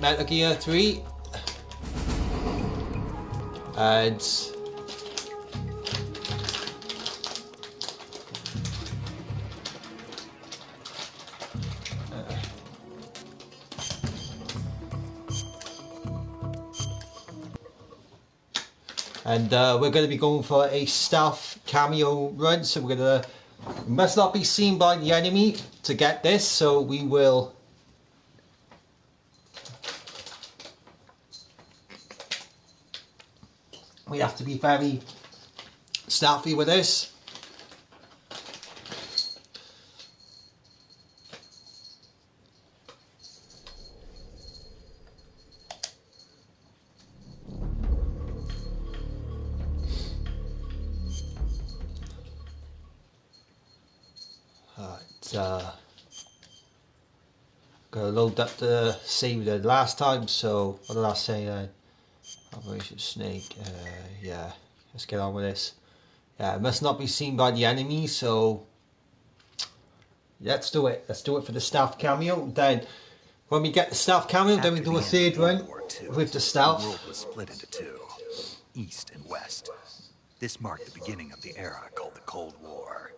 Metal Gear 3. And we're going to be going for a stealth cameo run, so we must not be seen by the enemy to get this, so we have to be very stealthy with this. Gonna load up the save we did last time, so what did I say then? Operation Snake, yeah, let's get on with this. Yeah, it must not be seen by the enemy, so let's do it. Let's do it for the stealth cameo. Then when we get the stealth cameo, then we do a third run with the stealth. The world was split into two, East and West. This marked the beginning of the era called the Cold War.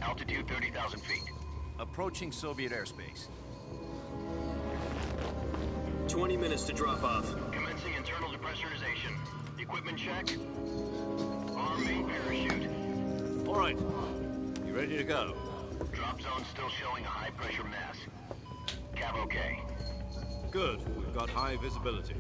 Altitude 30,000 feet. Approaching Soviet airspace. 20 minutes to drop off. Commencing internal depressurization. Equipment check. Arm main parachute. All right. You ready to go? Drop zone still showing a high pressure mass. Cav okay. Good. We've got high visibility.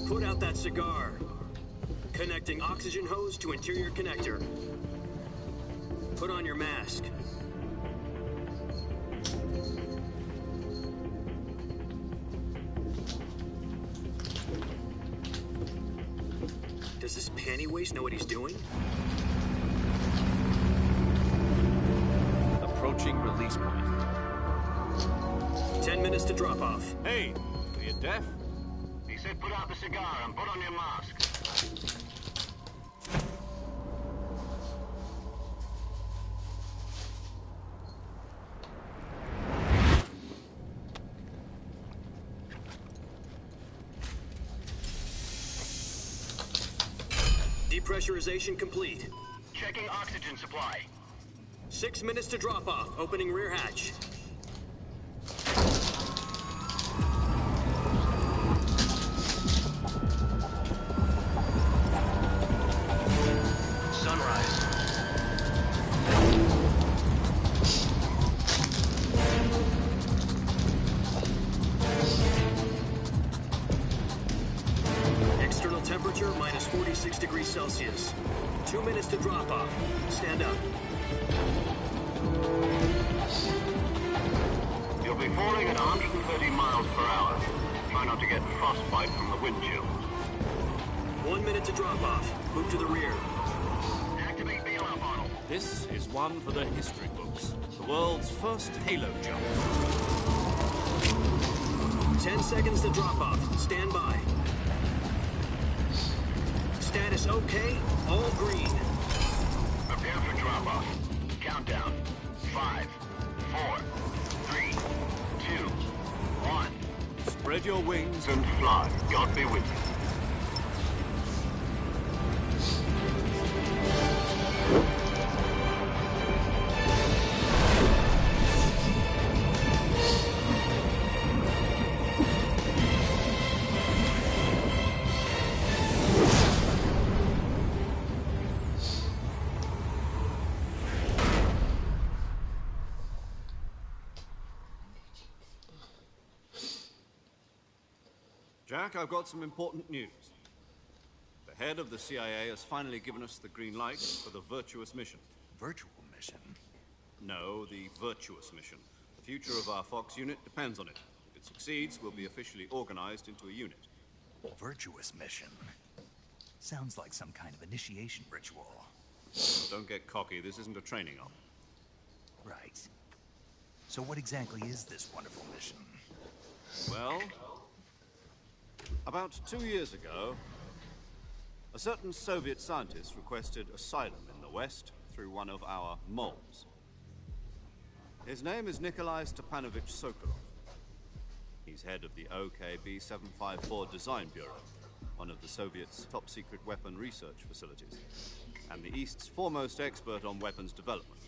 Put out that cigar. Connecting oxygen hose to interior connector. Put on your mask. Does this panty waste know what he's doing? Approaching release point. 10 minutes to drop off. Hey, are you deaf? He said put out the cigar and put on your mask. Depressurization complete. Checking oxygen supply. 6 minutes to drop off. Opening rear hatch. Sunrise. External temperature minus 46 degrees Celsius. 2 minutes to drop off. Stand up. You'll be falling at 130 miles per hour. Try not to get frostbite from the wind chill. 1 minute to drop off. Move to the rear. Activate bailout bottle. This is one for the history books. The world's first halo jump. 10 seconds to drop off. Stand by. Status okay. All green. Prepare for drop off. Countdown. 5, 4, 3, 2, 1. Spread your wings. And fly. God be with you. Jack, I've got some important news. The head of the CIA has finally given us the green light for the virtuous mission. Virtual mission? No, the virtuous mission. The future of our Fox unit depends on it. If it succeeds, we'll be officially organized into a unit. Virtuous mission? Sounds like some kind of initiation ritual. Don't get cocky, this isn't a training op. Right. So what exactly is this wonderful mission? Well, about 2 years ago, a certain Soviet scientist requested asylum in the West through one of our moles. His name is Nikolai Stepanovich Sokolov. He's head of the OKB 754 Design Bureau, one of the Soviets' top-secret weapon research facilities, and the East's foremost expert on weapons development.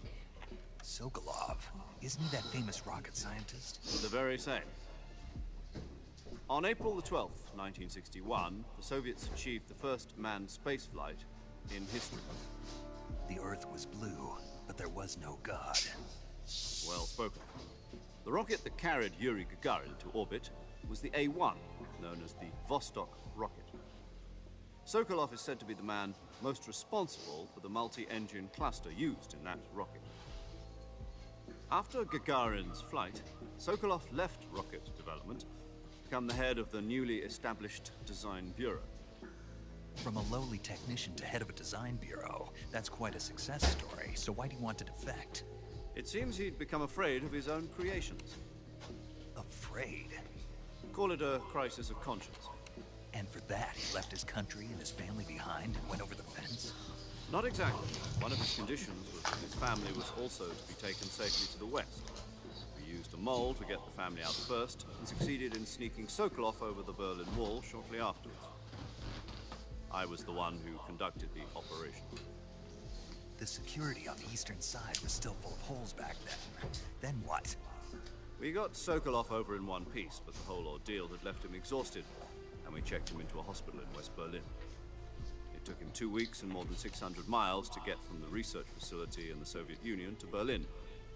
Sokolov? Isn't he that famous rocket scientist? The very same. On April the 12th, 1961, the Soviets achieved the first manned spaceflight in history. The Earth was blue, but there was no God. Well spoken. The rocket that carried Yuri Gagarin to orbit was the A-1, known as the Vostok rocket. Sokolov is said to be the man most responsible for the multi-engine cluster used in that rocket. After Gagarin's flight, Sokolov left rocket development to become the head of the newly established Design Bureau. From a lowly technician to head of a design bureau, that's quite a success story, so why do you want to defect? It seems he'd become afraid of his own creations. Afraid? Call it a crisis of conscience. And for that, he left his country and his family behind and went over the fence? Not exactly. One of his conditions was that his family was also to be taken safely to the west. We used a mole to get the family out first and succeeded in sneaking Sokolov over the Berlin Wall shortly afterwards. I was the one who conducted the operation. The security on the eastern side was still full of holes back then. Then what? We got Sokolov over in one piece, but the whole ordeal had left him exhausted, and we checked him into a hospital in West Berlin. It took him 2 weeks and more than 600 miles to get from the research facility in the Soviet Union to Berlin.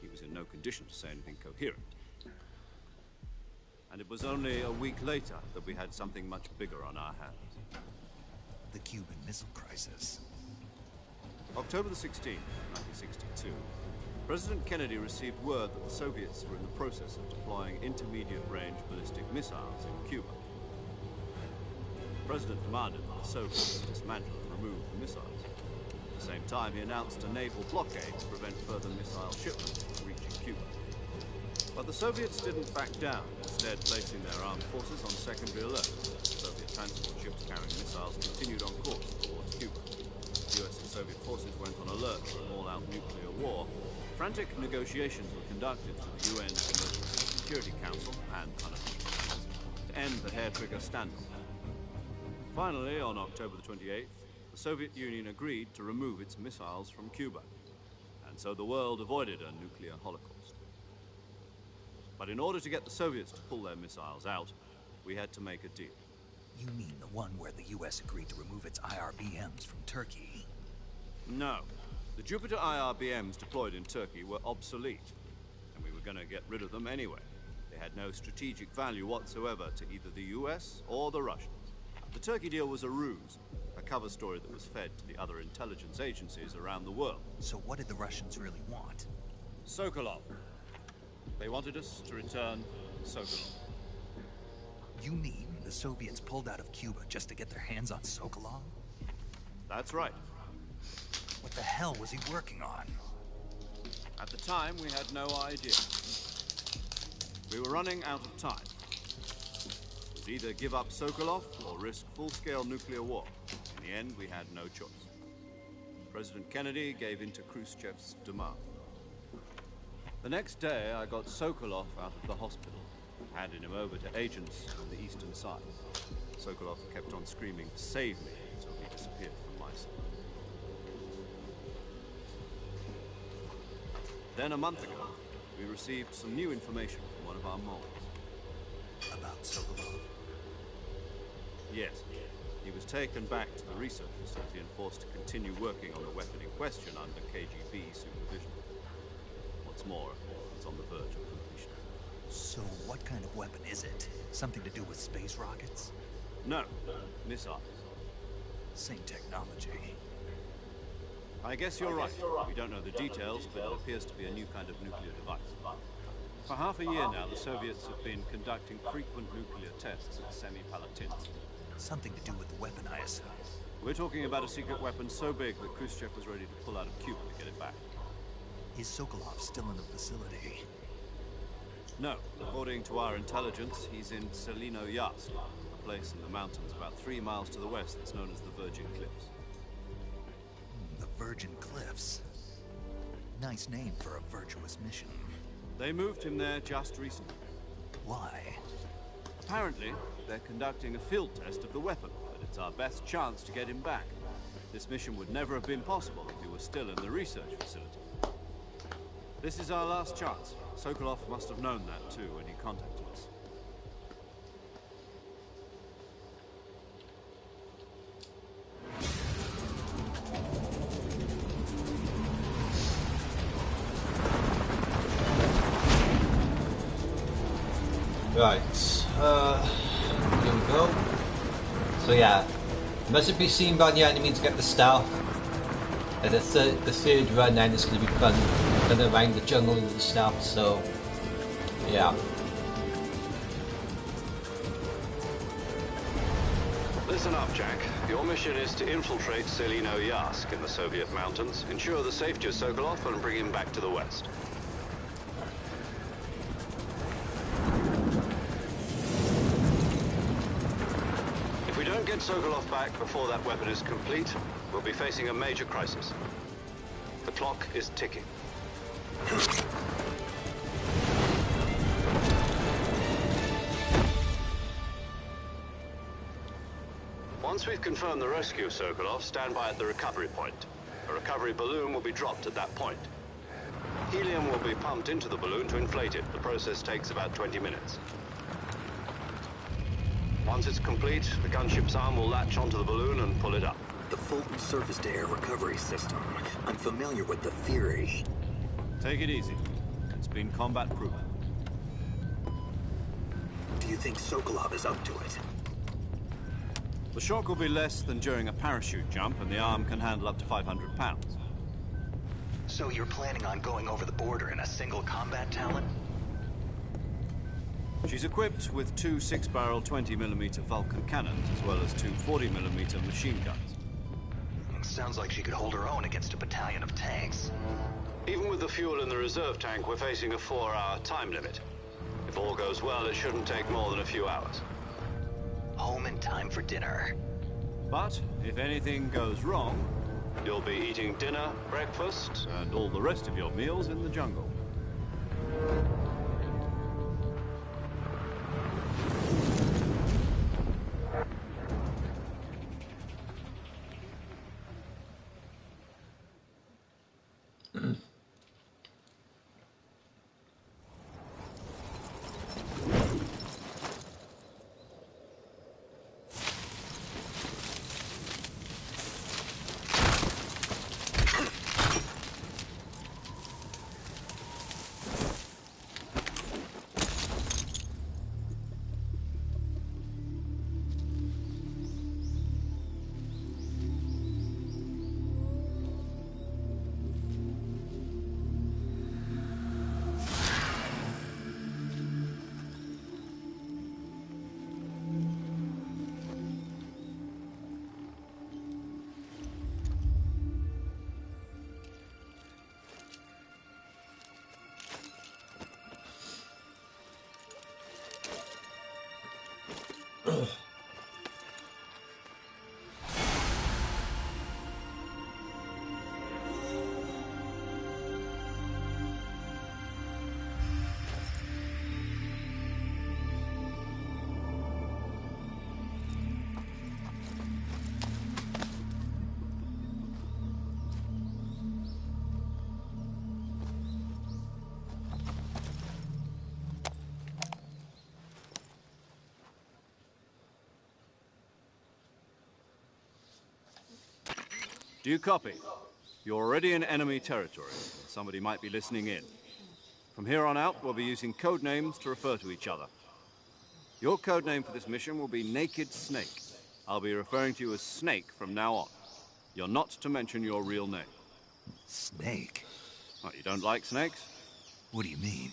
He was in no condition to say anything coherent. And it was only a week later that we had something much bigger on our hands. The Cuban Missile Crisis. October the 16th, 1962, President Kennedy received word that the Soviets were in the process of deploying intermediate-range ballistic missiles in Cuba. The President demanded that the Soviets dismantle and remove the missiles. At the same time, he announced a naval blockade to prevent further missile shipments from reaching Cuba. But the Soviets didn't back down, instead placing their armed forces on secondary alert. Soviet transport ships carrying missiles continued on course towards Cuba. US and Soviet forces went on alert for an all-out nuclear war. Frantic negotiations were conducted through the UN's Emergency Security Council and unofficial to end the hair-trigger standoff. Finally, on October the 28th, the Soviet Union agreed to remove its missiles from Cuba, and so the world avoided a nuclear holocaust. But in order to get the Soviets to pull their missiles out, we had to make a deal. You mean the one where the US agreed to remove its IRBMs from Turkey? No. The Jupiter IRBMs deployed in Turkey were obsolete, and we were going to get rid of them anyway. They had no strategic value whatsoever to either the US or the Russians. The Turkey deal was a ruse, a cover story that was fed to the other intelligence agencies around the world. So what did the Russians really want? Sokolov. They wanted us to return Sokolov. You mean the Soviets pulled out of Cuba just to get their hands on Sokolov? That's right. What the hell was he working on? At the time, we had no idea. We were running out of time. It was either give up Sokolov or risk full-scale nuclear war. In the end, we had no choice. President Kennedy gave in to Khrushchev's demand. The next day, I got Sokolov out of the hospital, handed him over to agents on the eastern side. Sokolov kept on screaming, "Save me," until he disappeared from my sight. Then a month ago, we received some new information from one of our moles. About Sokolov? Yes. He was taken back to the research facility and forced to continue working on the weapon in question under KGB supervision. What's more, it's on the verge of completion. So what kind of weapon is it? Something to do with space rockets? No, missiles. Same technology. I guess you're right. We don't know the details, but it appears to be a new kind of nuclear device. For half a year now, the Soviets have been conducting frequent nuclear tests at Semipalatinsk. Something to do with the weapon, I assume. We're talking about a secret weapon so big that Khrushchev was ready to pull out of Cuba to get it back. Is Sokolov still in the facility? No, according to our intelligence, he's in Selino-Yarsk, a place in the mountains about 3 miles to the west that's known as the Virgin Cliffs. The Virgin Cliffs. Nice name for a virtuous mission. They moved him there just recently. Why? Apparently, they're conducting a field test of the weapon, but it's our best chance to get him back. This mission would never have been possible if he was still in the research facility. This is our last chance. Sokolov must have known that too when he contacted us. Right, here we go. So yeah, mustn't be seen by the enemy to get the stealth. And the third run then is going to be fun, going around the jungle with the stealth, so yeah. Listen up, Jack. Your mission is to infiltrate Selino-Yarsk in the Soviet mountains, ensure the safety of Sokolov, and bring him back to the west. If we don't get Sokolov back before that weapon is complete, we'll be facing a major crisis. The clock is ticking. Once we've confirmed the rescue of Sokolov, stand by at the recovery point. A recovery balloon will be dropped at that point. Helium will be pumped into the balloon to inflate it. The process takes about 20 minutes. Once it's complete, the gunship's arm will latch onto the balloon and pull it up. The Fulton surface-to-air recovery system. I'm familiar with the theory. Take it easy. It's been combat proven. Do you think Sokolov is up to it? The shock will be less than during a parachute jump, and the arm can handle up to 500 pounds. So you're planning on going over the border in a single combat Talon? She's equipped with 2 6-barrel 20mm Vulcan cannons, as well as 2 40mm machine guns. Sounds like she could hold her own against a battalion of tanks. Even with the fuel in the reserve tank, we're facing a 4-hour time limit. If all goes well, it shouldn't take more than a few hours. Home in time for dinner. But if anything goes wrong, You'll be eating dinner, breakfast, and all the rest of your meals in the jungle. Do you copy? You're already in enemy territory. Somebody might be listening in. From here on out, we'll be using code names to refer to each other. Your code name for this mission will be Naked Snake. I'll be referring to you as Snake from now on. You're not to mention your real name. Snake? What, you don't like snakes? What do you mean?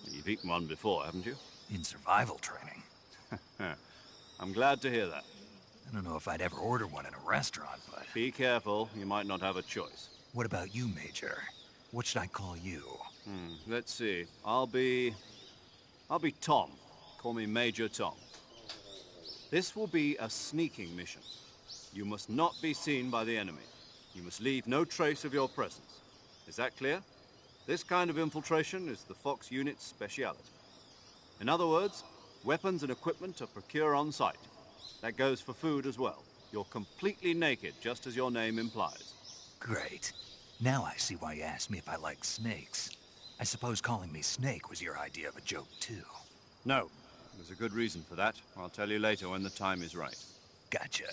You've eaten one before, haven't you? In survival training? I'm glad to hear that. I don't know if I'd ever order one in a restaurant, but... Be careful, you might not have a choice. What about you, Major? What should I call you? Let's see. I'll be Tom. Call me Major Tom. This will be a sneaking mission. You must not be seen by the enemy. You must leave no trace of your presence. Is that clear? This kind of infiltration is the Fox unit's speciality. In other words, weapons and equipment are procured on site. That goes for food as well. You're completely naked, just as your name implies. Great. Now I see why you asked me if I like snakes. I suppose calling me Snake was your idea of a joke, too. No. There's a good reason for that. I'll tell you later when the time is right. Gotcha.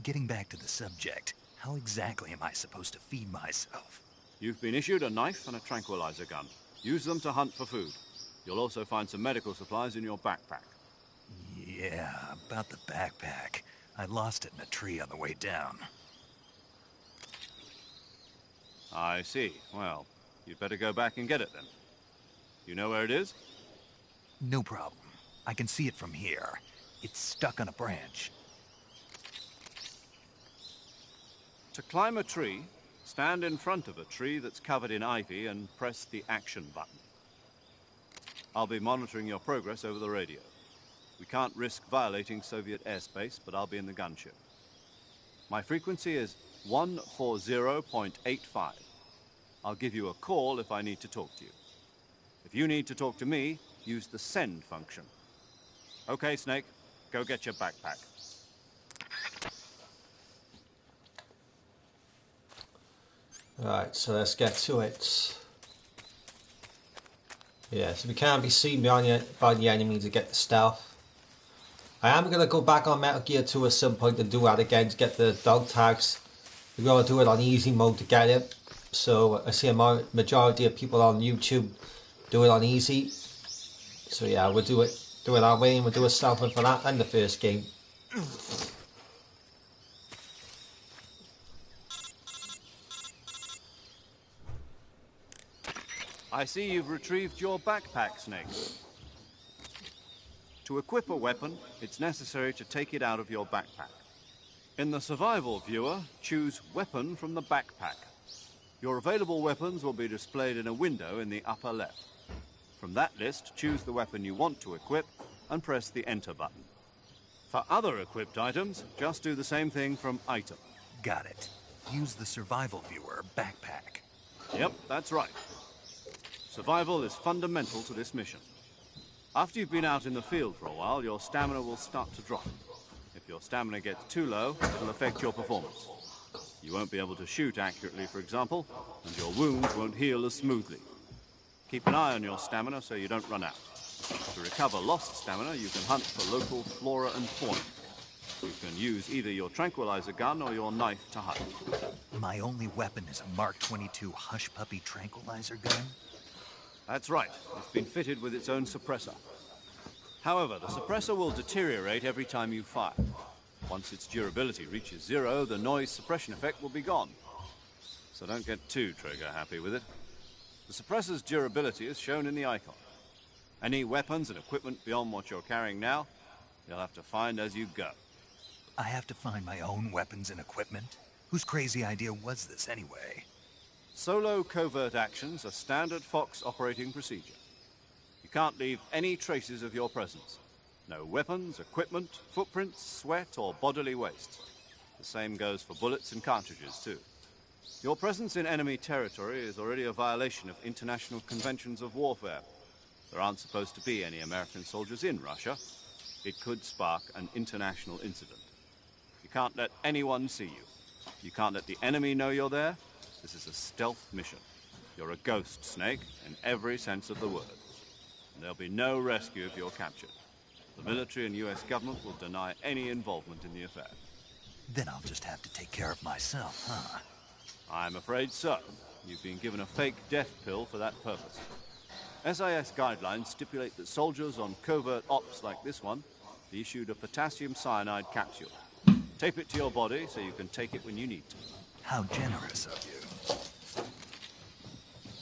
Getting back to the subject, how exactly am I supposed to feed myself? You've been issued a knife and a tranquilizer gun. Use them to hunt for food. You'll also find some medical supplies in your backpack. Yeah, about the backpack. I lost it in a tree on the way down. I see. Well, you'd better go back and get it then. You know where it is? No problem. I can see it from here. It's stuck on a branch. To climb a tree, stand in front of a tree that's covered in ivy and press the action button. I'll be monitoring your progress over the radio. We can't risk violating Soviet airspace, but I'll be in the gunship. My frequency is 140.85. I'll give you a call if I need to talk to you. If you need to talk to me, use the send function. Okay, Snake, go get your backpack. Right, so let's get to it. Yeah, so we can't be seen by the enemy to get the stealth. I am going to go back on Metal Gear 2 at some point and do that again to get the dog tags. We're going to do it on easy mode to get it. So I see a majority of people on YouTube do it on easy. So yeah, we'll do it that way, and we'll do a stealth one for that and the first game. I see you've retrieved your backpack, Snake. To equip a weapon, it's necessary to take it out of your backpack. In the survival viewer, choose Weapon from the backpack. Your available weapons will be displayed in a window in the upper left. From that list, choose the weapon you want to equip and press the Enter button. For other equipped items, just do the same thing from Item. Got it. Use the survival viewer backpack. Yep, that's right. Survival is fundamental to this mission. After you've been out in the field for a while, your stamina will start to drop. If your stamina gets too low, it'll affect your performance. You won't be able to shoot accurately, for example, and your wounds won't heal as smoothly. Keep an eye on your stamina so you don't run out. To recover lost stamina, you can hunt for local flora and fauna. You can use either your tranquilizer gun or your knife to hunt. My only weapon is a Mark 22 Hush Puppy tranquilizer gun? That's right. It's been fitted with its own suppressor. However, the suppressor will deteriorate every time you fire. Once its durability reaches 0, the noise suppression effect will be gone. So don't get too trigger happy with it. The suppressor's durability is shown in the icon. Any weapons and equipment beyond what you're carrying now, you'll have to find as you go. I have to find my own weapons and equipment? Whose crazy idea was this anyway? Solo covert actions are standard Fox operating procedure. You can't leave any traces of your presence. No weapons, equipment, footprints, sweat, or bodily waste. The same goes for bullets and cartridges, too. Your presence in enemy territory is already a violation of international conventions of warfare. There aren't supposed to be any American soldiers in Russia. It could spark an international incident. You can't let anyone see you. You can't let the enemy know you're there. This is a stealth mission. You're a ghost, Snake, in every sense of the word. And there'll be no rescue if you're captured. The military and US government will deny any involvement in the affair. Then I'll just have to take care of myself, huh? I'm afraid so. You've been given a fake death pill for that purpose. SIS guidelines stipulate that soldiers on covert ops like this one be issued a potassium cyanide capsule. Tape it to your body so you can take it when you need to. How generous of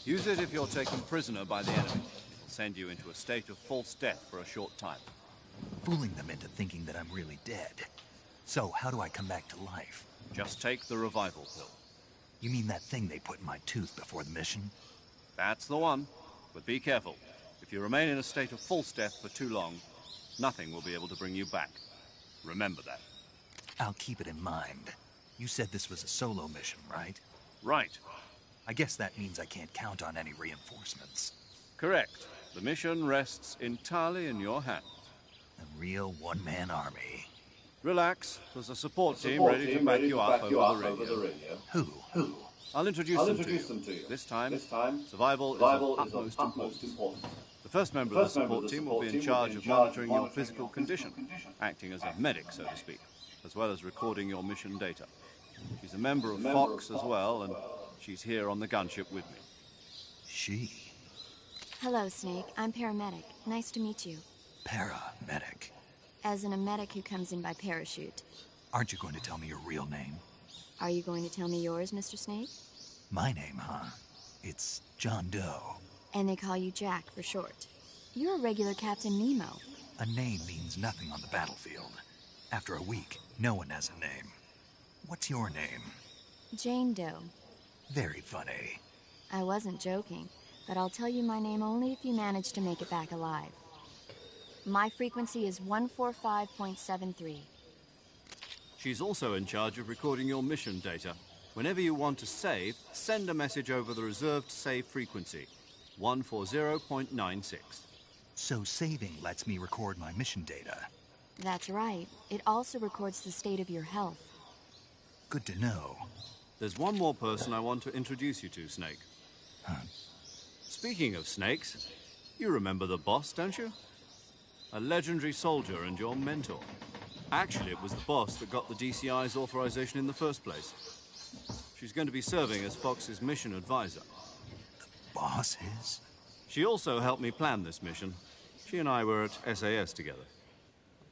you. Use it if you're taken prisoner by the enemy. It'll send you into a state of false death for a short time. Fooling them into thinking that I'm really dead. So, how do I come back to life? Just take the revival pill. You mean that thing they put in my tooth before the mission? That's the one. But be careful. If you remain in a state of false death for too long, nothing will be able to bring you back. Remember that. I'll keep it in mind. You said this was a solo mission, right? Right. I guess that means I can't count on any reinforcements. Correct. The mission rests entirely in your hands. A real one-man army. Relax. There's a support team ready to back you up over the radio. Who? I'll introduce them to you. This time, survival is of utmost importance. The first member of the support team will be in charge of monitoring your physical condition, acting as a medic, so to speak, as well as recording your mission data. She's a member of Fox as well, and she's here on the gunship with me. She? Hello, Snake. I'm paramedic. Nice to meet you. Paramedic. As in a medic who comes in by parachute. Aren't you going to tell me your real name? Are you going to tell me yours, Mr. Snake? My name, huh? It's John Doe. And they call you Jack for short. You're a regular Captain Nemo. A name means nothing on the battlefield. After a week, no one has a name. What's your name? Jane Doe. Very funny. I wasn't joking, but I'll tell you my name only if you manage to make it back alive. My frequency is 145.73. She's also in charge of recording your mission data. Whenever you want to save, send a message over the reserved save frequency, 140.96. So saving lets me record my mission data. That's right. It also records the state of your health. Good to know. There's one more person I want to introduce you to, Snake. Huh? Speaking of snakes, you remember the boss, don't you? A legendary soldier and your mentor. Actually, it was the boss that got the DCI's authorization in the first place. She's going to be serving as Fox's mission advisor. The boss is? She also helped me plan this mission. She and I were at SAS together.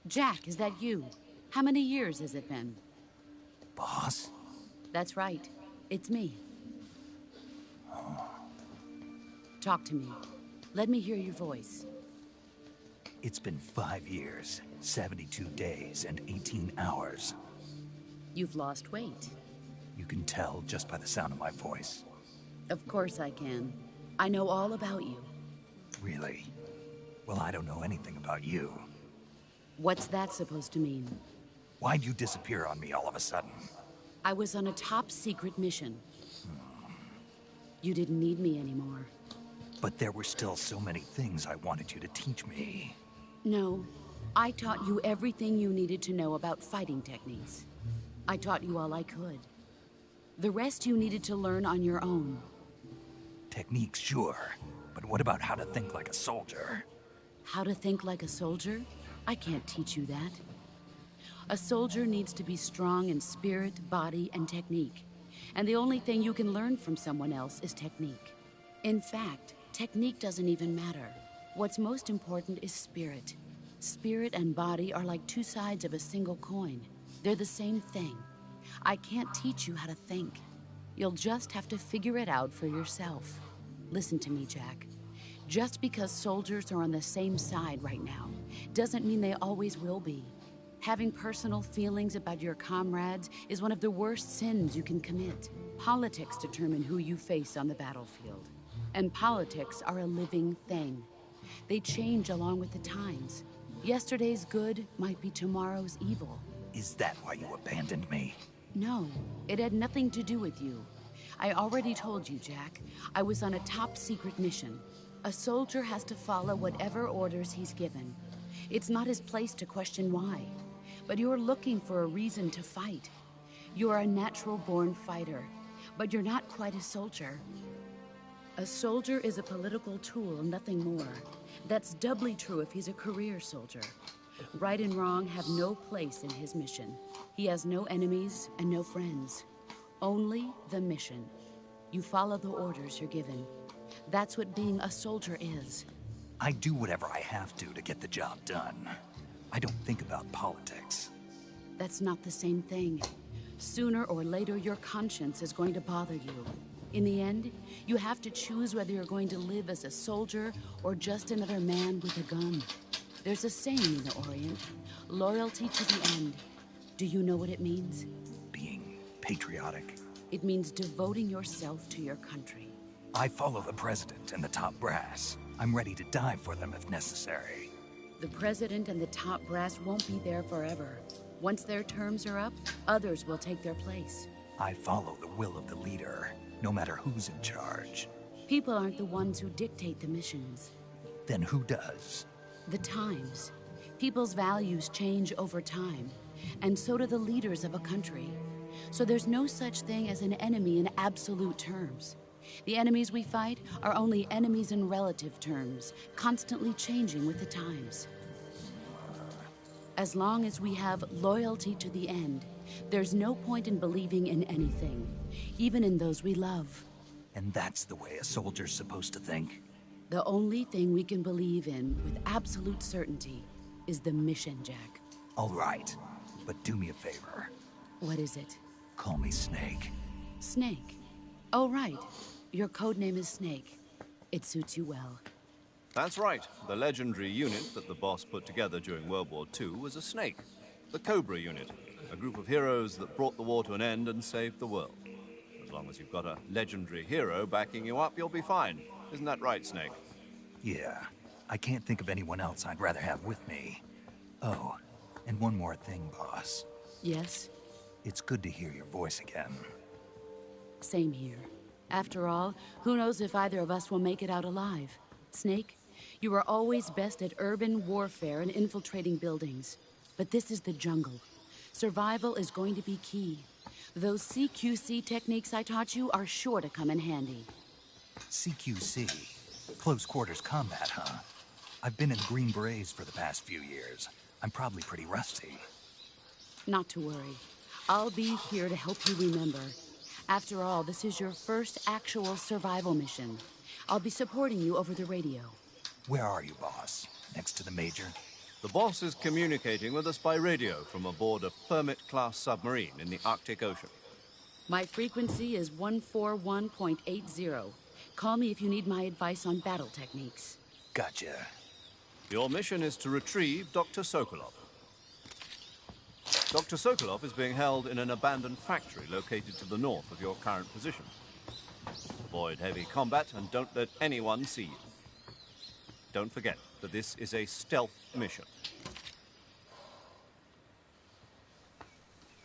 Jack, is that you? How many years has it been? Boss? That's right. It's me. Talk to me. Let me hear your voice. It's been 5 years, 72 days, and 18 hours. You've lost weight. You can tell just by the sound of my voice. Of course I can. I know all about you. Really? Well, I don't know anything about you. What's that supposed to mean? Why'd you disappear on me all of a sudden? I was on a top-secret mission. You didn't need me anymore. But there were still so many things I wanted you to teach me. No, I taught you everything you needed to know about fighting techniques. I taught you all I could. The rest you needed to learn on your own. Techniques, sure. But what about how to think like a soldier? How to think like a soldier? I can't teach you that. A soldier needs to be strong in spirit, body, and technique. And the only thing you can learn from someone else is technique. In fact, technique doesn't even matter. What's most important is spirit. Spirit and body are like two sides of a single coin. They're the same thing. I can't teach you how to think. You'll just have to figure it out for yourself. Listen to me, Jack. Just because soldiers are on the same side right now doesn't mean they always will be. Having personal feelings about your comrades is one of the worst sins you can commit. Politics determine who you face on the battlefield. And politics are a living thing. They change along with the times. Yesterday's good might be tomorrow's evil. Is that why you abandoned me? No, it had nothing to do with you. I already told you, Jack. I was on a top-secret mission. A soldier has to follow whatever orders he's given. It's not his place to question why. But you're looking for a reason to fight. You're a natural-born fighter, but you're not quite a soldier. A soldier is a political tool, nothing more. That's doubly true if he's a career soldier. Right and wrong have no place in his mission. He has no enemies and no friends. Only the mission. You follow the orders you're given. That's what being a soldier is. I do whatever I have to get the job done. I don't think about politics. That's not the same thing. Sooner or later, your conscience is going to bother you. In the end, you have to choose whether you're going to live as a soldier or just another man with a gun. There's a saying in the Orient, loyalty to the end. Do you know what it means? Being patriotic. It means devoting yourself to your country. I follow the president and the top brass. I'm ready to die for them if necessary. The president and the top brass won't be there forever. Once their terms are up, others will take their place. I follow the will of the leader, no matter who's in charge. People aren't the ones who dictate the missions. Then who does? The times. People's values change over time, and so do the leaders of a country. So there's no such thing as an enemy in absolute terms. The enemies we fight are only enemies in relative terms, constantly changing with the times. As long as we have loyalty to the end, there's no point in believing in anything, even in those we love. And that's the way a soldier's supposed to think? The only thing we can believe in with absolute certainty is the mission, Jack. All right, but do me a favor. What is it? Call me Snake. Snake? Oh, right. Your code name is Snake. It suits you well. That's right. The legendary unit that the boss put together during World War II was a snake. The Cobra unit. A group of heroes that brought the war to an end and saved the world. As long as you've got a legendary hero backing you up, you'll be fine. Isn't that right, Snake? Yeah. I can't think of anyone else I'd rather have with me. Oh, and one more thing, boss. Yes? It's good to hear your voice again. Same here. After all, who knows if either of us will make it out alive? Snake, you are always best at urban warfare and infiltrating buildings. But this is the jungle. Survival is going to be key. Those CQC techniques I taught you are sure to come in handy. CQC? Close quarters combat, huh? I've been in Green Berets for the past few years. I'm probably pretty rusty. Not to worry. I'll be here to help you remember. After all, this is your first actual survival mission. I'll be supporting you over the radio. Where are you, boss? Next to the Major? The boss is communicating with us by radio from aboard a Permit-class submarine in the Arctic Ocean. My frequency is 141.80. Call me if you need my advice on battle techniques. Gotcha. Your mission is to retrieve Dr. Sokolov. Dr. Sokolov is being held in an abandoned factory located to the north of your current position. Avoid heavy combat and don't let anyone see you. Don't forget that this is a stealth mission.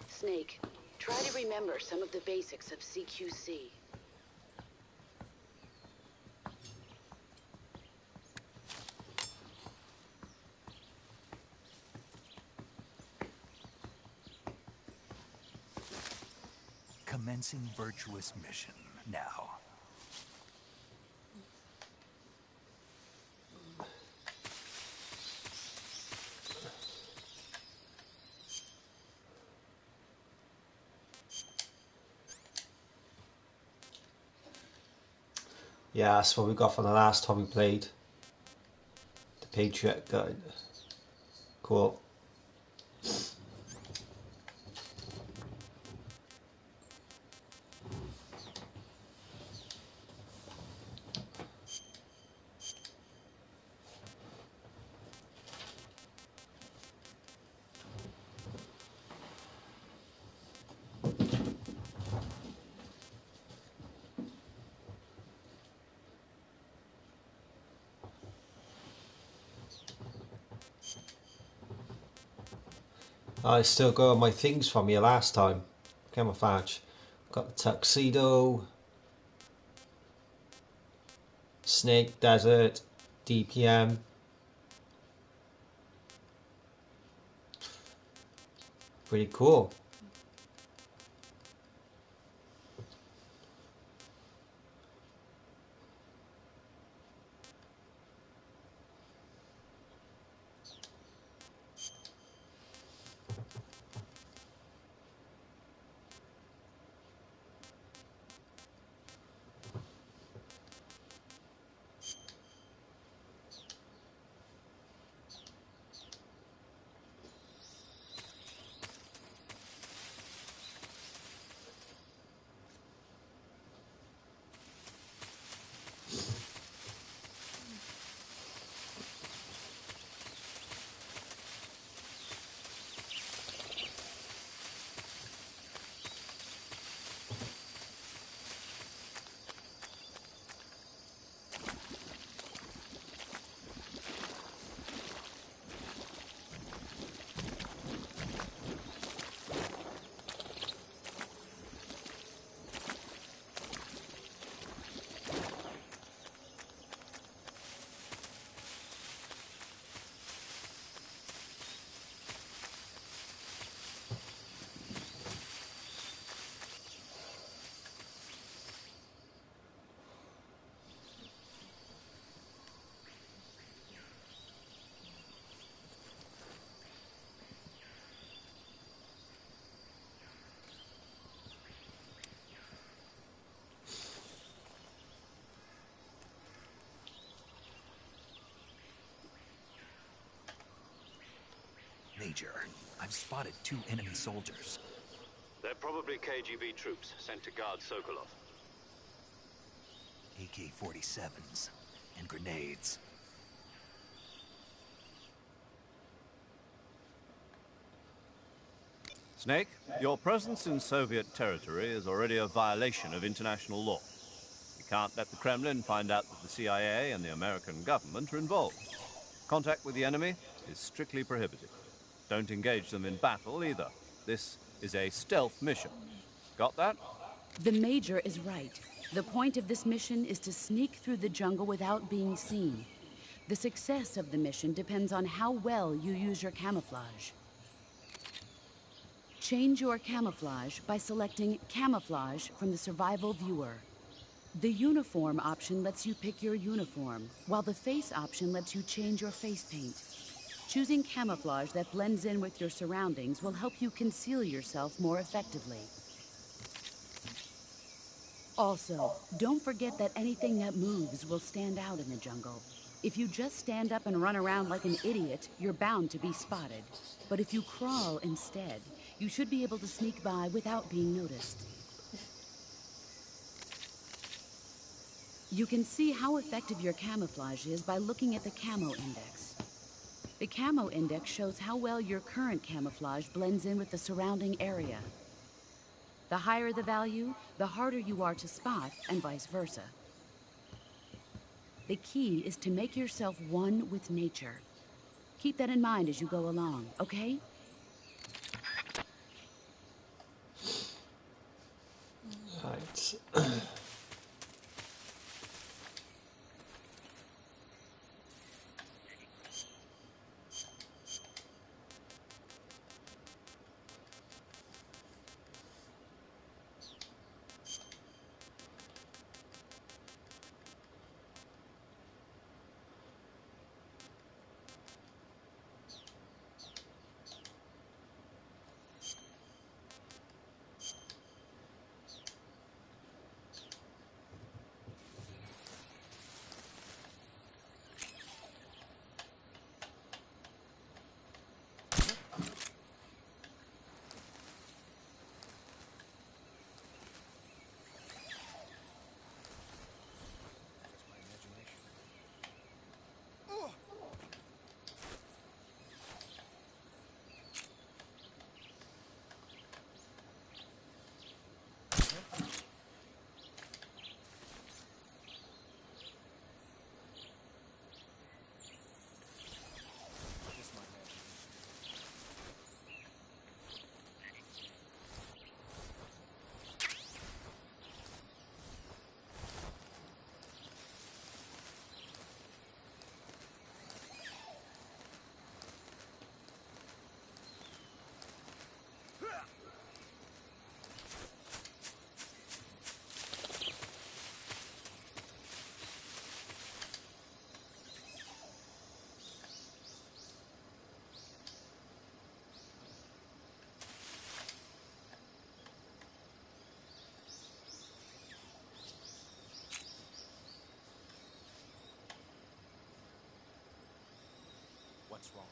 Snake, try to remember some of the basics of CQC. Commencing virtuous mission now. Yeah, that's what we got from the last time we played. The Patriot gun. Cool. I still got my things from you last time. Camouflage. Got the tuxedo. Snake, desert, DPM. Pretty cool. Major. I've spotted 2 enemy soldiers. They're probably KGB troops sent to guard Sokolov. AK-47s and grenades. Snake, your presence in Soviet territory is already a violation of international law. We can't let the Kremlin find out that the CIA and the American government are involved. Contact with the enemy is strictly prohibited. Don't engage them in battle either. This is a stealth mission. Got that? The Major is right. The point of this mission is to sneak through the jungle without being seen. The success of the mission depends on how well you use your camouflage. Change your camouflage by selecting Camouflage from the Survival Viewer. The Uniform option lets you pick your uniform, while the Face option lets you change your face paint. Choosing camouflage that blends in with your surroundings will help you conceal yourself more effectively. Also, don't forget that anything that moves will stand out in the jungle. If you just stand up and run around like an idiot, you're bound to be spotted. But if you crawl instead, you should be able to sneak by without being noticed. You can see how effective your camouflage is by looking at the camo index. The camo index shows how well your current camouflage blends in with the surrounding area. The higher the value, the harder you are to spot, and vice versa. The key is to make yourself one with nature. Keep that in mind as you go along, okay? Right. What's wrong?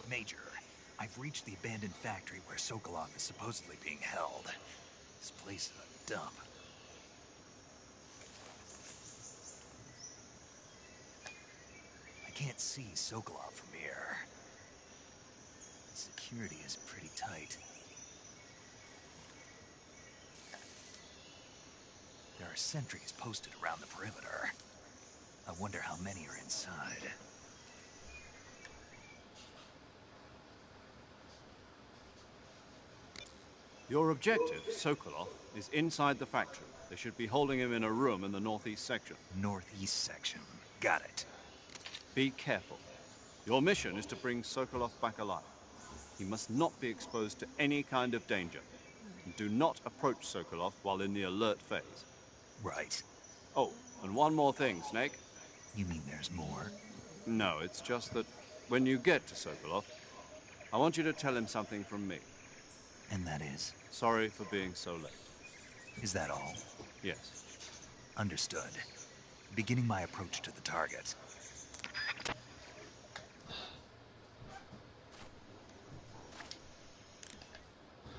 Major, I've reached the abandoned factory where Sokolov is supposedly being held. This place is a dump. I can't see Sokolov from here. Security is pretty tight. There are sentries posted around the perimeter. I wonder how many are inside. Your objective, Sokolov, is inside the factory. They should be holding him in a room in the northeast section. Northeast section. Got it. Be careful. Your mission is to bring Sokolov back alive. He must not be exposed to any kind of danger. And do not approach Sokolov while in the alert phase. Right. Oh, and one more thing, Snake. You mean there's more? No, it's just that when you get to Sokolov, I want you to tell him something from me. And that is? Sorry for being so late. Is that all? Yes. Understood. Beginning my approach to the target.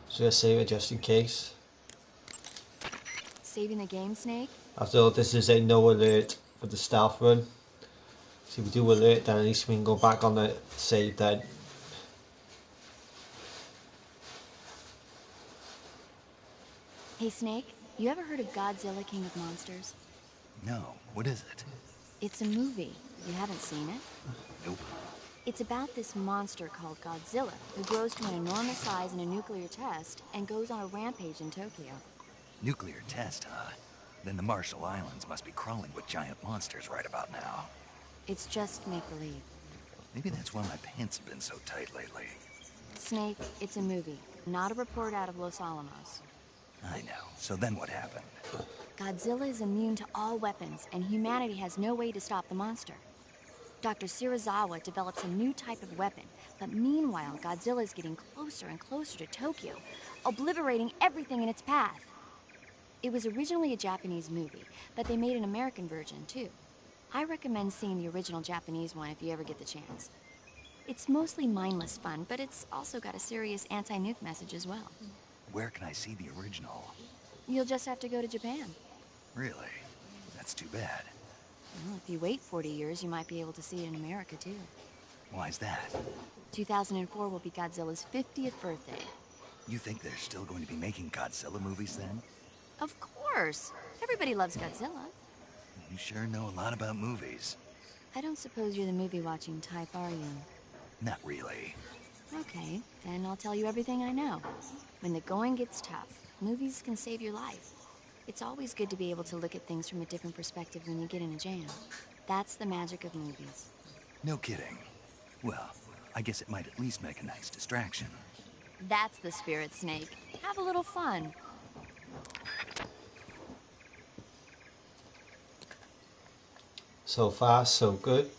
So let's save it just in case. Saving the game, Snake? After all, this is a no alert for the stealth run. So if we do alert, then at least we can go back on the save then. Hey, Snake, you ever heard of Godzilla King of Monsters? No. What is it? It's a movie. You haven't seen it? Nope. It's about this monster called Godzilla, who grows to an enormous size in a nuclear test and goes on a rampage in Tokyo. Nuclear test, huh? Then the Marshall Islands must be crawling with giant monsters right about now. It's just make-believe. Maybe that's why my pants have been so tight lately. Snake, it's a movie, not a report out of Los Alamos. I know. So then what happened? Godzilla is immune to all weapons, and humanity has no way to stop the monster. Dr. Shirazawa develops a new type of weapon, but meanwhile, Godzilla is getting closer and closer to Tokyo, obliterating everything in its path. It was originally a Japanese movie, but they made an American version, too. I recommend seeing the original Japanese one if you ever get the chance. It's mostly mindless fun, but it's also got a serious anti-nuke message as well. Where can I see the original? You'll just have to go to Japan. Really? That's too bad. Well, if you wait 40 years, you might be able to see it in America, too. Why's that? 2004 will be Godzilla's 50th birthday. You think they're still going to be making Godzilla movies then? Of course! Everybody loves Godzilla. You sure know a lot about movies. I don't suppose you're the movie-watching type, are you? Not really. Okay, then I'll tell you everything I know. When the going gets tough, movies can save your life. It's always good to be able to look at things from a different perspective when you get in a jam. That's the magic of movies. No kidding. Well, I guess it might at least make a nice distraction. That's the spirit, Snake. Have a little fun. So far, so good.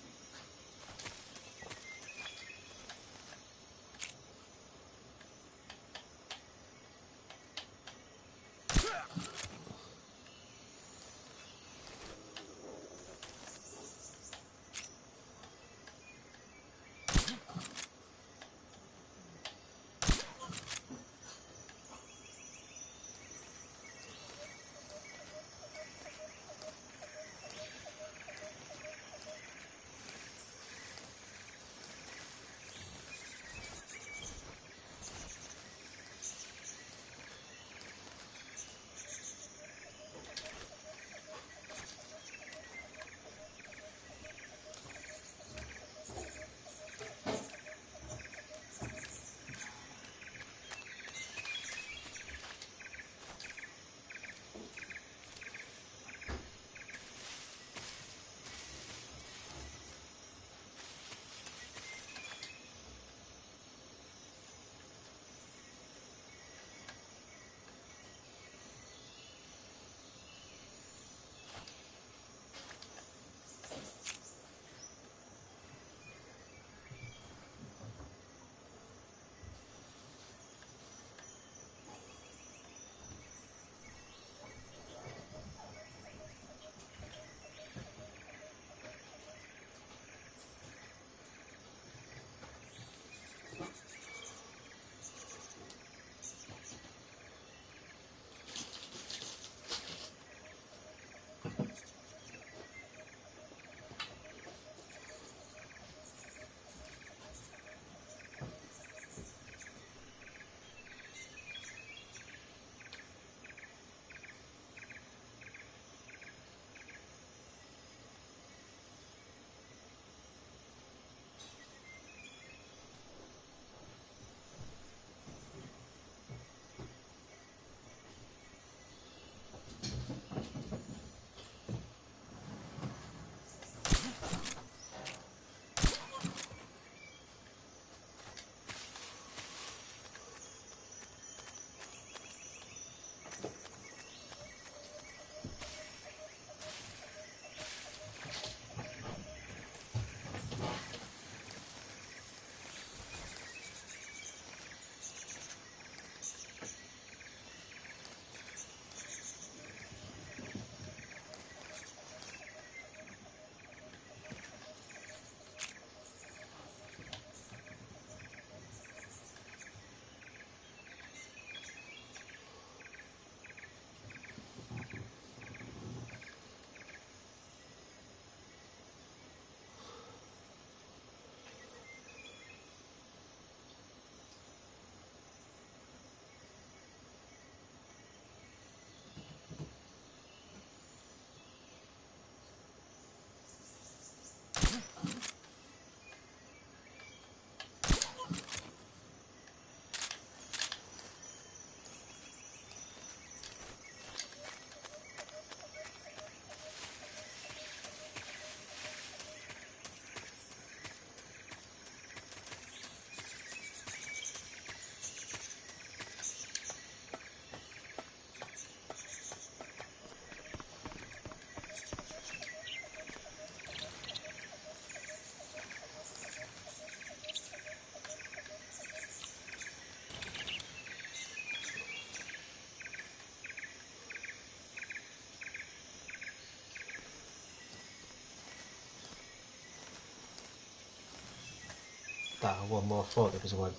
that one more thought there was one.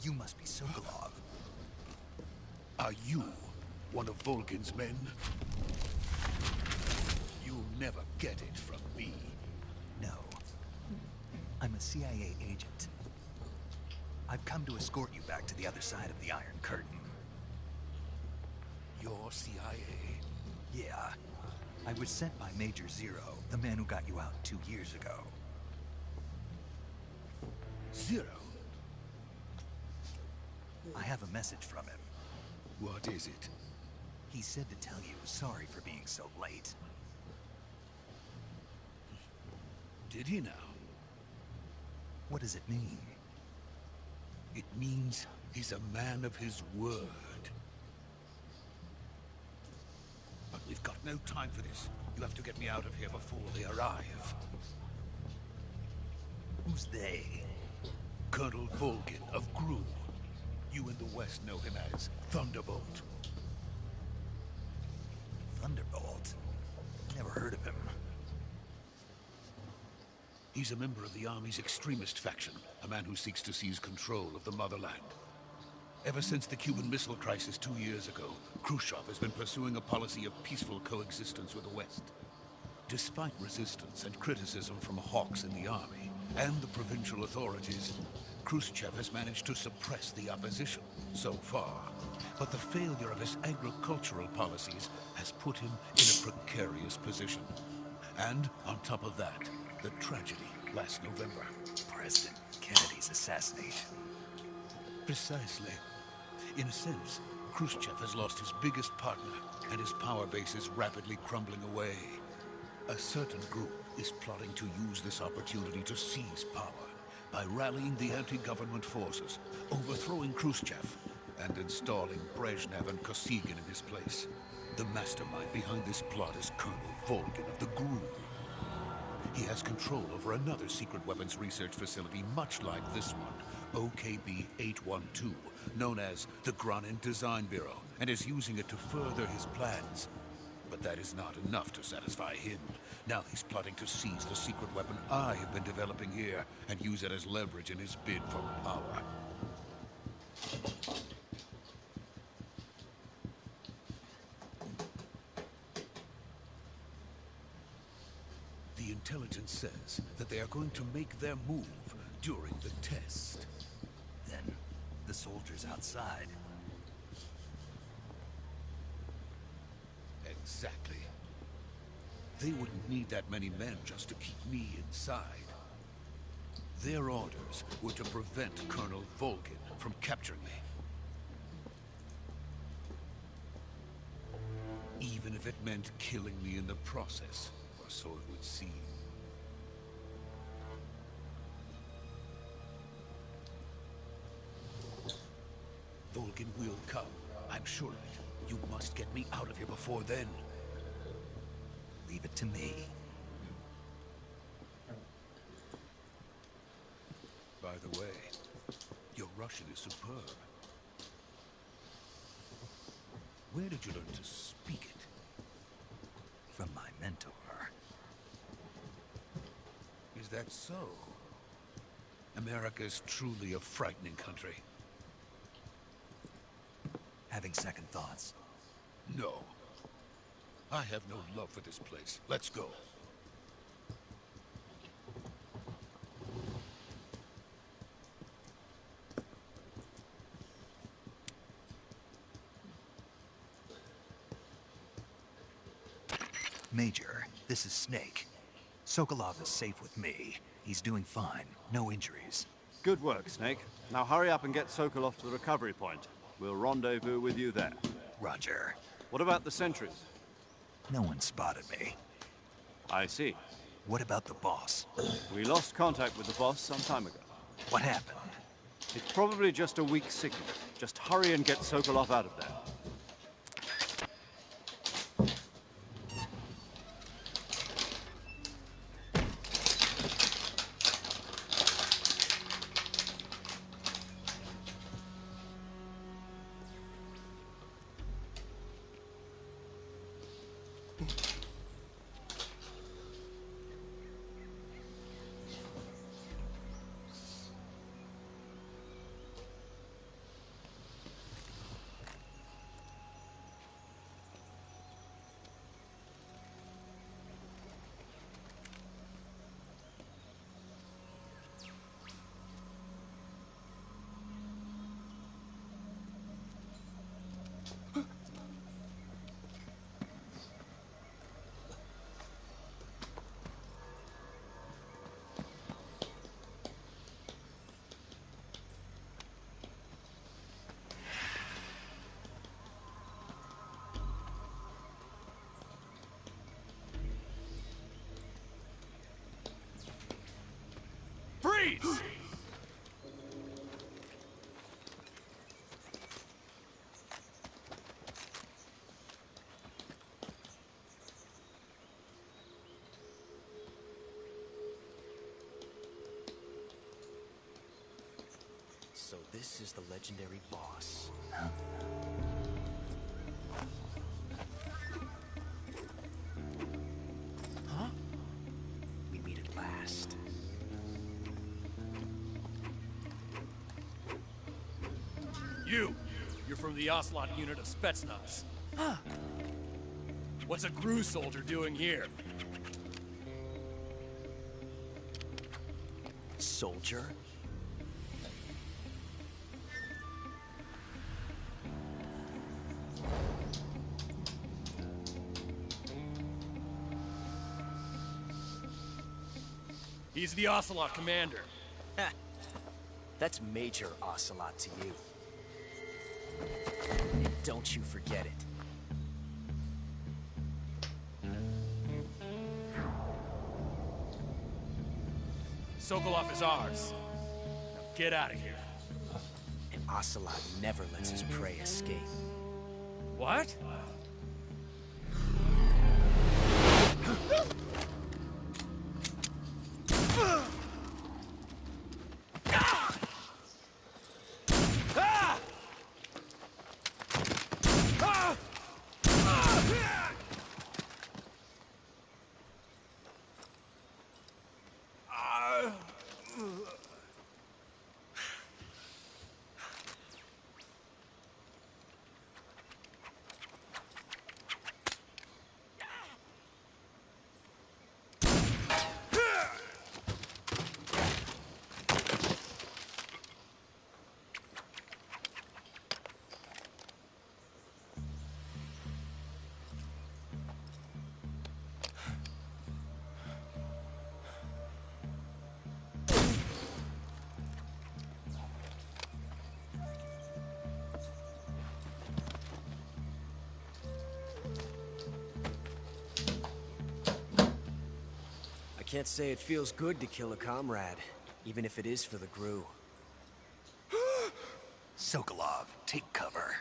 You must be Sokolov. Are you one of Volgin's men? You'll never get it from me. No. I'm a CIA agent. I've come to escort you back to the other side of the Iron Curtain. You're CIA? Yeah. I was sent by Major Zero, the man who got you out 2 years ago. Zero? I have a message from him. What is it? He said to tell you sorry for being so late. Did he now? What does it mean? It means he's a man of his word. But we've got no time for this. You have to get me out of here before they arrive. Who's they? Colonel Volgin of Gru. You in the West know him as Thunderbolt. Thunderbolt? Never heard of him. He's a member of the Army's extremist faction, a man who seeks to seize control of the motherland. Ever since the Cuban Missile Crisis 2 years ago, Khrushchev has been pursuing a policy of peaceful coexistence with the West. Despite resistance and criticism from hawks in the army and the provincial authorities, Khrushchev has managed to suppress the opposition so far. But the failure of his agricultural policies has put him in a precarious position. And on top of that, the tragedy last November. President Kennedy's assassination. Precisely. In a sense, Khrushchev has lost his biggest partner, and his power base is rapidly crumbling away. A certain group is plotting to use this opportunity to seize power by rallying the anti-government forces, overthrowing Khrushchev, and installing Brezhnev and Kosygin in his place. The mastermind behind this plot is Colonel Volgin of the GRU. He has control over another secret weapons research facility much like this one, OKB-812, known as the Granin Design Bureau, and is using it to further his plans. But that is not enough to satisfy him. Now he's plotting to seize the secret weapon I have been developing here and use it as leverage in his bid for power. The intelligence says that they are going to make their move during the test. Then, the soldiers outside. Exactly. They wouldn't need that many men just to keep me inside. Their orders were to prevent Colonel Volgin from capturing me. Even if it meant killing me in the process, or so it would seem. Volgin will come. I'm sure of it. You must get me out of here before then. Leave it to me. By the way, your Russian is superb. Where did you learn to speak it? From my mentor. Is that so? America is truly a frightening country. Having second thoughts? No. I have no love for this place. Let's go. Major, this is Snake. Sokolov is safe with me. He's doing fine. No injuries. Good work, Snake. Now hurry up and get Sokolov to the recovery point. We'll rendezvous with you there. Roger. What about the sentries? No one spotted me. I see. What about the boss? We lost contact with the boss some time ago. What happened? It's probably just a weak signal. Just hurry and get Sokolov out of there. Freeze! So this is the legendary boss. Huh? We meet at last. You're from the Ocelot unit of Spetsnaz. Huh. What's a GRU soldier doing here? Soldier? He's the Ocelot commander. That's Major Ocelot to you. And don't you forget it. Sokolov is ours. Now get out of here. And Ocelot never lets his prey escape. What? I can't say it feels good to kill a comrade, even if it is for the GRU. Sokolov, take cover.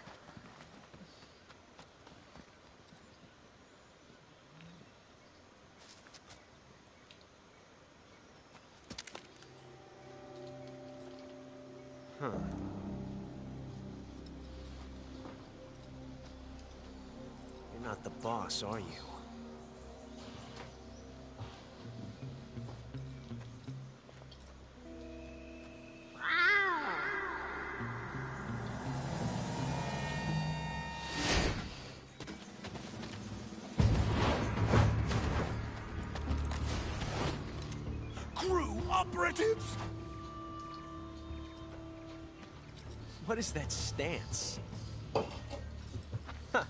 Huh. You're not the boss, are you? GRU operatives! What is that stance? Huh.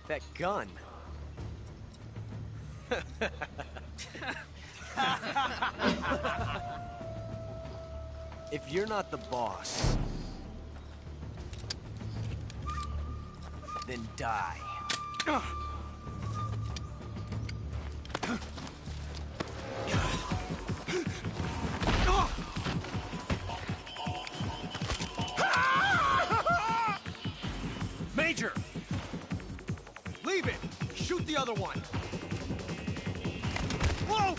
That gun. If you're not the boss, then die. another one! Whoa!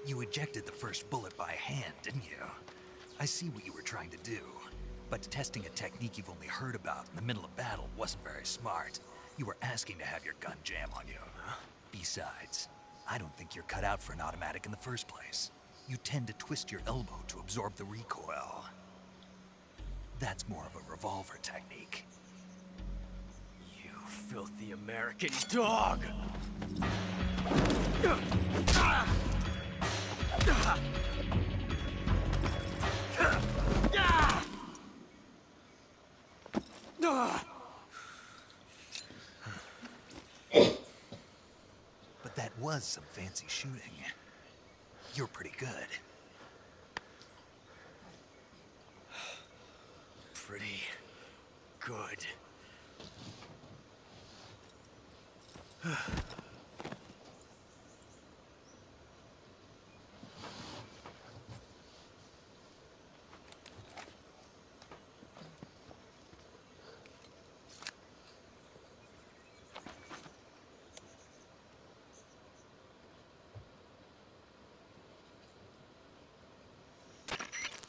You ejected the first bullet by hand, didn't you? I see what you were trying to do. But testing a technique you've only heard about in the middle of battle wasn't very smart. You were asking to have your gun jam on you. Besides, I don't think you're cut out for an automatic in the first place. You tend to twist your elbow to absorb the recoil. That's more of a revolver technique. You filthy American dog! But that was some fancy shooting. You're pretty good. Pretty good.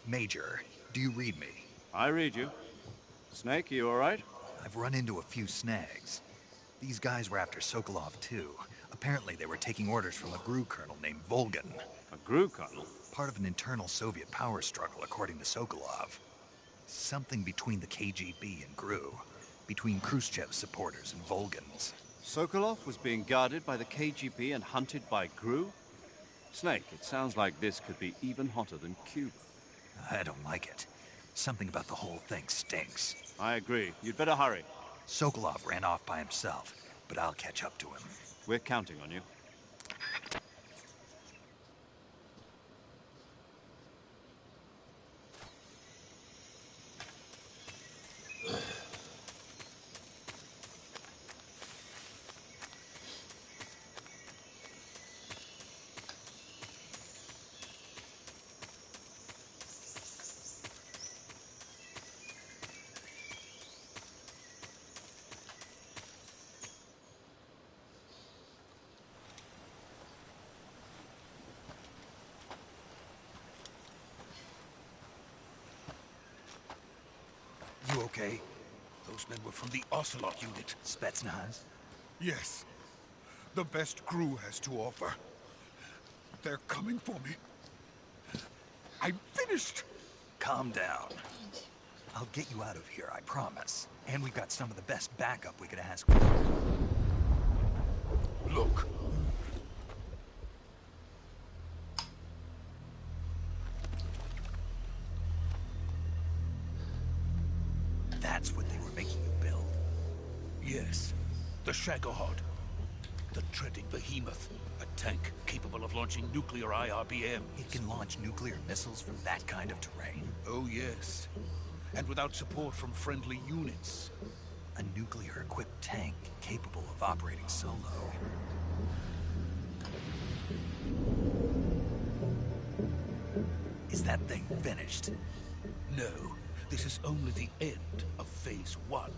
Major, do you read me? I read you. Snake, you all right? I've run into a few snags. These guys were after Sokolov too. Apparently they were taking orders from a GRU colonel named Volgan. A GRU colonel? Part of an internal Soviet power struggle, according to Sokolov. Something between the KGB and GRU. Between Khrushchev's supporters and Volgan's. Sokolov was being guarded by the KGB and hunted by GRU? Snake, it sounds like this could be even hotter than Cuba. I don't like it. Something about the whole thing stinks. I agree. You'd better hurry. Sokolov ran off by himself, but I'll catch up to him. We're counting on you. You okay? Those men were from the Ocelot unit. Spetsnaz? Yes. The best GRU has to offer. They're coming for me. I'm finished! Calm down. I'll get you out of here, I promise. And we've got some of the best backup we could ask for. Look. That's what they were making you build. Yes. The Shagohod. The treading behemoth. A tank capable of launching nuclear IRBMs. It can launch nuclear missiles from that kind of terrain? Oh, yes. And without support from friendly units. A nuclear-equipped tank capable of operating solo. Is that thing finished? No. This is only the end of Phase 1.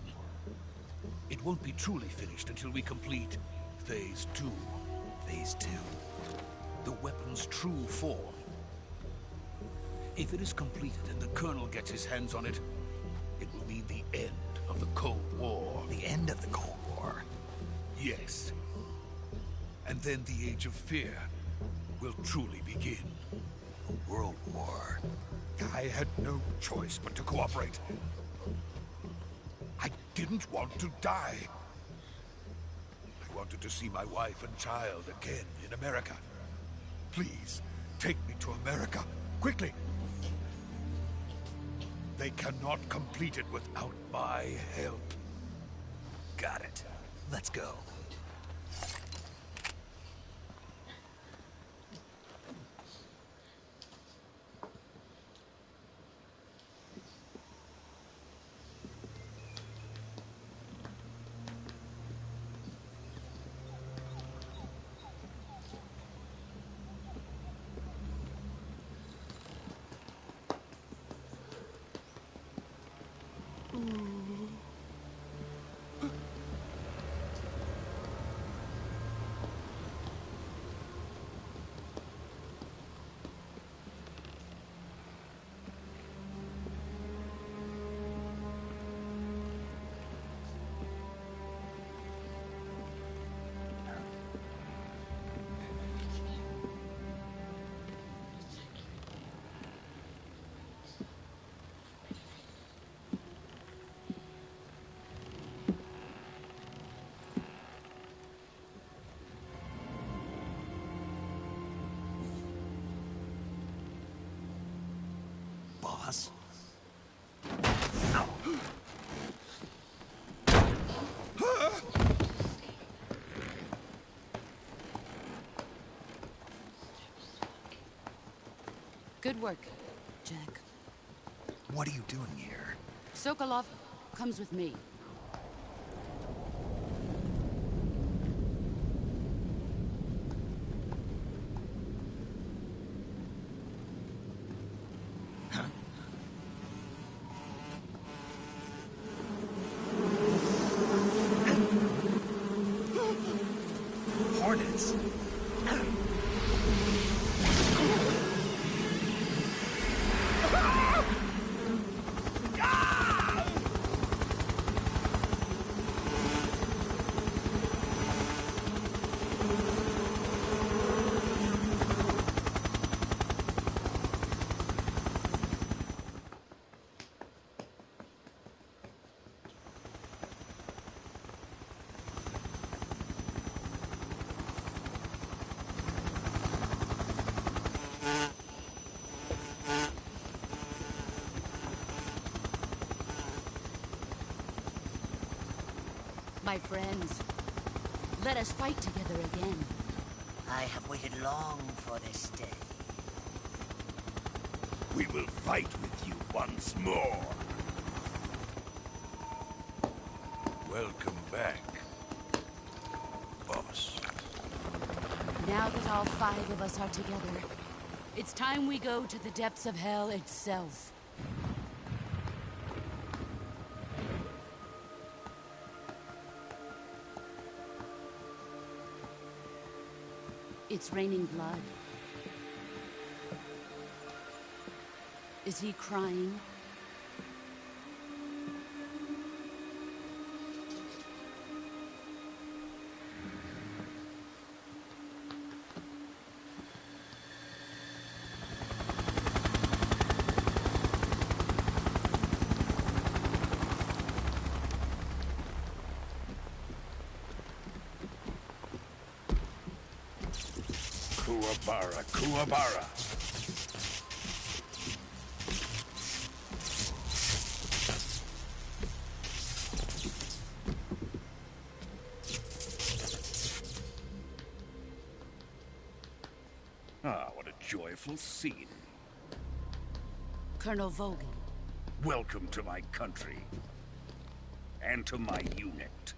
It won't be truly finished until we complete Phase 2. Phase 2? The weapon's true form. If it is completed and the Colonel gets his hands on it, it will mean the end of the Cold War. The end of the Cold War. Yes. And then the Age of Fear will truly begin. A world war. I had no choice but to cooperate. I didn't want to die. I wanted to see my wife and child again in America. Please, take me to America, quickly. They cannot complete it without my help. Got it. Let's go. Boss? Good work, Jack. What are you doing here? Sokolov comes with me. Hornets. My friends, let us fight together again. I have waited long for this day. We will fight with you once more. Welcome back, boss. Now that all 5 of us are together, it's time we go to the depths of hell itself. It's raining blood. Is he crying? Kuwabara, Kuwabara. Ah, what a joyful scene. Colonel Vogan. Welcome to my country. And to my unit.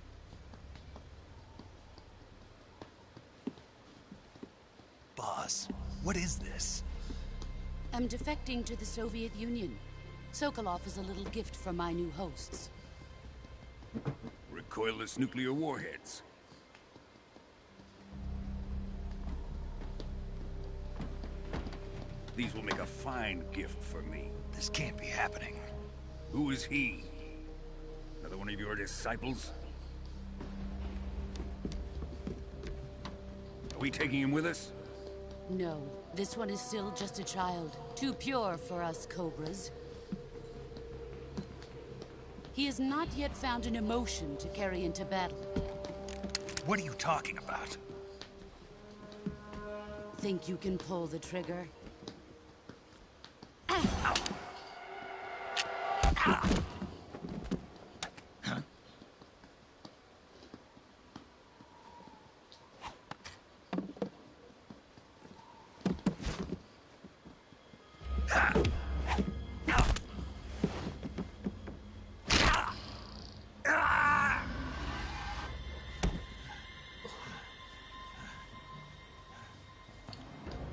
Boss, what is this? I'm defecting to the Soviet Union. Sokolov is a little gift from my new hosts. Recoilless nuclear warheads. These will make a fine gift for me. This can't be happening. Who is he? The Another one of your disciples? Are we taking him with us? No, this one is still just a child. Too pure for us Cobras. He has not yet found an emotion to carry into battle. What are you talking about? Think you can pull the trigger?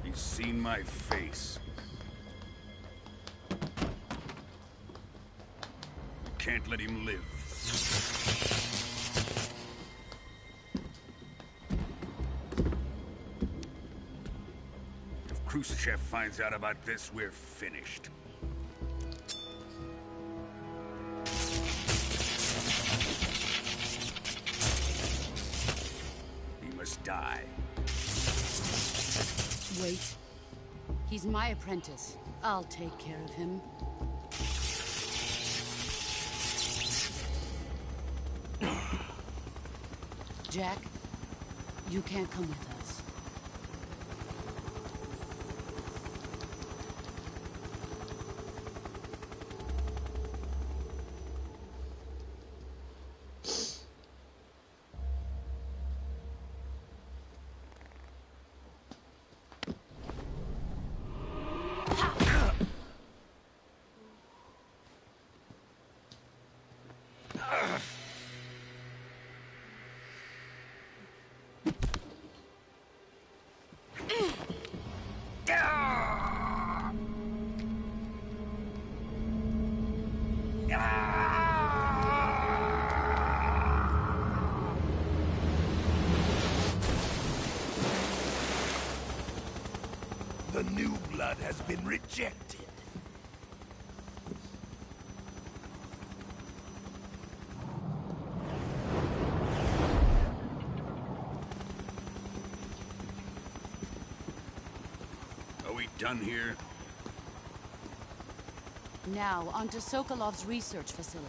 He's seen my face. You can't let him live. If Khrushchev finds out about this, we're finished. He must die. Wait. He's my apprentice. I'll take care of him. Jack, you can't come with us. The new blood has been rejected. Are we done here? Now, onto Sokolov's research facility.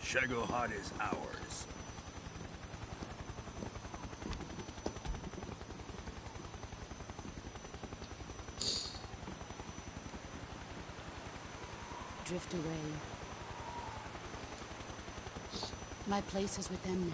Shagohod is ours. Drift away. My place is with them now.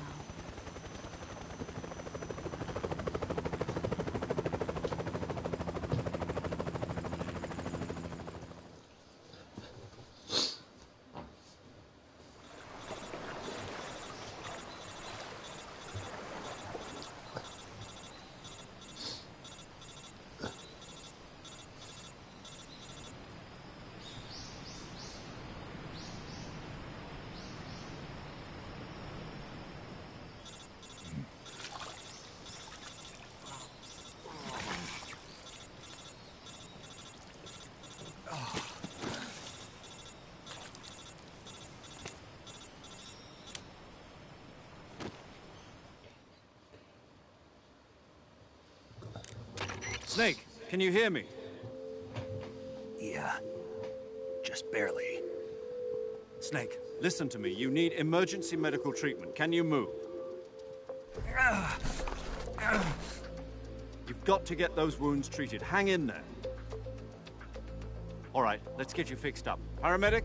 Snake, can you hear me? Yeah. Just barely. Snake, listen to me. You need emergency medical treatment. Can you move? You've got to get those wounds treated. Hang in there. All right, let's get you fixed up. Paramedic?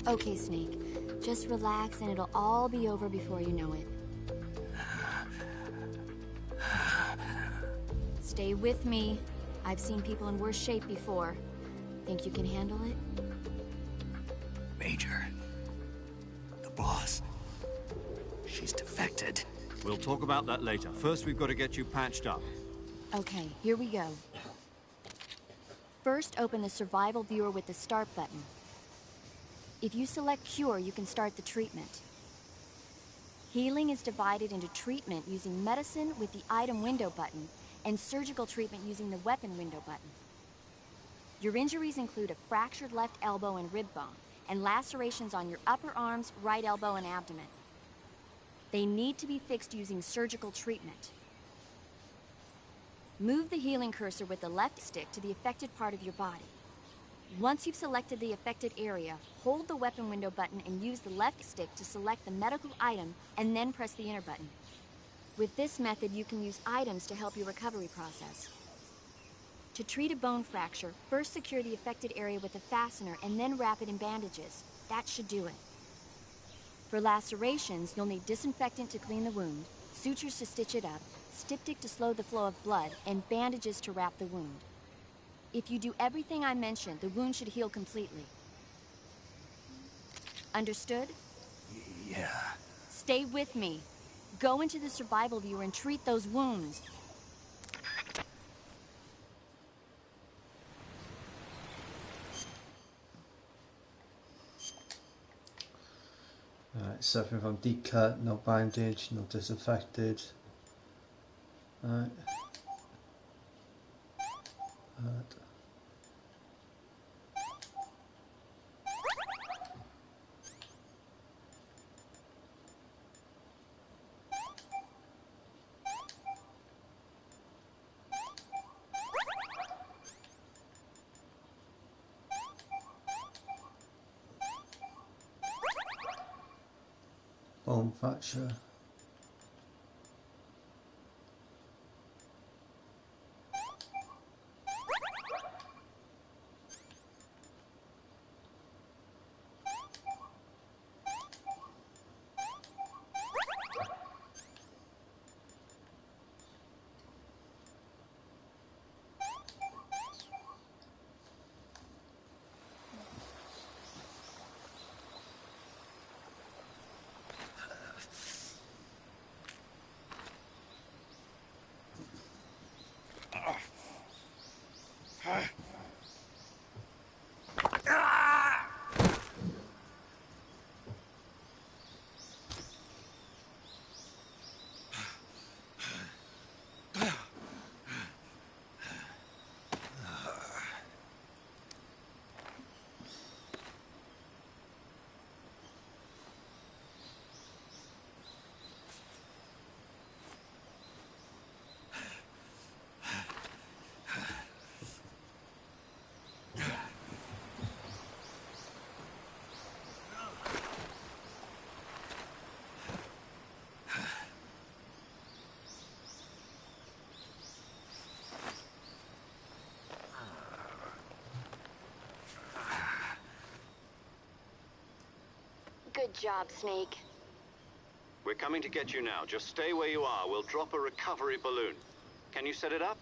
Okay, Snake. Just relax and it'll all be over before you know it. Stay with me. I've seen people in worse shape before. Think you can handle it? Major. The boss. She's defected. We'll talk about that later. First, we've got to get you patched up. Okay, here we go. First, open the survival viewer with the start button. If you select cure, you can start the treatment. Healing is divided into treatment using medicine with the item window button and surgical treatment using the weapon window button. Your injuries include a fractured left elbow and rib bone, and lacerations on your upper arms, right elbow, and abdomen. They need to be fixed using surgical treatment. Move the healing cursor with the left stick to the affected part of your body. Once you've selected the affected area, hold the weapon window button and use the left stick to select the medical item and then press the enter button. With this method, you can use items to help your recovery process. To treat a bone fracture, first secure the affected area with a fastener and then wrap it in bandages. That should do it. For lacerations, you'll need disinfectant to clean the wound, sutures to stitch it up, styptic to slow the flow of blood, and bandages to wrap the wound. If you do everything I mentioned, the wound should heal completely. Understood? Yeah. Stay with me. Go into the survival viewer and treat those wounds. Alright, suffering from deep cut, no bandage, no disinfected. Alright. Bone fracture. Good job, Snake. We're coming to get you now. Just stay where you are. We'll drop a recovery balloon. Can you set it up?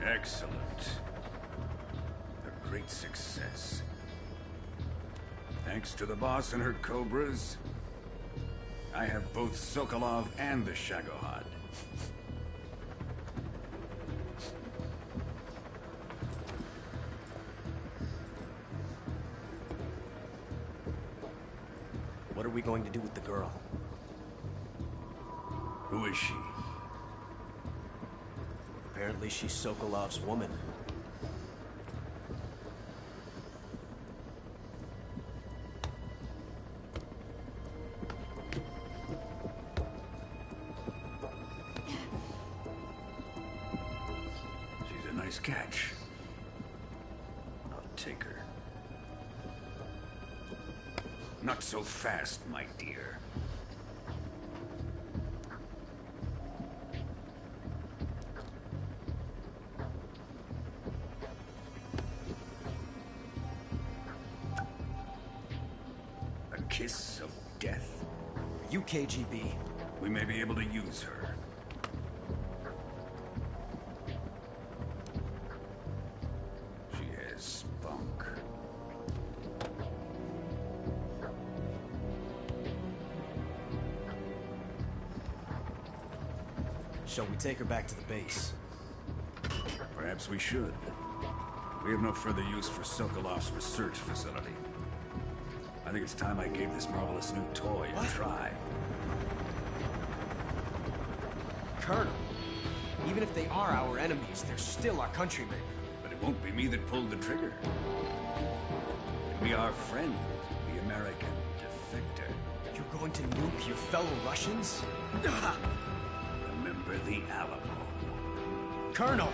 Excellent. A great success. Thanks to the boss and her cobras, I have both Sokolov and the Shagohod. What are we going to do with the girl? Who is she? Apparently she's Sokolov's woman. She's a nice catch. I'll take her. Not so fast, my dear. A kiss of death. Are you KGB? We may be able to use her. She has spunk. Shall we take her back to the base? Perhaps we should. We have no further use for Sokolov's research facility. I think it's time I gave this marvelous new toy a try. Colonel, even if they are our enemies, they're still our countrymen. But it won't be me that pulled the trigger. It'll be our friend, the American defector. You're going to nuke your fellow Russians? Remember the Alamo. Colonel!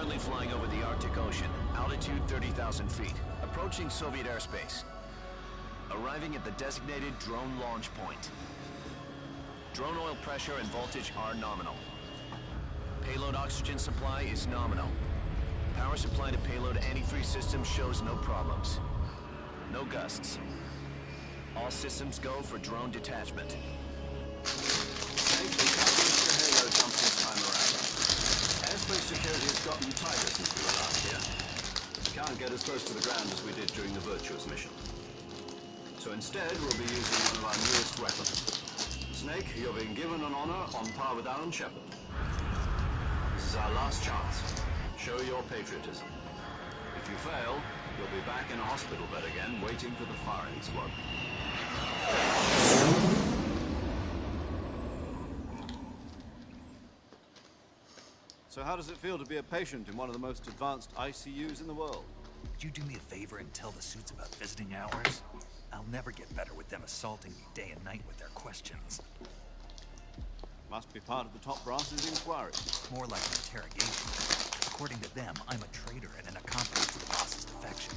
Currently flying over the Arctic Ocean, altitude 30,000 feet, approaching Soviet airspace. Arriving at the designated drone launch point. Drone oil pressure and voltage are nominal. Payload oxygen supply is nominal. Power supply to payload anti-3 system shows no problems. No gusts. All systems go for drone detachment. Snake, we can't risk your halo dump this time around. Airspace security has gotten tighter since we were last here. We can't get as close to the ground as we did during the Virtuous mission. So instead, we'll be using one of our newest weapons. Snake, you're being given an honor on par with Alan Shepard. This is our last chance. Show your patriotism. If you fail, you'll be back in a hospital bed again, waiting for the firing squad. So how does it feel to be a patient in one of the most advanced ICUs in the world? Would you do me a favor and tell the suits about visiting hours? I'll never get better with them assaulting me day and night with their questions. Must be part of the top brass's inquiry. More like an interrogation. According to them, I'm a traitor and an accomplice to the boss's defection.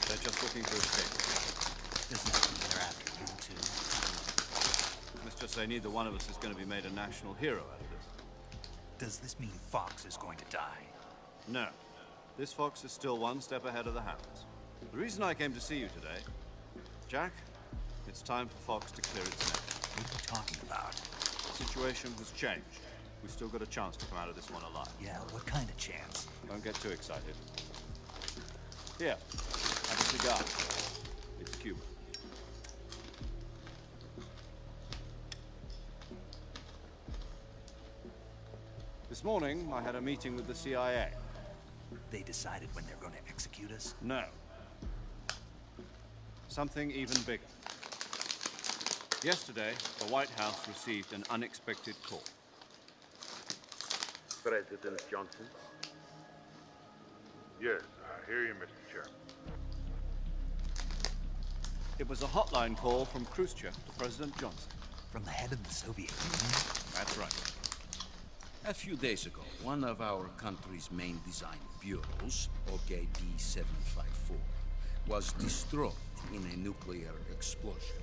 They're just looking to escape. Does that mean they're after you too? Let's just say neither one of us is going to be made a national hero out of this. Does this mean Fox is going to die? No. This Fox is still one step ahead of the Hounds. The reason I came to see you today, Jack, it's time for Fox to clear its name. What are you talking about? The situation has changed. We've still got a chance to come out of this one alive. Yeah, what kind of chance? Don't get too excited. Here, have a cigar. It's Cuba. This morning, I had a meeting with the CIA. They decided when they're going to execute us? No. Something even bigger. Yesterday, the White House received an unexpected call. President Johnson? Yes, I hear you, Mr. Chairman. It was a hotline call from Khrushchev to President Johnson. From the head of the Soviet Union? That's right. A few days ago, one of our country's main design bureaus, OKD-754, was destroyed in a nuclear explosion.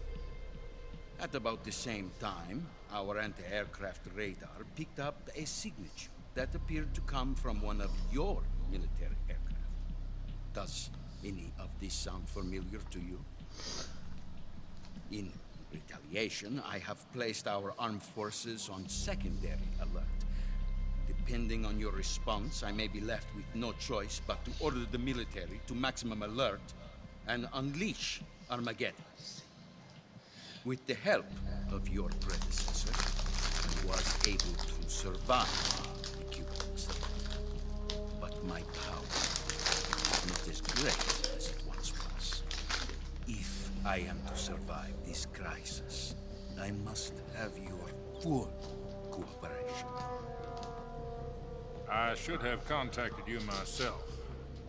At about the same time, our anti-aircraft radar picked up a signature that appeared to come from one of your military aircraft. Does any of this sound familiar to you? In retaliation, I have placed our armed forces on secondary alert. Depending on your response, I may be left with no choice but to order the military to maximum alert and unleash Armageddon. With the help of your predecessor, I was able to survive the Cuban incident. But my power is not as great as it once was. If I am to survive this crisis, I must have your full cooperation. I should have contacted you myself.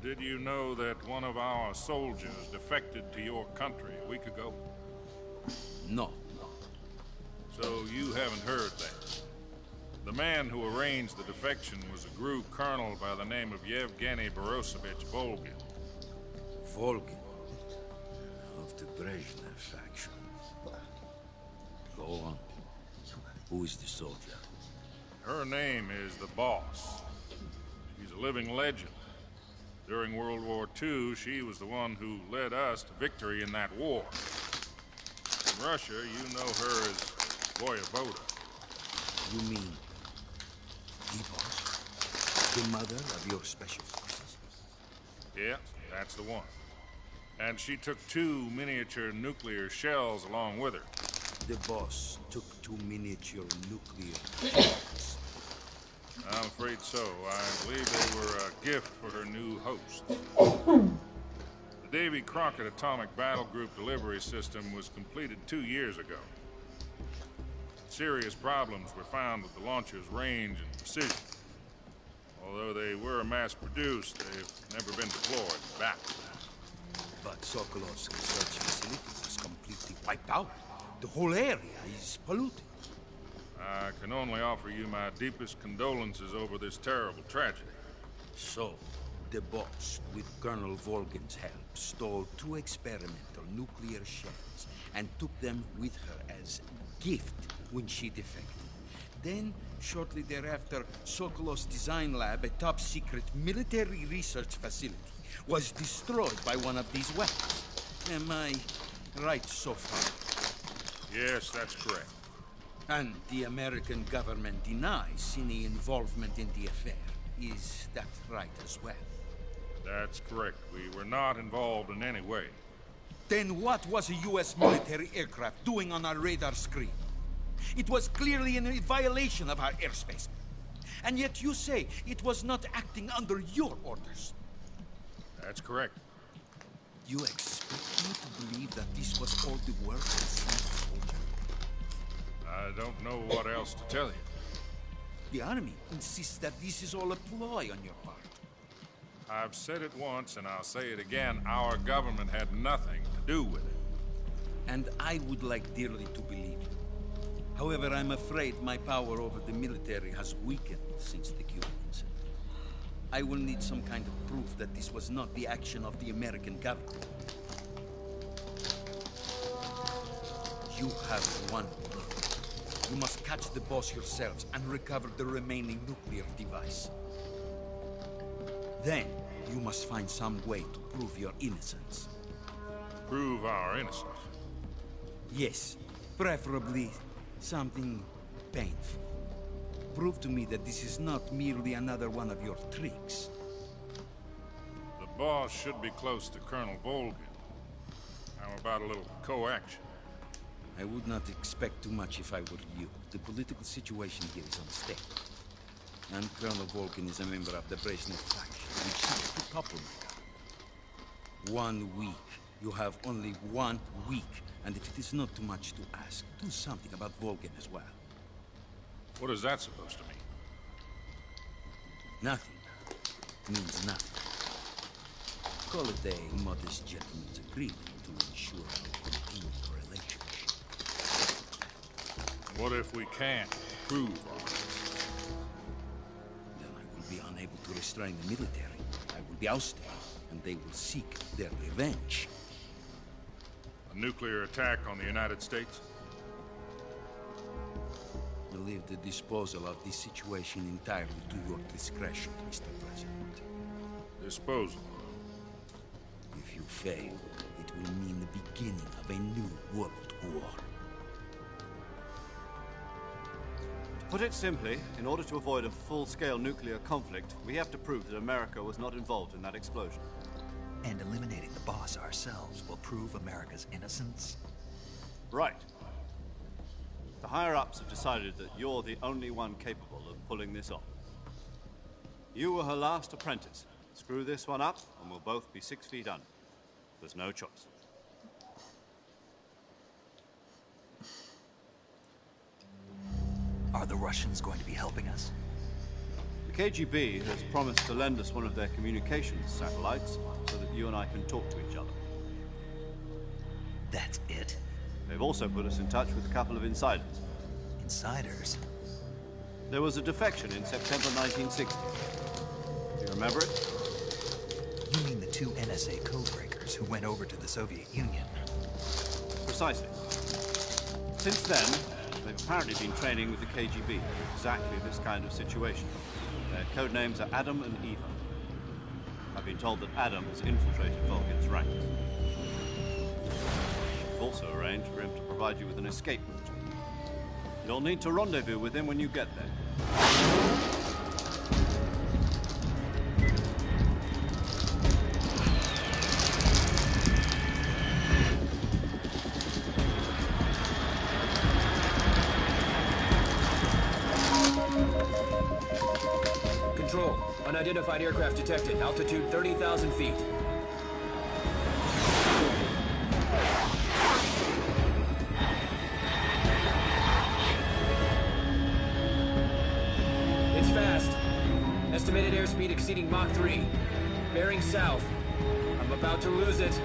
Did you know that one of our soldiers defected to your country a week ago? No. So you haven't heard that. The man who arranged the defection was a GRU colonel by the name of Yevgeny Borosovich Volgin. Volgin? Of the Brezhnev faction. Go on. Who is the soldier? Her name is the Boss. She's a living legend. During World War II, she was the one who led us to victory in that war. In Russia, you know her as Voyevoda. You mean the Boss? The mother of your special forces? Yeah, that's the one. And she took 2 miniature nuclear shells along with her. The Boss took 2 miniature nuclear shells. I'm afraid so. I believe they were a gift for her new host. The Davy Crockett Atomic Battle Group delivery system was completed 2 years ago. Serious problems were found with the launcher's range and precision. Although they were mass-produced, they've never been deployed back. But Sokolov's research facility was completely wiped out. The whole area is polluted. I can only offer you my deepest condolences over this terrible tragedy. So, the boss, with Colonel Volgin's help, stole 2 experimental nuclear shells and took them with her as gift when she defected. Then, shortly thereafter, Sokolov's design lab, a top-secret military research facility, was destroyed by one of these weapons. Am I right so far? Yes, that's correct. And the American government denies any involvement in the affair. Is that right as well? That's correct. We were not involved in any way. Then what was a U.S. military aircraft doing on our radar screen? It was clearly in violation of our airspace. And yet you say it was not acting under your orders. That's correct. You expect me to believe that this was all the work of a small soldier? I don't know what else to tell you. The army insists that this is all a ploy on your part. I've said it once, and I'll say it again. Our government had nothing to do with it. And I would like dearly to believe you. However, I'm afraid my power over the military has weakened since the Cuban incident. I will need some kind of proof that this was not the action of the American government. You have one week. You must catch the boss yourselves and recover the remaining nuclear device. Then, you must find some way to prove your innocence. Prove our innocence? Yes, preferably something painful. Prove to me that this is not merely another one of your tricks. The boss should be close to Colonel Volgin. How about a little co-action? I would not expect too much if I were you. The political situation here is unstable. And Colonel Volgin is a member of the Brezhnev faction, which seeks to topple my government. 1 week. You have only 1 week. And if it is not too much to ask, do something about Volgin as well. What is that supposed to mean? Nothing means nothing. Call it a modest gentleman's agreement to ensure a continued relationship. What if we can't prove our innocence? Then I will be unable to restrain the military. I will be ousted, and they will seek their revenge. A nuclear attack on the United States? I leave the disposal of this situation entirely to your discretion, Mr. President. Disposal? If you fail, it will mean the beginning of a new world war. To put it simply, in order to avoid a full-scale nuclear conflict, we have to prove that America was not involved in that explosion. And eliminating the boss ourselves will prove America's innocence? Right. The higher-ups have decided that you're the only one capable of pulling this off. You were her last apprentice. Screw this one up, and we'll both be 6 feet under. There's no choice. Are the Russians going to be helping us? The KGB has promised to lend us one of their communications satellites so that you and I can talk to each other. That's it? They've also put us in touch with a couple of insiders. Insiders? There was a defection in September 1960. Do you remember it? You mean the 2 NSA codebreakers who went over to the Soviet Union? Precisely. Since then, they've apparently been training with the KGB for exactly this kind of situation. Their code names are Adam and Eva. I've been told that Adam has infiltrated Volgin's ranks. We've also arranged for him to provide you with an escape route. You'll need to rendezvous with him when you get there. Control. Unidentified aircraft detected. Altitude 30,000 feet. It's fast. Estimated airspeed exceeding Mach 3. Bearing south. I'm about to lose it.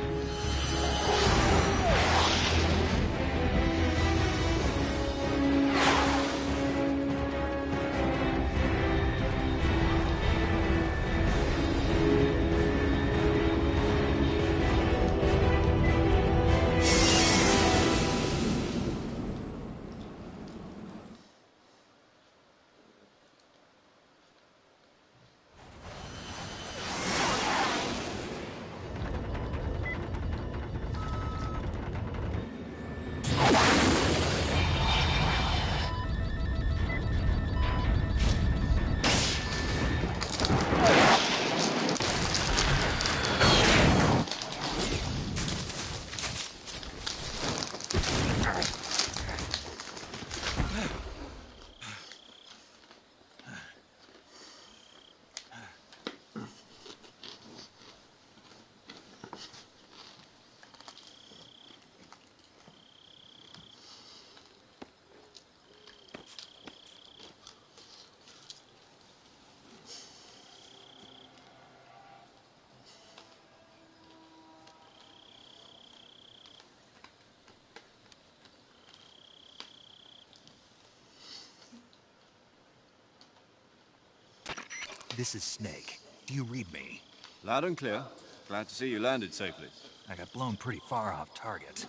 This is Snake. Do you read me? Loud and clear. Glad to see you landed safely. I got blown pretty far off target.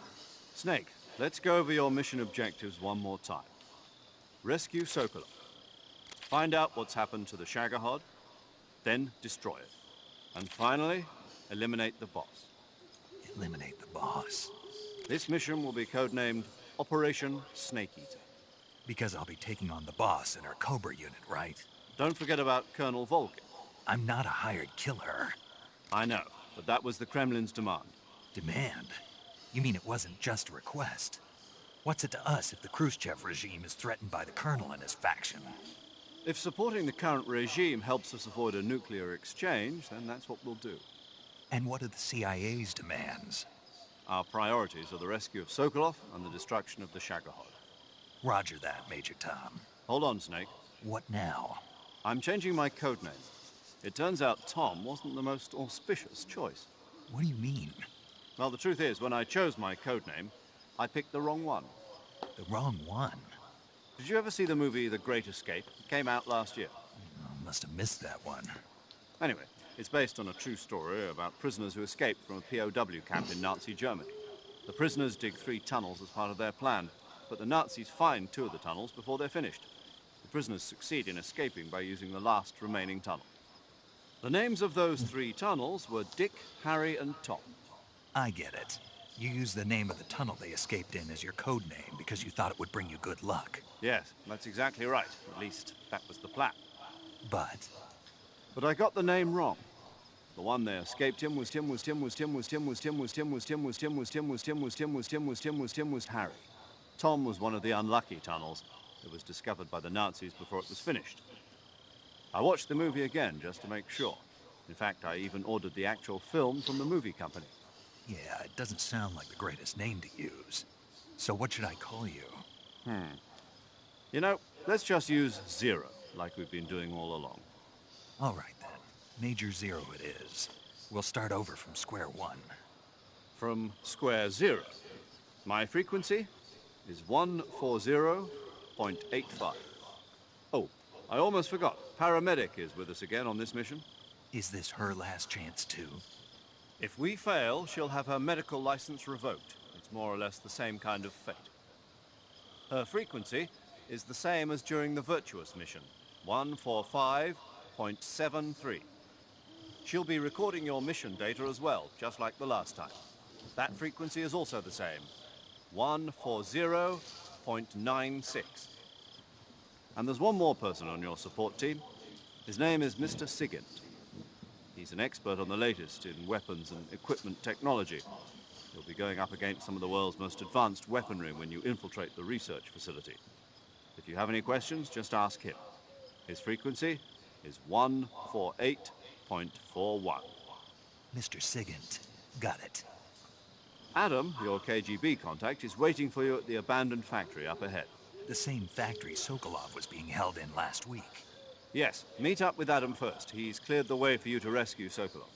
Snake, let's go over your mission objectives one more time. Rescue Sokolov. Find out what's happened to the Shagohod, then destroy it. And finally, eliminate the boss. Eliminate the boss. This mission will be codenamed Operation Snake Eater. Because I'll be taking on the boss in our Cobra unit, right? Don't forget about Colonel Volkin. I'm not a hired killer. I know, but that was the Kremlin's demand. Demand? You mean it wasn't just a request? What's it to us if the Khrushchev regime is threatened by the Colonel and his faction? If supporting the current regime helps us avoid a nuclear exchange, then that's what we'll do. And what are the CIA's demands? Our priorities are the rescue of Sokolov and the destruction of the Shagohod. Roger that, Major Tom. Hold on, Snake. What now? I'm changing my codename. It turns out Tom wasn't the most auspicious choice. What do you mean? Well, the truth is, when I chose my codename, I picked the wrong one. The wrong one? Did you ever see the movie The Great Escape? It came out last year. I must have missed that one. Anyway, it's based on a true story about prisoners who escaped from a POW camp in Nazi Germany. The prisoners dig 3 tunnels as part of their plan, but the Nazis find 2 of the tunnels before they're finished. The prisoners succeed in escaping by using the last remaining tunnel. The names of those 3 tunnels were Dick, Harry, and Tom. I get it. You used the name of the tunnel they escaped in as your code name because you thought it would bring you good luck. Yes, that's exactly right. At least, that was the plan. But I got the name wrong. The one they escaped in was Harry. Tom was one of the unlucky tunnels that was discovered by the Nazis before it was finished. I watched the movie again just to make sure. In fact, I even ordered the actual film from the movie company. yeah, it doesn't sound like the greatest name to use. So what should I call you? You know, let's just use Zero, like we've been doing all along. All right then. Major Zero it is. We'll start over from square one. From square 0. My frequency is 140.85. Oh, I almost forgot. Paramedic is with us again on this mission. Is this her last chance too? If we fail, she'll have her medical license revoked. It's more or less the same kind of fate. Her frequency is the same as during the Virtuous mission, 145.73. She'll be recording your mission data as well, just like the last time. That frequency is also the same, 140.96. And there's one more person on your support team. His name is Mr. Sigint. He's an expert on the latest in weapons and equipment technology. You'll be going up against some of the world's most advanced weaponry when you infiltrate the research facility. If you have any questions, just ask him. His frequency is 148.41. Mr. Sigint. Got it. Adam, your KGB contact, is waiting for you at the abandoned factory up ahead. The same factory Sokolov was being held in last week. Yes, meet up with Adam first. He's cleared the way for you to rescue Sokolov.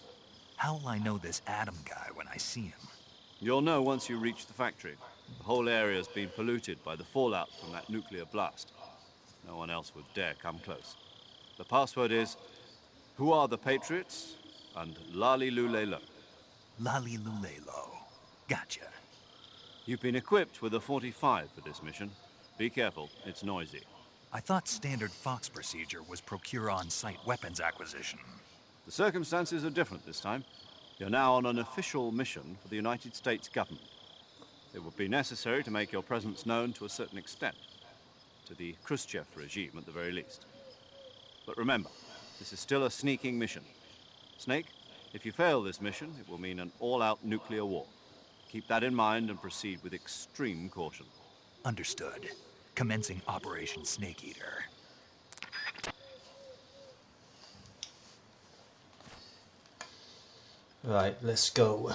How will I know this Adam guy when I see him? You'll know once you reach the factory. The whole area's been polluted by the fallout from that nuclear blast. No one else would dare come close. The password is, "Who are the Patriots?" and Lali Lulelo. Lali Lulelo. Gotcha. You've been equipped with a 45 for this mission. Be careful, it's noisy. I thought standard Fox procedure was procure on-site weapons acquisition. The circumstances are different this time. You're now on an official mission for the United States government. It would be necessary to make your presence known to a certain extent. To the Khrushchev regime, at the very least. But remember, this is still a sneaking mission. Snake, if you fail this mission, it will mean an all-out nuclear war. Keep that in mind and proceed with extreme caution. Understood. Commencing Operation Snake Eater. Right, let's go.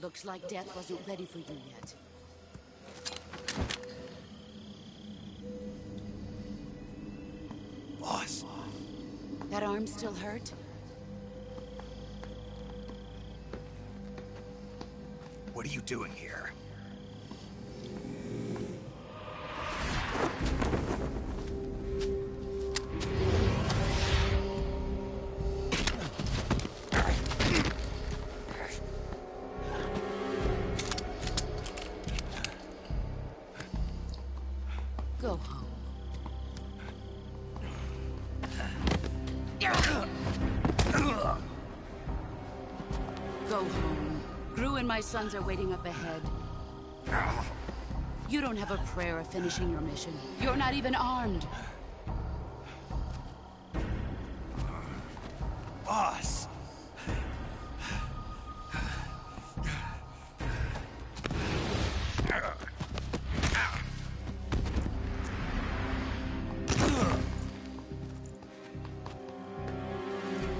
Looks like death wasn't ready for you yet. Boss. That arm still hurt? What are you doing here? Go home. Go home. Gru and my sons are waiting up ahead. You don't have a prayer of finishing your mission. You're not even armed. Boss!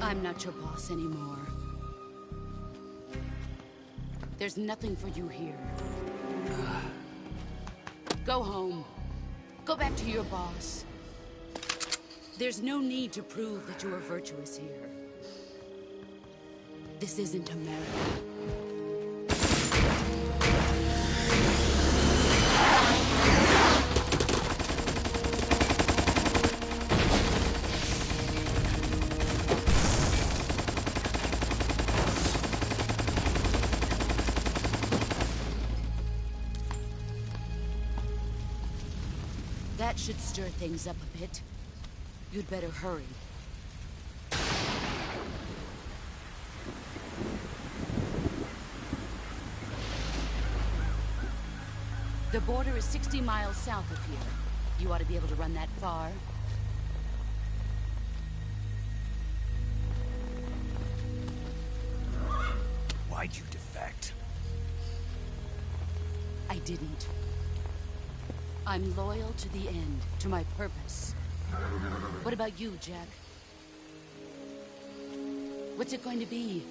I'm not your boss anymore. There's nothing for you here. Go home. Go back to your boss. There's no need to prove that you are virtuous here. This isn't America. That should stir things up a bit. You'd better hurry. The border is 60 miles south of here. You ought to be able to run that far. Why'd you defect? I didn't. I'm loyal to the end, to my purpose. What about you, Jack? What's it going to be?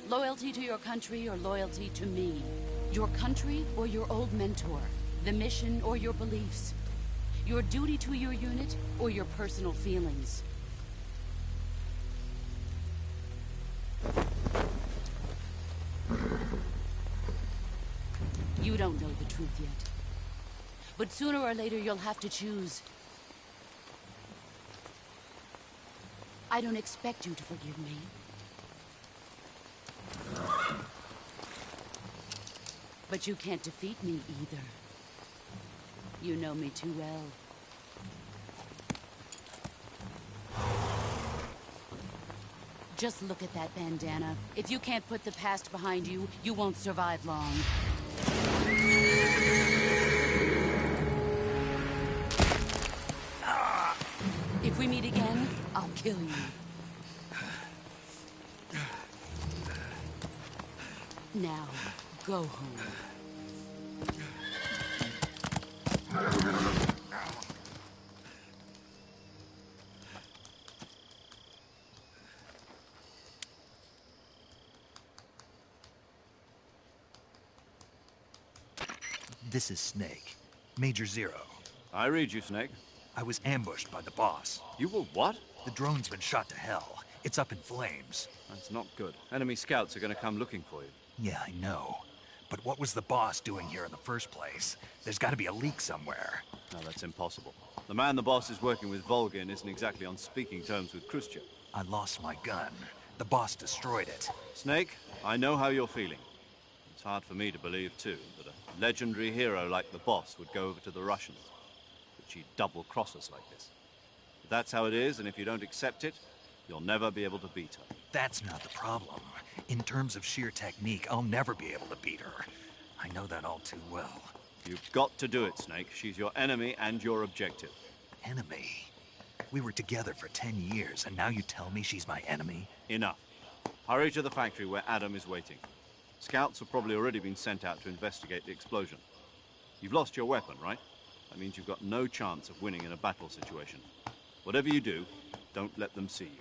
Loyalty to your country or loyalty to me? Your country or your old mentor? The mission or your beliefs? Your duty to your unit or your personal feelings? You don't know the truth yet. But sooner or later, you'll have to choose. I don't expect you to forgive me. But you can't defeat me either. You know me too well. Just look at that bandana. If you can't put the past behind you, you won't survive long. If we meet again, I'll kill you. Now, go home. This is Snake. Major Zero. I read you, Snake. I was ambushed by the boss. You were what? The drone's been shot to hell. It's up in flames. That's not good. Enemy scouts are going to come looking for you. Yeah, I know. But what was the boss doing here in the first place? There's got to be a leak somewhere. No, that's impossible. The man the boss is working with, Vol'gin, isn't exactly on speaking terms with Khrushchev. I lost my gun. The boss destroyed it. Snake, I know how you're feeling. It's hard for me to believe, too, that a legendary hero like the boss would go over to the Russians. That she'd double-cross us like this. But that's how it is, and if you don't accept it, you'll never be able to beat her. That's not the problem. In terms of sheer technique, I'll never be able to beat her. I know that all too well. You've got to do it, Snake. She's your enemy and your objective. Enemy? We were together for 10 years, and now you tell me she's my enemy? Enough. Hurry to the factory where Adam is waiting. Scouts have probably already been sent out to investigate the explosion. You've lost your weapon, right? That means you've got no chance of winning in a battle situation. Whatever you do, don't let them see you.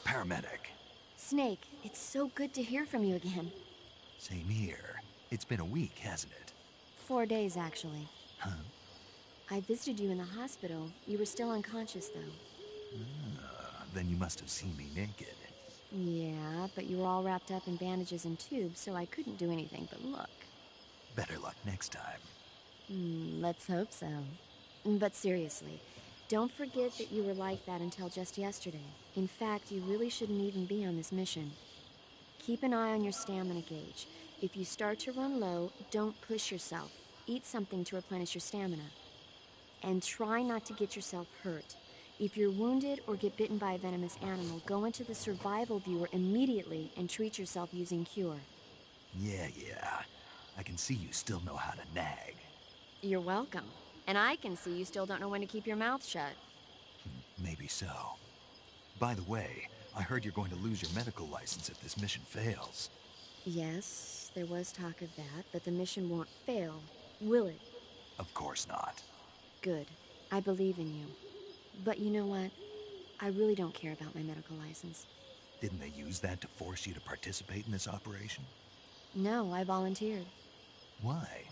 paramedic. Snake, it's so good to hear from you again. Same here. It's been a week, hasn't it? 4 days, actually. Huh? I visited you in the hospital. You were still unconscious, though. Then you must have seen me naked. Yeah, but you were all wrapped up in bandages and tubes, so I couldn't do anything but look. Better luck next time. Let's hope so. But seriously, don't forget that you were like that until just yesterday. In fact, you really shouldn't even be on this mission. Keep an eye on your stamina gauge. If you start to run low, don't push yourself. Eat something to replenish your stamina. And try not to get yourself hurt. If you're wounded or get bitten by a venomous animal, go into the survival viewer immediately and treat yourself using Cure. Yeah. I can see you still know how to nag. You're welcome. And I can see you still don't know when to keep your mouth shut. Maybe so. By the way, I heard you're going to lose your medical license if this mission fails. Yes, there was talk of that, but the mission won't fail, will it? Of course not. Good. I believe in you. But you know what? I really don't care about my medical license. Didn't they use that to force you to participate in this operation? No, I volunteered. Why?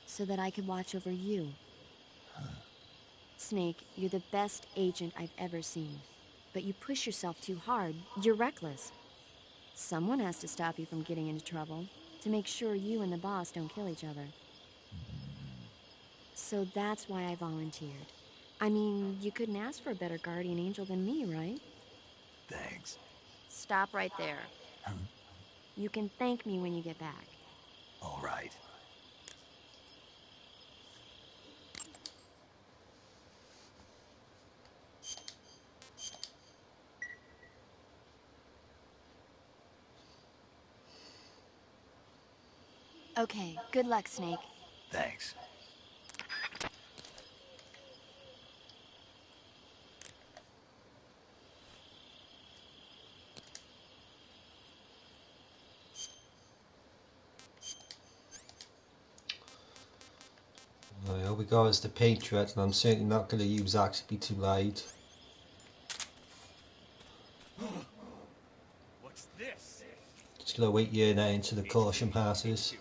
So that I could watch over you. Huh. Snake, you're the best agent I've ever seen. But you push yourself too hard. You're reckless. Someone has to stop you from getting into trouble, to make sure you and the boss don't kill each other. So that's why I volunteered. I mean, you couldn't ask for a better guardian angel than me, right? Thanks. Stop right there. Huh? You can thank me when you get back. All right. Okay, good luck, Snake. Thanks. Here we go as the Patriot, and I'm certainly not going to use XP2 Light. What's this? Just going to wait here now until the caution passes.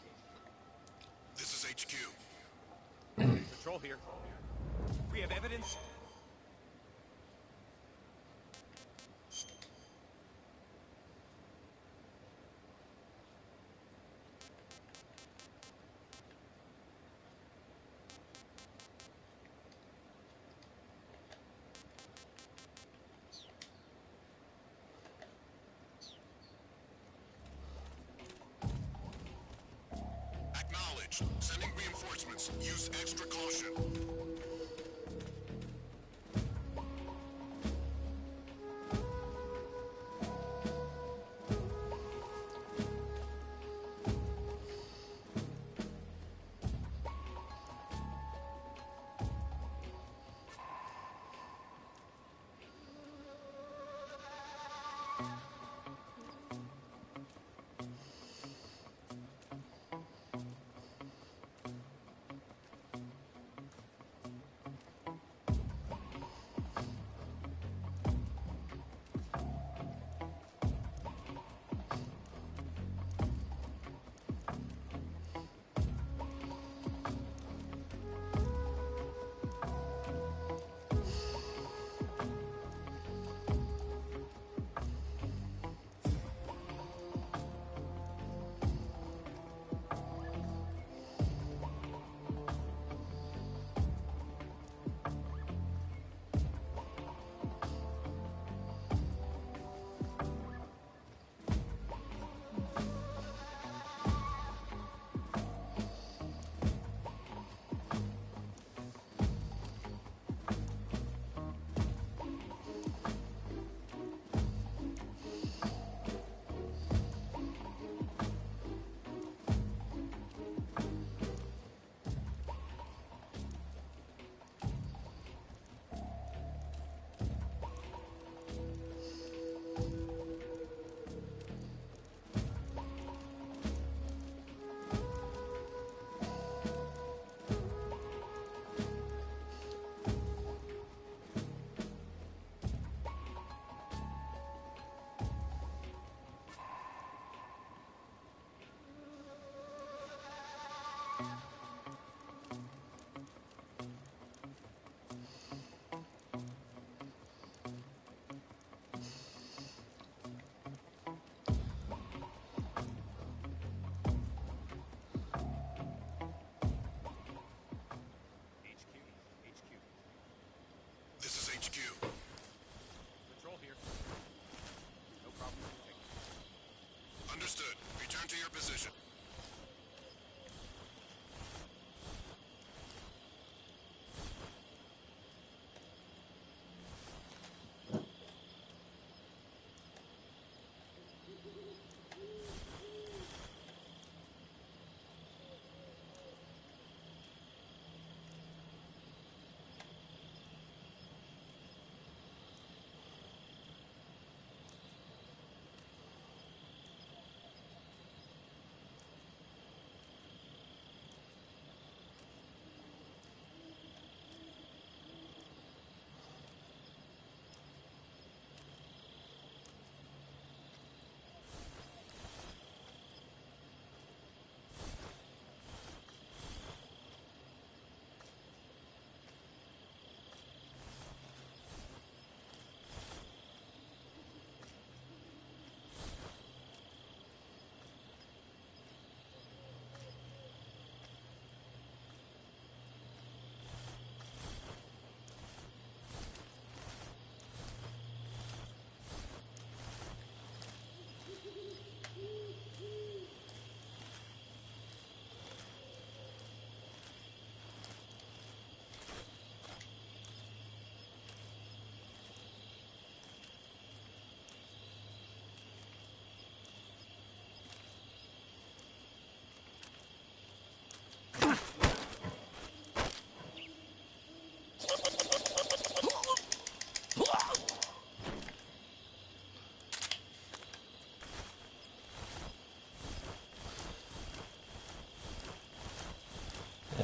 This is HQ. Patrol here. We have evidence. Acknowledged. Sending reinforcements. Use extra caution.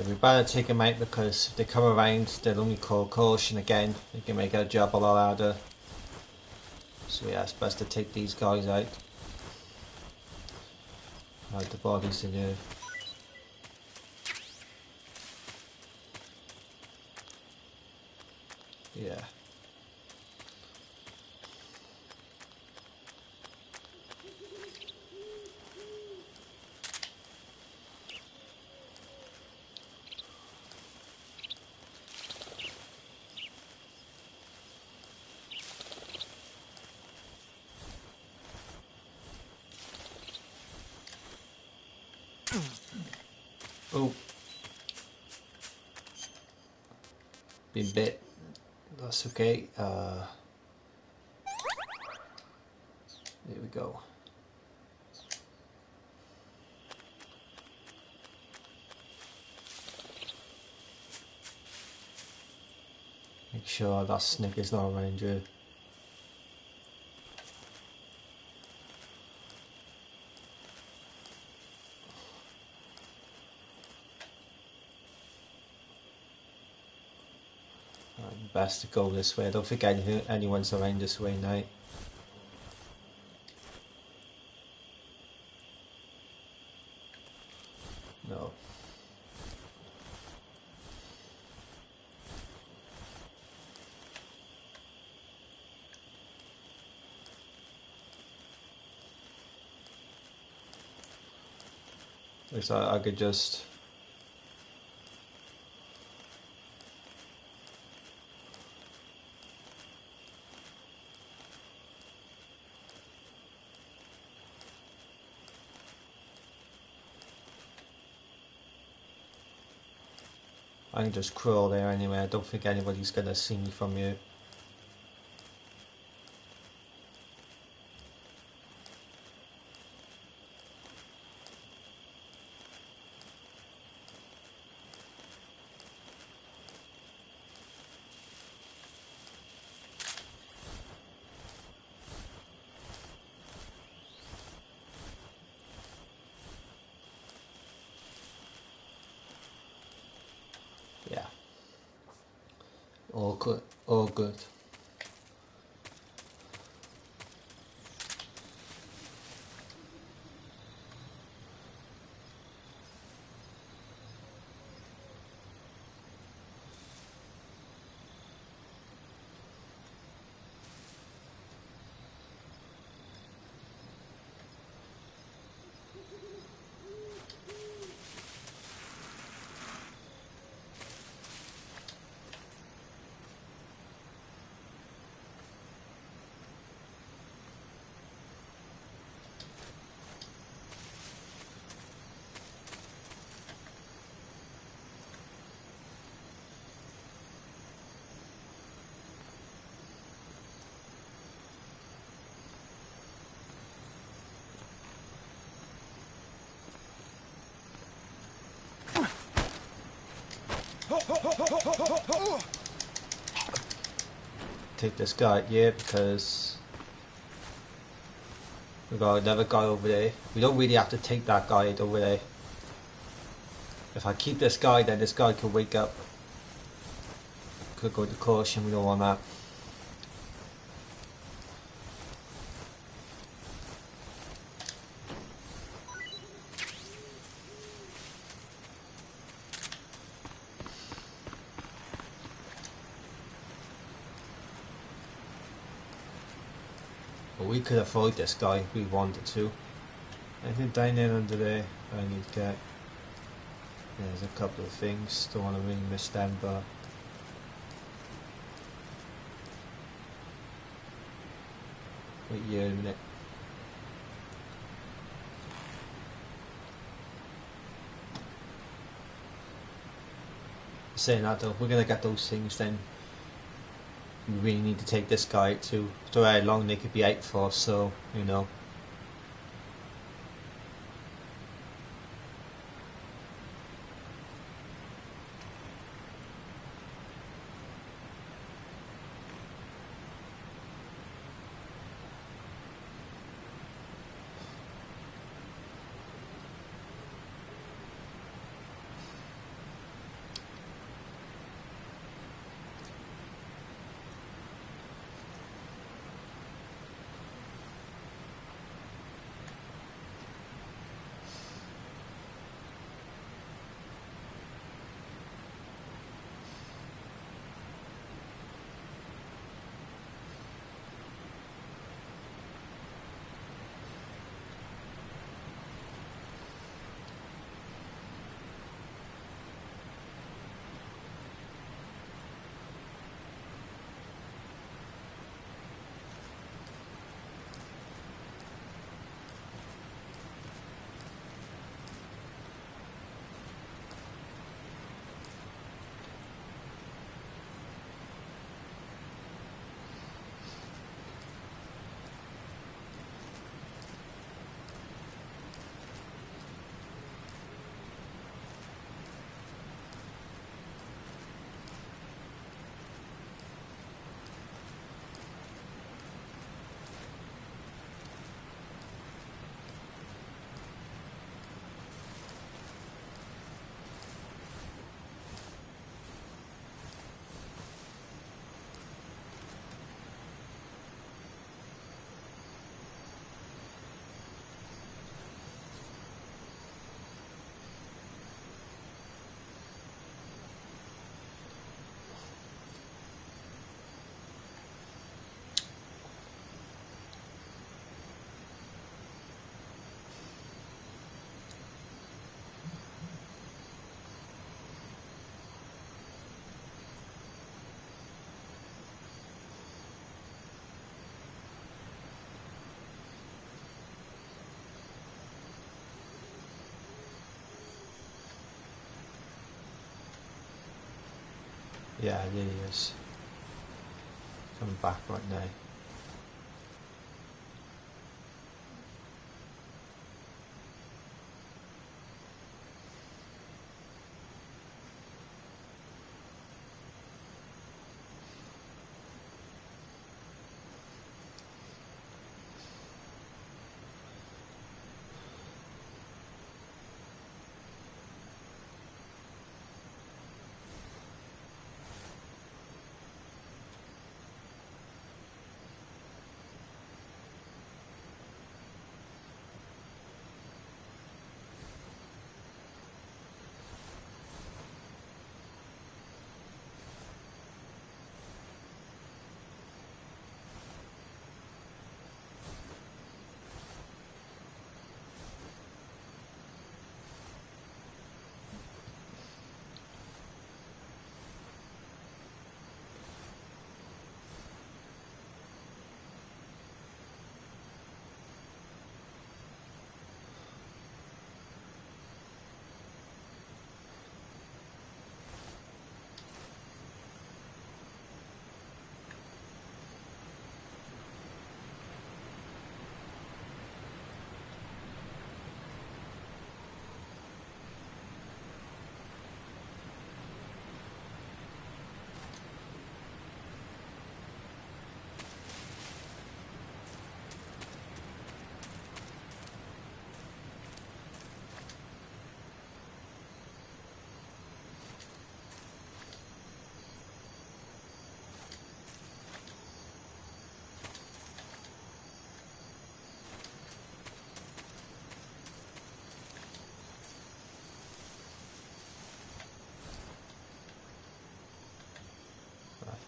we better take them out because if they come around, they'll only call caution again. They can make our job a lot harder. So yeah, it's best to take these guys out. Hide the bodies in here. Yeah. Oh. Been bit. That's okay. There we go. Make sure that snake is not around you. Best to go this way. I don't think anyone's around this way now. No. Looks like I could just... I can just crawl there anyway. I don't think anybody's gonna see me from here. Yeah. All good. All good. Take this guy here because we got another guy over there. We don't really have to take that guy over there. If I keep this guy, then this guy could wake up. Could go to caution, we don't want that. But we could avoid this guy if we wanted to. Anything down there under there I need to get? Yeah, there's a couple of things, don't want to really miss them, but wait here a minute. Saying that though, if we're gonna get those things, then we really need to take this guy out too. So how long they could be out for, so you know. Yeah, there he is. Coming back right now.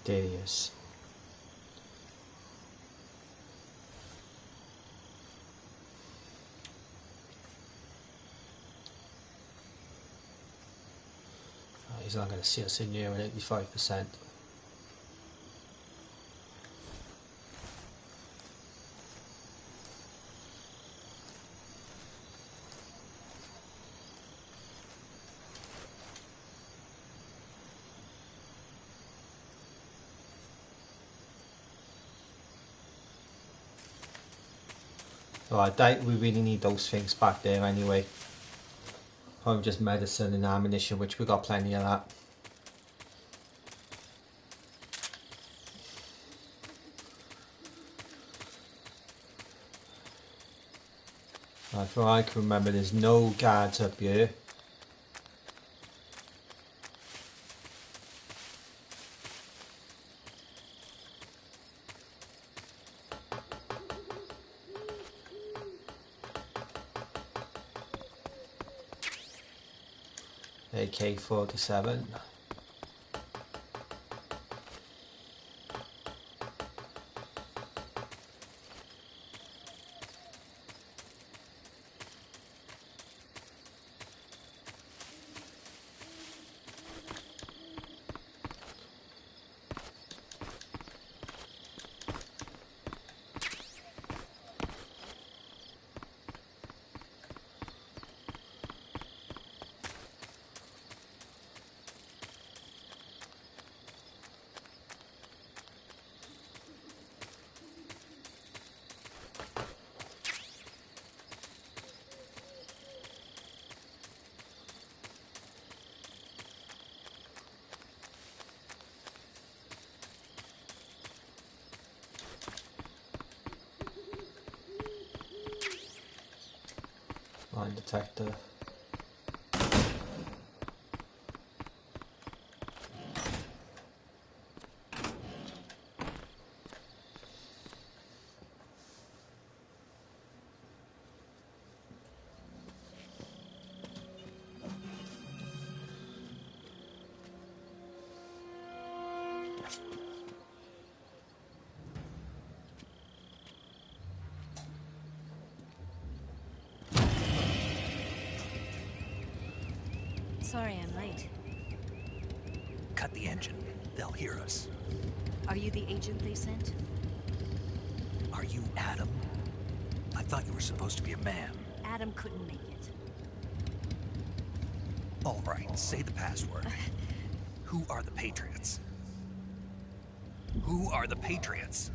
There he is. He's not going to see us in here at 85%. So I doubt we really need those things back there anyway. Probably just medicine and ammunition, which we got plenty of that. From what I can remember, there's no guards up here. AK-47. Line detector. Sorry I'm late. Cut the engine. They'll hear us. Are you the agent they sent? Are you Adam? I thought you were supposed to be a man. Adam couldn't make it. All right, say the password. Who are the Patriots? Who are the Patriots?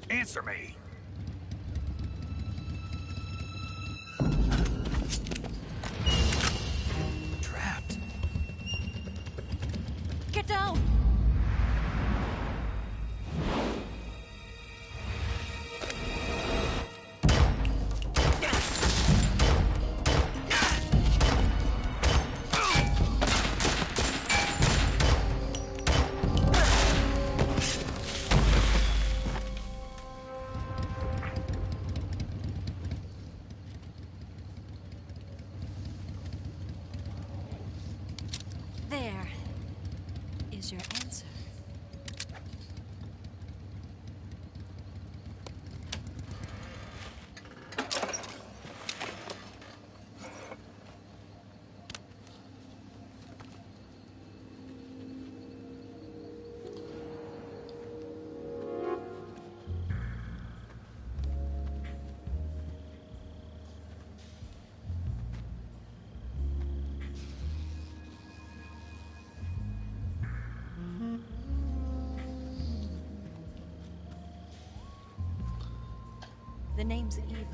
Answer me! Trapped. Get down! There is your answer. The name's Eva.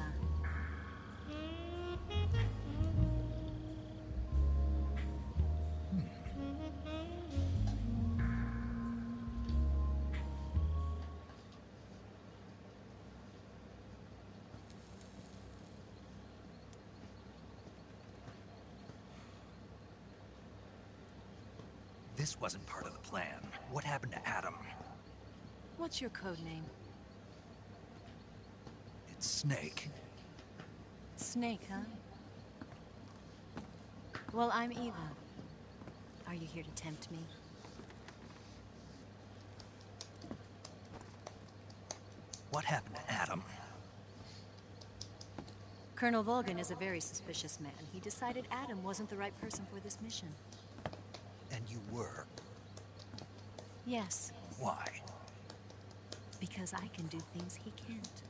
This wasn't part of the plan. What happened to Adam? What's your code name? It's Snake. Snake, huh? Well, I'm Eva. Are you here to tempt me? What happened to Adam? Colonel Volgan is a very suspicious man. He decided Adam wasn't the right person for this mission. And you were? Yes. Why? Because I can do things he can't.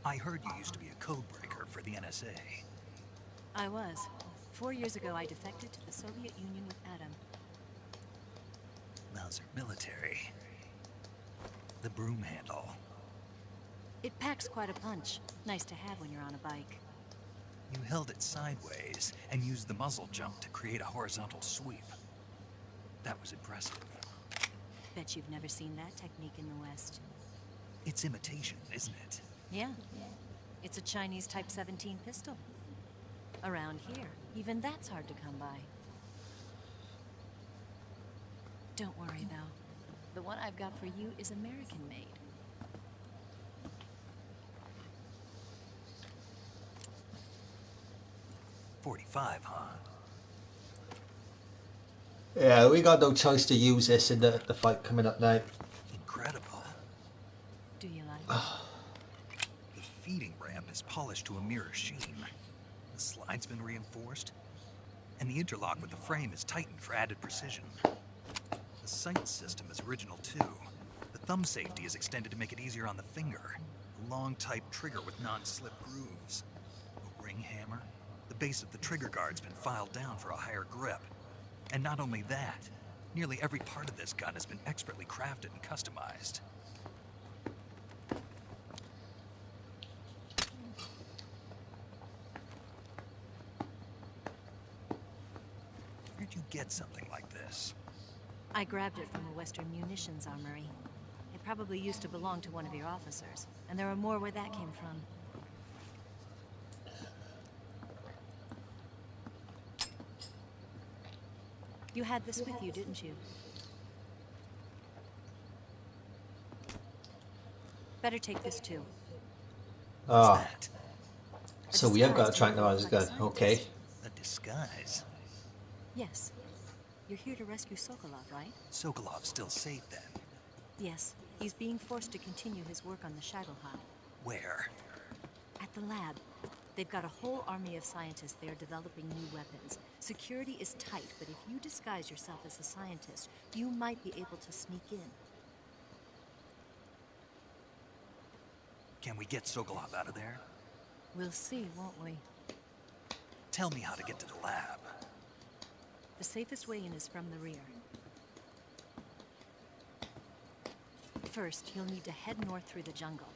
I heard you used to be a codebreaker for the NSA. I was. 4 years ago, I defected to the Soviet Union with Adam. Mauser military. The broom handle. It packs quite a punch. Nice to have when you're on a bike. You held it sideways and used the muzzle jump to create a horizontal sweep. That was impressive. Bet you've never seen that technique in the West. It's imitation, isn't it? Yeah. It's a Chinese Type 17 pistol. Around here, even that's hard to come by. Don't worry, though. The one I've got for you is American-made. .45, huh? Yeah, we got no choice to use this in the fight coming up now. Incredible. Do you like it? The feeding ramp is polished to a mirror sheen. The slide's been reinforced, and the interlock with the frame is tightened for added precision. The sight system is original too. The thumb safety is extended to make it easier on the finger. A long type trigger with non-slip grooves. A ring hammer. The base of the trigger guard's been filed down for a higher grip. And not only that, nearly every part of this gun has been expertly crafted and customized. Where'd you get something like this? I grabbed it from a Western munitions armory. It probably used to belong to one of your officers, and there are more where that came from. You had this with you, didn't you? Better take this too. Oh. So we have got a tranquilizer gun, okay. A disguise? Yes. You're here to rescue Sokolov, right? Sokolov's still safe then? Yes. He's being forced to continue his work on the Shadow-Hod. Where? At the lab. They've got a whole army of scientists there developing new weapons. Security is tight, but if you disguise yourself as a scientist, you might be able to sneak in. Can we get Sokolov out of there? We'll see, won't we? Tell me how to get to the lab. The safest way in is from the rear. First, you'll need to head north through the jungle.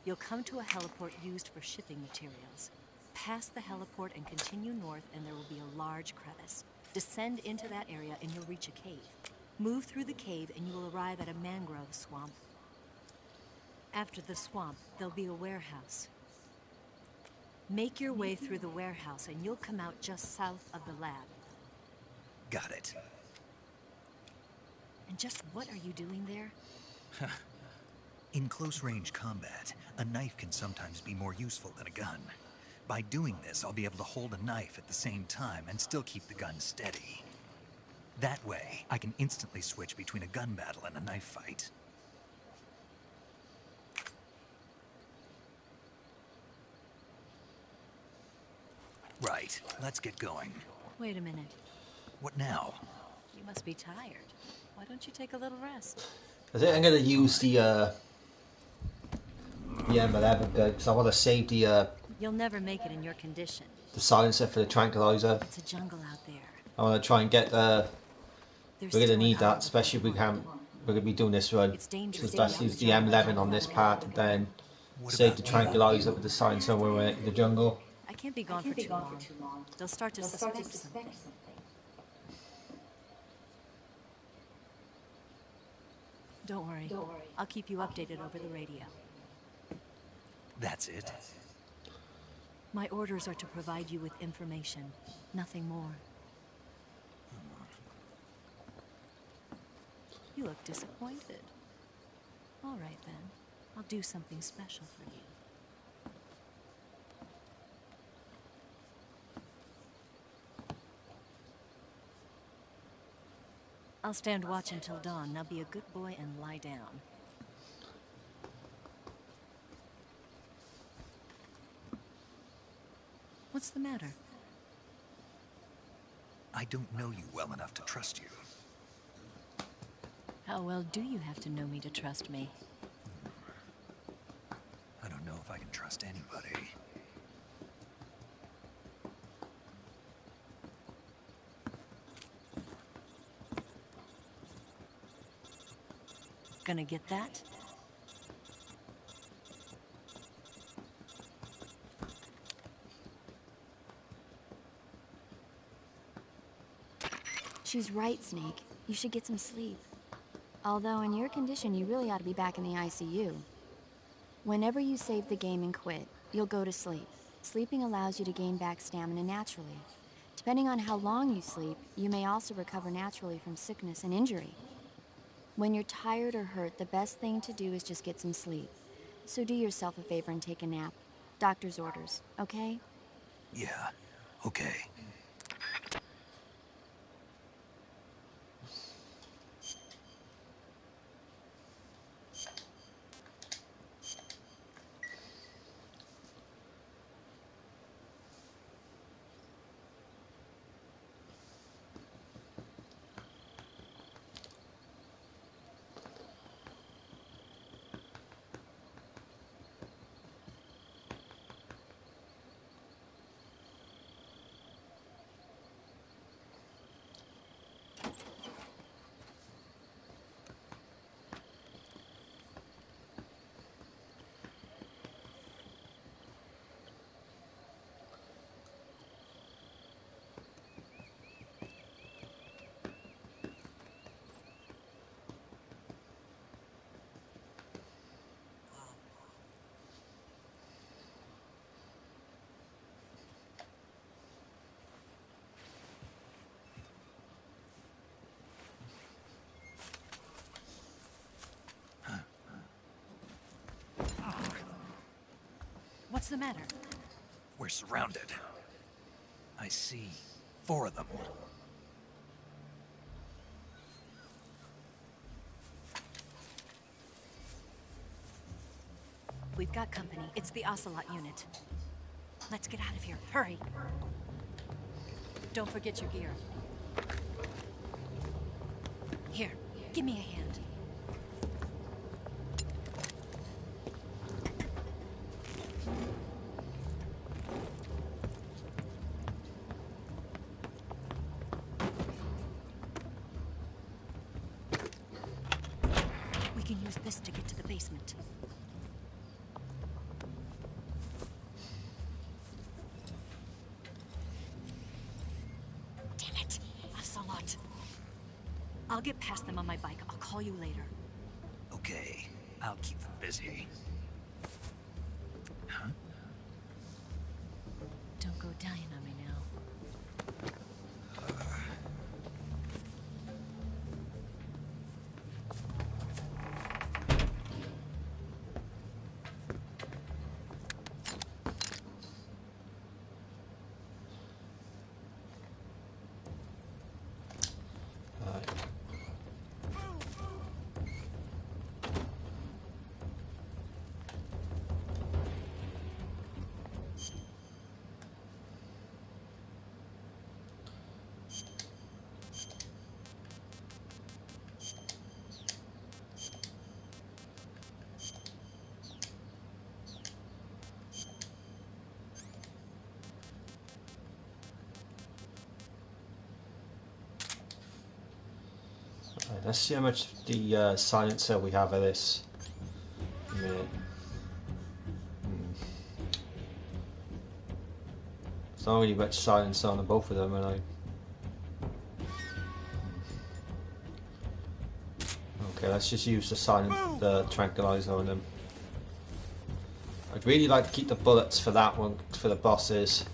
You'll come to a heliport used for shipping materials. Pass the heliport and continue north, and there will be a large crevice. Descend into that area and you'll reach a cave. Move through the cave and you will arrive at a mangrove swamp. After the swamp, there'll be a warehouse. Make your way through the warehouse and you'll come out just south of the lab. Got it. And just what are you doing there? In close-range combat, a knife can sometimes be more useful than a gun. By doing this, I'll be able to hold a knife at the same time and still keep the gun steady. That way, I can instantly switch between a gun battle and a knife fight. Right, let's get going. Wait a minute. What now? You must be tired. Why don't you take a little rest? I think I'm going to use the M11 gun because I want to save the You'll never make it in your condition. silencer for the tranquilizer. It's a jungle out there. I want to try and get we're going to need that, especially if we're going to be doing this run. It's dangerous. So let's use the M11 on this part and then save the tranquilizer with the silencer when we're in the jungle. I can't be gone for too long. They'll start to suspect something. Don't worry. I'll keep you updated over the radio. That's it? My orders are to provide you with information, nothing more. You look disappointed. All right then. I'll do something special for you. I'll stand watch until dawn. Now be a good boy and lie down. What's the matter? I don't know you well enough to trust you. How well do you have to know me to trust me? I don't know if I can trust anybody. Gonna get that? She's right, Snake. You should get some sleep. Although in your condition, you really ought to be back in the ICU. Whenever you save the game and quit, you'll go to sleep. Sleeping allows you to gain back stamina naturally. Depending on how long you sleep, you may also recover naturally from sickness and injury. When you're tired or hurt, the best thing to do is just get some sleep. So do yourself a favor and take a nap. Doctor's orders, okay? Yeah, okay. What's the matter? We're surrounded. I see 4 of them. We've got company. It's the Ocelot unit. Let's get out of here. Hurry. Don't forget your gear. Here, give me a hand. can use this to get to the basement. Damn it! Ocelot. I'll get past them on my bike. I'll call you later. Okay, I'll keep them busy. Huh? Don't go dying on me now. Let's see how much the silencer we have of this. A minute. There's not really much silence on both of them, and okay, let's just use the tranquilizer on them. I'd really like to keep the bullets for that one, for the bosses.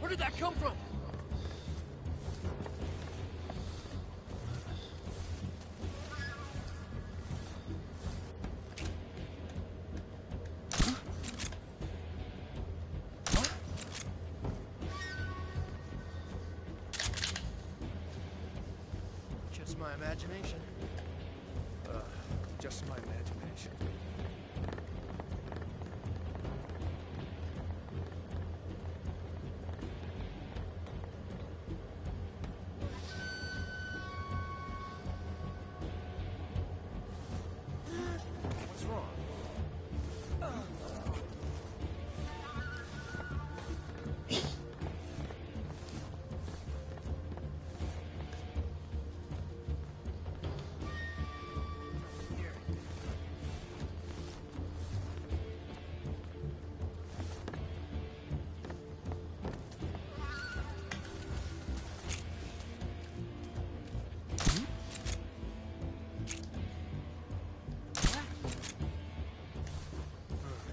Where did that come from? Just my imagination. Just my imagination. What's wrong?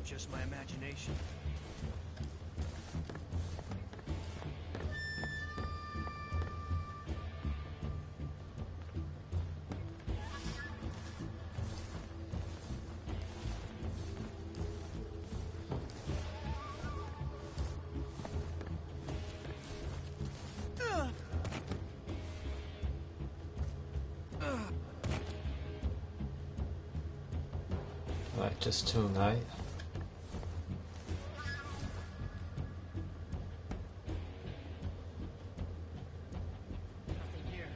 Just my imagination. Right, just tonight. Nothing here.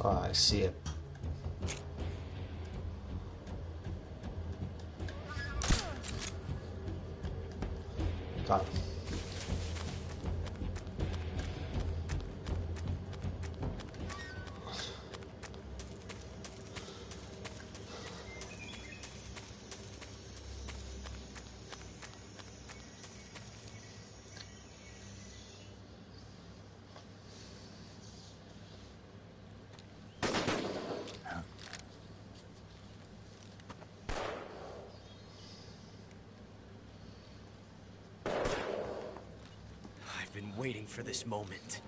Oh, I see it. Got it. I've been waiting for this moment.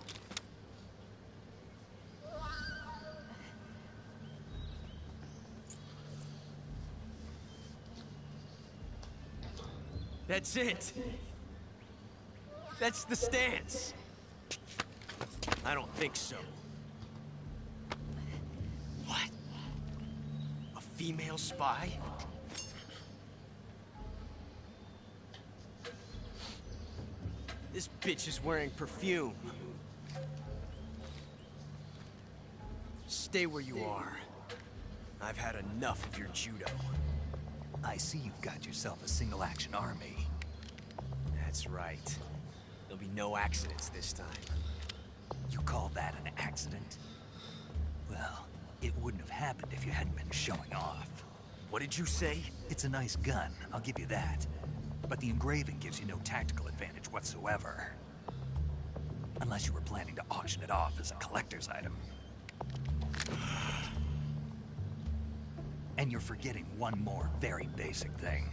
That's it. That's the stance. I don't think so. What? A female spy? This bitch is wearing perfume. Stay where you are. I've had enough of your judo. I see you've got yourself a single-action army. That's right. There'll be no accidents this time. You call that an accident? Well, it wouldn't have happened if you hadn't been showing off. What did you say? It's a nice gun, I'll give you that. But the engraving gives you no tactical advantage whatsoever. Unless you were planning to auction it off as a collector's item. And you're forgetting one more very basic thing.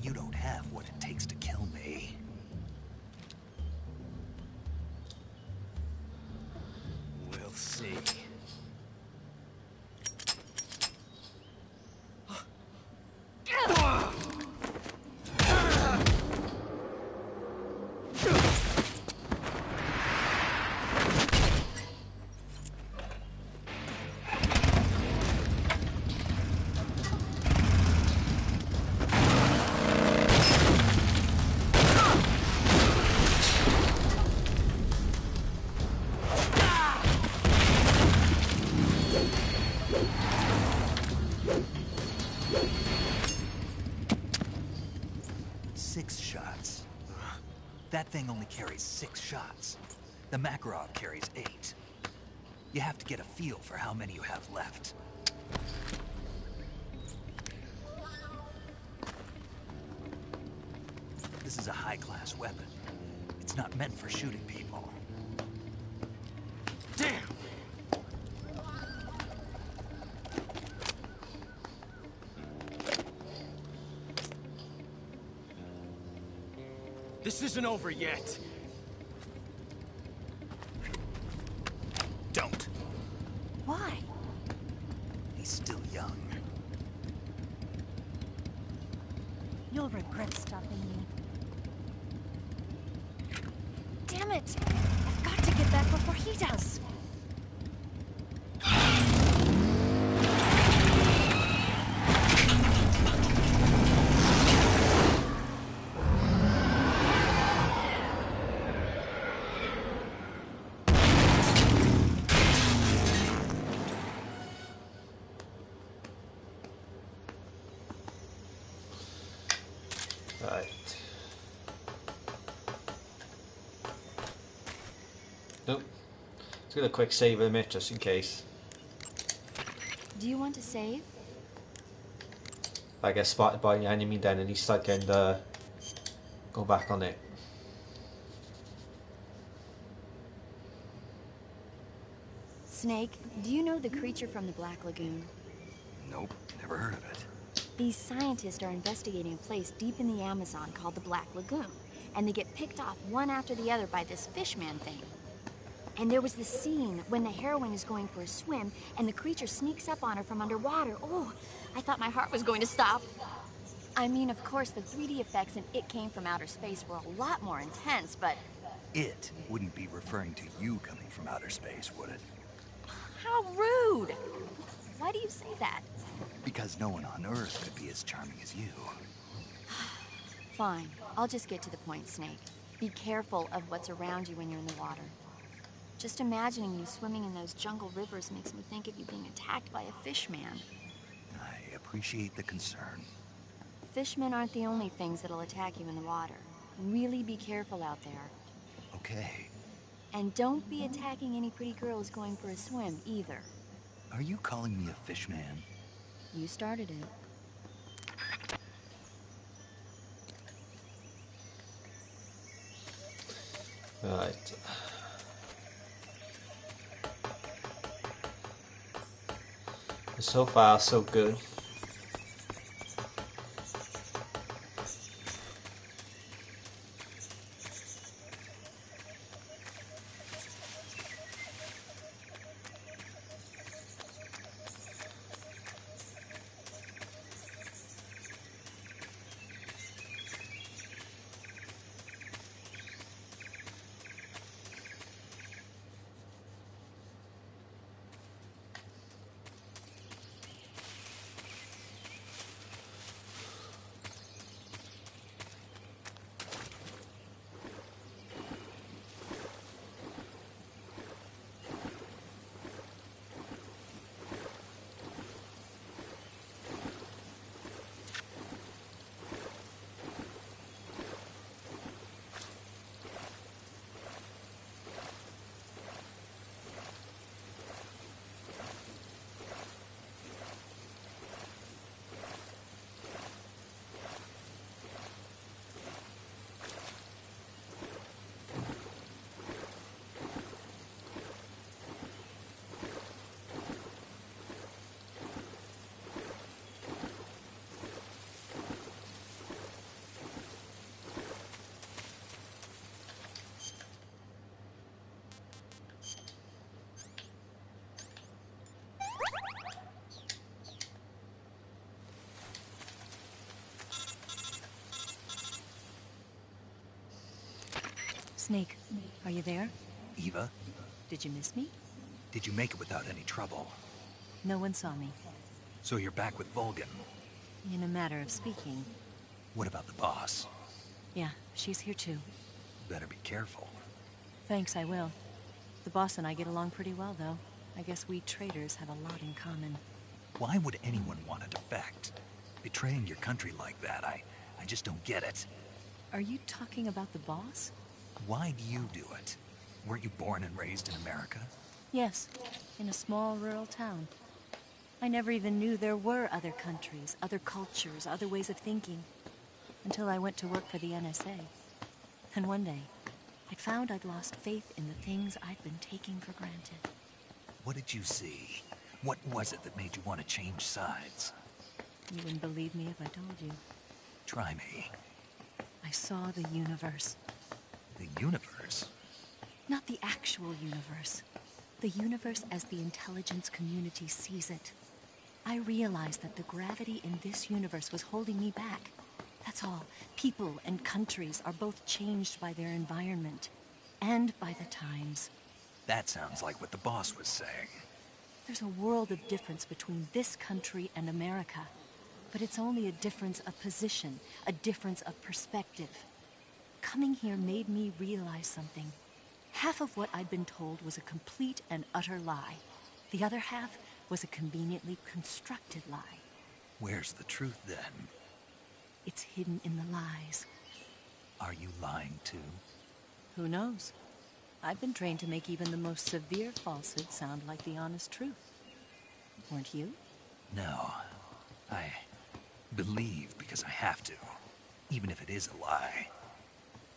You don't have what it takes to kill me. We'll see. That thing only carries 6 shots. The Makarov carries 8. You have to get a feel for how many you have left. This is a high-class weapon. It's not meant for shooting people. Damn! This isn't over yet. Don't. Why? He's still young. You'll regret stopping me. Damn it! I've got to get back before he does. Right. Nope. Let's get a quick save of the myth just in case. Do you want to save? If I get spotted by the enemy, then at least I can go back on it. Snake, do you know the creature from the Black Lagoon? Nope, never heard of it. These scientists are investigating a place deep in the Amazon called the Black Lagoon, and they get picked off one after the other by this fishman thing. And there was this scene when the heroine is going for a swim, and the creature sneaks up on her from underwater. Oh, I thought my heart was going to stop. I mean, of course, the 3D effects in It Came from Outer Space were a lot more intense, but... It wouldn't be referring to you coming from outer space, would it? How rude! Why do you say that? Because no one on Earth could be as charming as you. Fine. I'll just get to the point, Snake. Be careful of what's around you when you're in the water. Just imagining you swimming in those jungle rivers makes me think of you being attacked by a fish man. I appreciate the concern. Fishmen aren't the only things that'll attack you in the water. Really be careful out there. Okay. And don't be attacking any pretty girls going for a swim, either. Are you calling me a fish man? You started it. Right. So far, so good. Snake, are you there? Eva? Did you miss me? Did you make it without any trouble? No one saw me. So you're back with Volgan? In a matter of speaking. What about the boss? Yeah, she's here too. Better be careful. Thanks, I will. The boss and I get along pretty well, though. I guess we traitors have a lot in common. Why would anyone want to defect? Betraying your country like that, I just don't get it. Are you talking about the boss? Why do you do it? Weren't you born and raised in America? Yes, in a small rural town. I never even knew there were other countries, other cultures, other ways of thinking. Until I went to work for the NSA. And one day, I found I'd lost faith in the things I'd been taking for granted. What did you see? What was it that made you want to change sides? You wouldn't believe me if I told you. Try me. I saw the universe. The universe? Not the actual universe. The universe as the intelligence community sees it. I realized that the gravity in this universe was holding me back. That's all. People and countries are both changed by their environment. And by the times. That sounds like what the boss was saying. There's a world of difference between this country and America. But it's only a difference of position, a difference of perspective. Coming here made me realize something. Half of what I'd been told was a complete and utter lie. The other half was a conveniently constructed lie. Where's the truth, then? It's hidden in the lies. Are you lying, too? Who knows? I've been trained to make even the most severe falsehood sound like the honest truth. Weren't you? No. I believe because I have to, even if it is a lie.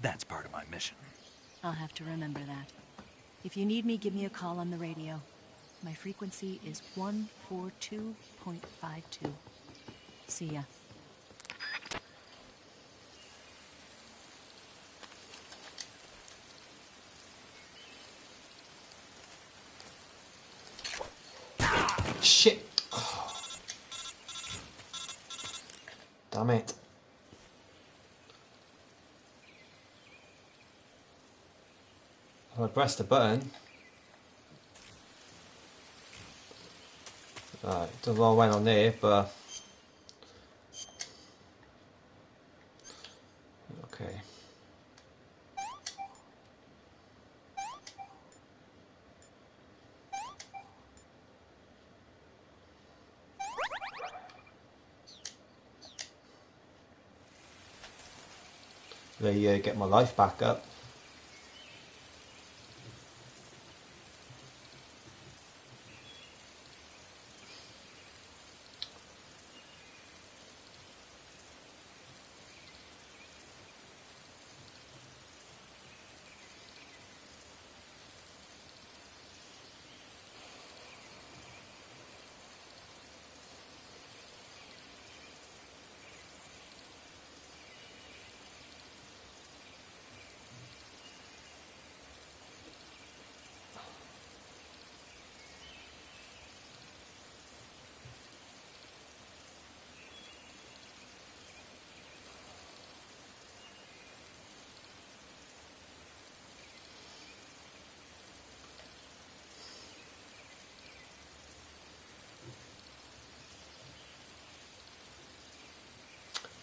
That's part of my mission. I'll have to remember that. If you need me, give me a call on the radio. My frequency is 142.52. See ya. Shit. Damn it. I pressed the button. Right, don't know what went on there, but okay. They get my life back up.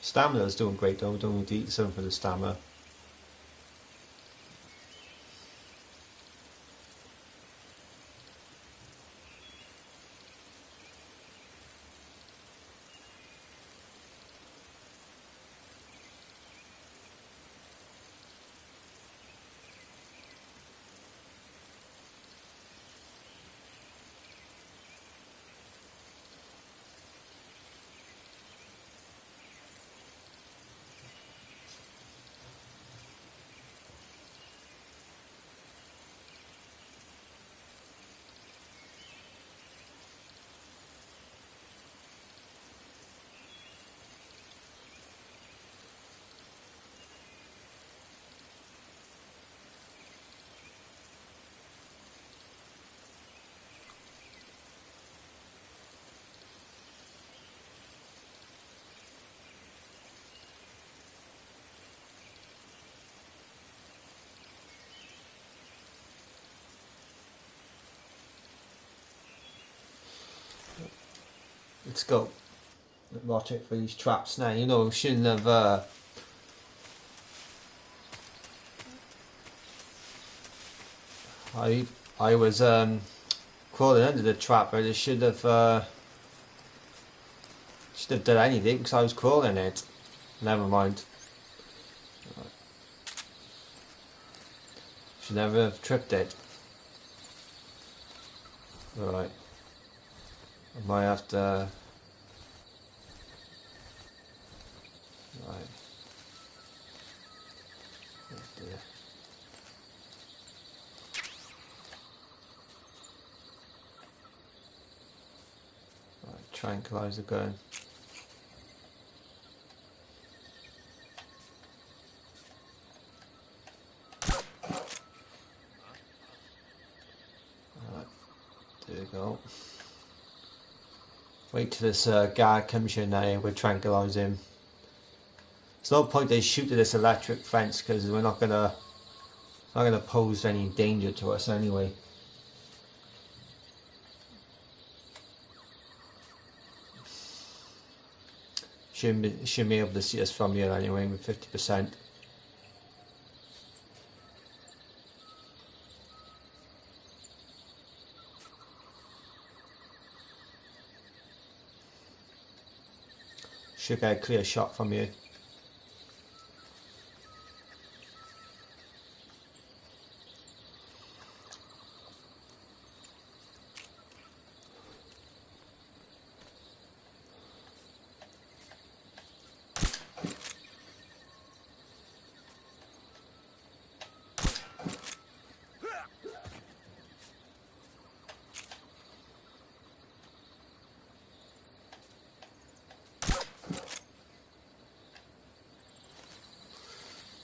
Stamina's doing great though. We don't need to eat something for the stamina. Let's go. Watch it for these traps now. You know, shouldn't have. I was crawling under the trap, but I should have done anything because I was crawling it. Never mind. Should never have tripped it. Right. I might have to. Right. Oh dear. Right, tranquilizer gun. Right, there we go. Wait till this guard comes here now, we'll tranquilize him. There's no point they shoot at this electric fence because we're not gonna pose any danger to us anyway. Shouldn't be able to see us from here anyway with 50%. Should get a clear shot from here.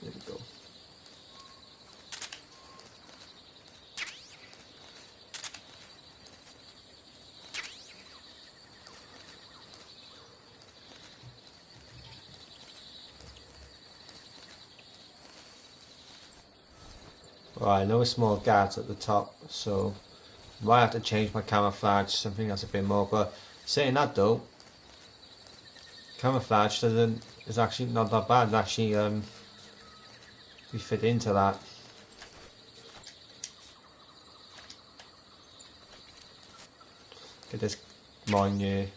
There we go. Right, no small guards at the top, so I might have to change my camouflage to something that's a bit more. But saying that though, camouflage is actually not that bad. It actually we fit into that. Get this mine here.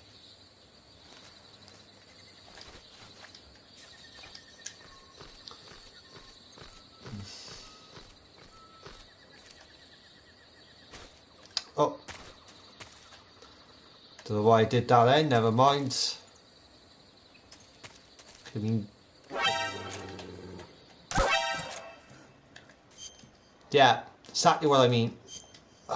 Don't know why I did that then, never mind. I mean, yeah, exactly what I mean. I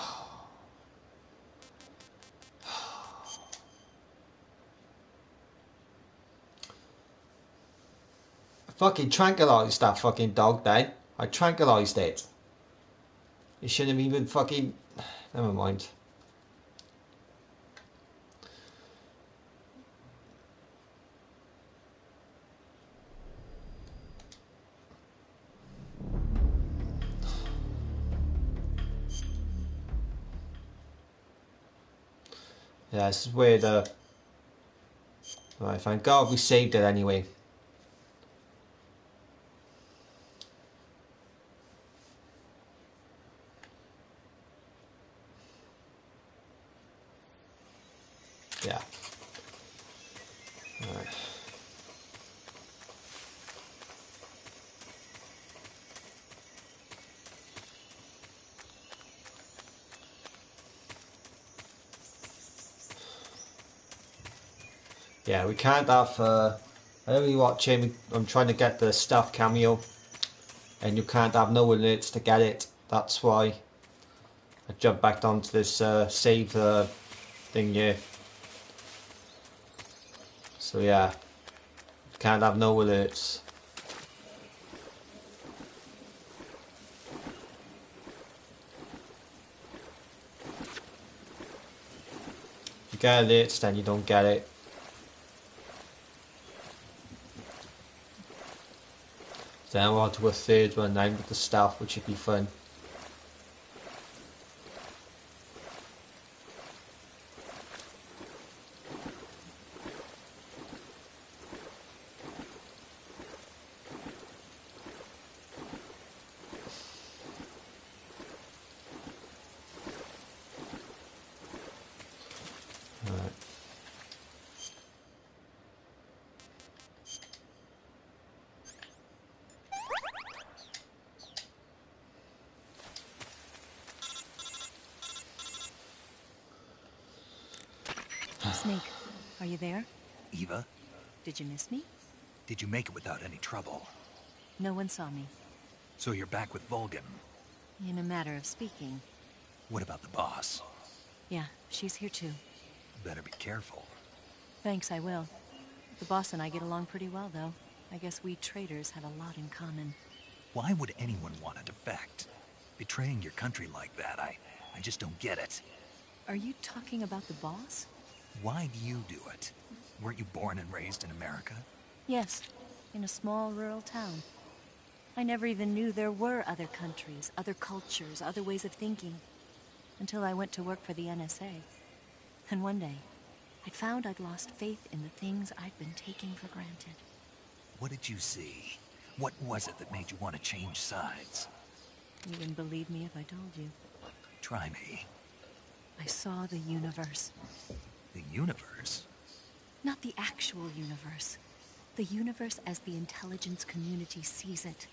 fucking tranquilized that fucking dog then. I tranquilized it. It shouldn't have even fucking... Never mind. Yeah, this is where the... Right, thank God we saved it anyway. Yeah. Alright. Yeah, we can't have... I only watch him. I'm trying to get the staff cameo. And you can't have no alerts to get it. That's why I jumped back onto this save thing here. So yeah, can't have no alerts. If you get alerts, then you don't get it. Then we're on to a third one now with the staff, which should be fun. Alright. Snake, are you there? Eva, Did you miss me? did you make it without any trouble? No one saw me. So you're back with Vulcan. In a matter of speaking. What about the boss? Yeah, she's here too. Better be careful. Thanks, I will. The boss and I get along pretty well, though. I guess we traders have a lot in common. Why would anyone want to defect? Betraying your country like that, I just don't get it. Are you talking about the boss? Why do you do it? Weren't you born and raised in America? Yes, in a small rural town. I never even knew there were other countries, other cultures, other ways of thinking. Until I went to work for the NSA. And one day, I found I'd lost faith in the things I'd been taking for granted. What did you see? What was it that made you want to change sides? You wouldn't believe me if I told you. Try me. I saw the universe. The universe? Not the actual universe. The universe as the intelligence community sees it.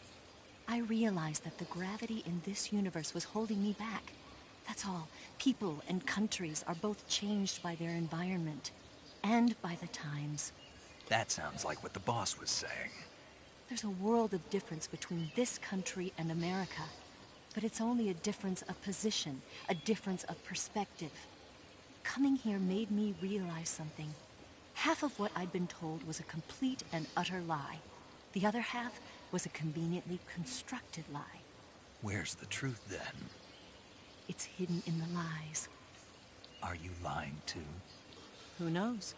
I realized that the gravity in this universe was holding me back. That's all. People and countries are both changed by their environment. And by the times. That sounds like what the boss was saying. There's a world of difference between this country and America. But it's only a difference of position, a difference of perspective. Coming here made me realize something. Half of what I'd been told was a complete and utter lie. The other half was a conveniently constructed lie. Where's the truth, then? It's hidden in the lies. Are you lying, too? Who knows?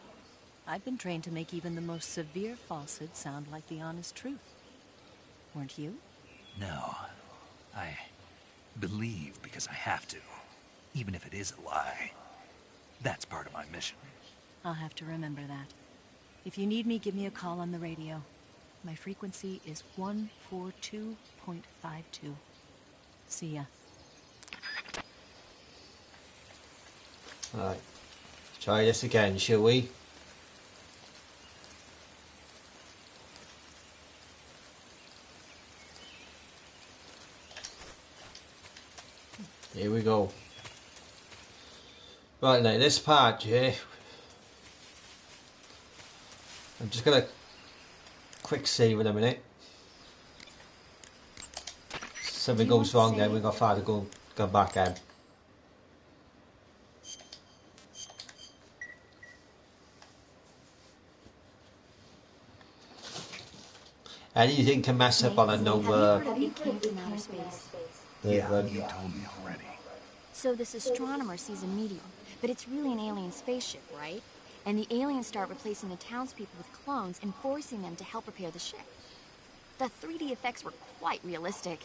I've been trained to make even the most severe falsehood sound like the honest truth. Weren't you? No. I believe because I have to, even if it is a lie. That's part of my mission. I'll have to remember that. If you need me, give me a call on the radio. My frequency is 142.52. See ya. Alright. Try this again, shall we? Here we go. Right now, this part, yeah, I'm just gonna quick save in a minute. Something goes wrong then we got far to go back in. Anything can mess up on a Nova. Yeah, you told me already. So this astronomer sees a meteor, but it's really an alien spaceship, right? And the aliens start replacing the townspeople with clones and forcing them to help repair the ship. The 3D effects were quite realistic.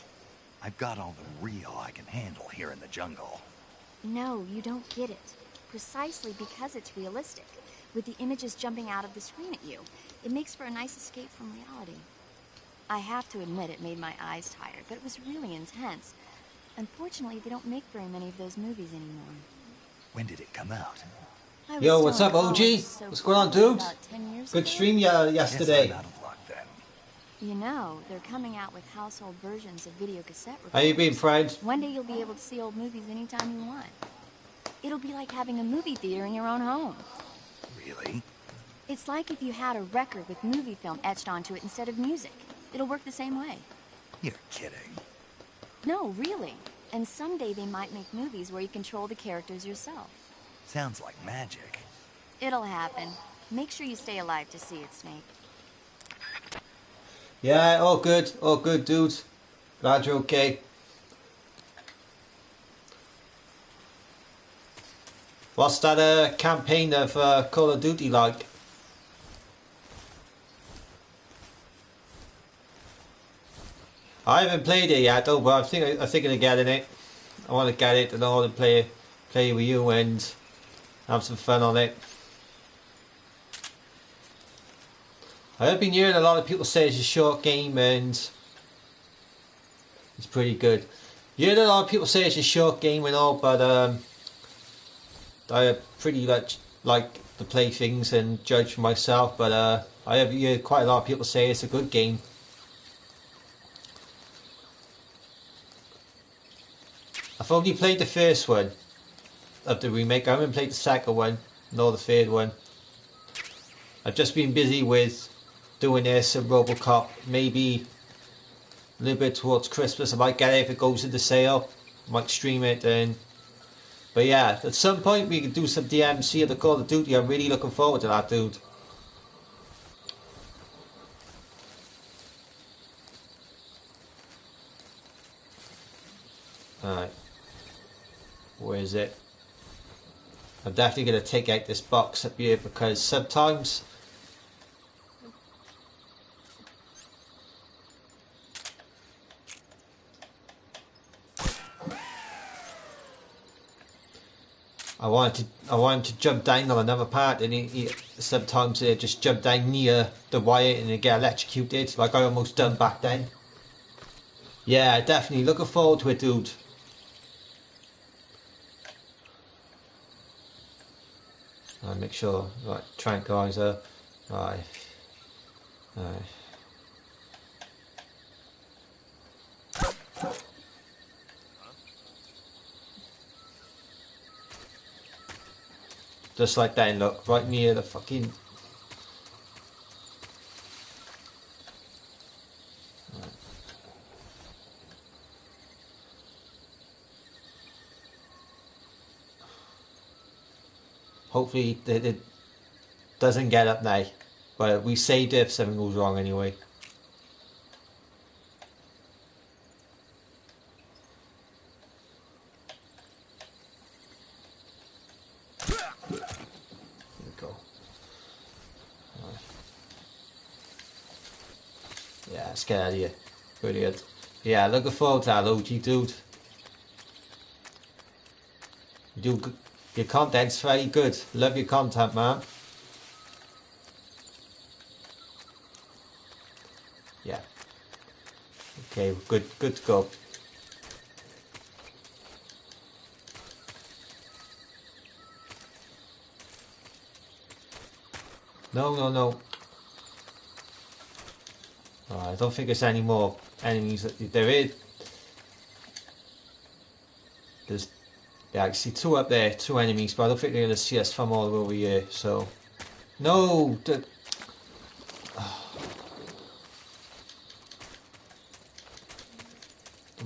I've got all the real I can handle here in the jungle. No, you don't get it. Precisely because it's realistic. With the images jumping out of the screen at you, it makes for a nice escape from reality. I have to admit it made my eyes tired, but it was really intense. Unfortunately, they don't make very many of those movies anymore. When did it come out? Yo, what's up, OG? What's going on, dude? Good stream yesterday. Guess I'm out of luck then. You know, they're coming out with household versions of video cassette recorders. How you been, friend? One day you'll be able to see old movies anytime you want. It'll be like having a movie theater in your own home. Really? It's like if you had a record with movie film etched onto it instead of music. It'll work the same way. You're kidding. No, really. And someday they might make movies where you control the characters yourself. Sounds like magic. It'll happen. Make sure you stay alive to see it, Snake. Yeah, all good, dude. Glad you're okay. What's that campaign of Call of Duty like? I haven't played it yet, though, but I'm thinking of getting it. I want to get it and I want to play with you and have some fun on it. I have been hearing a lot of people say it's a short game and it's pretty good. You heard a lot of people say it's a short game and all, but I pretty much like to play things and judge for myself. But I have heard quite a lot of people say it's a good game. I've only played the first one of the remake. I haven't played the second one, nor the third one. I've just been busy with doing this and RoboCop. Maybe a little bit towards Christmas I might get it if it goes into sale. I might stream it then. But yeah, at some point we can do some DMC of the Call of Duty. I'm really looking forward to that, dude. Alright. Where is it? I'm definitely going to take out this box up here because sometimes I want him to jump down on another part, and he sometimes they just jump down near the wire and they get electrocuted, like I almost done back then. Yeah, definitely looking forward to it, dude. Right, make sure, right, tranquilizer, right. Just like that, look, right near the fucking... Right. Hopefully it doesn't get up now, but we saved it if something goes wrong anyway. Yeah, let's get out of here. Brilliant. Yeah, looking forward to that, OG dude. Your content's very good. Love your content, man. Yeah. Okay, good to go. No. Oh, I don't think there's any more enemies. There is. There's, yeah, I see two up there, two enemies, but I don't think they're going to see us from all over here, so... No!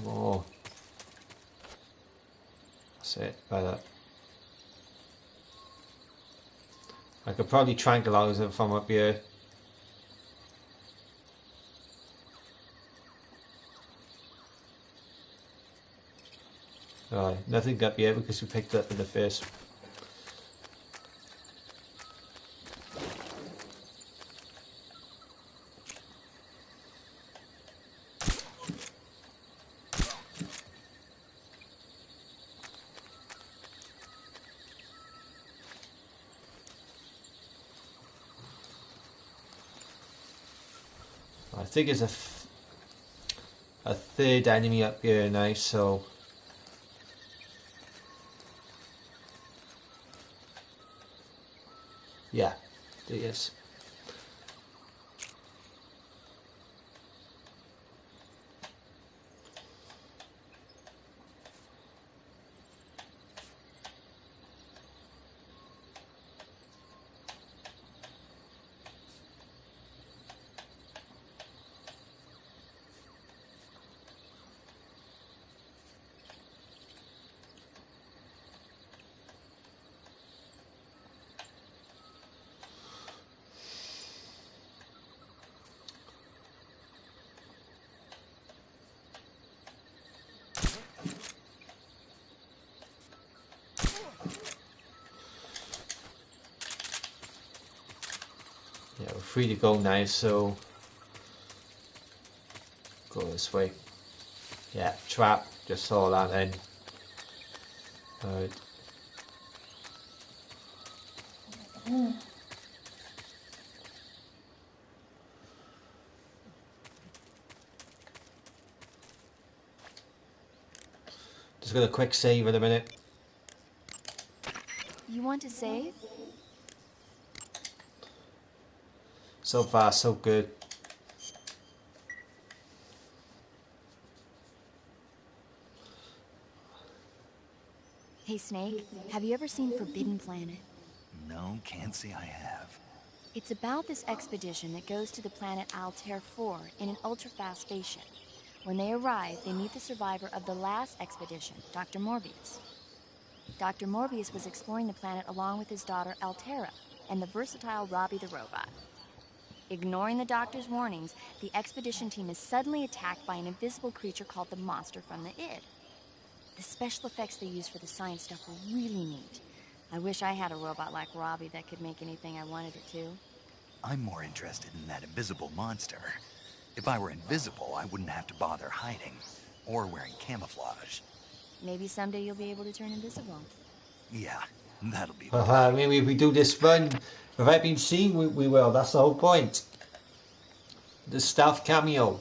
more. That's it, better. I could probably tranquilize them from up here. Right, nothing up here because we picked it up in the first. I think it's a third enemy up here now, so yeah, there is. Yeah, we're free to go now, so go this way. Yeah, trap, just saw that then. Right. Just got a quick save in a minute. You want to save? So far, so good. Hey Snake, have you ever seen Forbidden Planet? No, can't say I have. It's about this expedition that goes to the planet Altair 4 in an ultra-fast spaceship. When they arrive, they meet the survivor of the last expedition, Dr. Morbius. Dr. Morbius was exploring the planet along with his daughter Altera and the versatile Robbie the robot. Ignoring the doctor's warnings, the expedition team is suddenly attacked by an invisible creature called the Monster from the Id. The special effects they use for the science stuff were really neat. I wish I had a robot like Robbie that could make anything I wanted it to. I'm more interested in that invisible monster. If I were invisible, I wouldn't have to bother hiding or wearing camouflage. Maybe someday you'll be able to turn invisible. Yeah, that'll be Maybe if we do this run without being seen, we will. That's the whole point. The stealth cameo.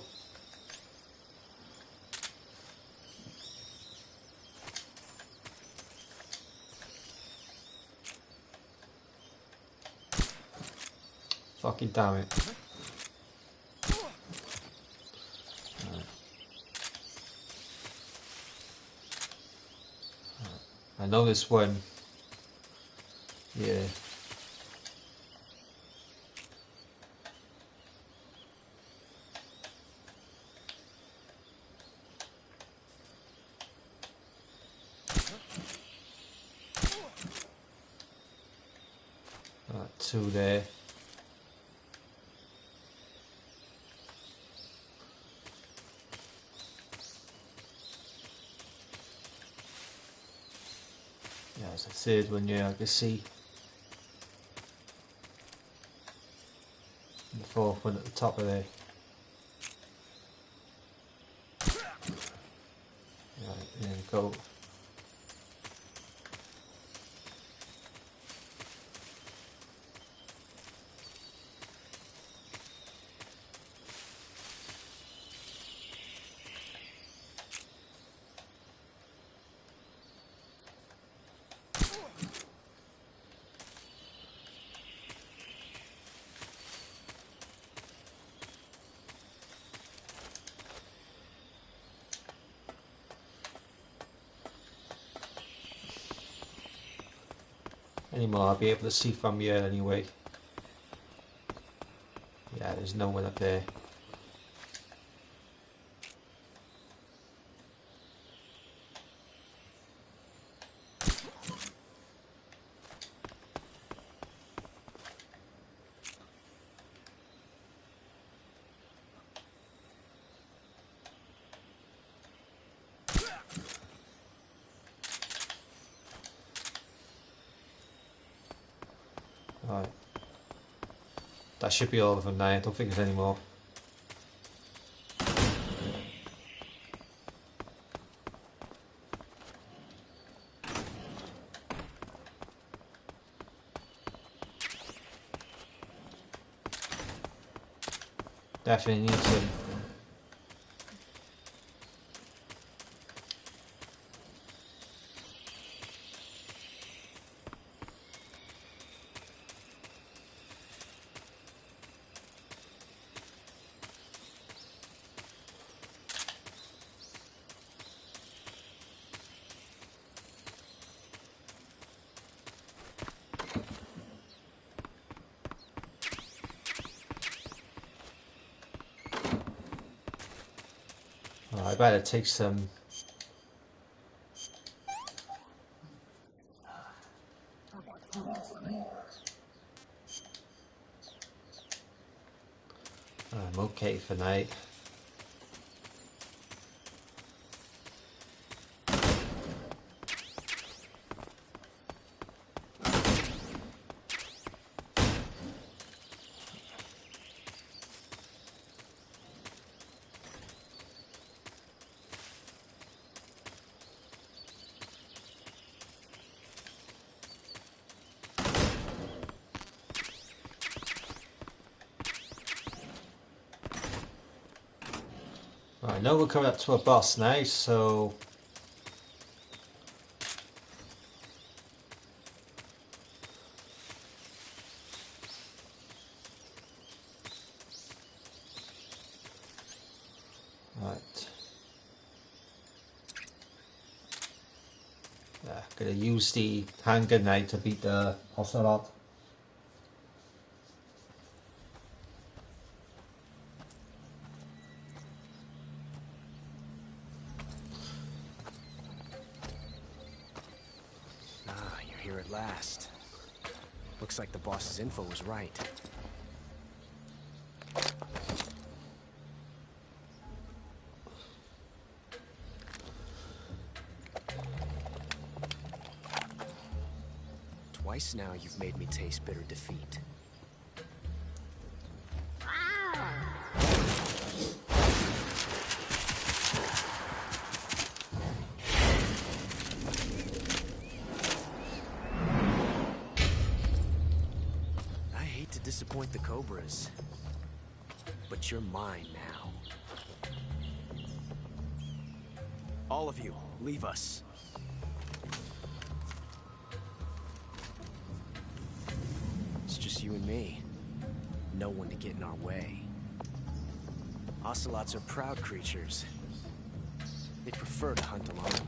Fucking damn it. I know this one. Yeah. Two there. Yeah, there's a third one, yeah, I can see. And the fourth one at the top of there. Right, there we go. Anymore, I'll be able to see from here anyway. Yeah, there's no one up there. That should be all of them now. I don't think there's any more. Definitely need some. I better take some. I'm okay for now. I know we're coming up to a boss now, so right. Yeah, gonna use the handgun now to beat the ocelot. You're here at last. Looks like the boss's info was right. Twice now you've made me taste bitter defeat. I hate to disappoint the Cobras, but you're mine now. All of you, leave us. It's just you and me. No one to get in our way. Ocelots are proud creatures. They prefer to hunt alone.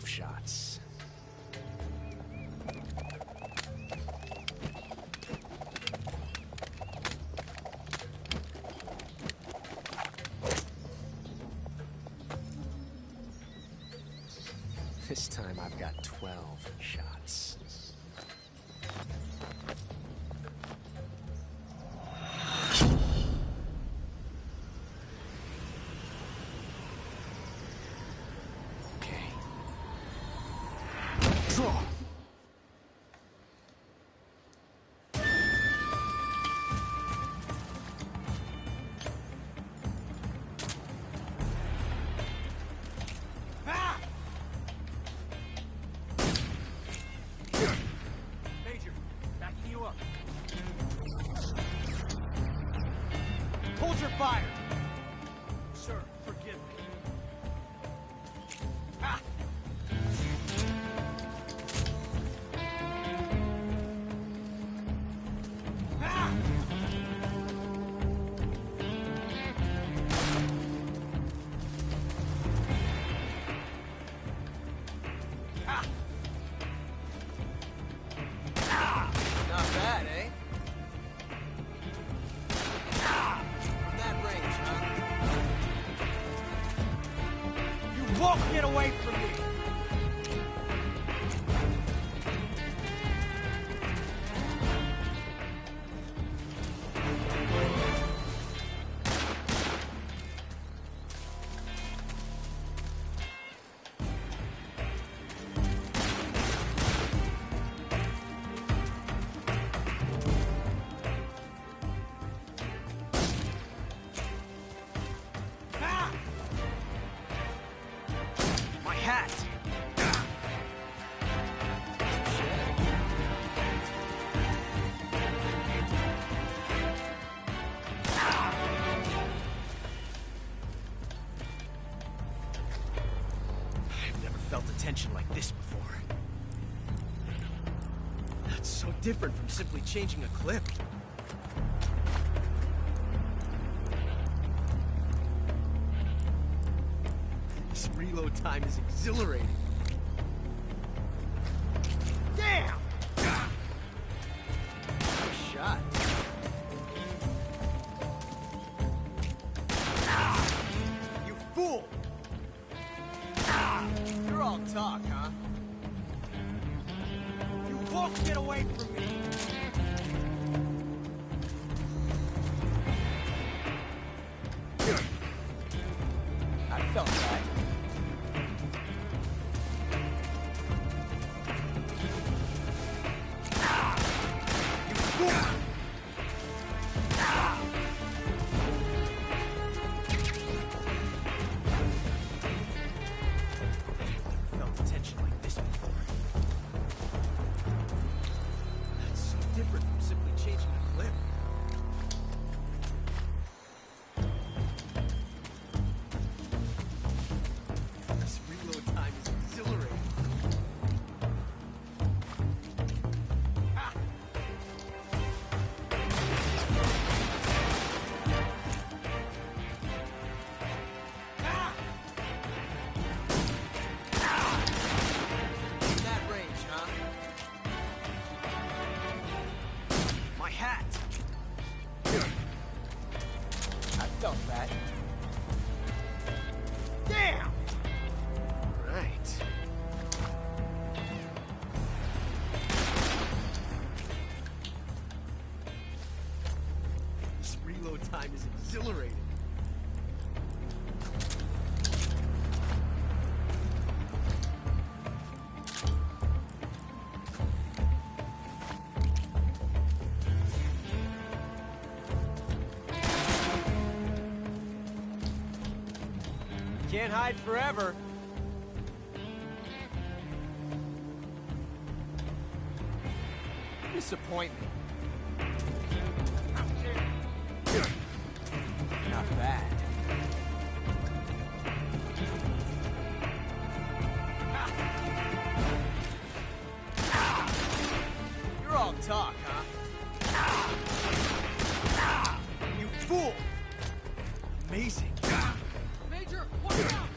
Shots. This time I've got 12 shots. Draw. Major, backing you up. Hold your fire. Sir, forgive me. Ah! Not bad, eh? From that range, felt a tension like this before. That's so different from simply changing a clip. This reload time is exhilarating. Damn! Nice shot. You fool! You're all talk, huh? You won't get away from me! I felt that. You fool! Felt the tension like this before. That's so different from simply changing a clip. This reload time is exhilarating. Ah! In that range, huh? My hat! I felt that. Damn! Right. This reload time is exhilarating. Can't hide forever. Disappointment. Not bad. You're all talk, huh? You fool! Amazing. Major, watch out!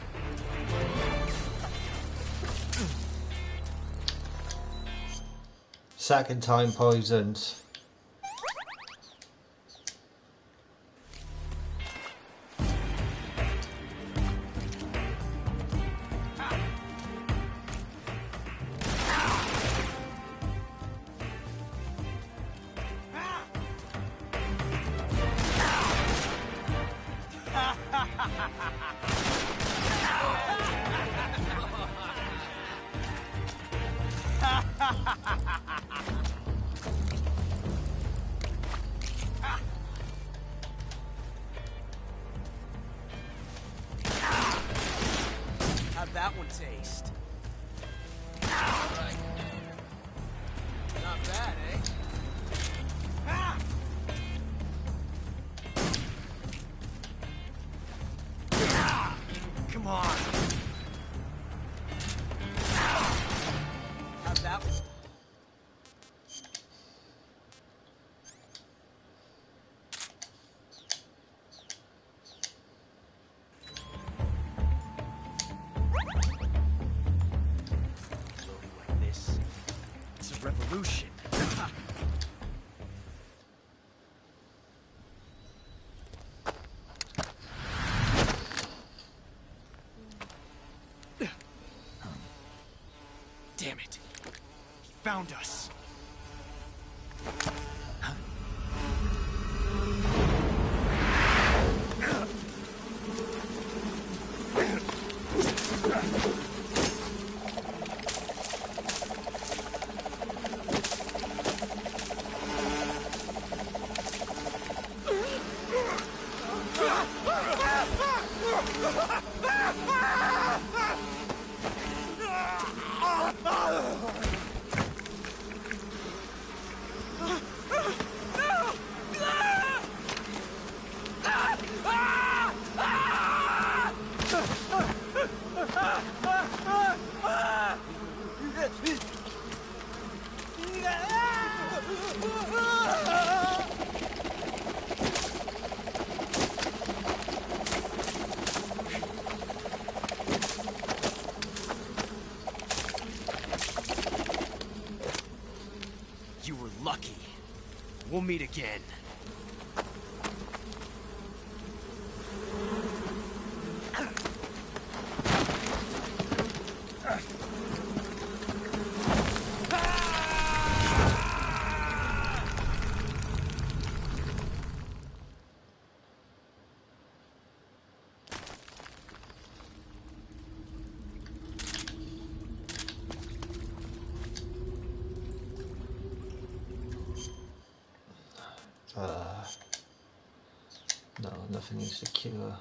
Second time poisoned. How'd that one taste? Alright. Not bad, eh? Ah! Come on. How'd that one? Like this. It's a revolution. Damn it. He found us. We'll meet again. No, nothing is secure.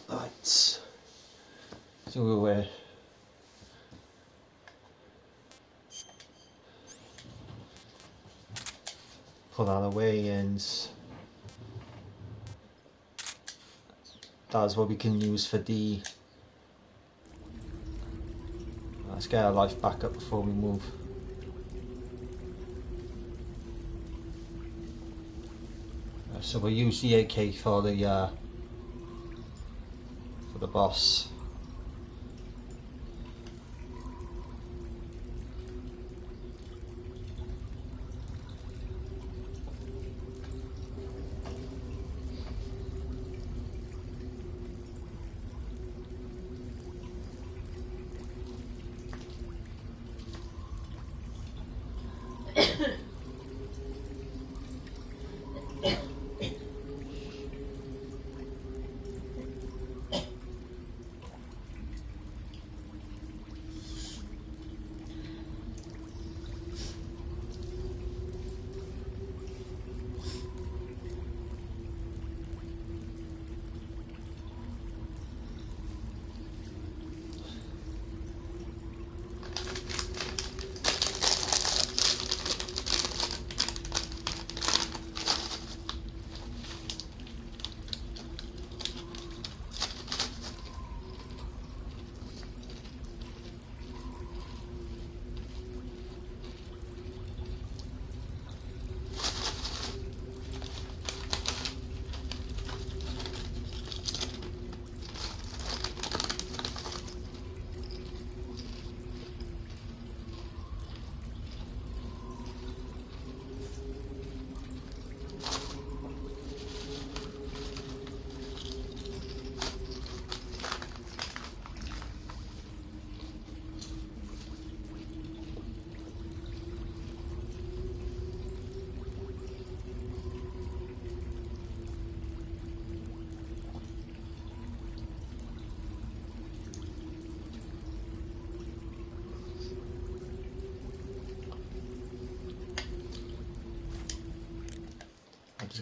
Right, so we'll pull that away, and that's what we can use for D. Let's get our life back up before we move. So we'll use the AK for the boss.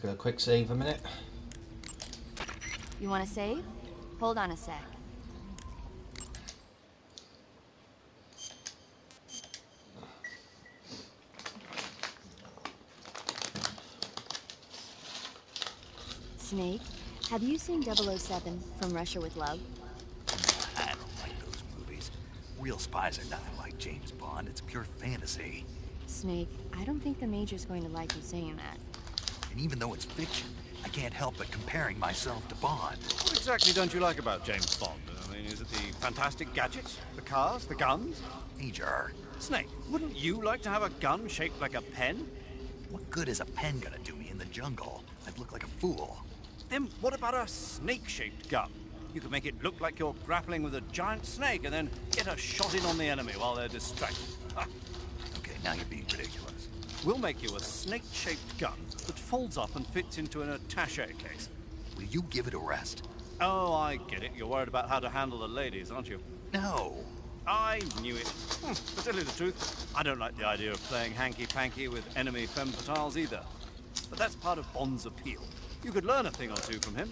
got a quick save a minute. You want to save? Hold on a sec. Snake, have you seen 007 from Russia with Love? I don't like those movies. Real spies are nothing like James Bond. It's pure fantasy. Snake, I don't think the Major's going to like you saying that. And even though it's fiction, I can't help but comparing myself to Bond. What exactly don't you like about James Bond? I mean, is it the fantastic gadgets? The cars? The guns? Major. Snake, wouldn't you like to have a gun shaped like a pen? What good is a pen gonna do me in the jungle? I'd look like a fool. Then what about a snake-shaped gun? You could make it look like you're grappling with a giant snake and then get a shot in on the enemy while they're distracted. Okay, now you're being ridiculous. We'll make you a snake-shaped gun that folds up and fits into an attaché case. Will you give it a rest? Oh, I get it. You're worried about how to handle the ladies, aren't you? No. I knew it. To tell you the truth, I don't like the idea of playing hanky-panky with enemy femme fatales either. But that's part of Bond's appeal. You could learn a thing or two from him.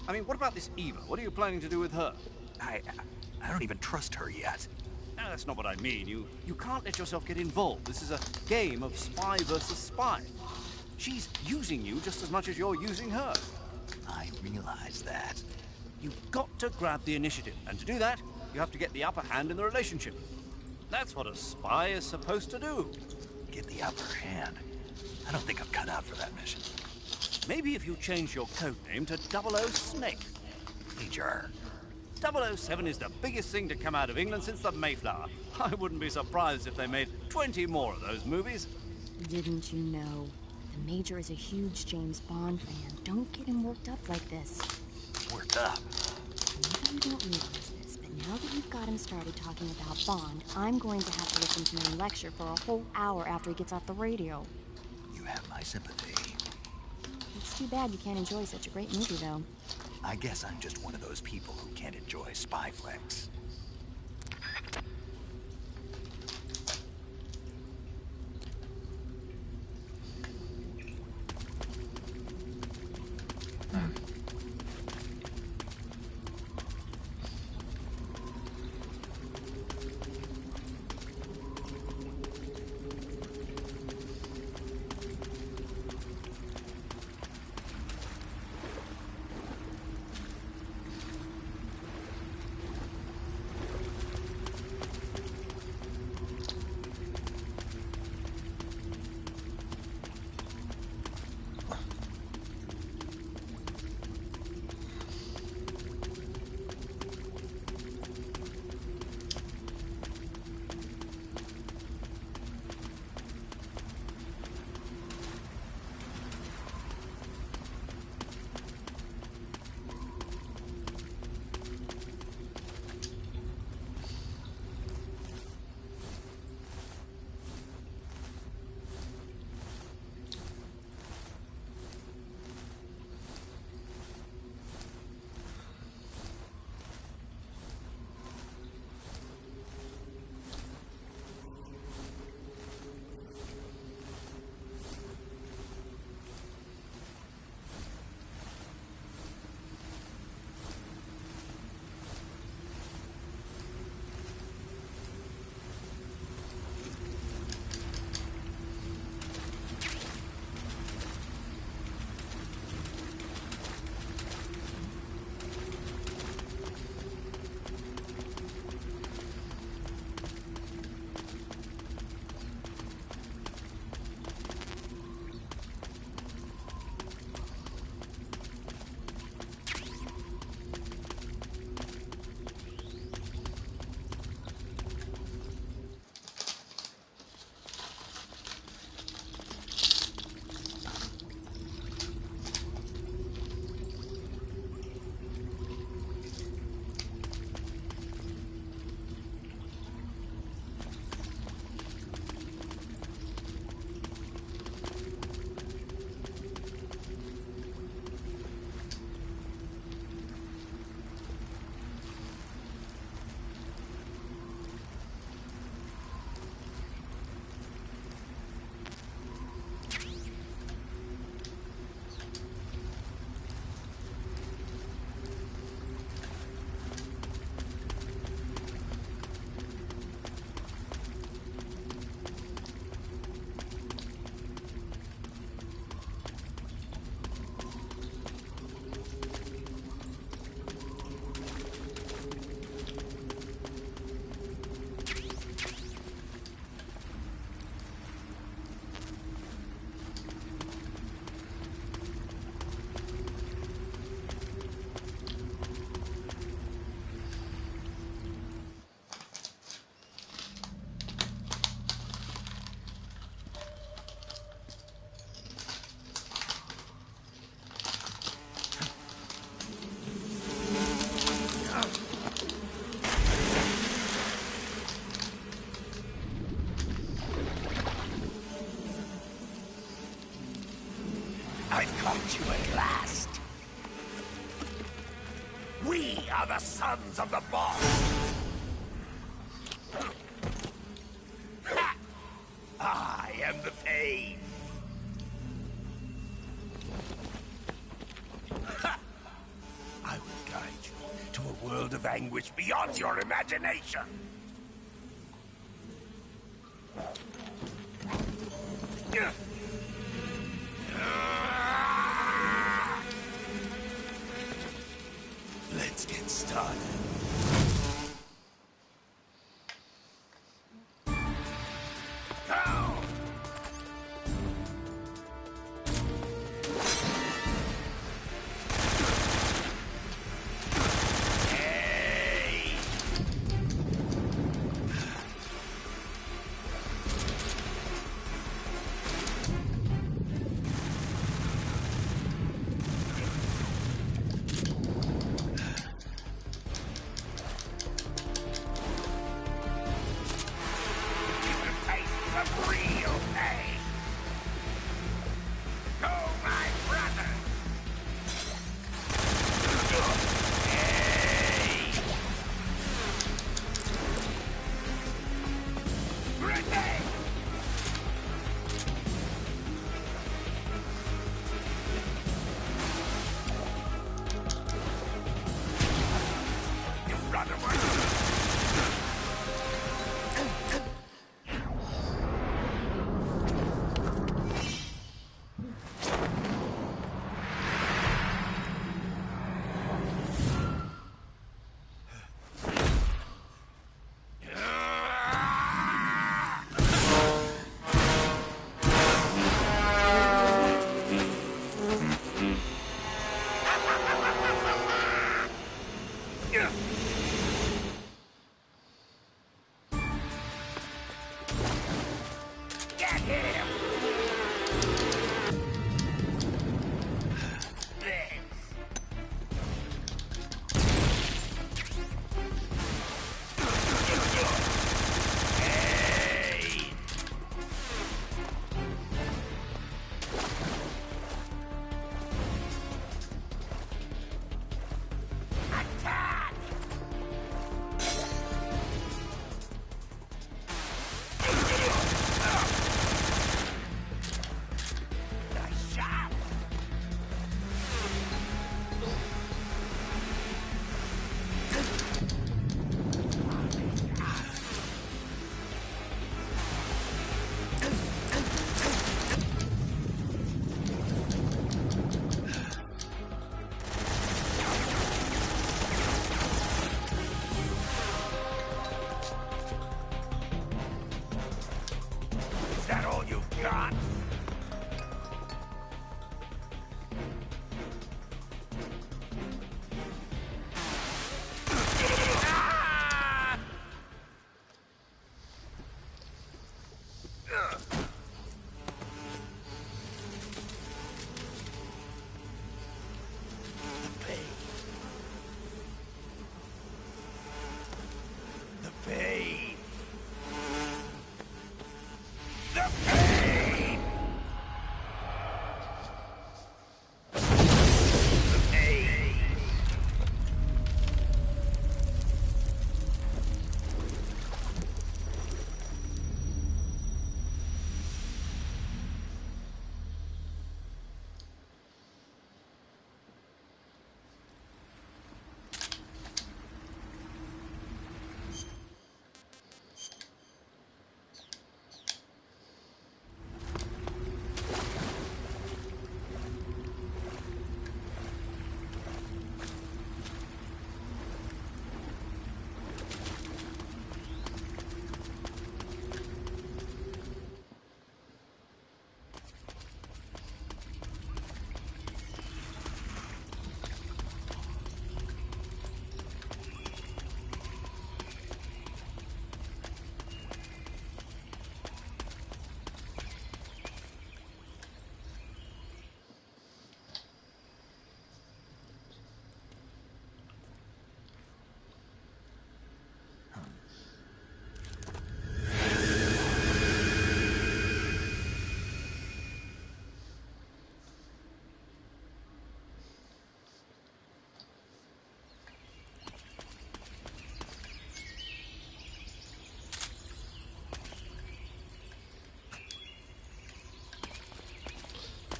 I mean, what about this Eva? What are you planning to do with her? I don't even trust her yet. No, that's not what I mean. You can't let yourself get involved. This is a game of spy versus spy. She's using you just as much as you're using her. I realize that. You've got to grab the initiative, and to do that, you have to get the upper hand in the relationship. That's what a spy is supposed to do. Get the upper hand? I don't think I'm cut out for that mission. Maybe if you change your code name to 00 Snake. Major. 007 is the biggest thing to come out of England since the Mayflower. I wouldn't be surprised if they made 20 more of those movies. Didn't you know? The Major is a huge James Bond fan. Don't get him worked up like this. Worked up? Maybe you don't realize this, but now that you've got him started talking about Bond, I'm going to have to listen to him lecture for a whole hour after he gets off the radio. You have my sympathy. It's too bad you can't enjoy such a great movie, though. I guess I'm just one of those people who can't enjoy spy flicks. found you at last. We are the sons of the boss. I am the pain. I will guide you to a world of anguish beyond your imagination. Let's get started. Go!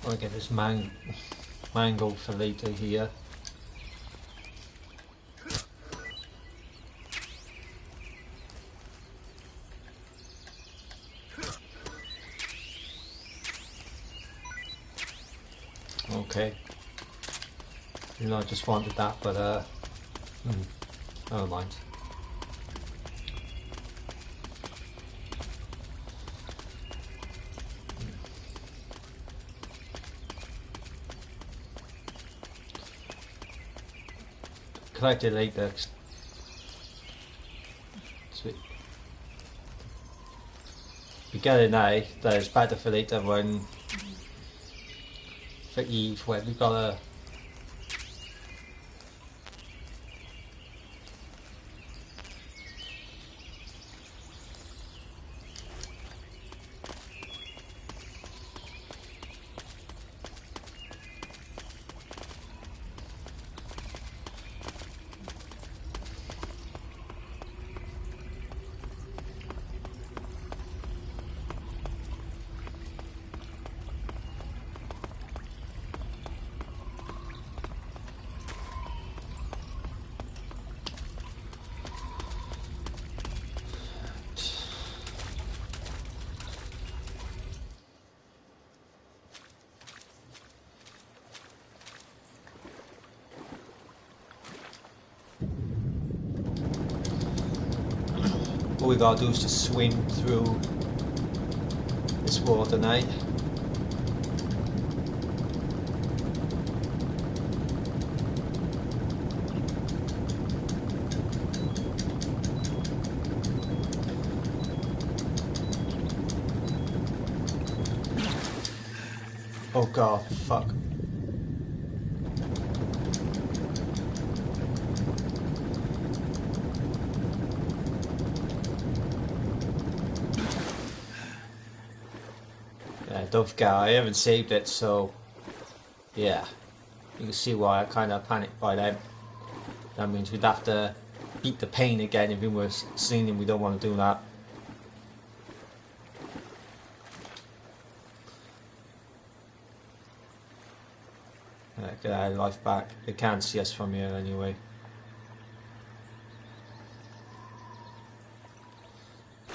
I'll get this mango for later here. Okay. You know, I just wanted that, but never mind. Collect it later. Sweet. We get it now, that is better for later when for Eve when we gotta all we gotta do is just swim through this water now. Oh god, fuck. Dove guy, I haven't saved it, so yeah, you can see why I kind of panicked by then. That means we'd have to beat the pain again if we were seeing him. We don't want to do that. Get our life back. They can't see us from here anyway.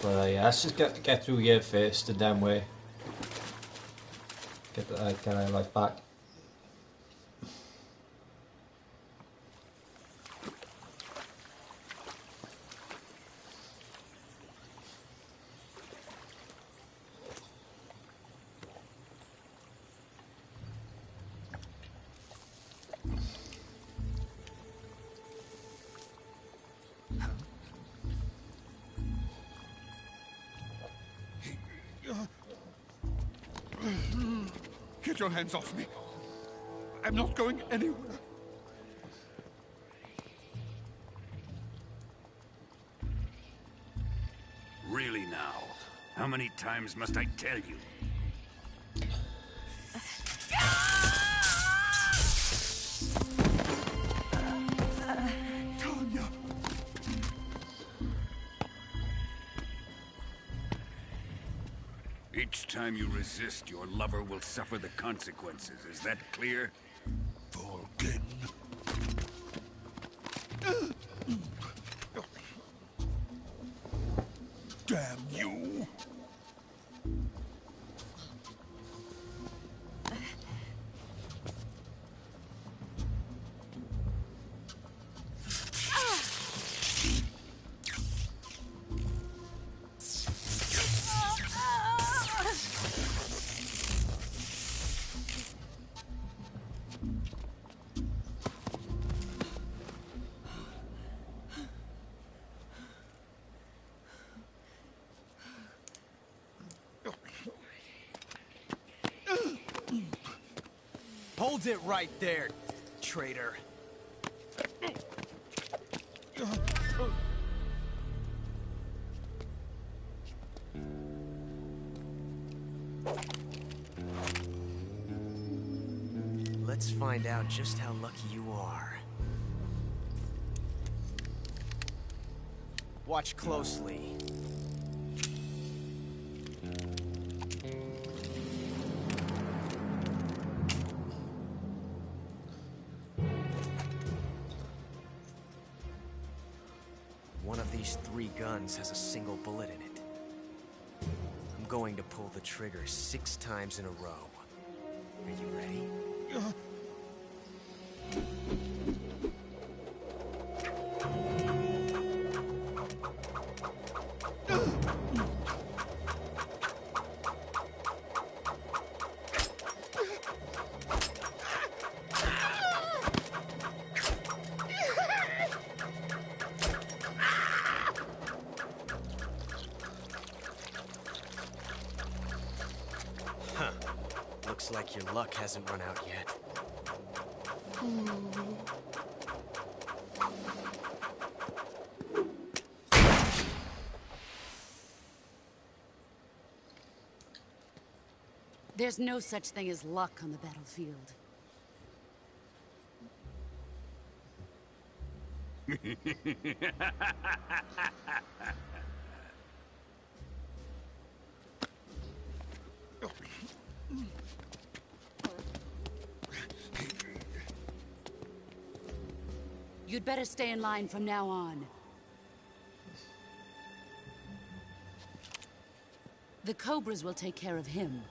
But yeah, let's just get through here first, and then we get our life back. Get your hands off me. I'm not going anywhere. Really now? How many times must I tell you? Tanya! Each time you resist, your lover will suffer the consequences. Is that clear? Vol'gin. Damn you! Hold it right there, traitor. Let's find out just how lucky you are. Watch closely. 3 guns has a single bullet in it. I'm going to pull the trigger 6 times in a row. Are you ready? Huh. Looks like your luck hasn't run out yet. There's no such thing as luck on the battlefield. You'd better stay in line from now on. The Cobras will take care of him.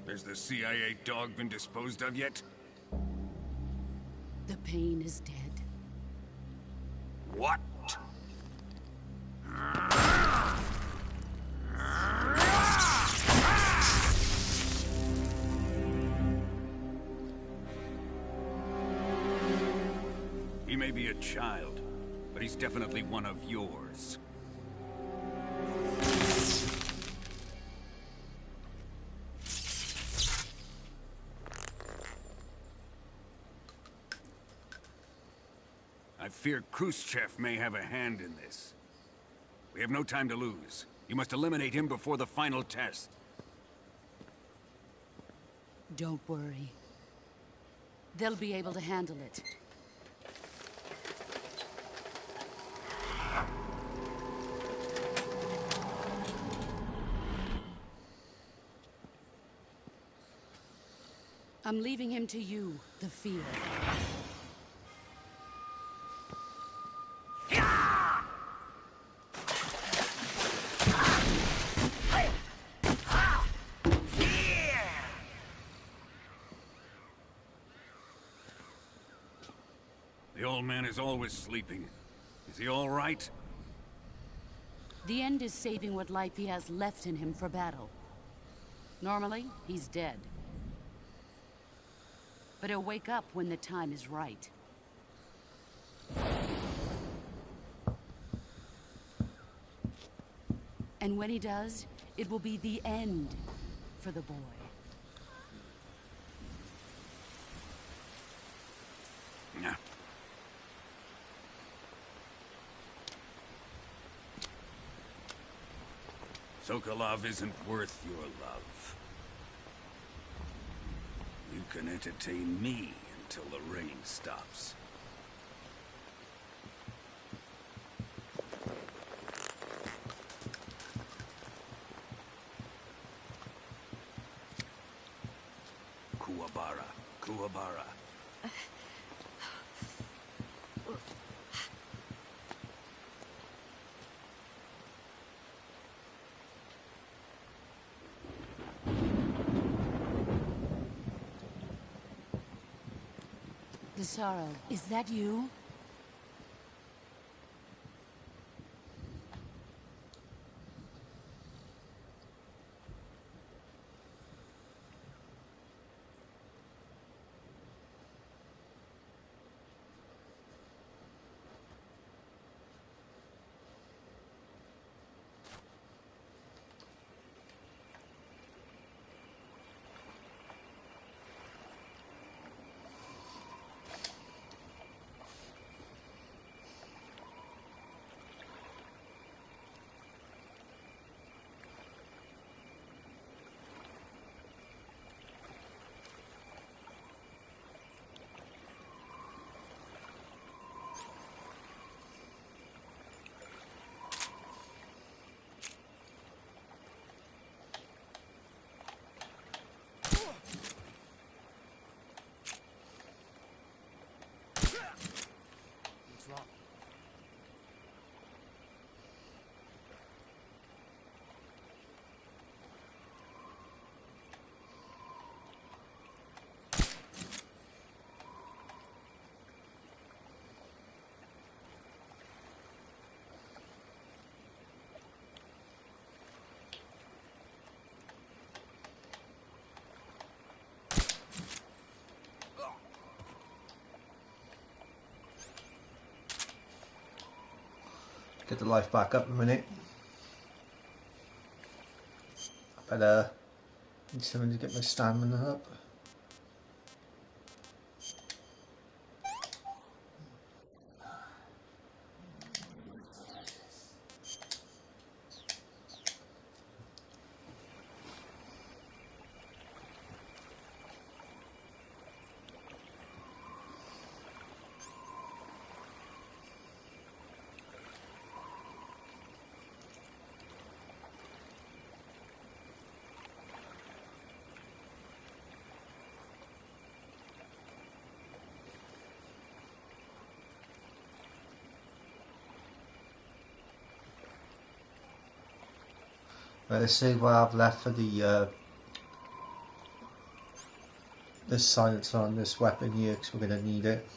Has the CIA dog been disposed of yet? The pain is dead. What? He may be a child, but he's definitely one of yours. I fear Khrushchev may have a hand in this. We have no time to lose. You must eliminate him before the final test. Don't worry. They'll be able to handle it. I'm leaving him to you, the field. The old man is always sleeping. Is he all right? The end is saving what life he has left in him for battle. Normally, he's dead. But he'll wake up when the time is right. And when he does, it will be the end for the boy. Yeah. Sokolov isn't worth your love. You can entertain me until the rain stops. Kuwabara, Kuwabara. The Sorrow, is that you? Get the life back up a minute. I better need something to get my stamina up. Let's see what I have left for the silencer on this weapon here, because we're going to need it.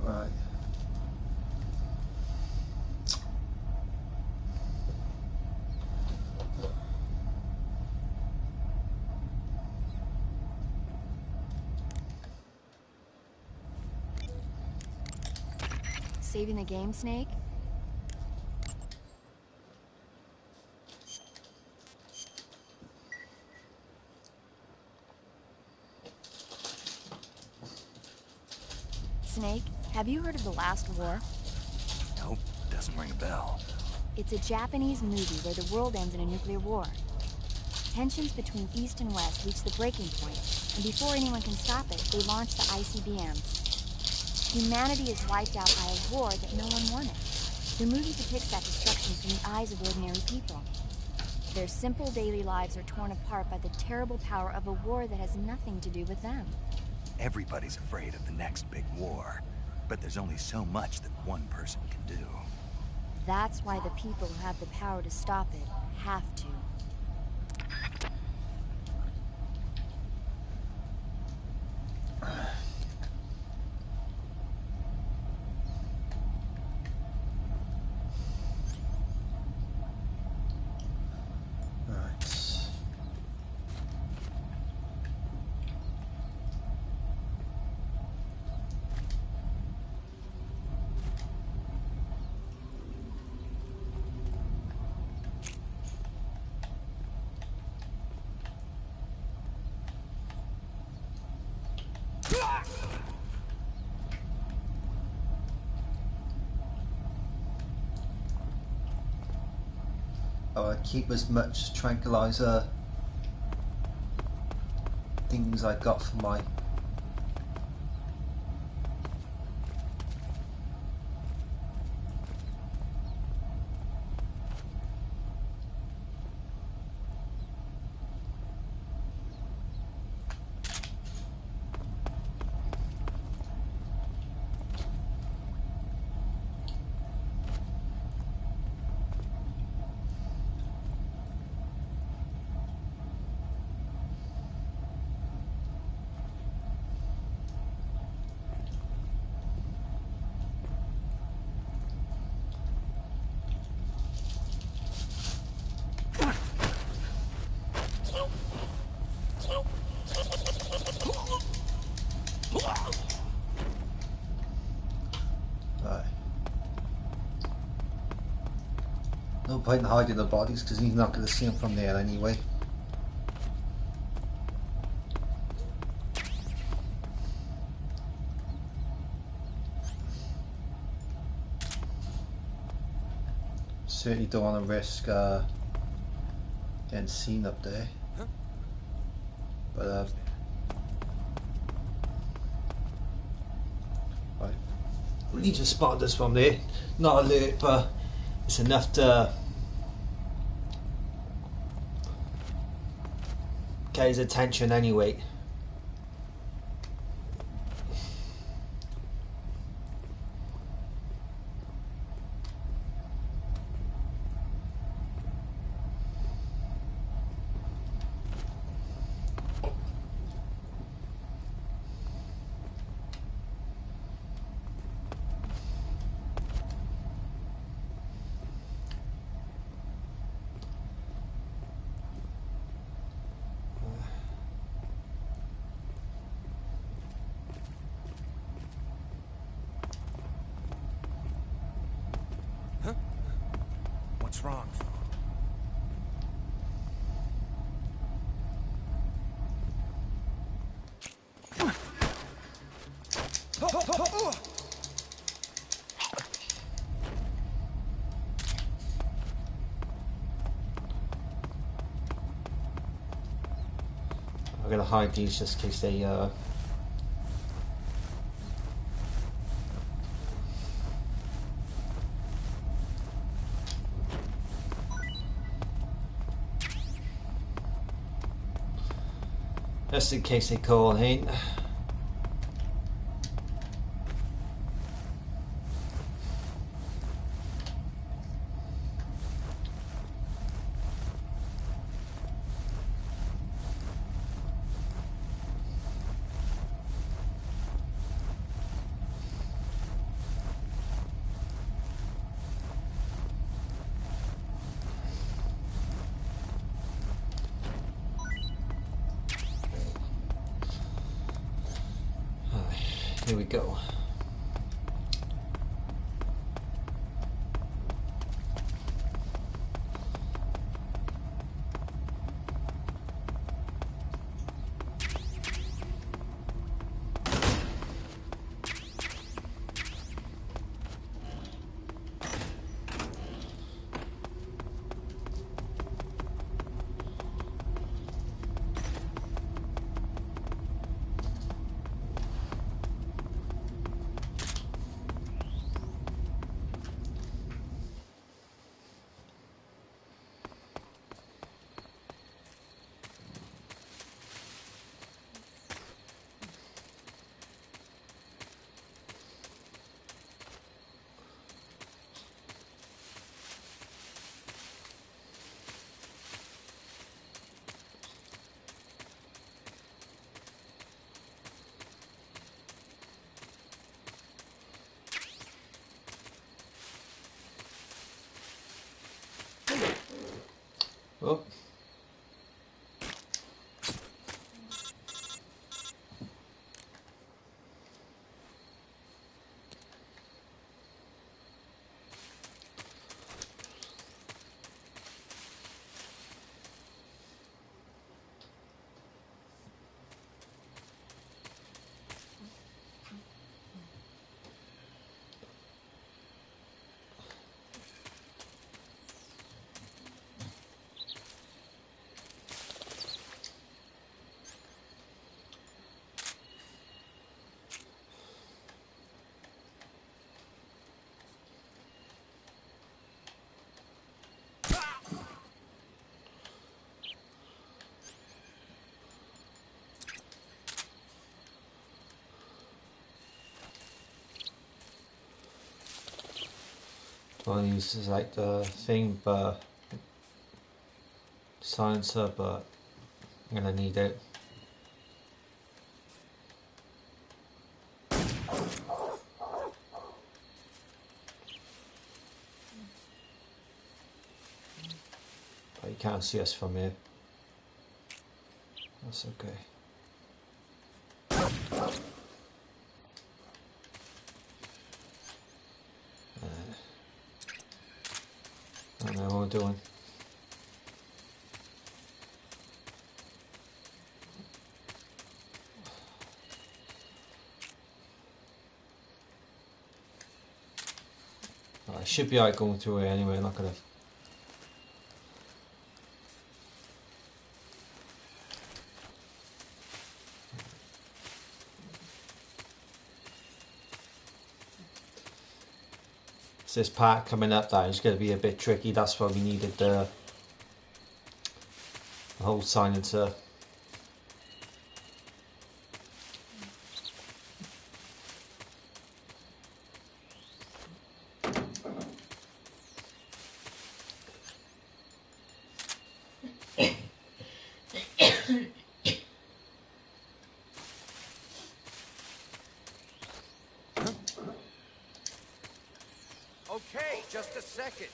Right. Saving the game, Snake? Have you heard of the Last War? Nope, doesn't ring a bell. It's a Japanese movie where the world ends in a nuclear war. Tensions between East and West reach the breaking point, and before anyone can stop it, they launch the ICBMs. Humanity is wiped out by a war that no one wanted. The movie depicts that destruction from the eyes of ordinary people. Their simple daily lives are torn apart by the terrible power of a war that has nothing to do with them. Everybody's afraid of the next big war, but there's only so much that one person can do. That's why the people who have the power to stop it have to. I keep as much tranquilizer things I got for my no point in hiding the bodies because he's not going to see them from there anyway. Certainly don't want to risk getting seen up there. But right. We just spotted us from there. Not alert, but it's enough to get his attention anyway. What's wrong? I'm gonna hide these just in case they just in case they call in. Here we go. Oh. Well, this is like the thing, but silencer, but I'm gonna need it. But you can't see us from here. That's okay. I don't know what we're doing. I should be out going through here anyway, I'm not gonna. It's this part coming up that is going to be a bit tricky, that's why we needed the whole silencer. Okay, just a second.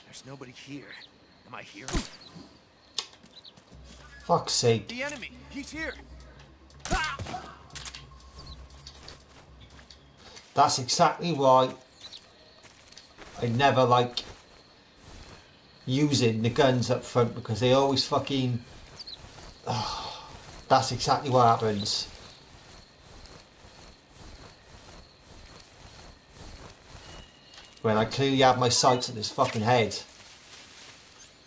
There's nobody here. Am I here? Fuck's sake. The enemy! He's here! That's exactly why I never like using the guns up front, because they always fucking... that's exactly what happens. When I clearly have my sights at his fucking head.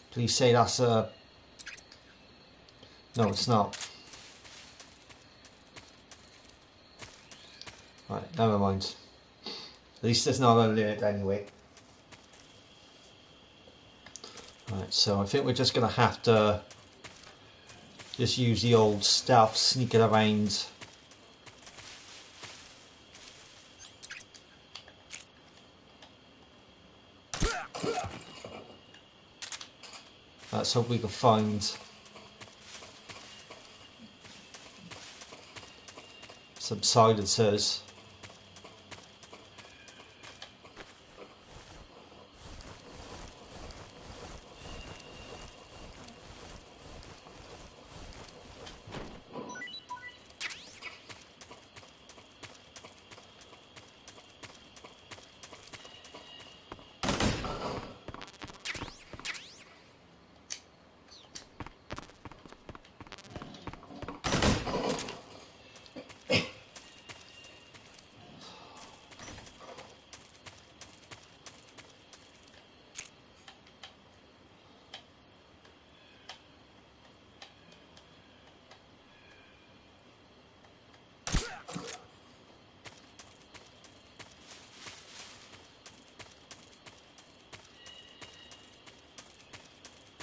Please say that's a... No, it's not. Right, never mind. At least there's not an alert anyway. Right, so I think we're just going to have to just use the old stealth, sneaking around. Let's hope we can find some silencers.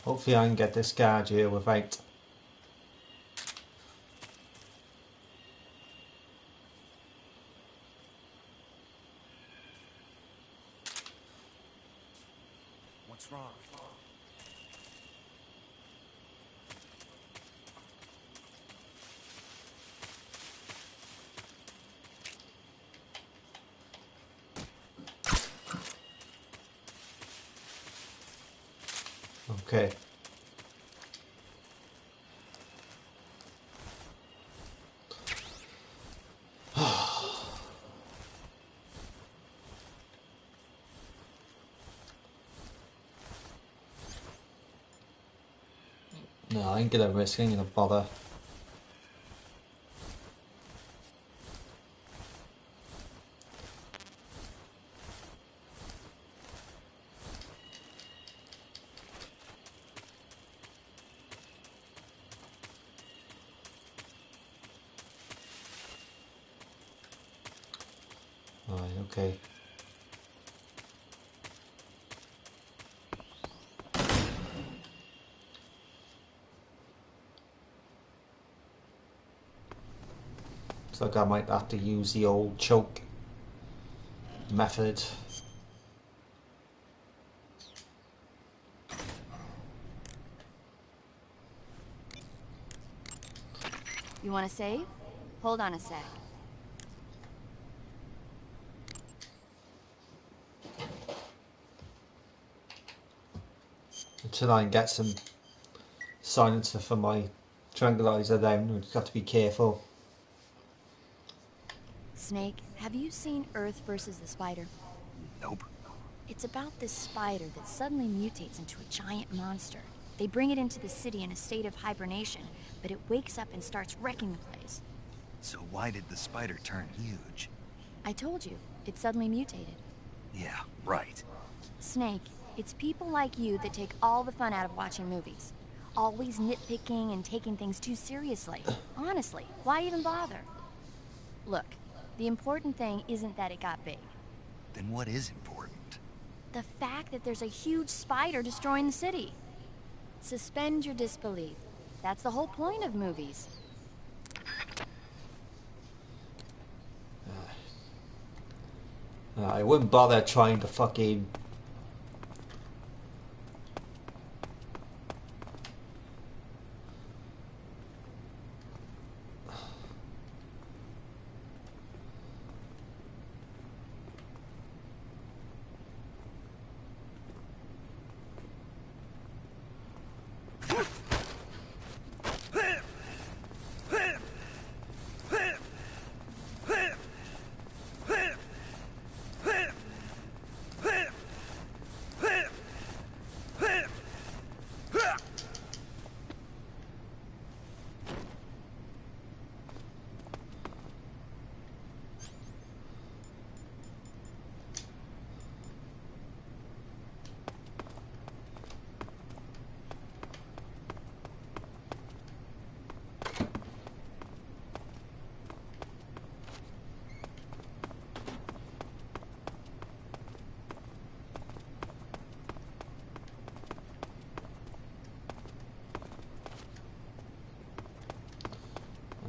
Hopefully I can get this guard here without... What's wrong? Okay. No, I ain't gonna risk, I ain't gonna bother. Right, okay. Looks like I might have to use the old choke method. You want to save? Hold on a sec. Until I can get some silencer for my tranquilizer down, we just have to be careful. Snake, have you seen Earth versus the Spider? Nope. It's about this spider that suddenly mutates into a giant monster. They bring it into the city in a state of hibernation, but it wakes up and starts wrecking the place. So why did the spider turn huge? I told you, it suddenly mutated. Yeah, right. Snake, it's people like you that take all the fun out of watching movies. Always nitpicking and taking things too seriously. Honestly, why even bother? Look, the important thing isn't that it got big. Then what is important? The fact that there's a huge spider destroying the city. Suspend your disbelief. That's the whole point of movies. I wouldn't bother trying to fucking...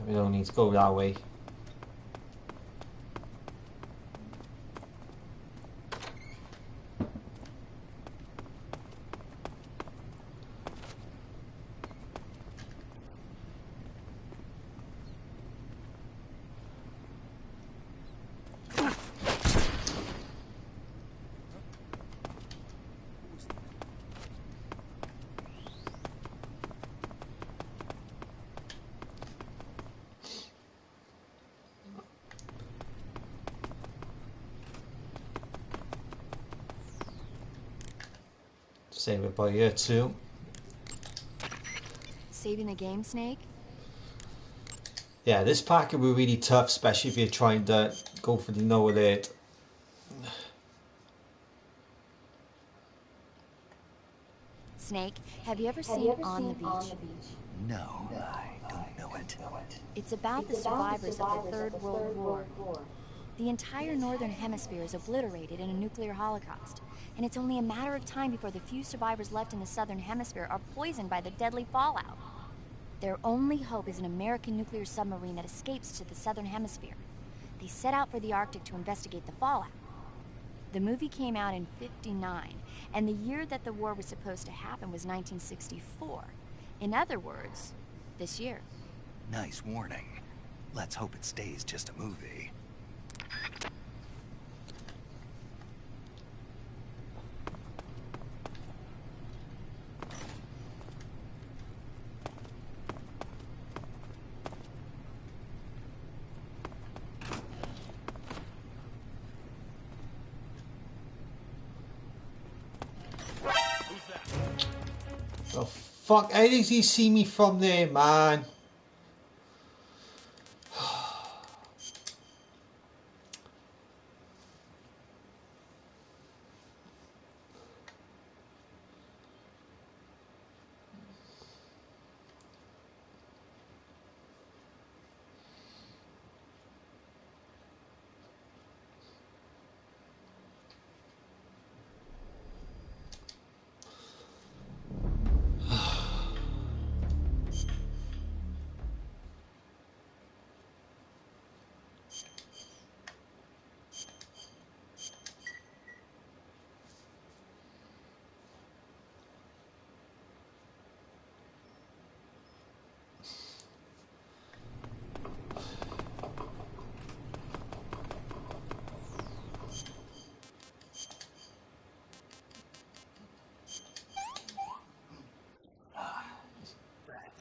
We don't need to go that way. Save it by here too. Saving the game, Snake? Yeah, this pack will be really tough, especially if you're trying to go for the no alert. Snake, have you ever seen On the Beach? No, I don't know it. It's about the survivors of the Third World War. The entire northern hemisphere is obliterated in a nuclear holocaust, and it's only a matter of time before the few survivors left in the southern hemisphere are poisoned by the deadly fallout. Their only hope is an American nuclear submarine that escapes to the southern hemisphere. They set out for the Arctic to investigate the fallout. The movie came out in '59, and the year that the war was supposed to happen was 1964. In other words, this year. Nice warning. Let's hope it stays just a movie. The fuck? How does he see me from there, man?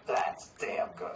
That's damn good.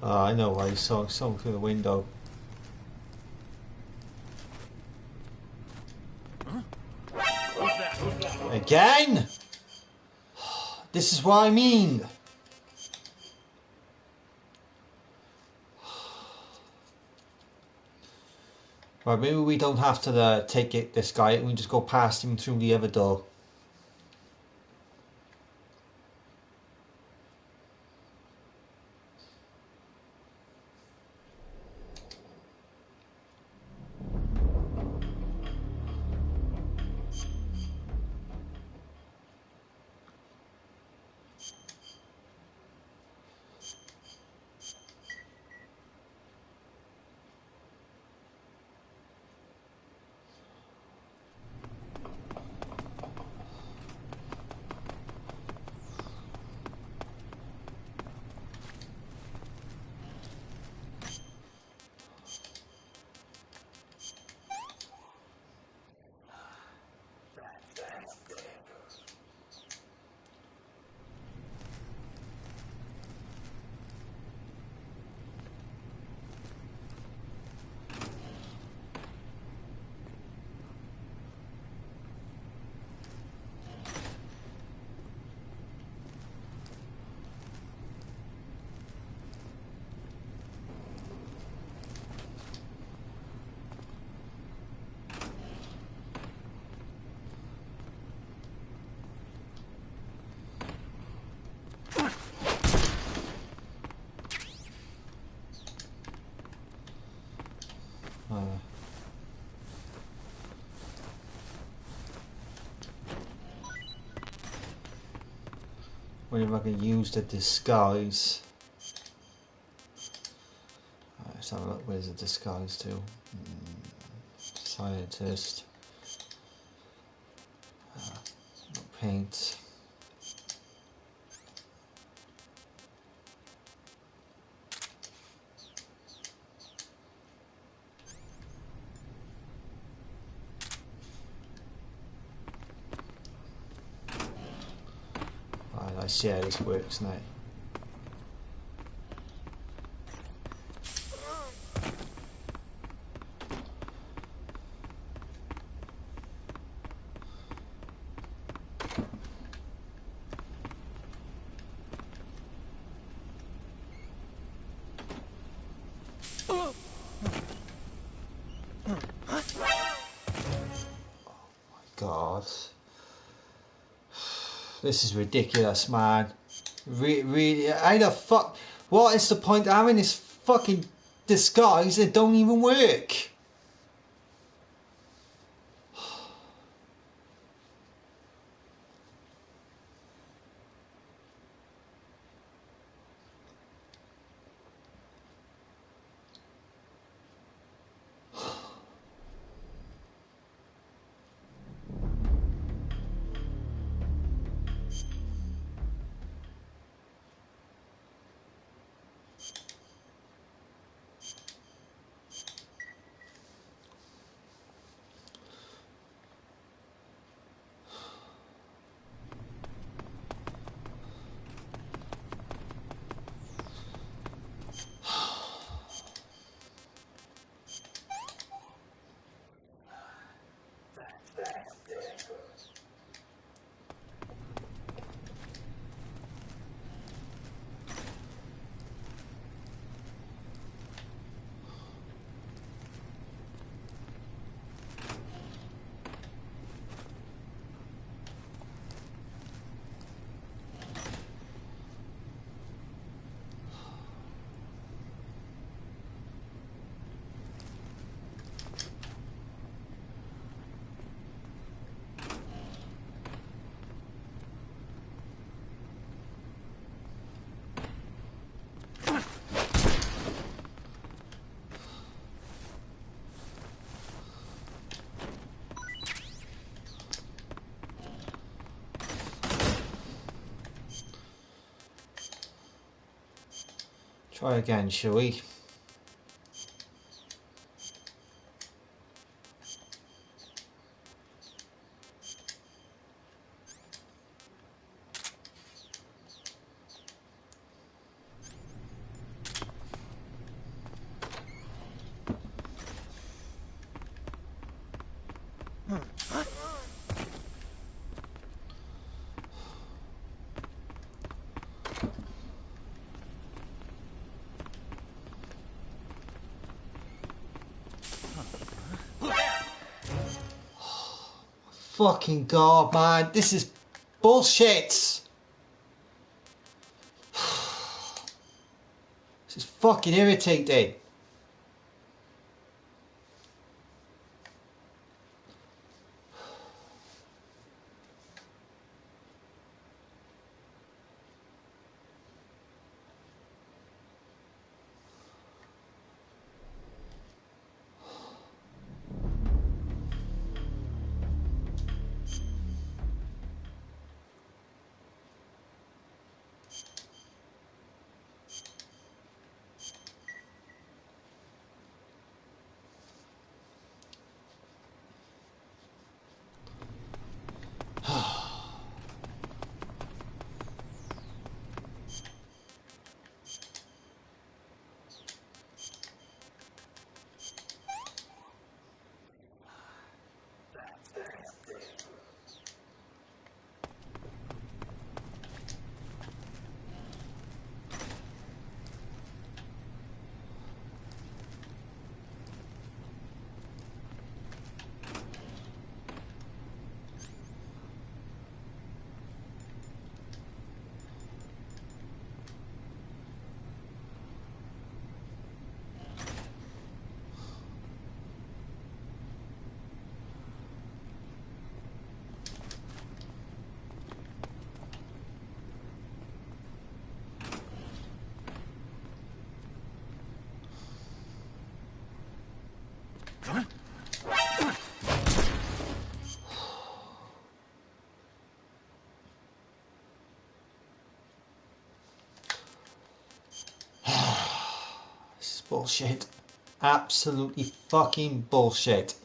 I know why he saw someone through the window. Again? This is what I mean. Right, maybe we don't have to take this guy. We can just go past him through the other door. Wonder if I can use the disguise. Let's have a look. Where's the disguise to? Scientist. Paint. I see how this works now. This is ridiculous, man. Really, how the fuck? What is the point of having this fucking disguise that don't even work? Try again, shall we? Fucking god, man, this is bullshit. This is fucking irritating. This is bullshit. Absolutely fucking bullshit.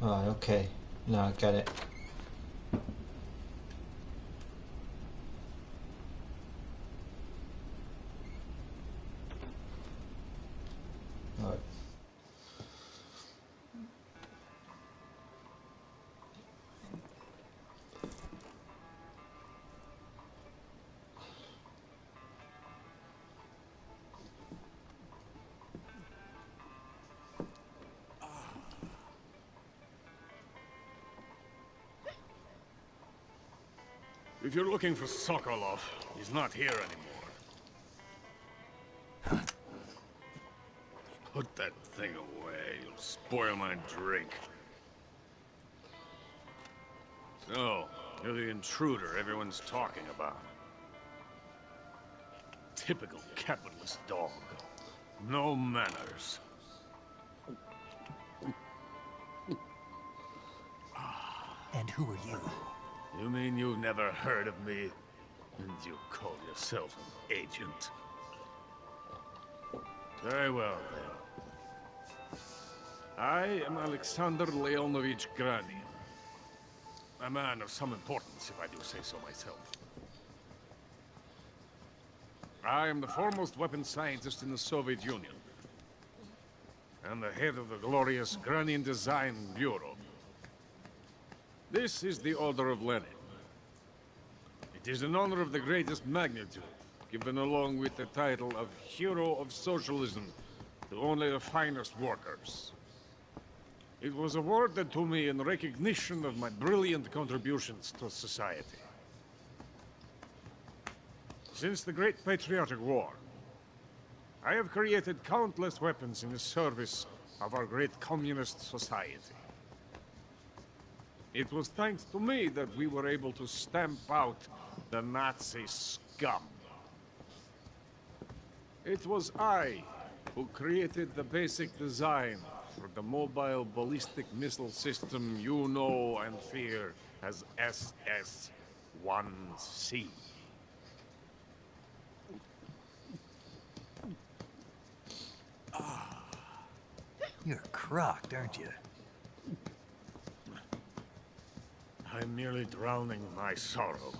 Right, okay. Now I get it. Right. If you're looking for Sokolov, he's not here anymore. Put that thing away. You'll spoil my drink. So, you're the intruder everyone's talking about. Typical capitalist dog. No manners. And who are you? You mean you've never heard of me? And you call yourself an agent? Very well, then. I am Alexander Leonovich Granin. A man of some importance, if I do say so myself. I am the foremost weapons scientist in the Soviet Union. And the head of the glorious Granin Design Bureau. This is the Order of Lenin. It is an honor of the greatest magnitude, given along with the title of Hero of Socialism to only the finest workers. It was awarded to me in recognition of my brilliant contributions to society. Since the Great Patriotic War, I have created countless weapons in the service of our great communist society. It was thanks to me that we were able to stamp out the Nazi scum. It was I who created the basic design for the mobile ballistic missile system you know and fear as SS-1C. You're crocked, aren't you? I'm merely drowning my sorrow.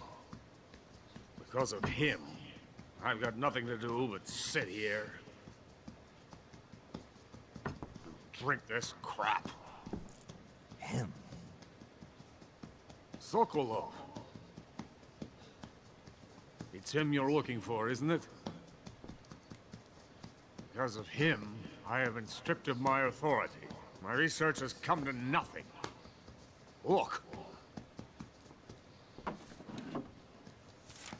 Because of him, I've got nothing to do but sit here and drink this crap. Him? Sokolov. It's him you're looking for, isn't it? Because of him, I have been stripped of my authority. My research has come to nothing. Look.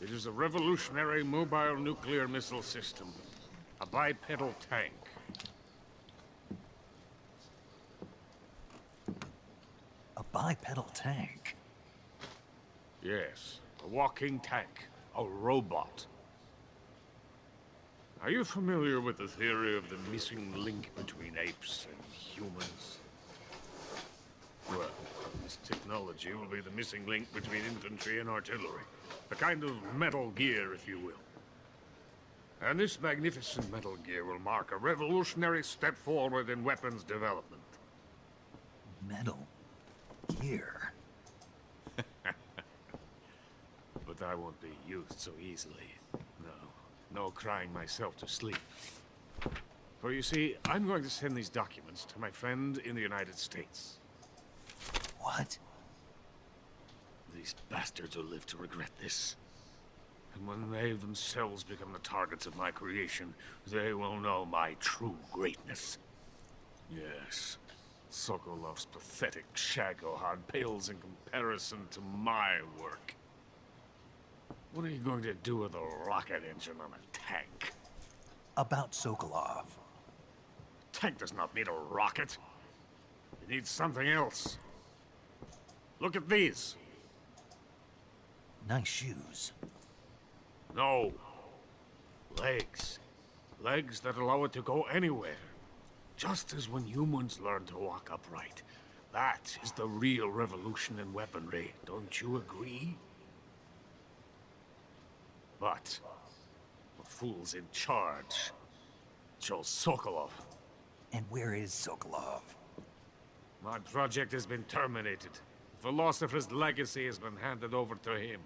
It is a revolutionary mobile nuclear missile system. A bipedal tank. A bipedal tank? Yes, a walking tank. A robot. Are you familiar with the theory of the missing link between apes and humans? Well, this technology will be the missing link between infantry and artillery. A kind of Metal Gear, if you will. And this magnificent Metal Gear will mark a revolutionary step forward in weapons development. Metal Gear? But I won't be used so easily. No crying myself to sleep. For you see, I'm going to send these documents to my friend in the United States. What? These bastards will live to regret this. And when they themselves become the targets of my creation, they will know my true greatness. Yes, Sokolov's pathetic Shagohod pales in comparison to my work. What are you going to do with a rocket engine on a tank? About Sokolov. Tank does not need a rocket. It needs something else. Look at these. Nice shoes. No. Legs. Legs that allow it to go anywhere. Just as when humans learn to walk upright. That is the real revolution in weaponry. Don't you agree? But the fool's in charge. Joe Sokolov. And where is Sokolov? My project has been terminated. The Philosopher's legacy has been handed over to him.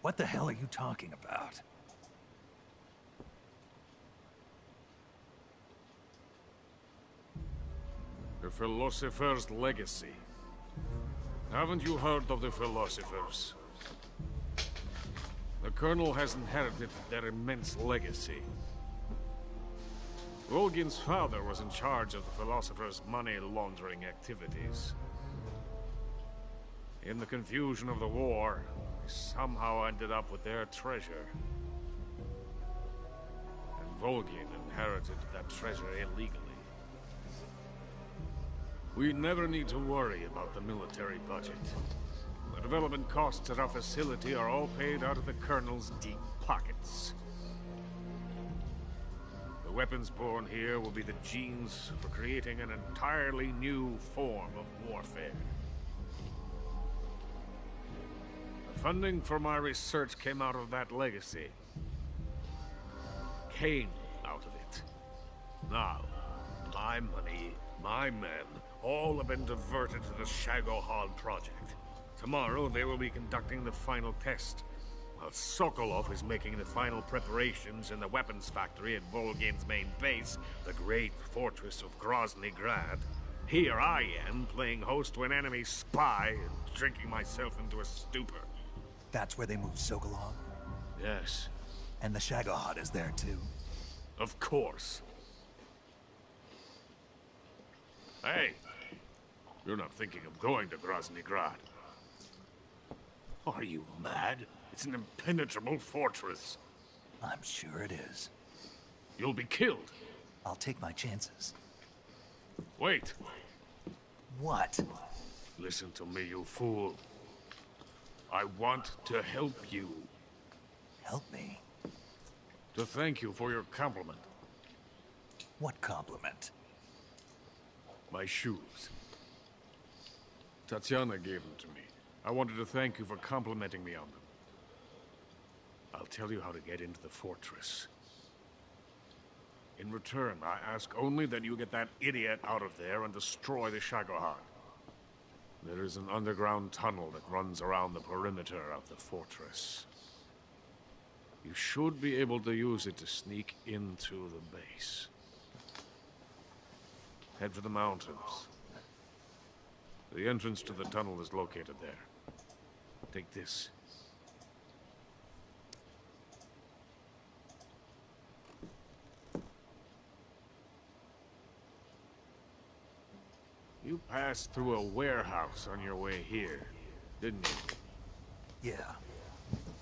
What the hell are you talking about? The Philosopher's legacy. Haven't you heard of the Philosophers? The Colonel has inherited their immense legacy. Volgin's father was in charge of the Philosopher's money laundering activities. In the confusion of the war, he somehow ended up with their treasure. And Volgin inherited that treasure illegally. We never need to worry about the military budget. The development costs at our facility are all paid out of the Colonel's deep pockets. The weapons born here will be the genes for creating an entirely new form of warfare. The funding for my research came out of that legacy. Came out of it. Now, my money, my men, all have been diverted to the Shagohod project. Tomorrow, they will be conducting the final test, while Sokolov is making the final preparations in the weapons factory at Volgin's main base, the great fortress of Grozny Grad. Here I am, playing host to an enemy spy and drinking myself into a stupor. That's where they moved Sokolov? Yes. And the Shagohod is there too? Of course. Hey! You're not thinking of going to Grozny Grad. Are you mad? It's an impenetrable fortress. I'm sure it is. You'll be killed. I'll take my chances. Wait. What? Listen to me, you fool. I want to help you. Help me? To thank you for your compliment. What compliment? My shoes. Tatiana gave them to me. I wanted to thank you for complimenting me on them. I'll tell you how to get into the fortress. In return, I ask only that you get that idiot out of there and destroy the Shagohod. There is an underground tunnel that runs around the perimeter of the fortress. You should be able to use it to sneak into the base. Head for the mountains. The entrance to the tunnel is located there. Take this. You passed through a warehouse on your way here, didn't you? Yeah.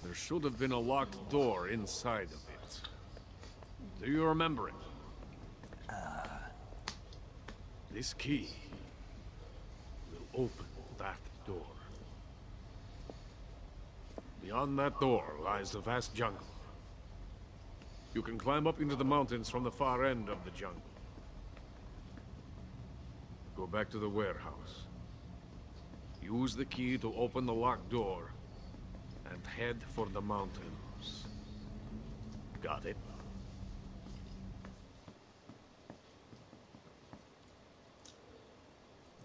There should have been a locked door inside of it. Do you remember it? This key will open that door. Beyond that door lies the vast jungle. You can climb up into the mountains from the far end of the jungle. Go back to the warehouse. Use the key to open the locked door and head for the mountains. Got it?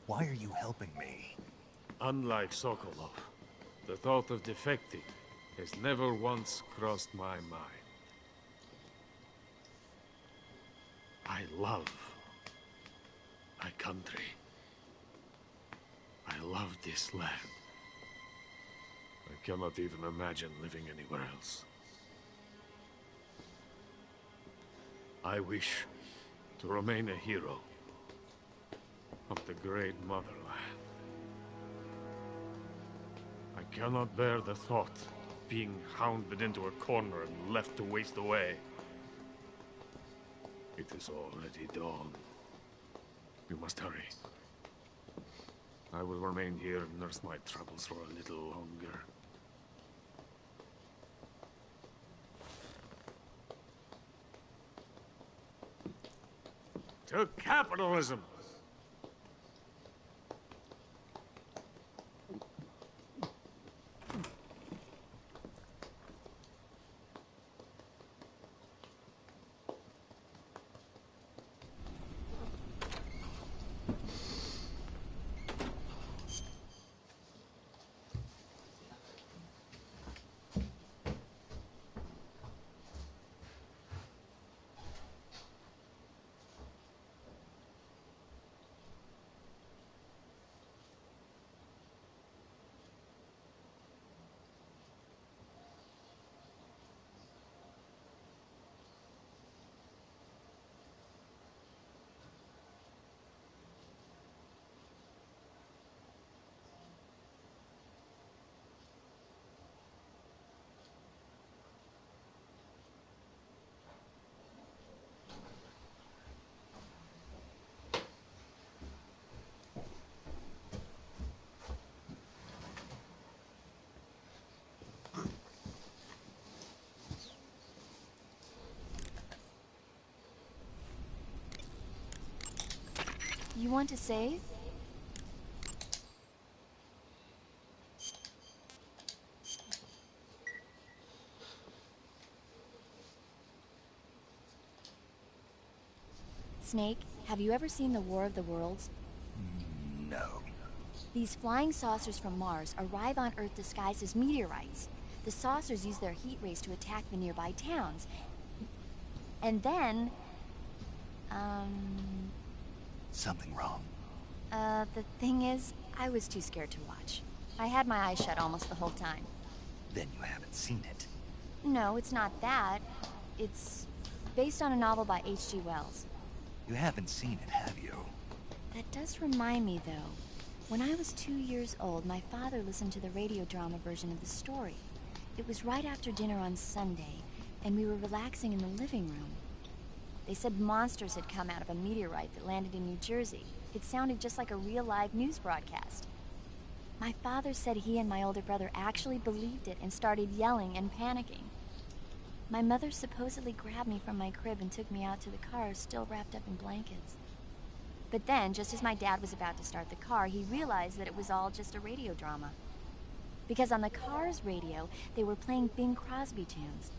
Why are you helping me? Unlike Sokolov, the thought of defecting has never once crossed my mind. I love my country. I love this land. I cannot even imagine living anywhere else. I wish to remain a hero of the great motherland. I cannot bear the thought of being hounded into a corner and left to waste away. It is already dawn. You must hurry. I will remain here and nurse my troubles for a little longer. To capitalism! You want to save? Snake, have you ever seen the War of the Worlds? No. These flying saucers from Mars arrive on Earth disguised as meteorites. The saucers use their heat rays to attack the nearby towns. And then... Something wrong? The thing is, I was too scared to watch. I had my eyes shut almost the whole time. Then you haven't seen it. No, it's not that. It's based on a novel by H.G. Wells. You haven't seen it, have you? That does remind me, though. When I was 2 years old, my father listened to the radio drama version of the story. It was right after dinner on Sunday, and we were relaxing in the living room. They said monsters had come out of a meteorite that landed in New Jersey. It sounded just like a real live news broadcast. My father said he and my older brother actually believed it and started yelling and panicking. My mother supposedly grabbed me from my crib and took me out to the car, still wrapped up in blankets. But then, just as my dad was about to start the car, he realized that it was all just a radio drama. Because on the car's radio, they were playing Bing Crosby tunes.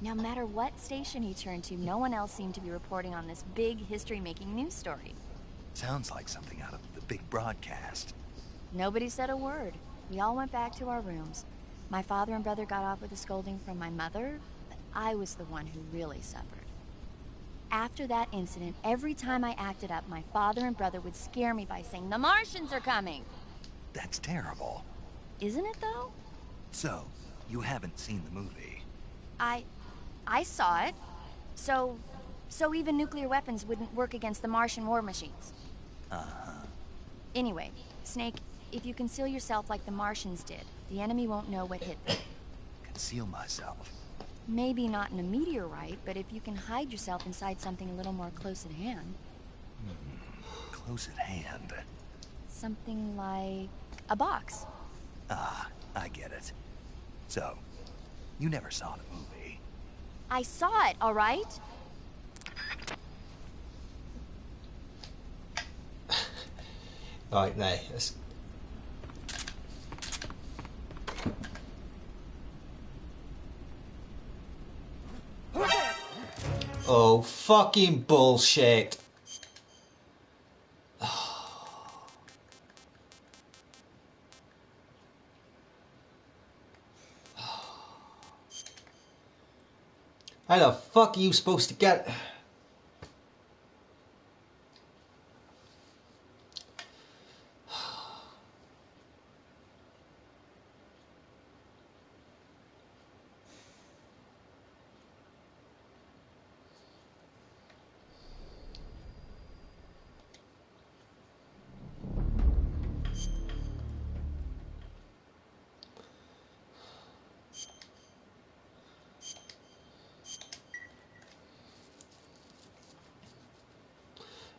No matter what station he turned to, no one else seemed to be reporting on this big history-making news story. Sounds like something out of the big broadcast. Nobody said a word. We all went back to our rooms. My father and brother got off with a scolding from my mother, but I was the one who really suffered. After that incident, every time I acted up, my father and brother would scare me by saying, "The Martians are coming!" That's terrible. Isn't it, though? So, you haven't seen the movie? I saw it. So even nuclear weapons wouldn't work against the Martian war machines. Uh-huh. Anyway, Snake, if you conceal yourself like the Martians did, the enemy won't know what hit them. Conceal myself? Maybe not in a meteorite, but if you can hide yourself inside something a little more close at hand. Close at hand? Something like a box. Ah, I get it. So, you never saw the movie? I saw it, all right? Right, there. Oh, fucking bullshit. How the fuck are you supposed to get...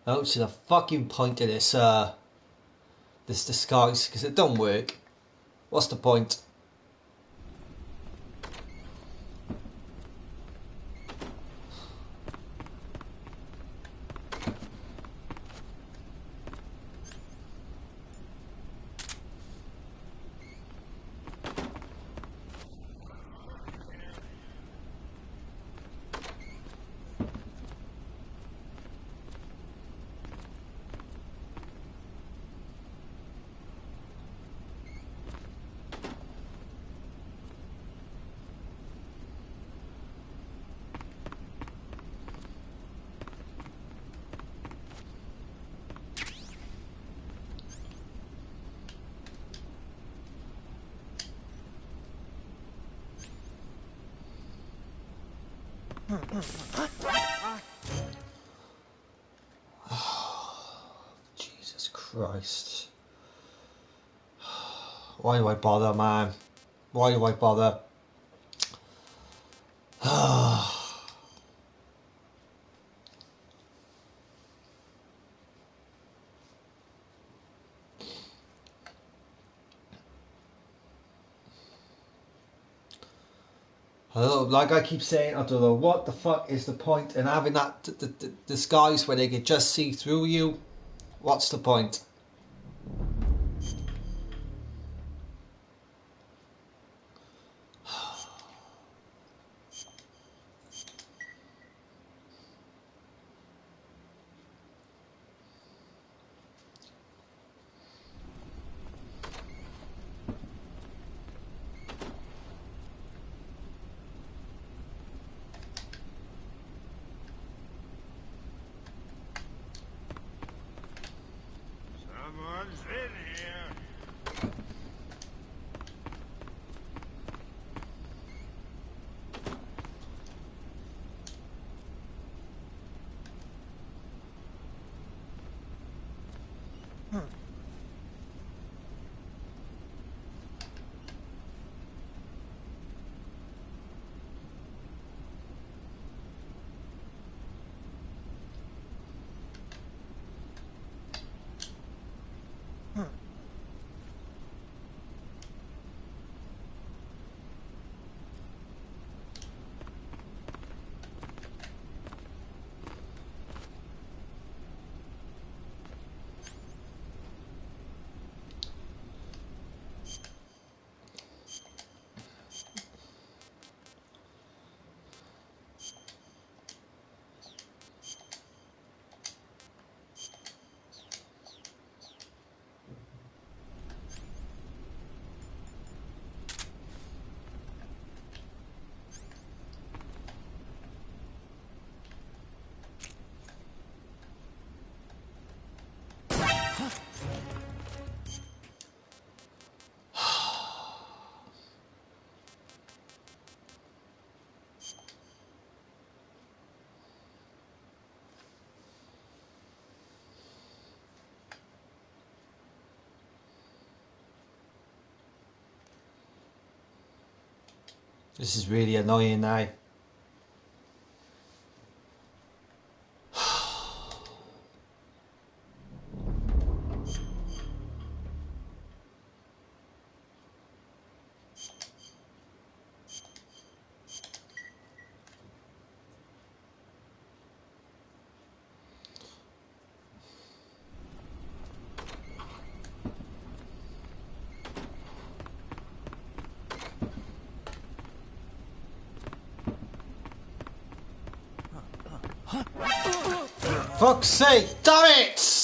Oh, so the fucking point of this this disguise, because it don't work. What's the point? Jesus Christ. Why do I bother, man? Why do I bother? Like I keep saying, I don't know what the fuck is the point in having that disguise where they can just see through you. What's the point? Someone's in here. This is really annoying now. Fuck's sake, damn it!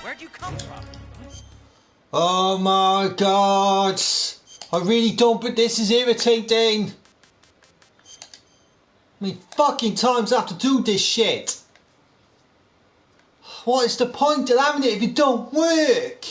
Where'd you come from? Oh my god! I really don't, but this is irritating! How many fucking times I have to do this shit? What is the point of having it if it don't work?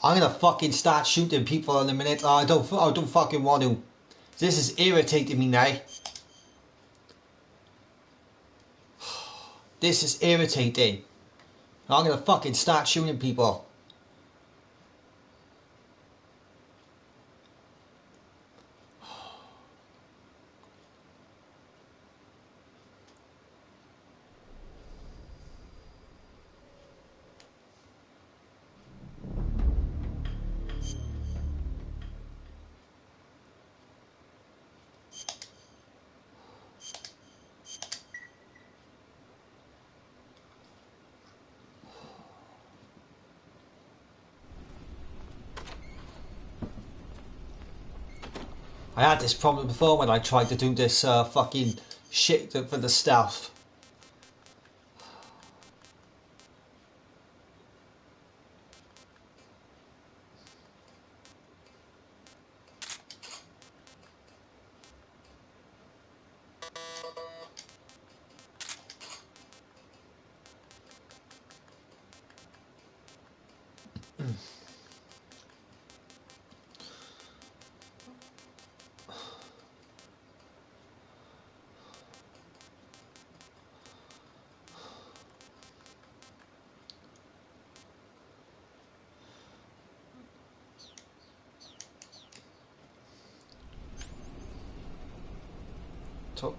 I'm gonna fucking start shooting people in a minute. I don't fucking want to. This is irritating me now. This is irritating. I'm gonna fucking start shooting people. I had this problem before when I tried to do this fucking shit for the stealth. So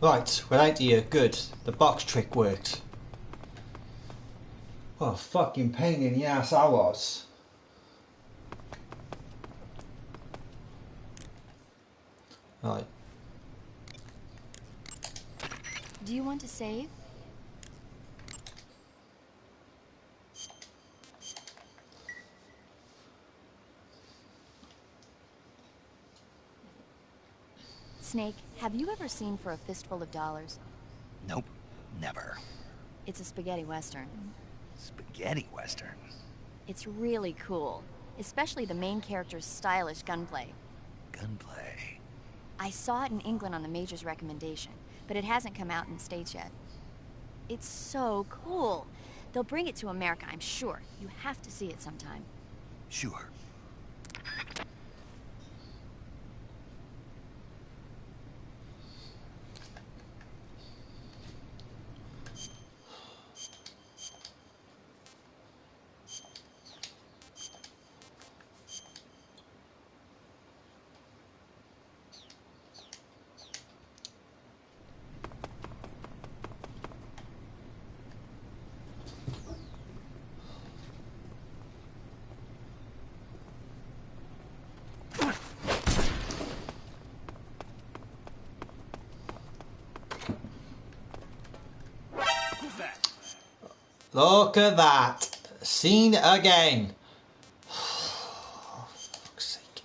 right, we're out here. Good. The box trick worked. What a fucking pain in the ass I was. Right. Do you want to save? Snake, have you ever seen For a Fistful of Dollars? Nope, never. It's a spaghetti western. Spaghetti western? It's really cool, especially the main character's stylish gunplay. Gunplay? I saw it in England on the Major's recommendation, but it hasn't come out in the States yet. It's so cool. They'll bring it to America, I'm sure. You have to see it sometime. Sure. Look at that. Seen again. Fuck's sake.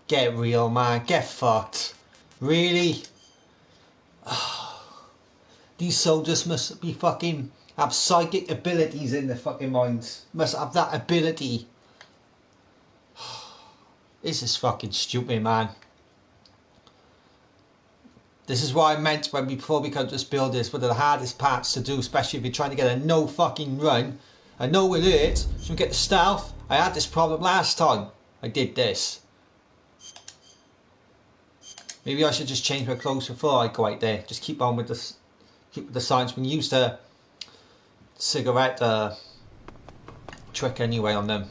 Get real, man. Get fucked. Really? These soldiers must be fucking have psychic abilities in their fucking minds. Must have that ability. This is fucking stupid, man. This is what I meant when before we could just build this. One of the hardest parts to do, especially if you're trying to get a no fucking run. A no alert, so you get the stealth. I had this problem last time I did this. Maybe I should just change my clothes before I go out there. Just keep on with this. Keep with the signs. We can use the cigarette trick anyway on them.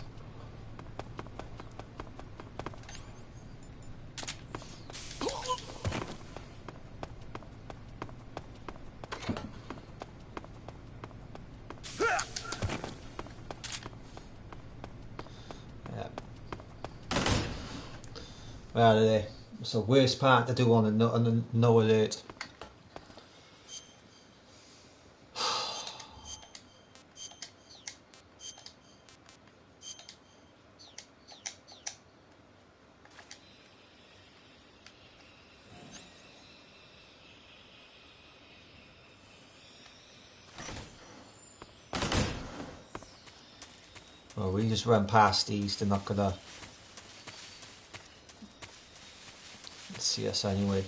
Where are they? It's the worst part to do on a no alert. Well, we just run past these. They're not gonna see us anyway.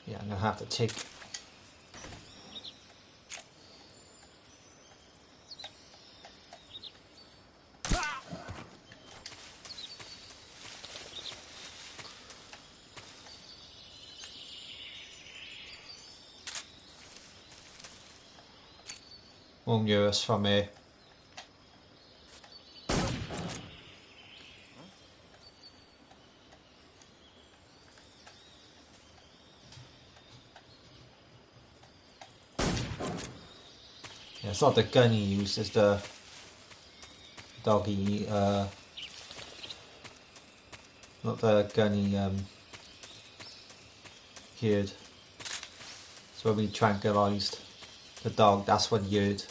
Yeah, I'm gonna have to take. Won't hear us from here. Yeah, it's not the gun he used, it's the dog he, not the gun he heard. It's when we tranquilized the dog, that's what he heard.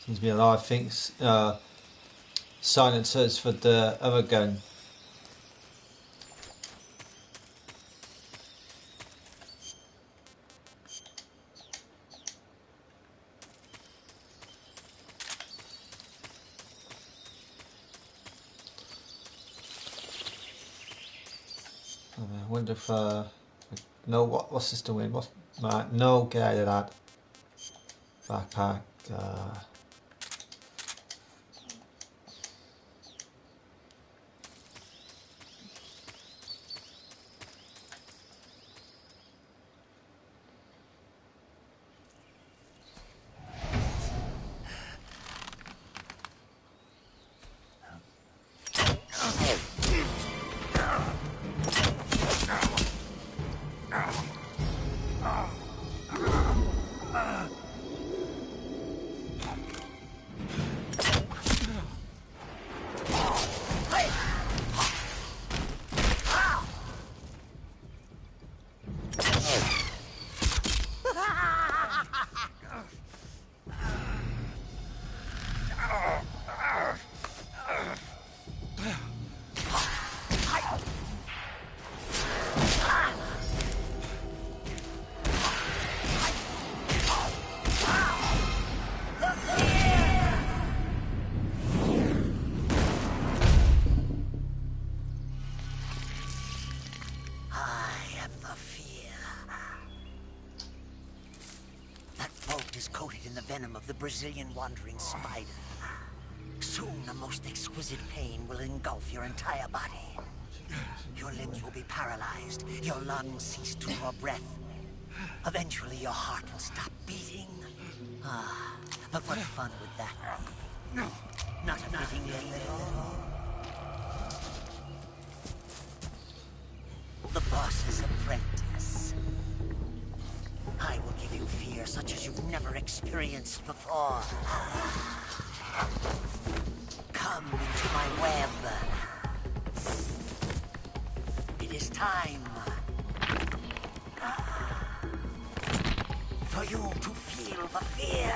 Seems to be a lot of things, silencers for the other gun. wonder if no, what's this doing? What's no, get out of that backpack. Coated in the venom of the Brazilian wandering spider. Soon a most exquisite pain will engulf your entire body. Your limbs will be paralyzed, your lungs cease to draw breath. Eventually your heart will stop beating. Ah, but what fun would that be? Not a fitting name at all. The boss's apprentice. I will give you fear such as you've never experienced before. Come into my web. It is time for you to feel the fear.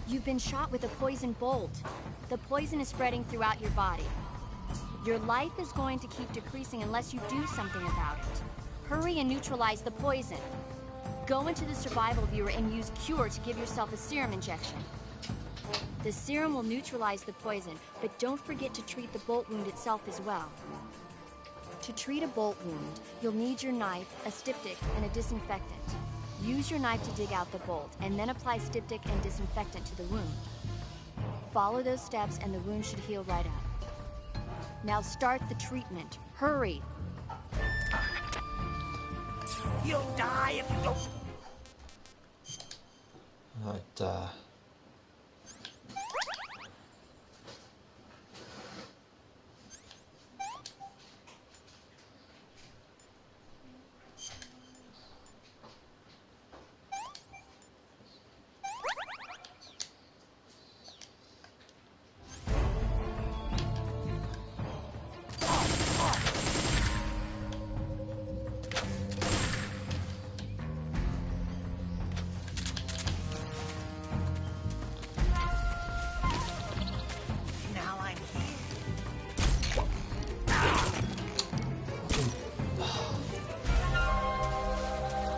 You've been shot with a poison bolt. The poison is spreading throughout your body. Your life is going to keep decreasing unless you do something about it. Hurry and neutralize the poison. Go into the survival viewer and use Cure to give yourself a serum injection. The serum will neutralize the poison, but don't forget to treat the bolt wound itself as well. To treat a bolt wound, you'll need your knife, a styptic, and a disinfectant. Use your knife to dig out the bolt, and then apply styptic and disinfectant to the wound. Follow those steps and the wound should heal right up. Now start the treatment. Hurry! You'll die if you don't... Right, Now I'm here.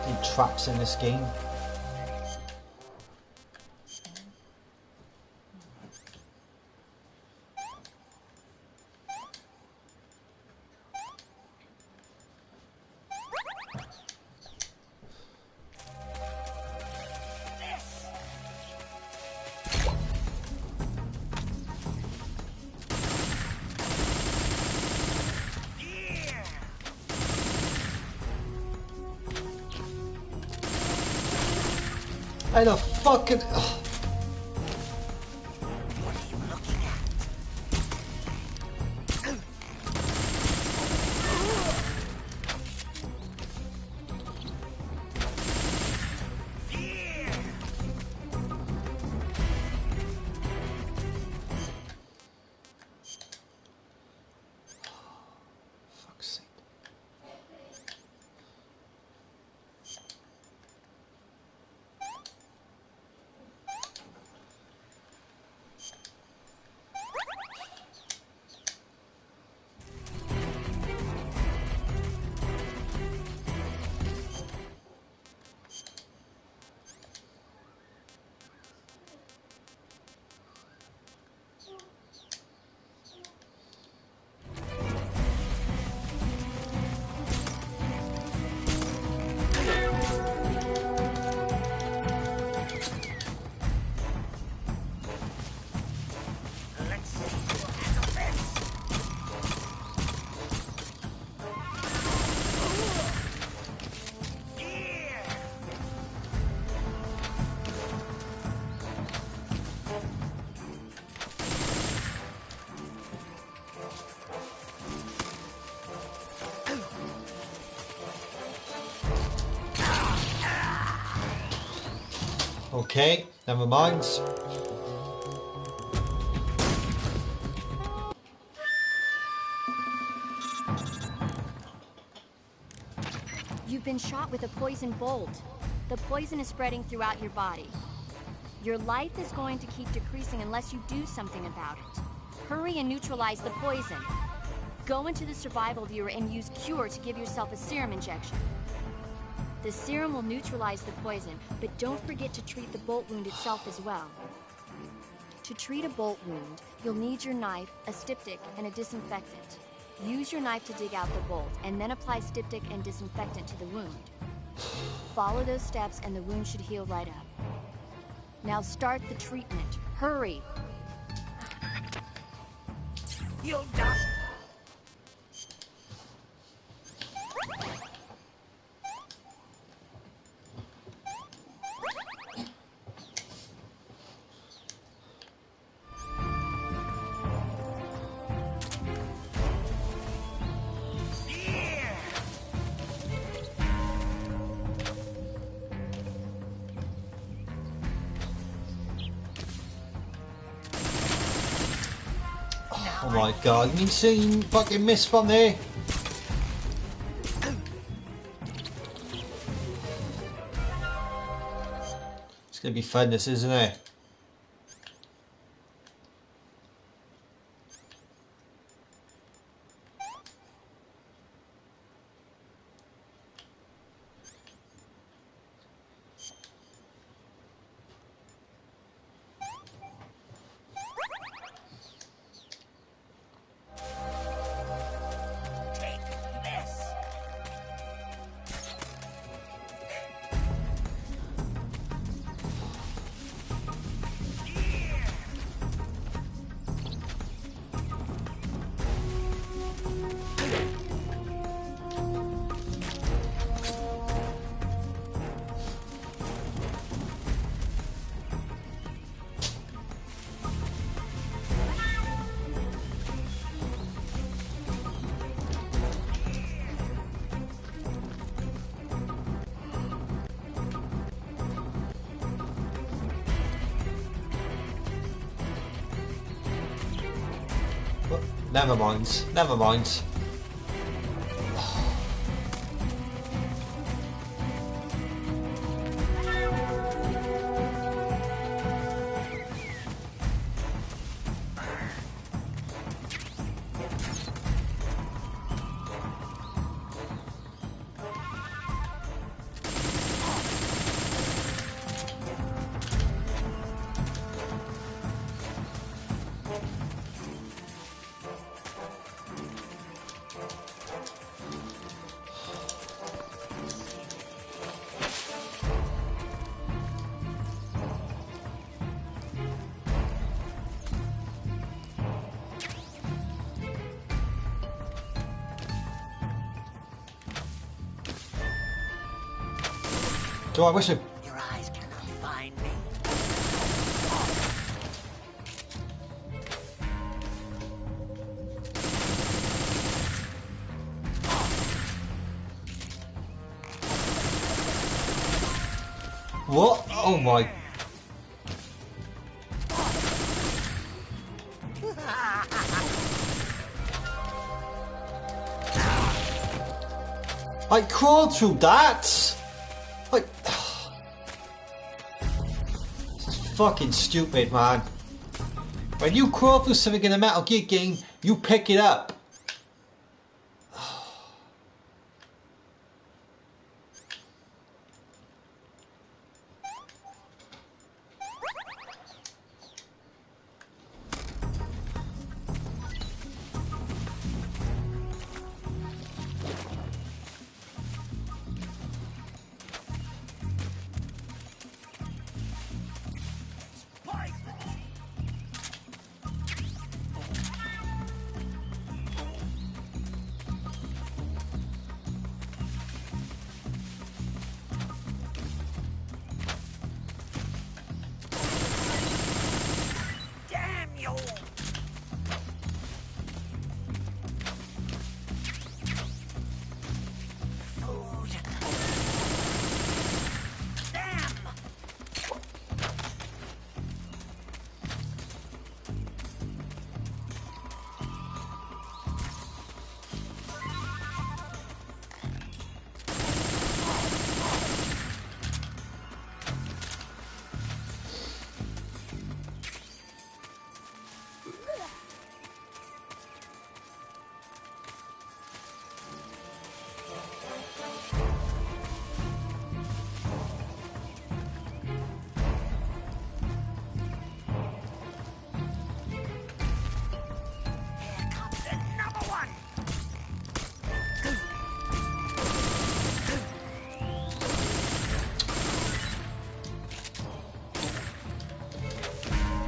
the traps in this game. I don't fucking. Okay, never mind. You've been shot with a poison bolt. The poison is spreading throughout your body. Your life is going to keep decreasing unless you do something about it. Hurry and neutralize the poison. Go into the survival viewer and use Cure to give yourself a serum injection. The serum will neutralize the poison, but don't forget to treat the bolt wound itself as well. To treat a bolt wound, you'll need your knife, a styptic, and a disinfectant. Use your knife to dig out the bolt, and then apply styptic and disinfectant to the wound. Follow those steps and the wound should heal right up. Now start the treatment. Hurry! You'll die! Oh my god, you seen fucking miss from there? It's gonna be fun, this, isn't it? Never mind, never mind. Do I wish it? Your eyes cannot find me. What? Oh my. I crawled through that! Like, this is fucking stupid, man. When you crawl through something in a Metal Gear game, you pick it up.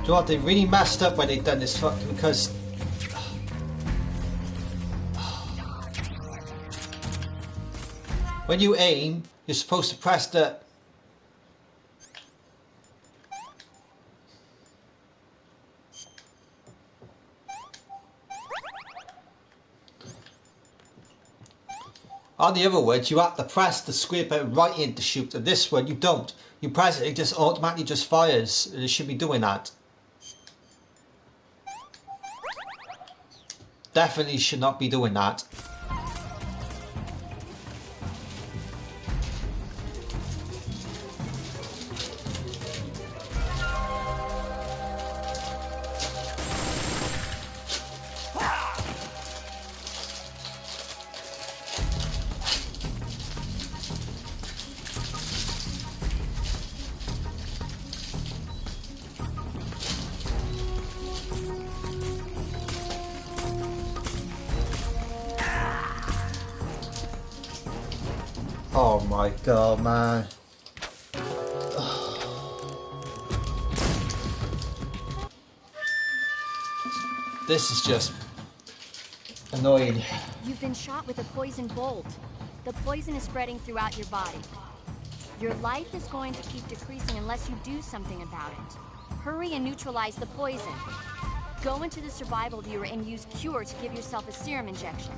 you know what? They really messed up when they done this fucking because. When you aim, you're supposed to press the. On the other words, you have to press the square button right in to shoot. And this one, you don't. You press it, it just automatically just fires. It should be doing that. Definitely should not be doing that. Oh my god, man. This is just annoying. You've been shot with a poison bolt. The poison is spreading throughout your body. Your life is going to keep decreasing unless you do something about it. Hurry and neutralize the poison. Go into the survival viewer and use Cure to give yourself a serum injection.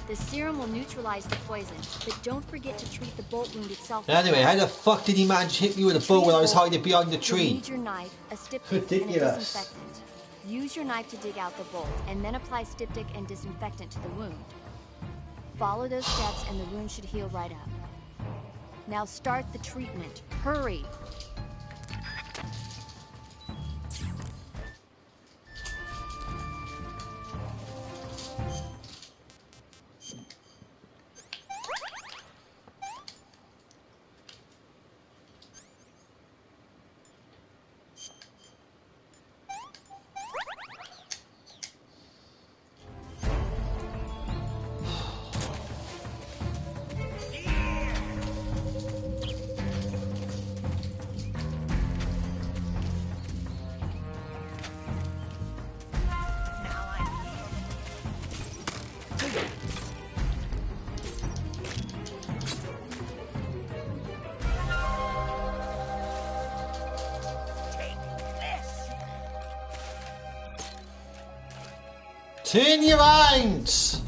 The serum will neutralize the poison, but don't forget to treat the bolt wound itself. Anyway, how the fuck did he manage to hit me with a bow when I was hiding behind the tree? You need your knife, a styptic, and a disinfectant. Use your knife to dig out the bolt, and then apply styptic and disinfectant to the wound. Follow those steps and the wound should heal right up. Now start the treatment. Hurry! Turn your rounds!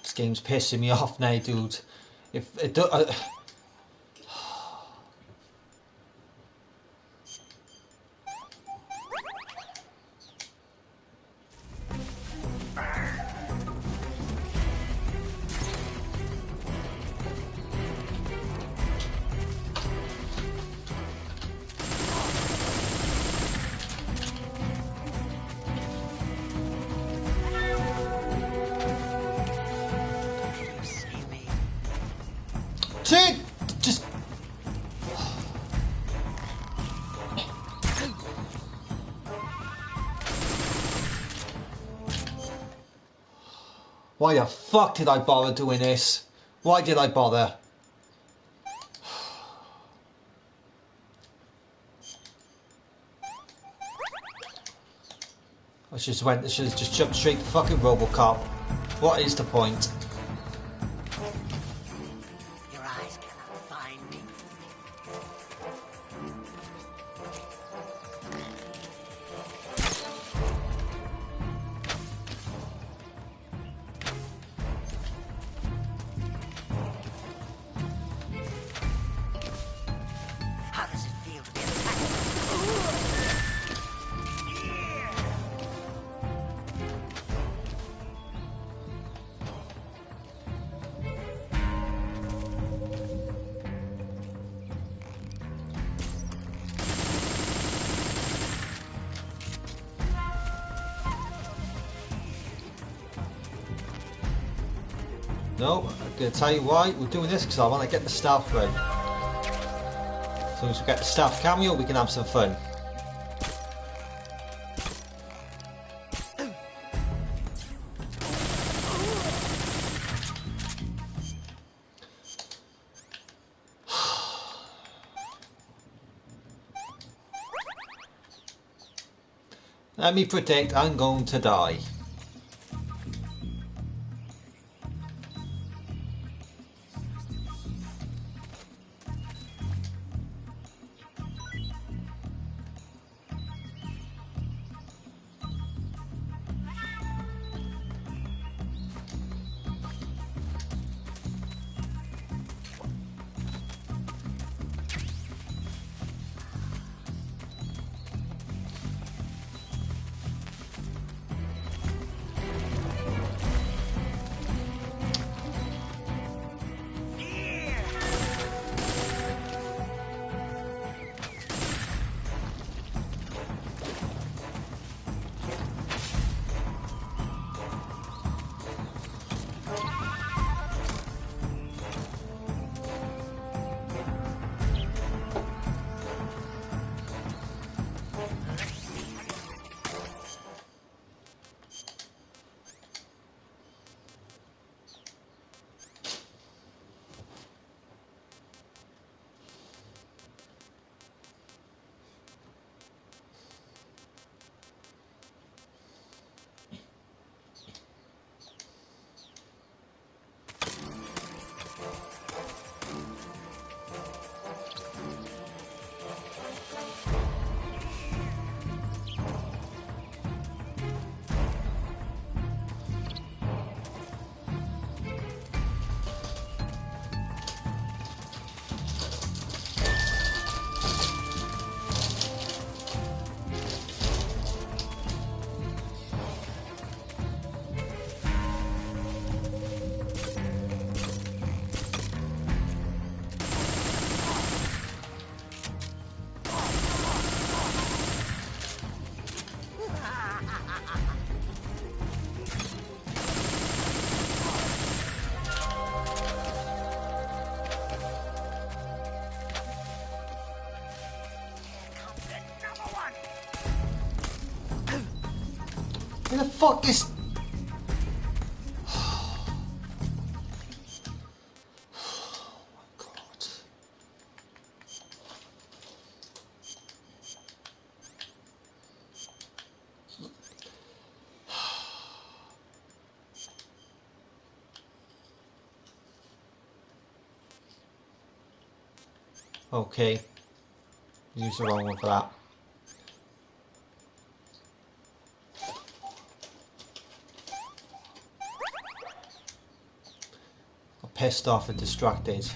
This game's pissing me off now, dude. If it do, just why the fuck did I bother doing this? Why did I bother? I should have just jumped straight to fucking Robocop. What is the point? Your eyes cannot find me. How does it feel to be attacked? No, I'm going to tell you why we're doing this, because I want to get the stealth run. As soon as we get the stealth cameo, we can have some fun. Let me predict, I'm going to die. Where the fuck is... Okay. Use the wrong one for that. I'm pissed off and distracted.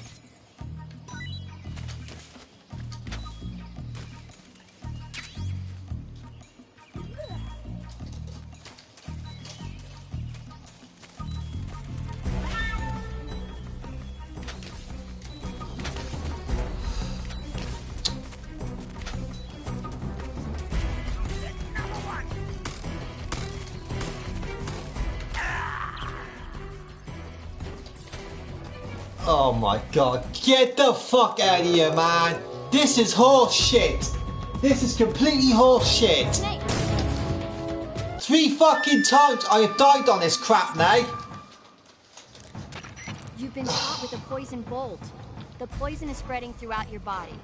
Oh my god, get the fuck out of here, man! This is horse shit! This is completely horse shit! 3 fucking times I have died on this crap now! You've been shot with a poison bolt. The poison is spreading throughout your body.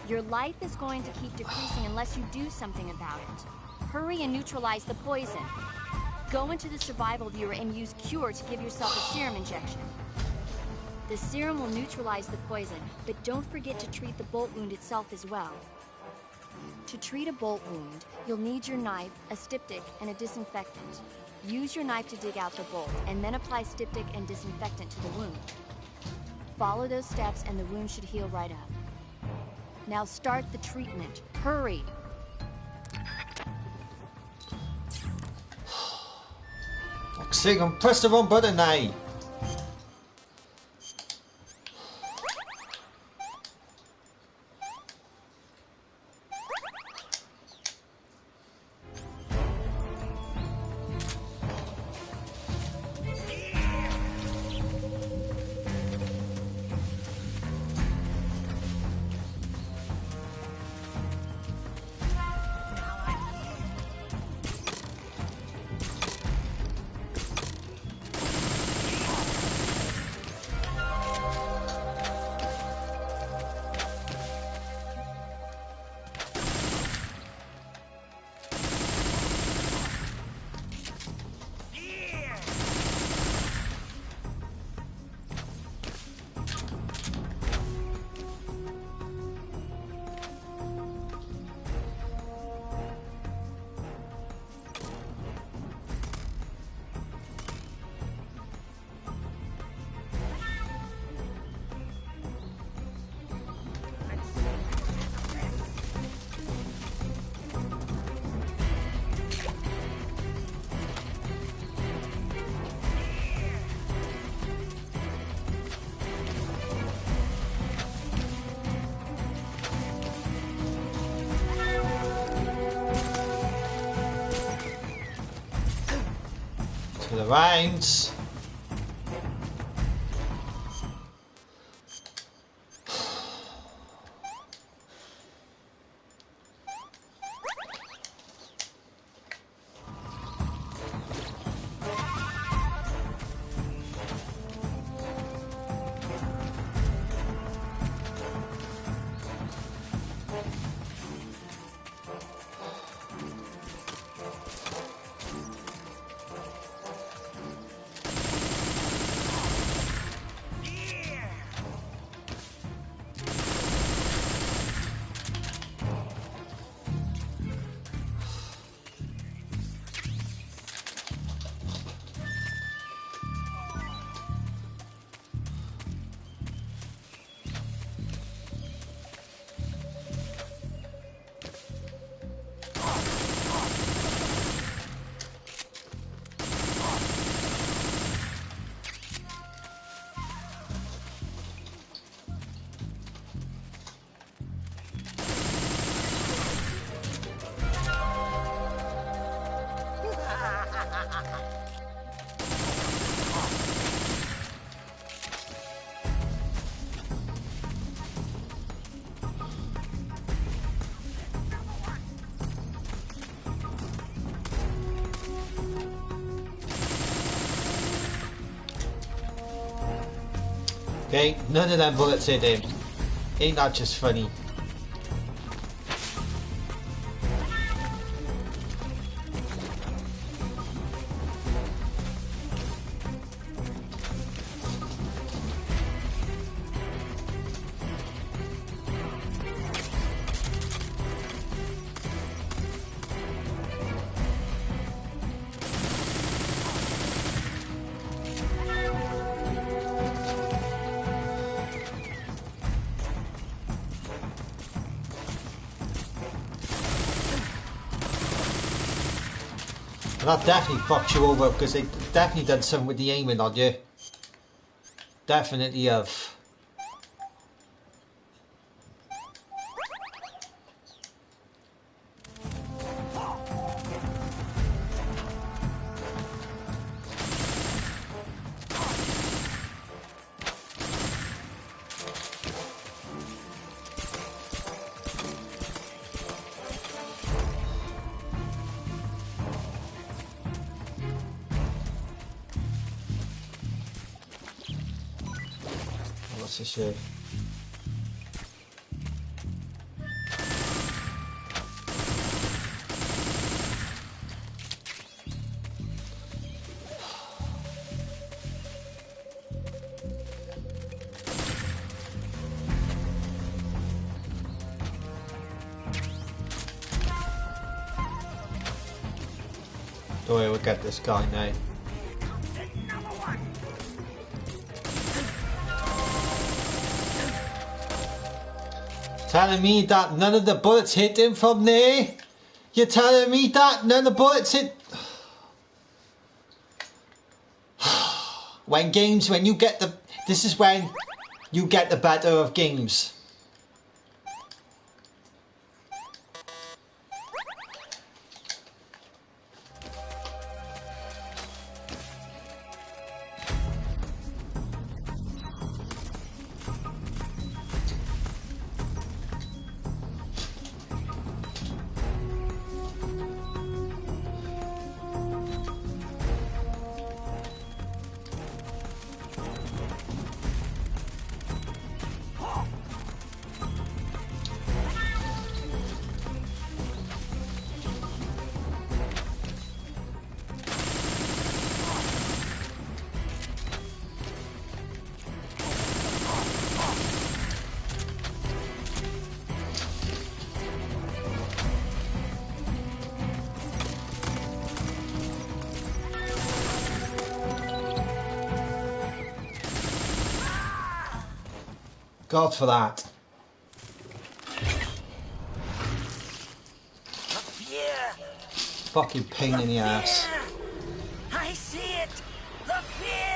Your life is going to keep decreasing unless you do something about it. Hurry and neutralize the poison. Go into the survival viewer and use Cure to give yourself a serum injection. The serum will neutralize the poison, but don't forget to treat the bolt wound itself as well. To treat a bolt wound, you'll need your knife, a styptic, and a disinfectant. Use your knife to dig out the bolt, and then apply styptic and disinfectant to the wound. Follow those steps and the wound should heal right up. Now start the treatment. Hurry! Fuck's sake, I'm pressed the wrong button now! for the rounds. Okay, none of them bullets hit him. Ain't that just funny? That definitely fucked you over because they definitely done something with the aiming on you. Definitely have. What's this here? Don't worry, we'll get this guy now. Telling me that none of the bullets hit him from there? You're telling me that none of the bullets hit... when you get the... This is when you get the better of games. God for that. Fucking pain in the ass. I see it! The fear!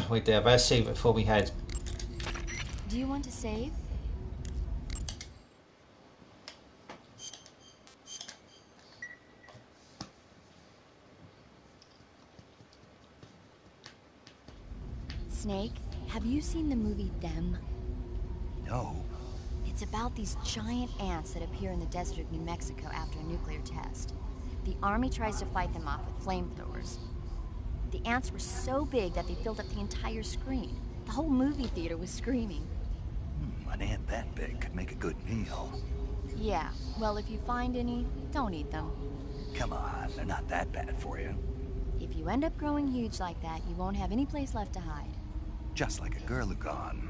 Wait there, I better save it before we head. Do you want to save? Snake, have you seen the movie Them? No. It's about these giant ants that appear in the desert of New Mexico after a nuclear test. The army tries to fight them off with flamethrowers. The ants were so big that they filled up the entire screen. The whole movie theater was screaming. An ant that big could make a good meal. Yeah, well, if you find any, don't eat them. Come on, they're not that bad for you. If you end up growing huge like that, you won't have any place left to hide. Just like a Gurlugon.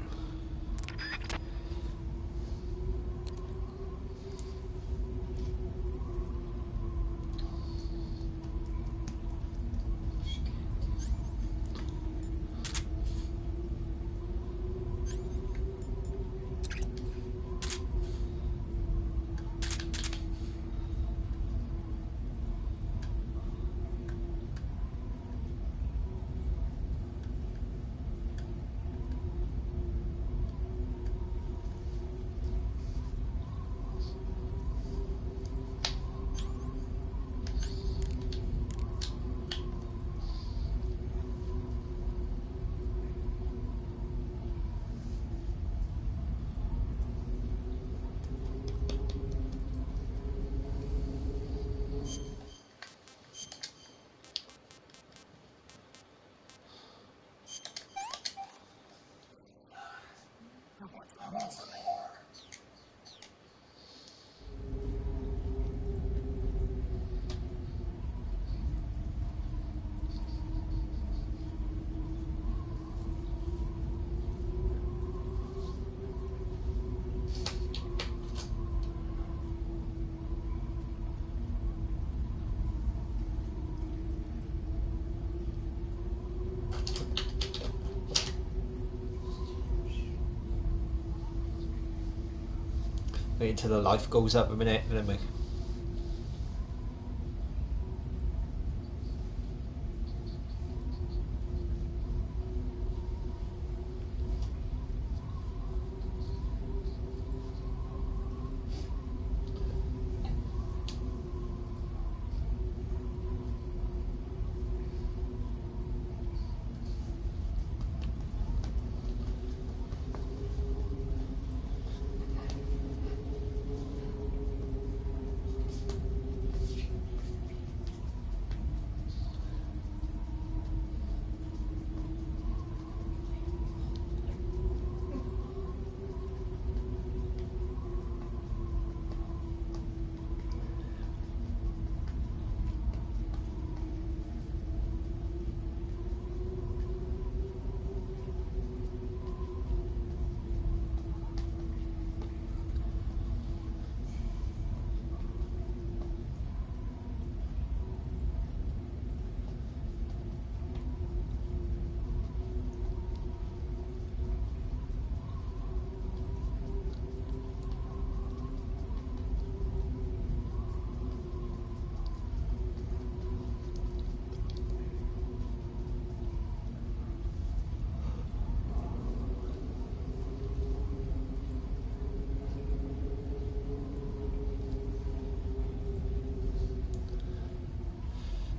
Wait until the life goes up a minute, and then we...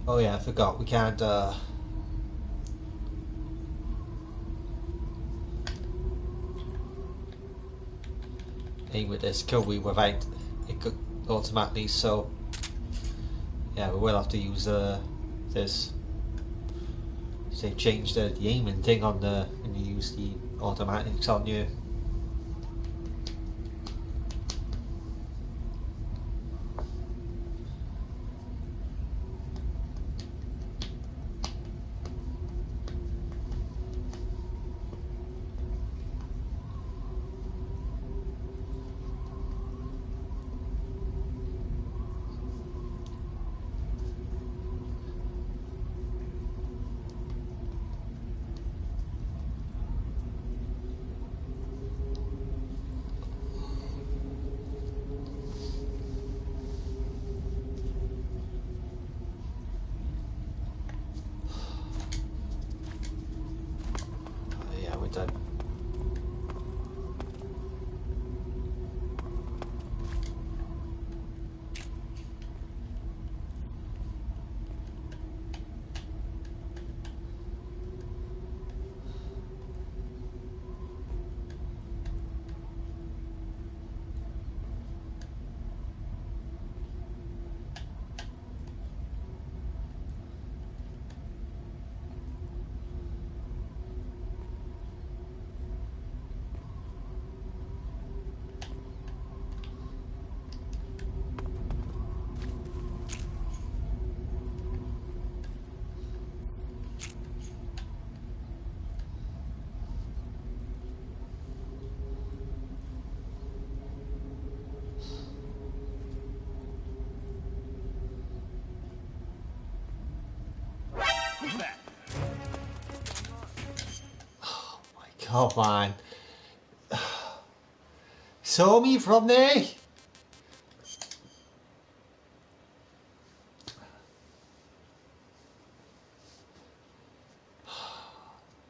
Oh yeah, I forgot, we can't aim with this kill wheel without it could automatically, so yeah, we will have to use this. So they've changed the aiming thing on the when you use the automatics on you. Oh man. Saw me from there?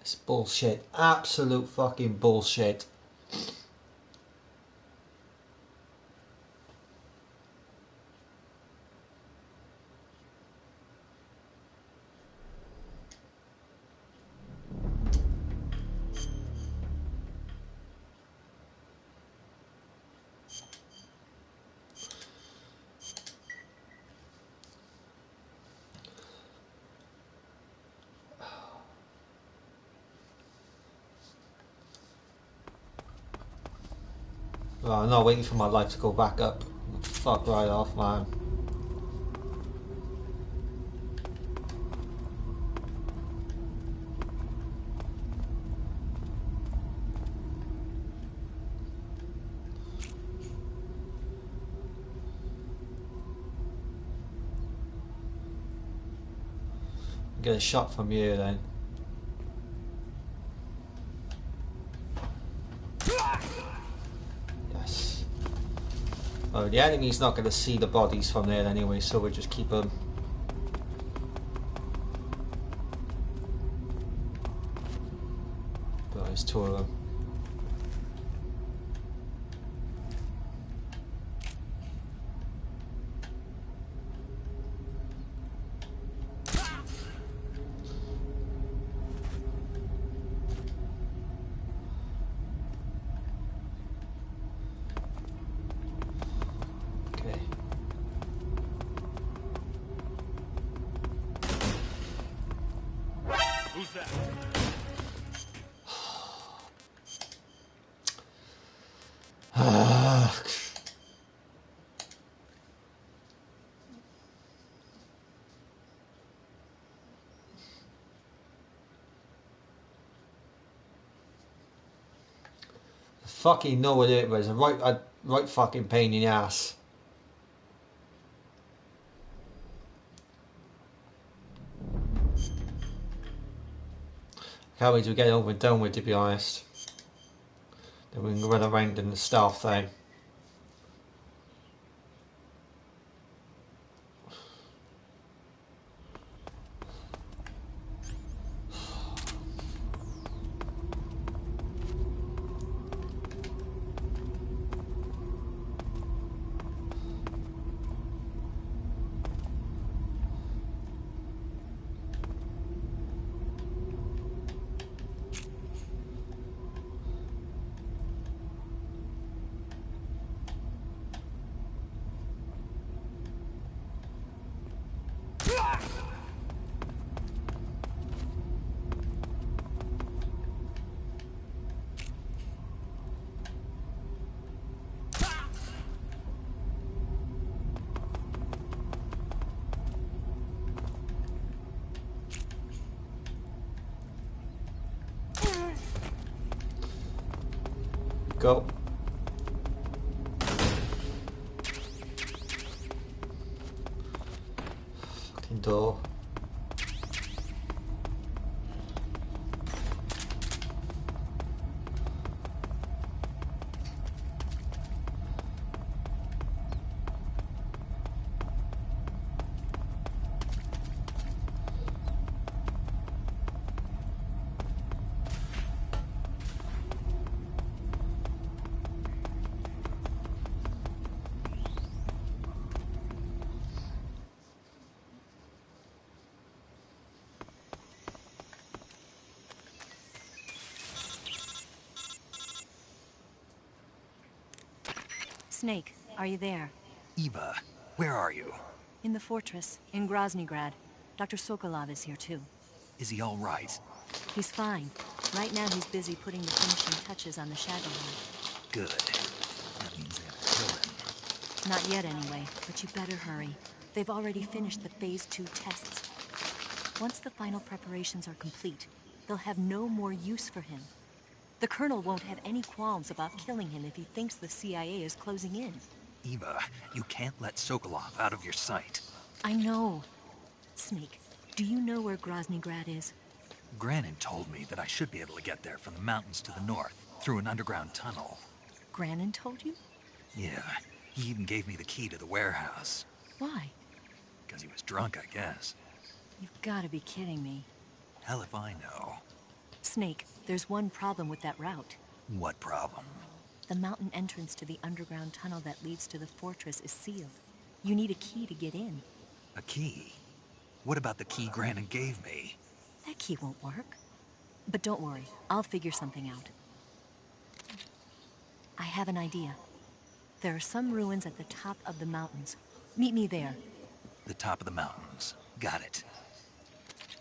It's bullshit. Absolute fucking bullshit. Well, I'm not waiting for my life to go back up. Fuck right off, man. Get a shot from here then. Yes. Oh, the enemy's not going to see the bodies from there anyway, so we'll just keep them. Oh, there's two of them. Who's that? Fucking know what it was. A right fucking pain in the ass. Can't wait to get over and done with, to be honest. Then we can run around in the stealth thing. Go. Fucking door. Snake, are you there? Eva, where are you? In the fortress, in Groznygrad. Dr. Sokolov is here too. Is he all right? He's fine. Right now he's busy putting the finishing touches on the Shadowland. Good. That means they have to kill him. Not yet anyway, but you better hurry. They've already finished the Phase 2 tests. Once the final preparations are complete, they'll have no more use for him. The Colonel won't have any qualms about killing him if he thinks the CIA is closing in. Eva, you can't let Sokolov out of your sight. I know. Snake, do you know where Groznygrad is? Grannon told me that I should be able to get there from the mountains to the north, through an underground tunnel. Grannon told you? Yeah, he even gave me the key to the warehouse. Why? Because he was drunk, I guess. You've got to be kidding me. Hell if I know. Snake, there's one problem with that route. What problem? The mountain entrance to the underground tunnel that leads to the fortress is sealed. You need a key to get in. A key? What about the key Grannon gave me? That key won't work. But don't worry, I'll figure something out. I have an idea. There are some ruins at the top of the mountains. Meet me there. The top of the mountains. Got it.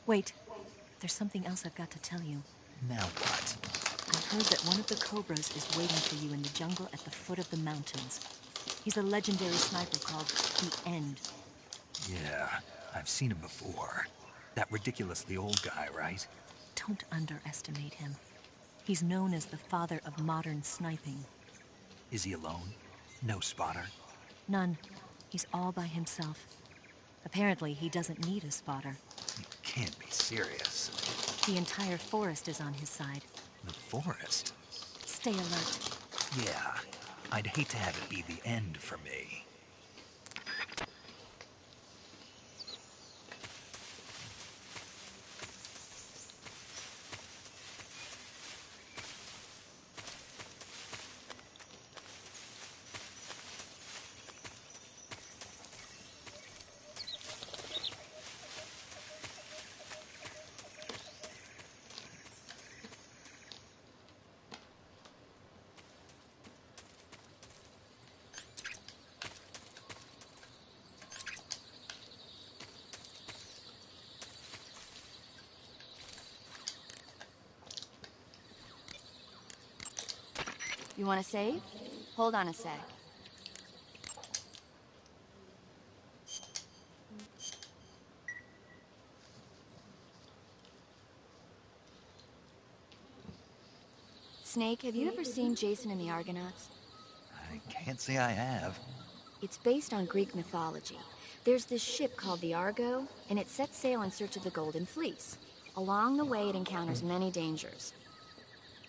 Wait, there's something else I've got to tell you. Now what? I heard that one of the Cobras is waiting for you in the jungle at the foot of the mountains. He's a legendary sniper called The End. Yeah, I've seen him before. That ridiculously old guy, right? Don't underestimate him. He's known as the father of modern sniping. Is he alone? No spotter? None. He's all by himself. Apparently, he doesn't need a spotter. You can't be serious. The entire forest is on his side. The forest? Stay alert. Yeah, I'd hate to have it be the end for me. You want to save? Hold on a sec. Snake, have you ever seen Jason and the Argonauts? I can't say I have. It's based on Greek mythology. There's this ship called the Argo, and it sets sail in search of the Golden Fleece. Along the way, it encounters many dangers.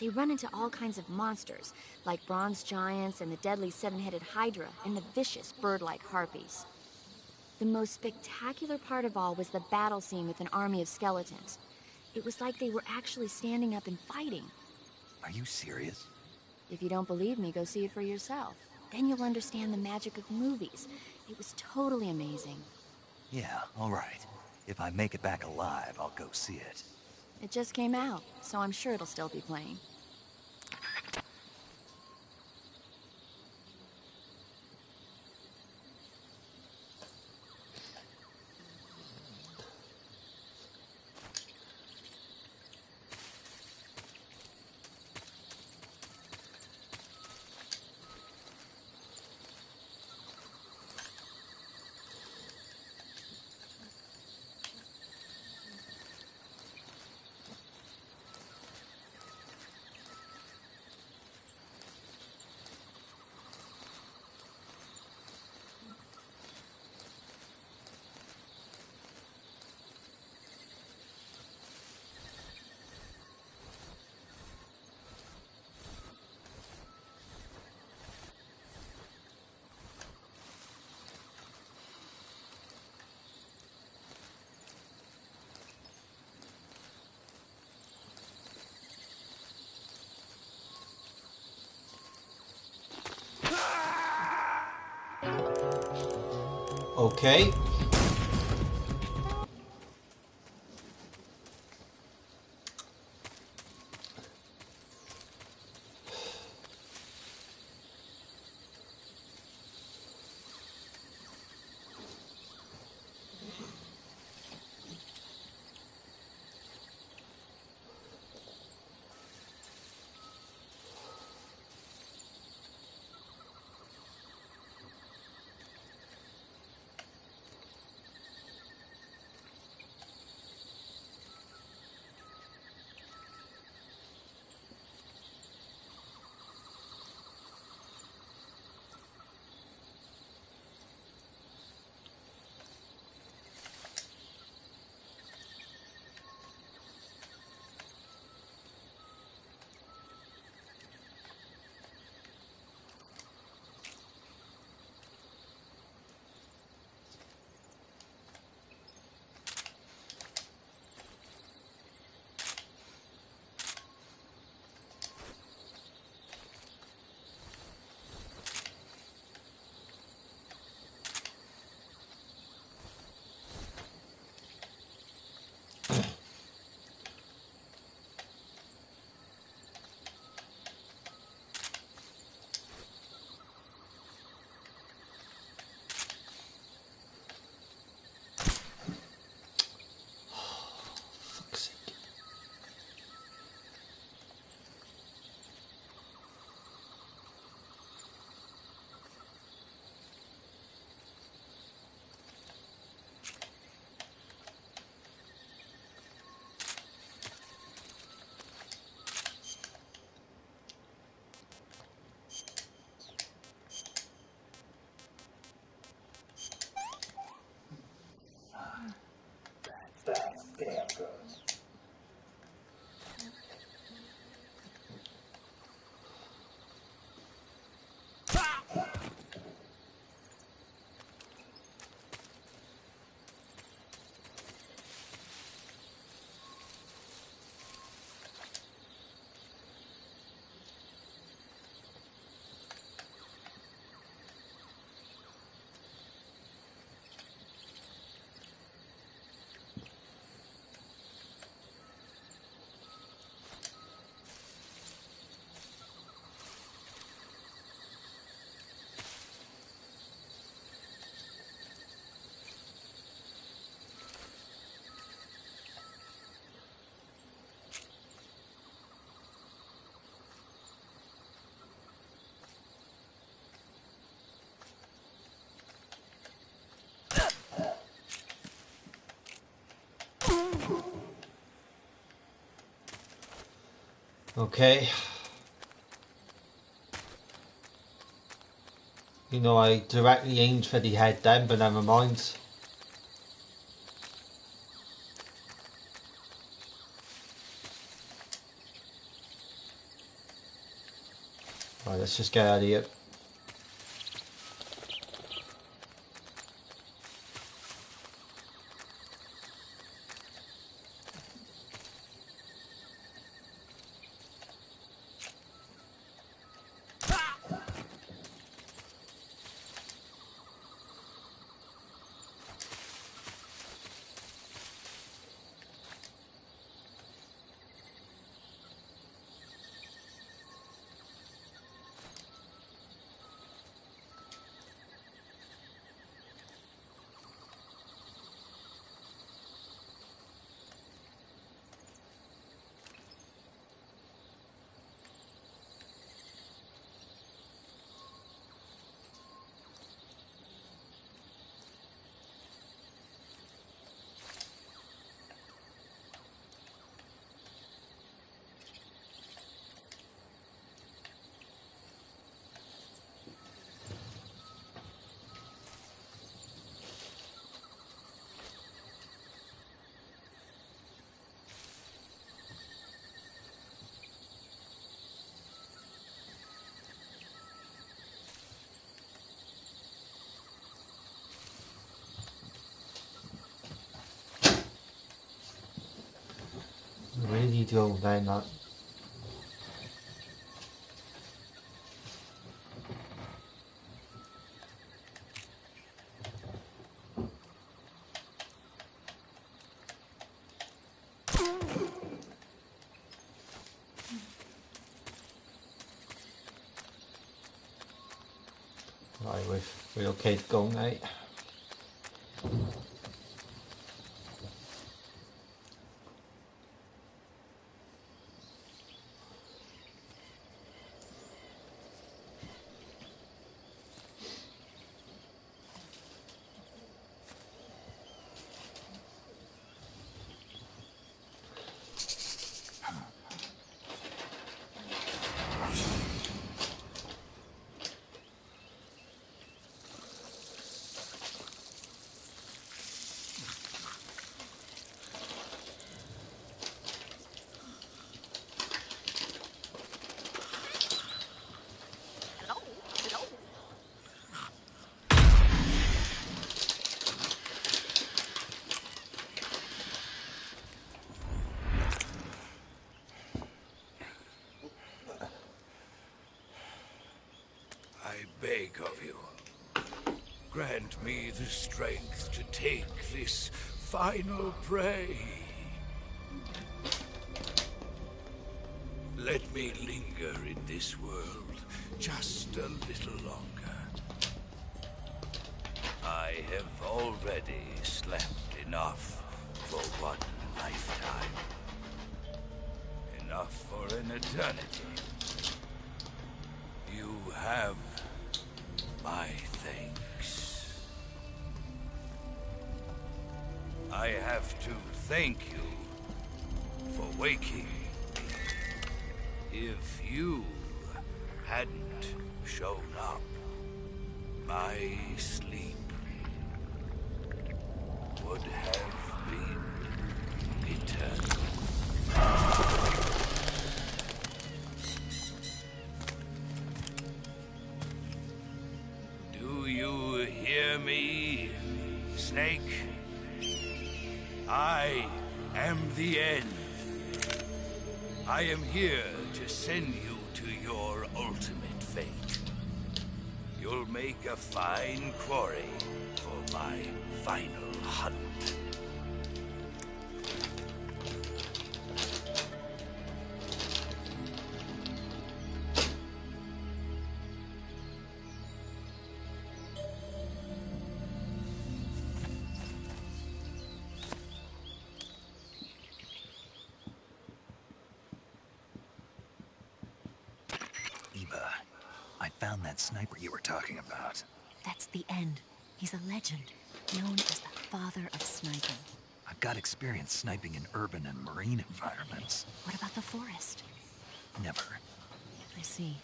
They run into all kinds of monsters, like bronze giants and the deadly seven-headed Hydra and the vicious bird-like harpies. The most spectacular part of all was the battle scene with an army of skeletons. It was like they were actually standing up and fighting. Are you serious? If you don't believe me, go see it for yourself. Then you'll understand the magic of movies. It was totally amazing. Yeah, all right. If I make it back alive, I'll go see it. It just came out, so I'm sure it'll still be playing. Okay. Okay. You know, I directly aimed for the head then, but never mind. Right, let's just get out of here. Where did you go down that? Right, we're okay to go now. I beg of you, grant me the strength to take this final prey. Let me linger in this world just a little longer. I have already slept enough for one lifetime. Enough for an eternity. You have my thanks. I have to thank you for waking me. If you hadn't shown up, my sleep would have been eternal. Do you hear me, Snake? I am the end. I am here to send you to your ultimate fate. You'll make a fine quarry for my final hunt. Eva, I found that sniper you were talking about. That's the end. He's a legend, known as the father of sniping. I've got experience sniping in urban and marine environments. What about the forest? Never. I see.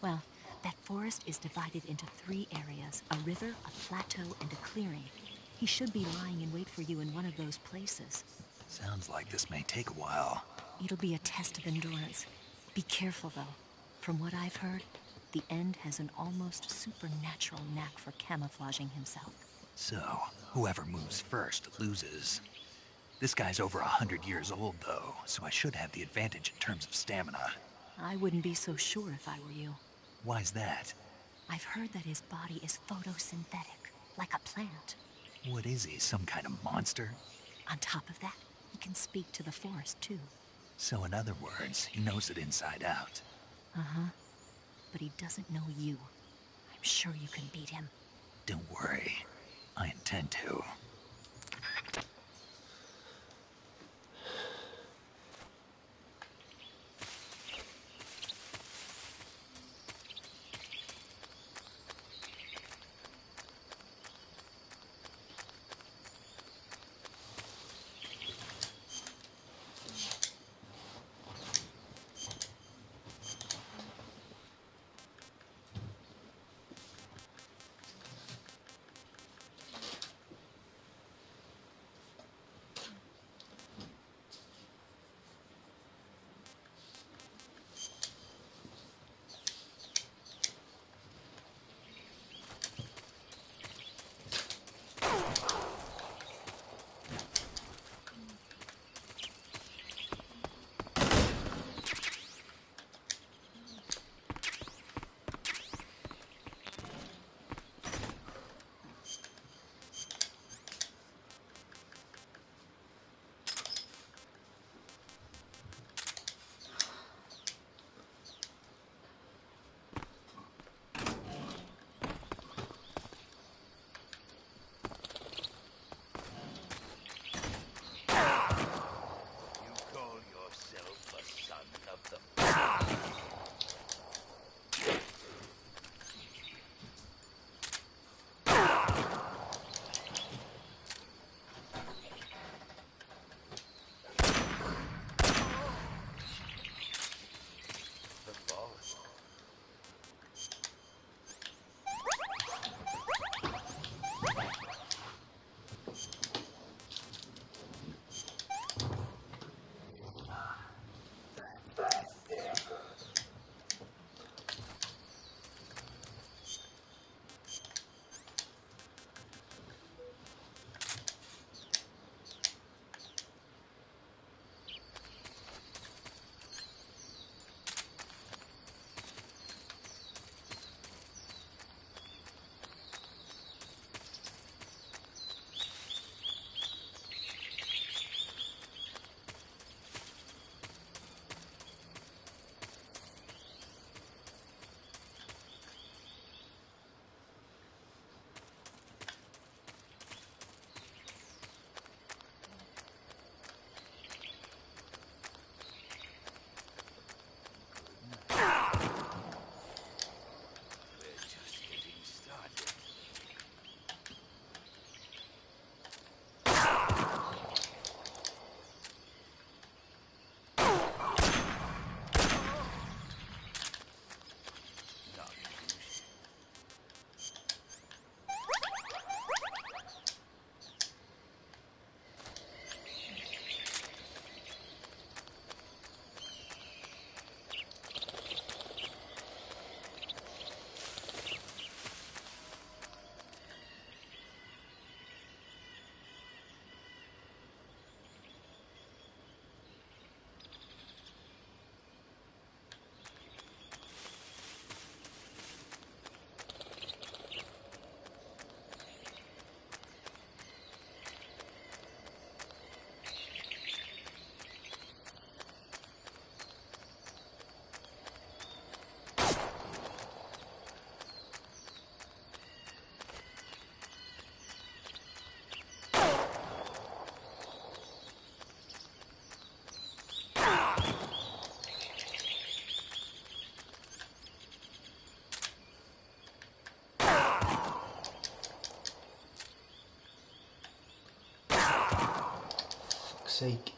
Well, that forest is divided into 3 areas, a river, a plateau, and a clearing. He should be lying in wait for you in one of those places. Sounds like this may take a while. It'll be a test of endurance. Be careful, though. From what I've heard, the End has an almost supernatural knack for camouflaging himself. So, whoever moves first loses. This guy's over 100 years old, though, so I should have the advantage in terms of stamina. I wouldn't be so sure if I were you. Why's that? I've heard that his body is photosynthetic, like a plant. What is he, some kind of monster? On top of that, he can speak to the forest, too. So in other words, he knows it inside out. Uh-huh. But he doesn't know you. I'm sure you can beat him. Don't worry. I intend to. Sake.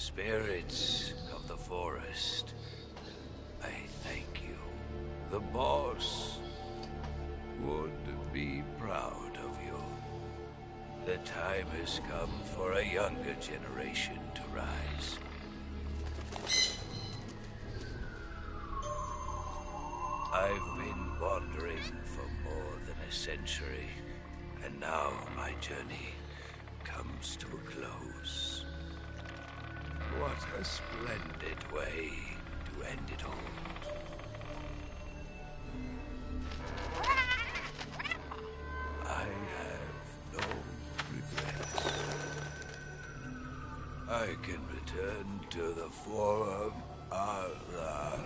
Spirits of the forest, I thank you. The boss would be proud of you. The time has come for a younger generation to rise. I've been wandering for more than a century, and now my journey comes to a close. What a splendid way to end it all. I have no regrets. I can return to the Forum Allah.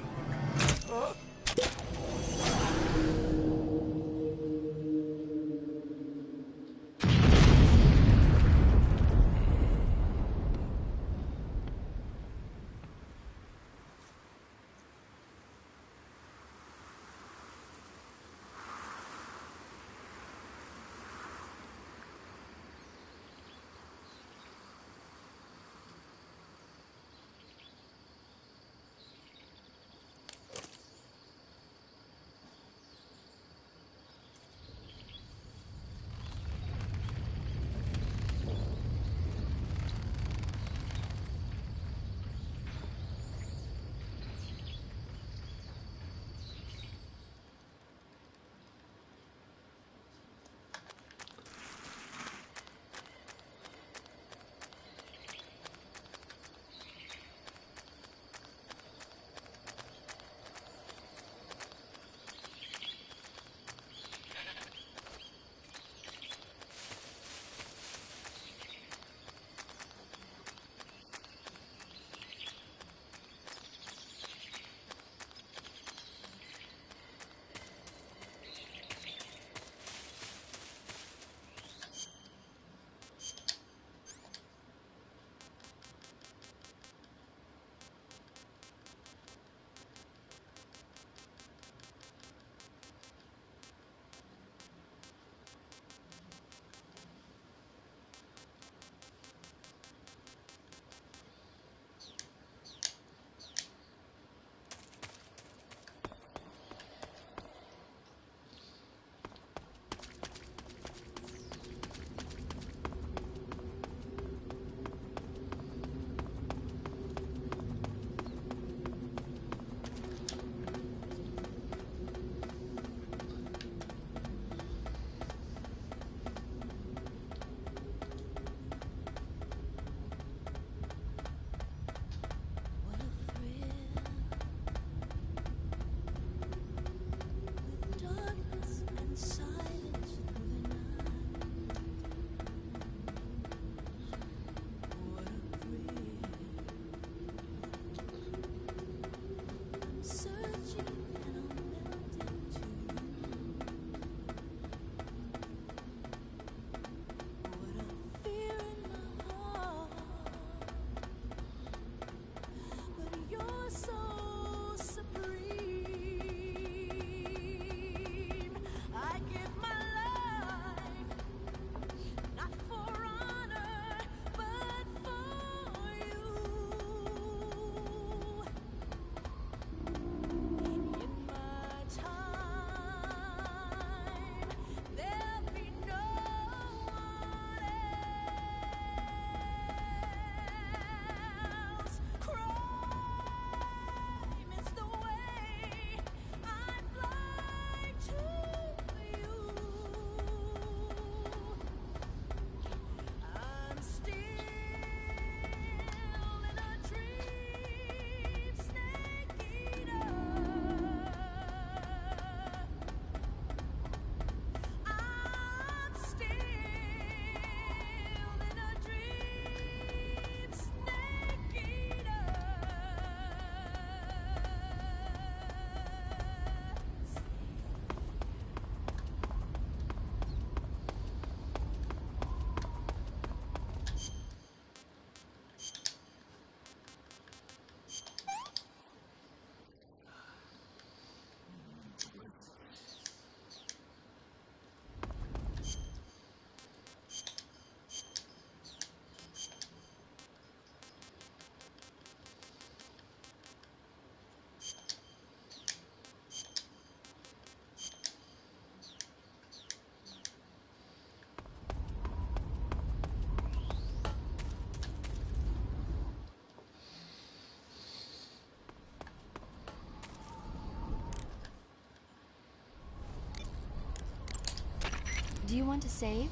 Do you want to save?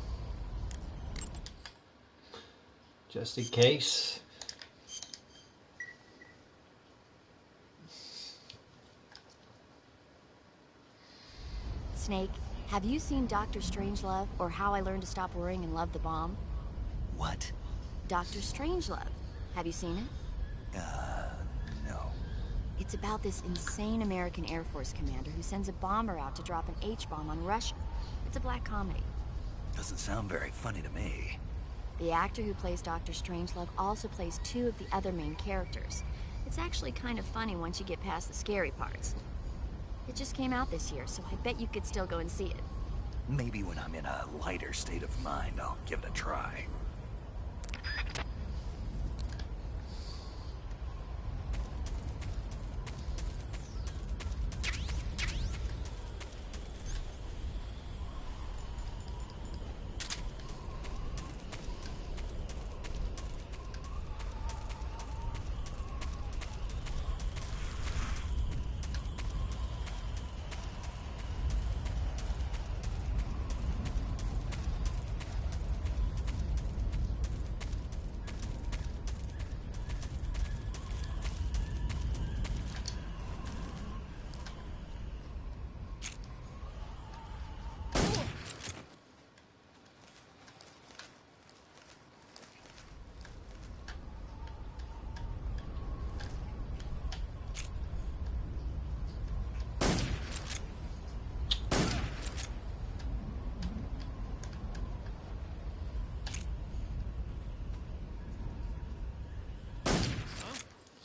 Just in case. Snake, have you seen Dr. Strangelove or How I Learned to Stop Worrying and Love the Bomb? What? Dr. Strangelove. Have you seen it? No. It's about this insane American Air Force commander who sends a bomber out to drop an H-bomb on Russia. It's a black comedy. Doesn't sound very funny to me. The actor who plays Dr. Strangelove also plays two of the other main characters. It's actually kind of funny once you get past the scary parts. It just came out this year, so I bet you could still go and see it. Maybe when I'm in a lighter state of mind, I'll give it a try.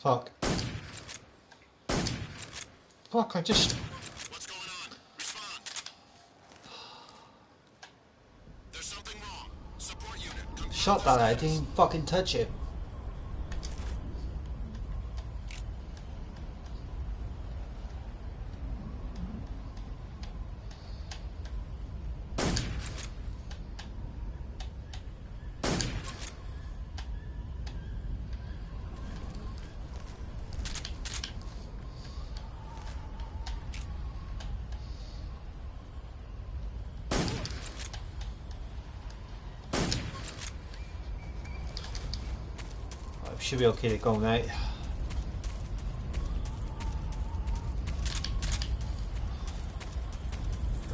Fuck. Fuck, I just... What's going on? Respond. There's something wrong. Support unit. Confirm shot that, I didn't even fucking touch it. Should be okay to go now. I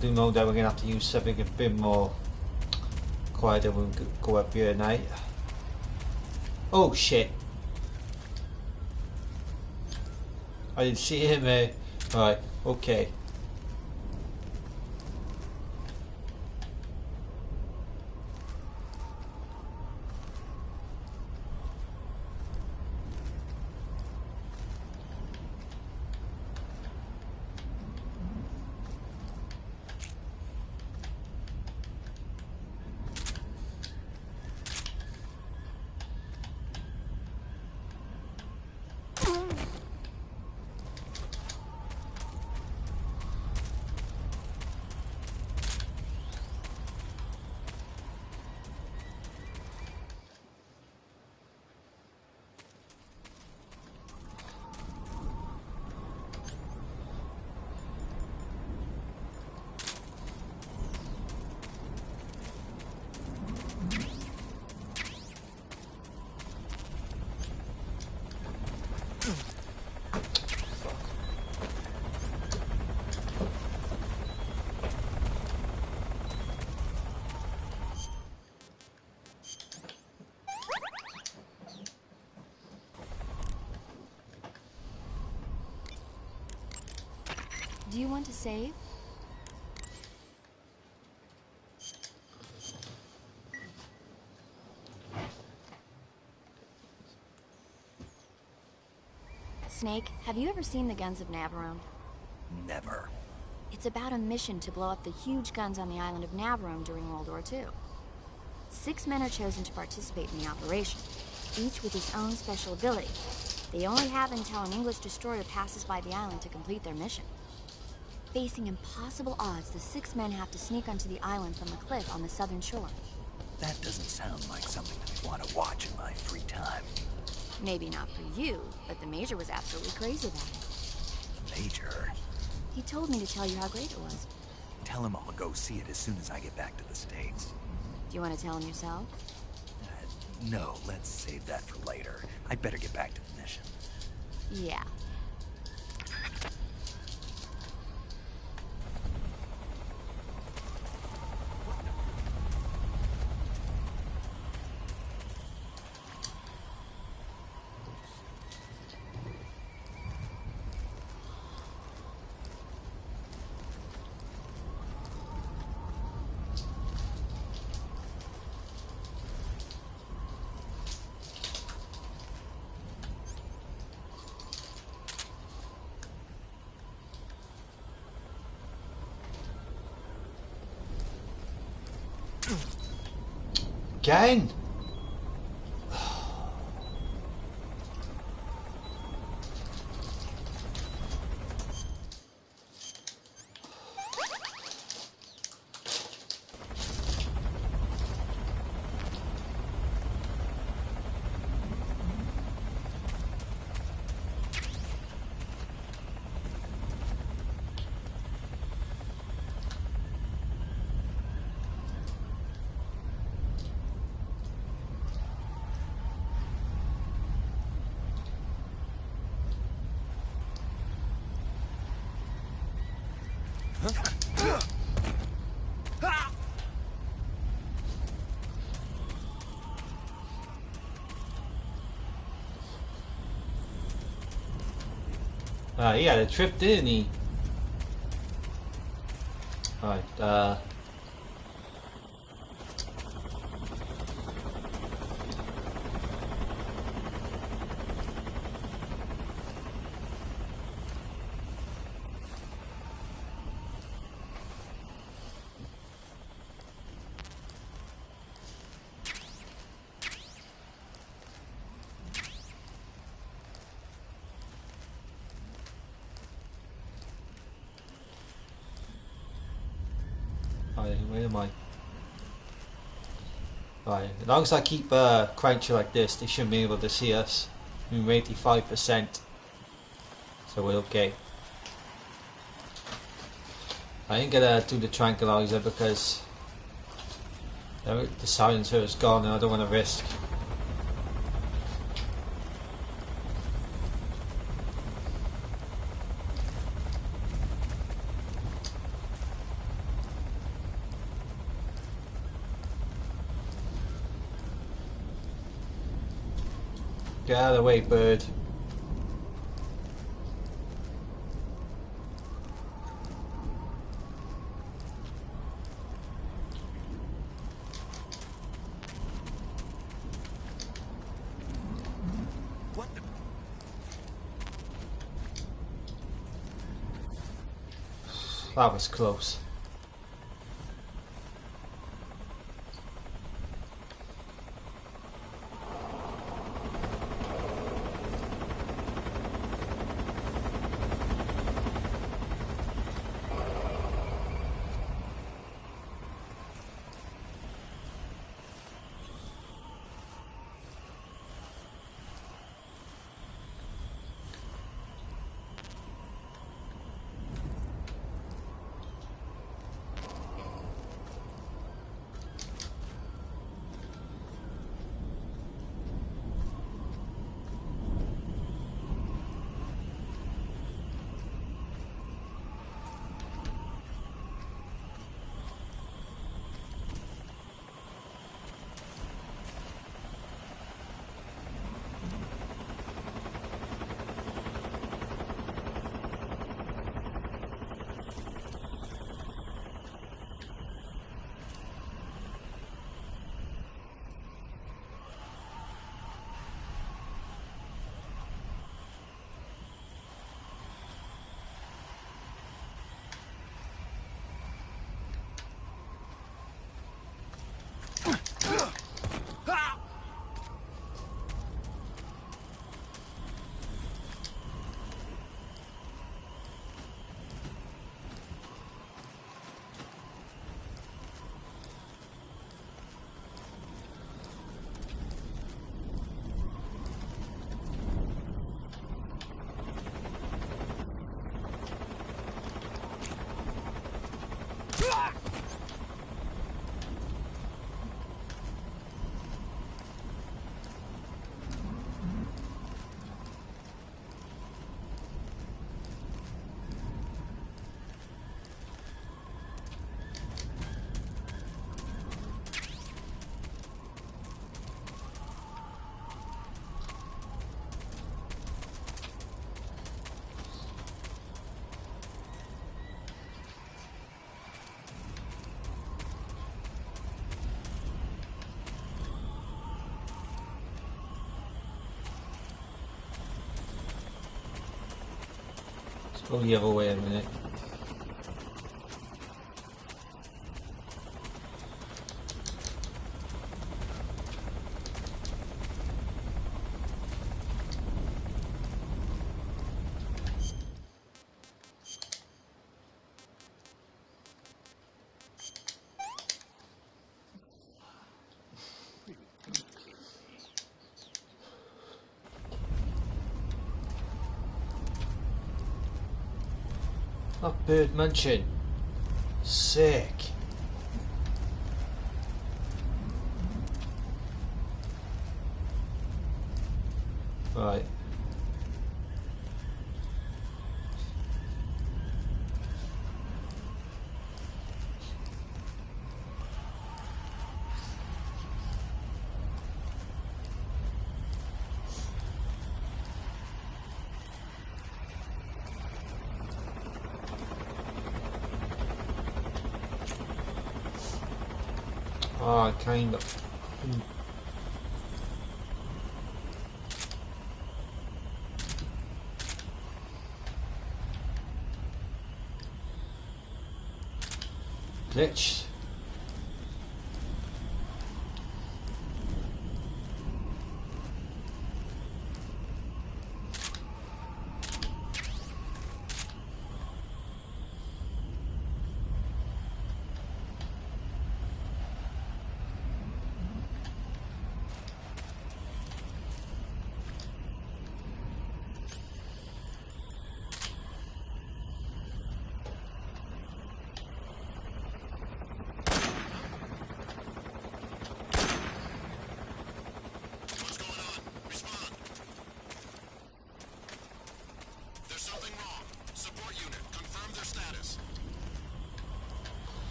do know that we're gonna have to use something a bit more quieter when we go up here at night. Oh shit! I didn't see him there. Right, okay. Do you want to save? Snake, have you ever seen the Guns of Navarone? Never. It's about a mission to blow up the huge guns on the island of Navarone during World War II. 6 men are chosen to participate in the operation, each with his own special ability. They only have until an English destroyer passes by the island to complete their mission. Facing impossible odds, the 6 men have to sneak onto the island from the cliff on the southern shore. That doesn't sound like something I'd want to watch in my free time. Maybe not for you, but the Major was absolutely crazy about it. Major? He told me to tell you how great it was. tell him I'll go see it as soon as I get back to the States. Do you want to tell him yourself? No, let's save that for later. I'd better get back to the mission. Yeah. Again? He had a trip, didn't he? Right, where am I? Right, as long as I keep crouching like this, they shouldn't be able to see us. We're 85%, so we're okay. I ain't gonna do the tranquilizer because the silencer is gone and I don't want to risk. Get out of the way, bird. What the? That was close. Go the other way a minute. Oh, bird munching. Sick. Right. Ah, kind of. Glitch. There's something wrong. Support unit, confirm their status.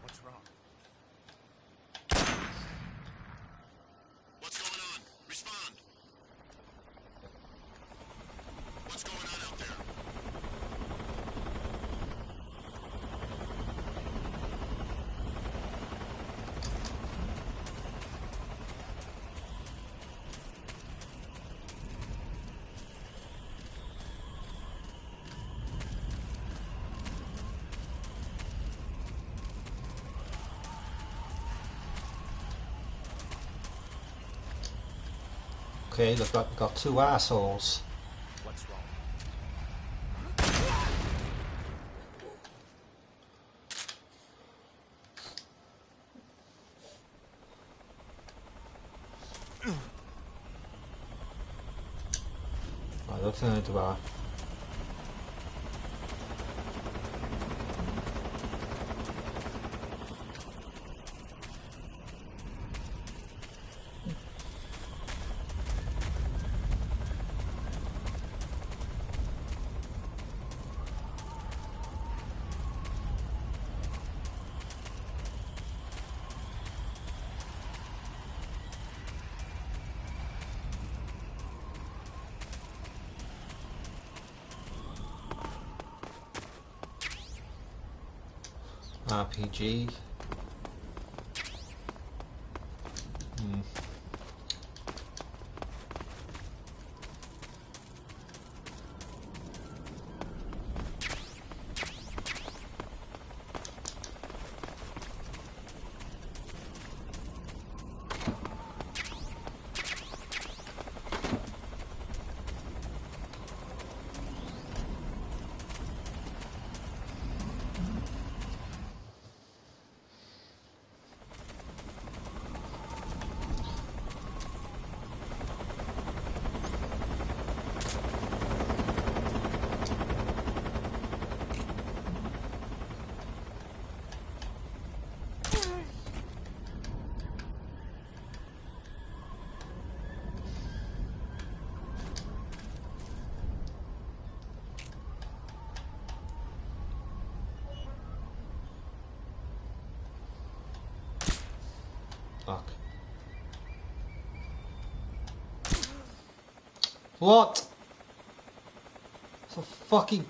What's wrong? What's going on? Respond. What's going on out there? Okay, look, I've got two assholes. What's wrong? Right, let's turn into that. RPG. What? It's a fucking...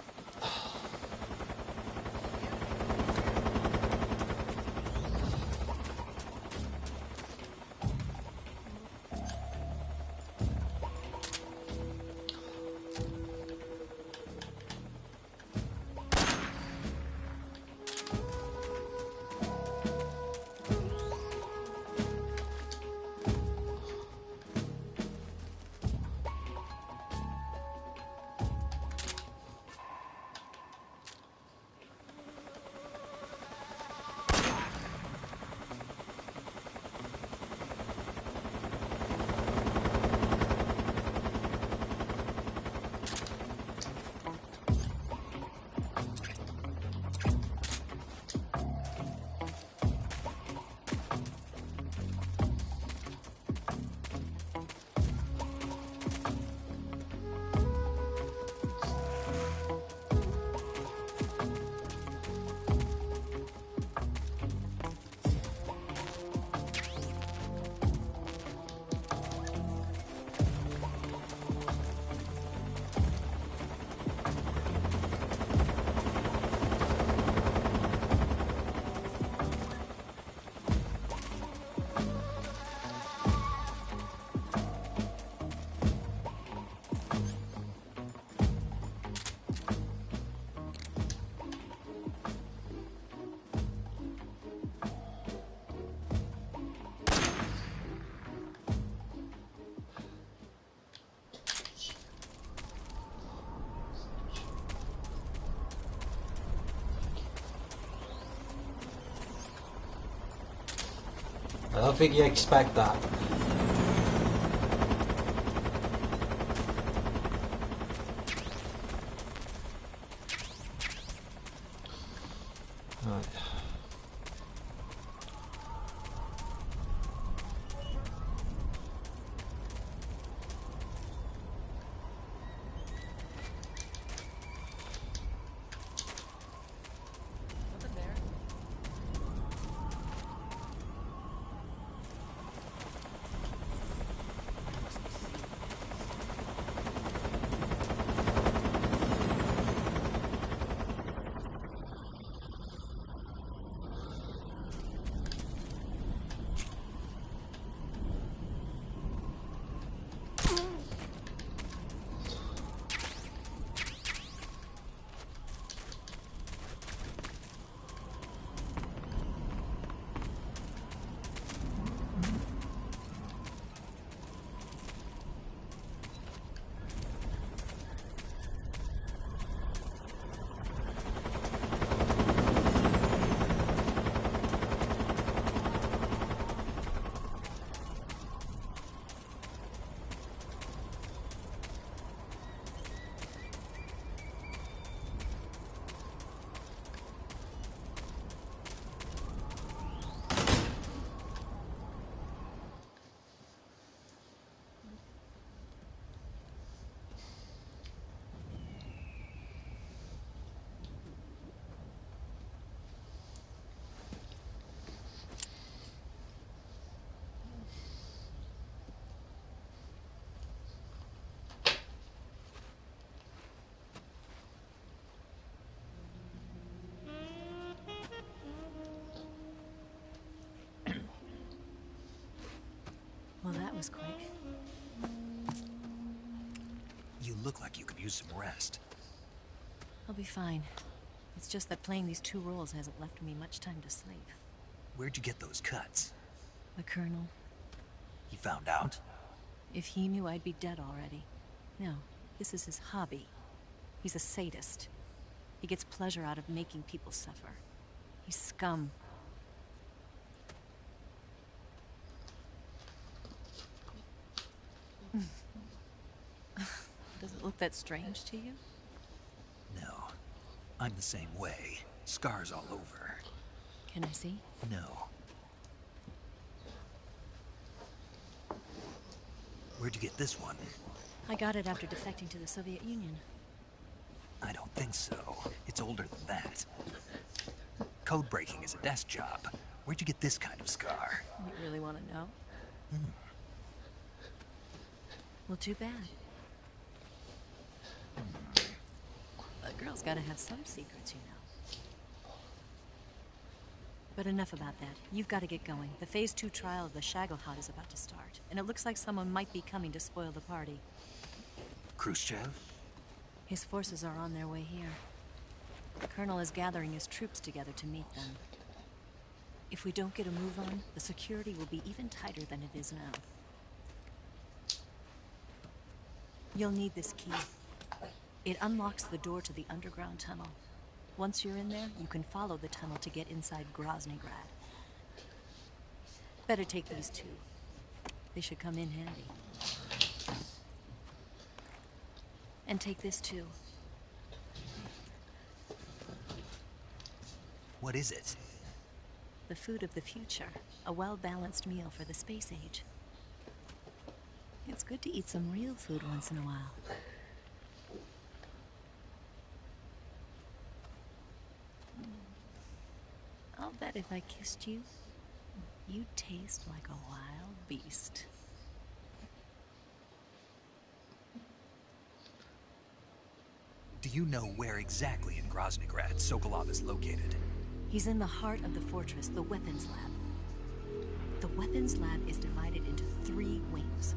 I don't think you expect that. Right. Well, that was quick. You look like you could use some rest. I'll be fine. It's just that playing these two roles hasn't left me much time to sleep. Where'd you get those cuts? The Colonel. He found out? If he knew, I'd be dead already. No, this is his hobby. He's a sadist. He gets pleasure out of making people suffer. He's scum. Does it look that strange to you? No. I'm the same way. Scars all over. Can I see? No. Where'd you get this one? I got it after defecting to the Soviet Union. I don't think so. It's older than that. Code breaking is a desk job. Where'd you get this kind of scar? You really want to know? Hmm. Well, too bad. A girl's gotta have some secrets, you know. But enough about that. You've got to get going. The Phase 2 trial of the Shagohod is about to start, and it looks like someone might be coming to spoil the party. Khrushchev? His forces are on their way here. The Colonel is gathering his troops together to meet them. If we don't get a move on, the security will be even tighter than it is now. You'll need this key. It unlocks the door to the underground tunnel. Once you're in there, you can follow the tunnel to get inside Groznygrad. Better take these two. They should come in handy. And take this too. What is it? The food of the future. A well-balanced meal for the space age. It's good to eat some real food once in a while. I'll bet if I kissed you, you'd taste like a wild beast. Do you know where exactly in Groznygrad Sokolov is located? He's in the heart of the fortress, the weapons lab. The weapons lab is divided into 3 wings.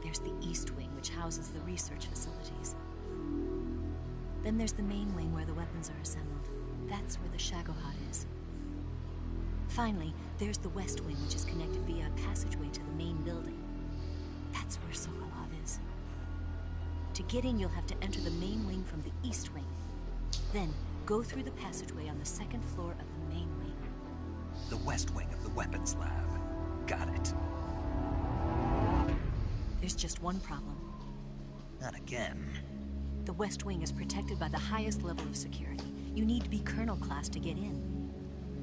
There's the East Wing, which houses the research facilities. Then there's the main wing where the weapons are assembled. That's where the Shagohod is. Finally, there's the West Wing, which is connected via a passageway to the main building. That's where Sokolov is. To get in, you'll have to enter the main wing from the East Wing. Then, go through the passageway on the 2nd floor of the main wing. The West Wing of the weapons lab. Got it. There's just one problem. Not again. The West Wing is protected by the highest level of security. You need to be Colonel class to get in.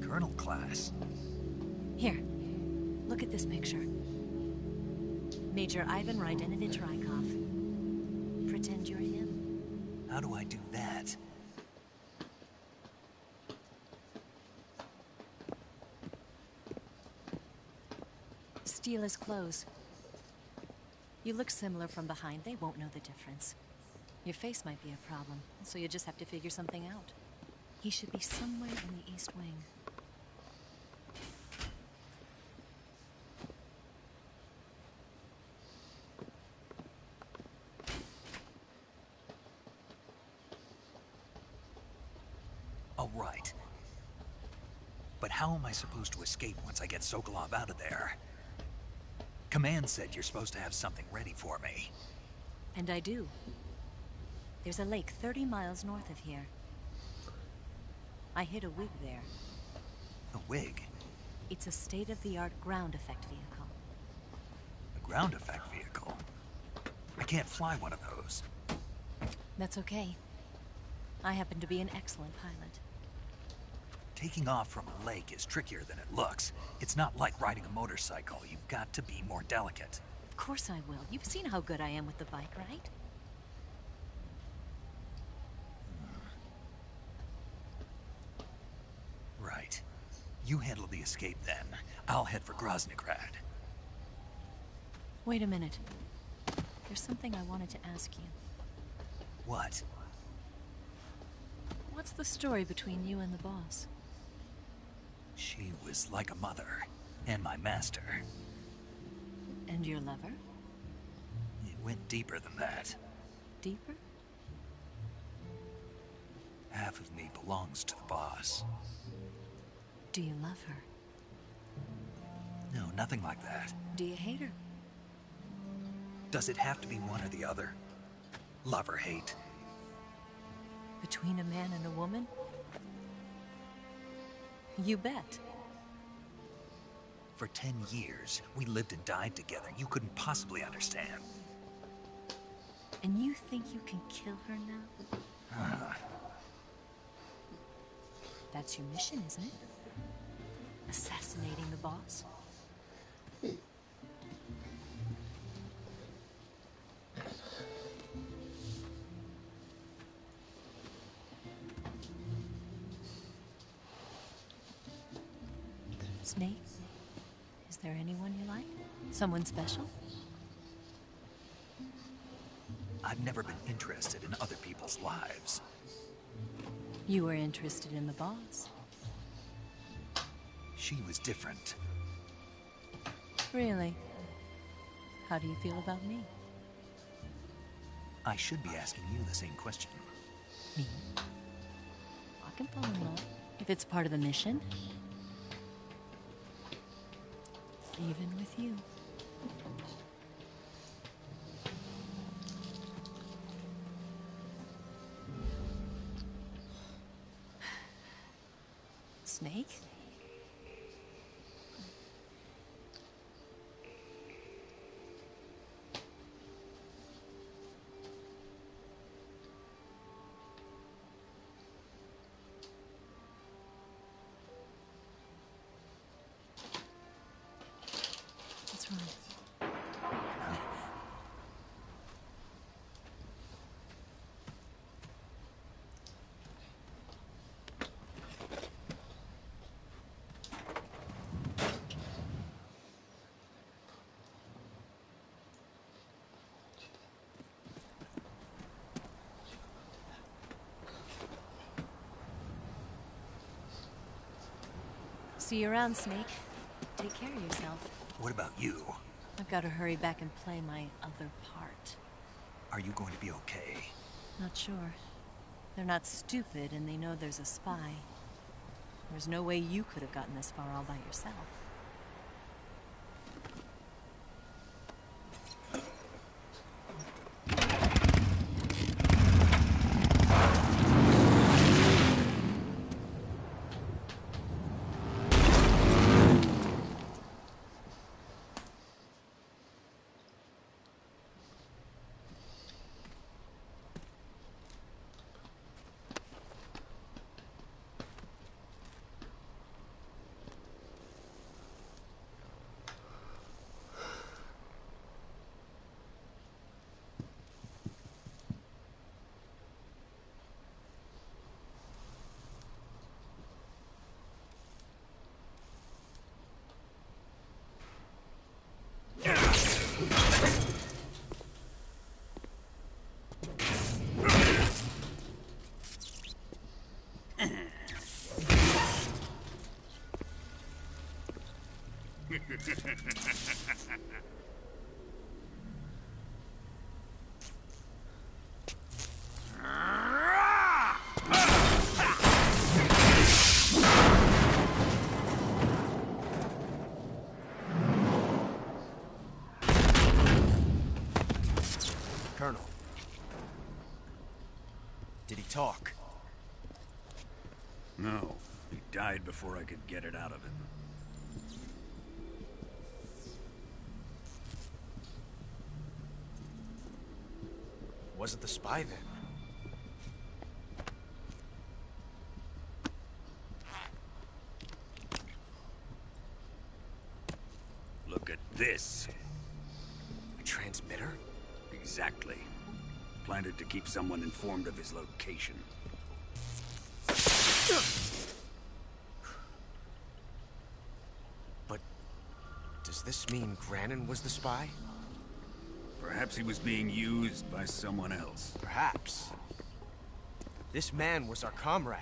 Colonel class? Here, look at this picture. Major Ivan Rydenovich Rykov. Pretend you're him. How do I do that? Steal his clothes. You look similar from behind. They won't know the difference. Your face might be a problem, so you just have to figure something out. He should be somewhere in the East Wing. All right. But how am I supposed to escape once I get Sokolov out of there? Command said you're supposed to have something ready for me. And I do. There's a lake 30 miles north of here. I hid a wig there. A wig? It's a state-of-the-art ground effect vehicle. A ground effect vehicle? I can't fly one of those. That's okay. I happen to be an excellent pilot. Taking off from a lake is trickier than it looks. It's not like riding a motorcycle. You've got to be more delicate. Of course I will. You've seen how good I am with the bike, right? Right. You handle the escape then. I'll head for Groznygrad. Wait a minute. There's something I wanted to ask you. What? What's the story between you and the boss? She was like a mother, and my master. And your lover? It went deeper than that. Deeper? Half of me belongs to the boss. Do you love her? No, nothing like that. Do you hate her? Does it have to be one or the other? Love or hate? Between a man and a woman? You bet. For 10 years, we lived and died together. You couldn't possibly understand. And you think you can kill her now? That's your mission, isn't it? Assassinating the boss? Snake? Is there anyone you like? Someone special? I've never been interested in other people's lives. You were interested in the boss. She was different. Really? How do you feel about me? I should be asking you the same question. Me? I can fall in love if it's part of the mission. Even with you. Snake? What's wrong? See you around, Snake. Take care of yourself. What about you? I've got to hurry back and play my other part. Are you going to be okay? Not sure. They're not stupid, and they know there's a spy. There's no way you could have gotten this far all by yourself. Colonel. Did he talk? No. He died before I could get it out of him. Wasn't the spy then? Look at this. A transmitter? Exactly. Planted to keep someone informed of his location. But does this mean Granin was the spy? Perhaps he was being used by someone else. Perhaps. This man was our comrade.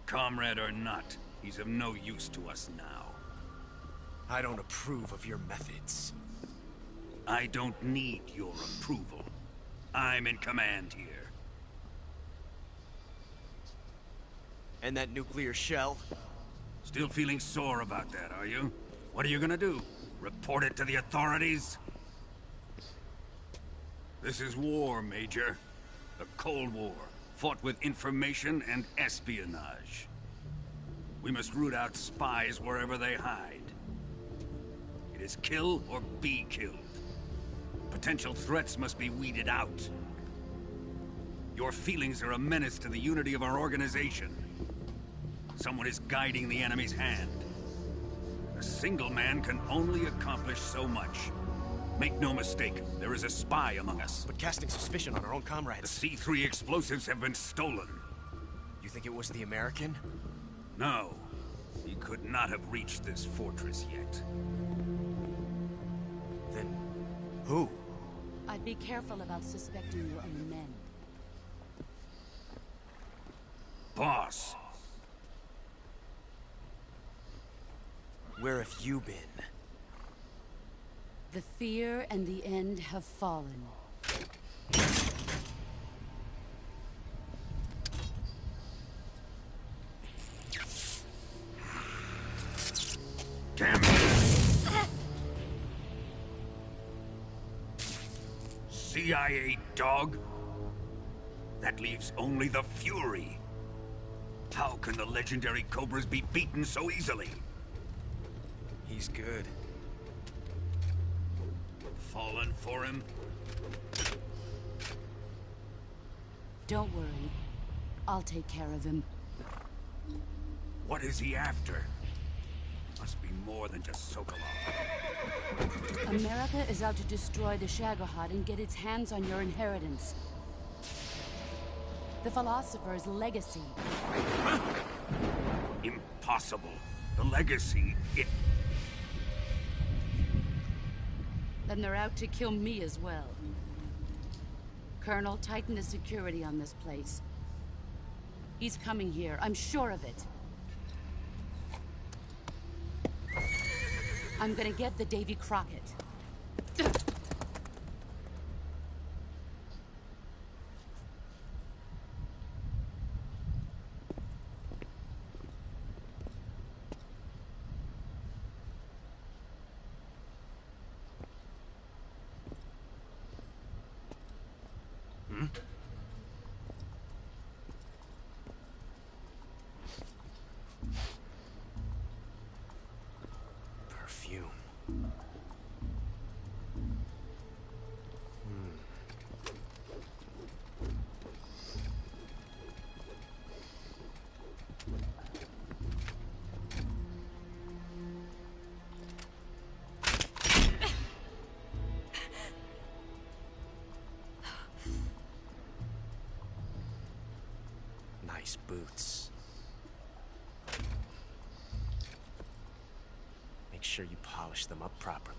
Comrade or not, he's of no use to us now. I don't approve of your methods. I don't need your approval. I'm in command here. And that nuclear shell? Still feeling sore about that, are you? What are you gonna do? Report it to the authorities? This is war, Major. A Cold War, fought with information and espionage. We must root out spies wherever they hide. It is kill or be killed. Potential threats must be weeded out. Your feelings are a menace to the unity of our organization. Someone is guiding the enemy's hand. A single man can only accomplish so much. Make no mistake, there is a spy among us. But casting suspicion on our own comrades... The C3 explosives have been stolen. You think it was the American? No. He could not have reached this fortress yet. Then... who? I But be careful about suspecting your own men. Boss! Where have you been? The fear and the end have fallen. Damn it! CIA dog? That leaves only the Fury. How can the legendary Cobras be beaten so easily? He's good. Fallen for him? Don't worry. I'll take care of him. What is he after? Must be more than just Sokolov. America is out to destroy the Shagohod and get its hands on your inheritance. The philosopher's legacy. Huh? Impossible. The legacy, it... Then they're out to kill me as well. Colonel, tighten the security on this place. He's coming here, I'm sure of it. I'm gonna get the Davy Crockett. Perfume. Nice boots. Make sure you polish them up properly.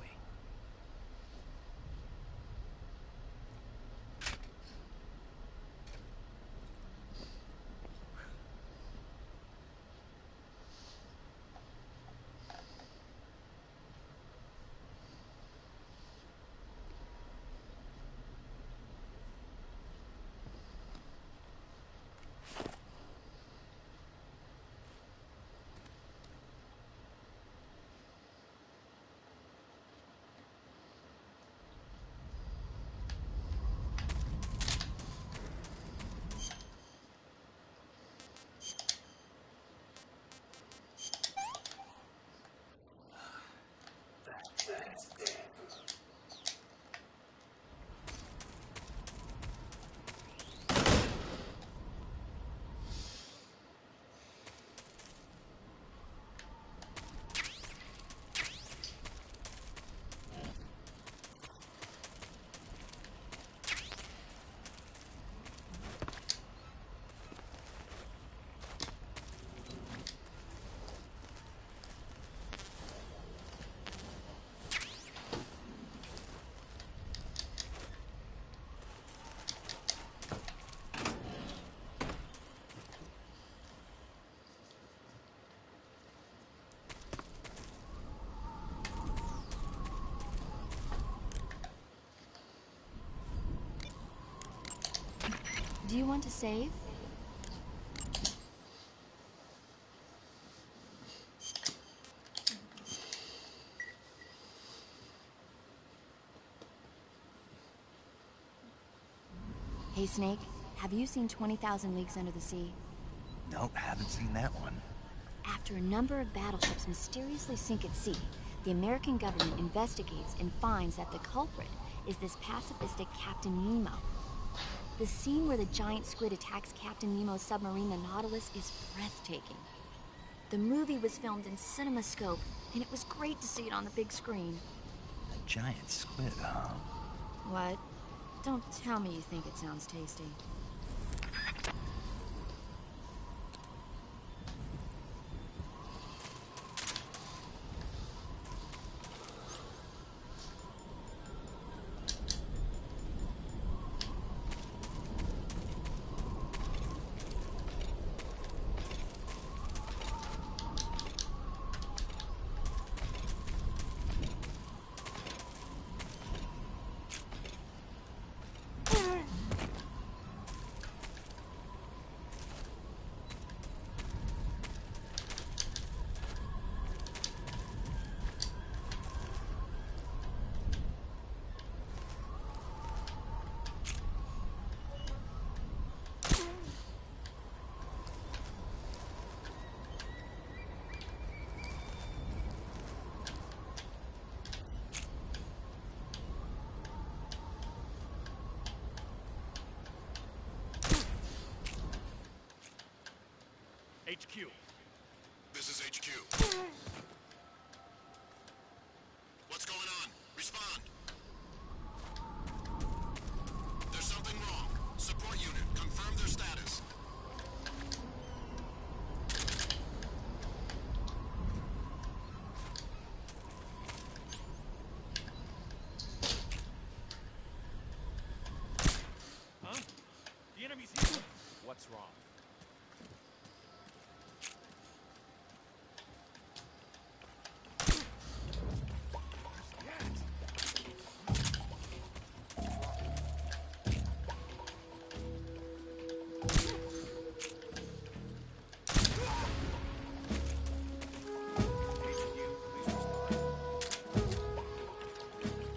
Do you want to save? Hey, Snake, have you seen 20,000 Leagues Under the Sea? Nope, haven't seen that one. After a number of battleships mysteriously sink at sea, the American government investigates and finds that the culprit is this pacifistic Captain Nemo. The scene where the giant squid attacks Captain Nemo's submarine, the Nautilus, is breathtaking. The movie was filmed in CinemaScope, and it was great to see it on the big screen. A giant squid, huh? What? Don't tell me you think it sounds tasty. respond. There's something wrong. Support unit, confirm their status. Huh? The enemy's here. What's wrong?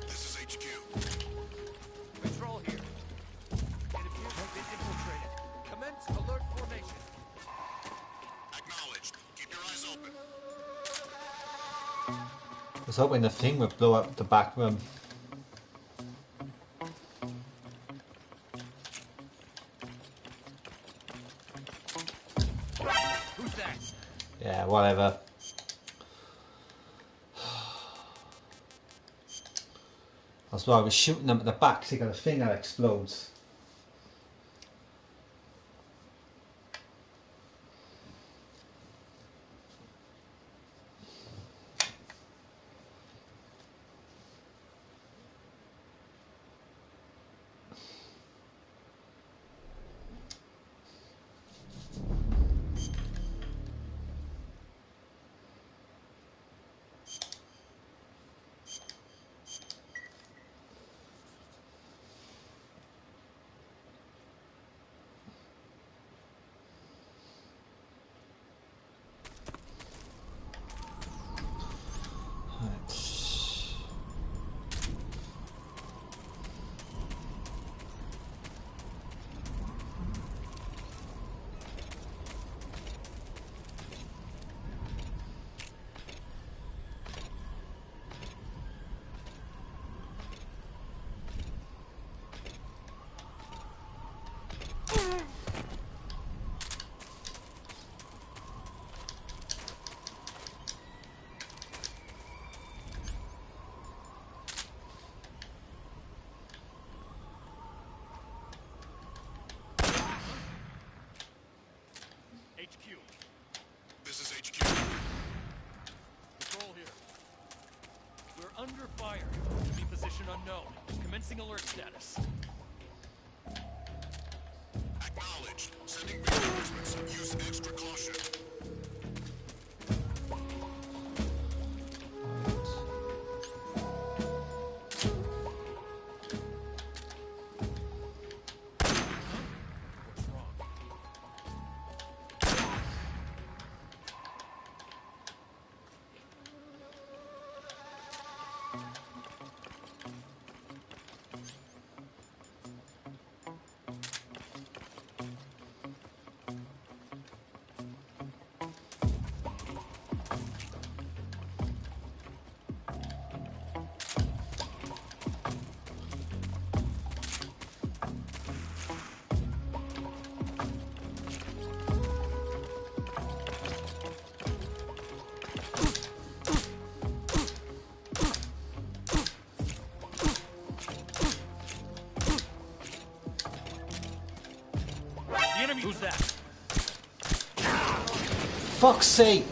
This is HQ. Control here. It appears we've been infiltrated. Commence alert formation. Acknowledged. Keep your eyes open. I was hoping the thing would blow up the back room. Who's that? Yeah, whatever. That's why I was shooting them at the back to get a thing that explodes. HQ. This is HQ. Control here. We're under fire. Enemy position unknown. Commencing alert status. Acknowledged. Sending reinforcements. Use extra caution. What's wrong? The enemy. Who's that? Fuck's sake!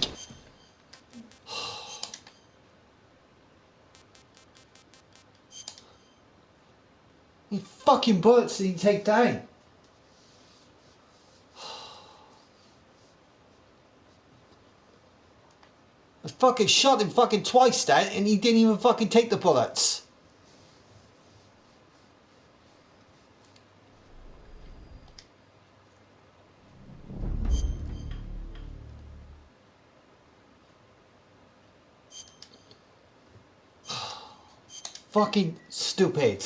You fucking bullets did he take down? I fucking shot him fucking twice then and he didn't even fucking take the bullets. Fucking stupid.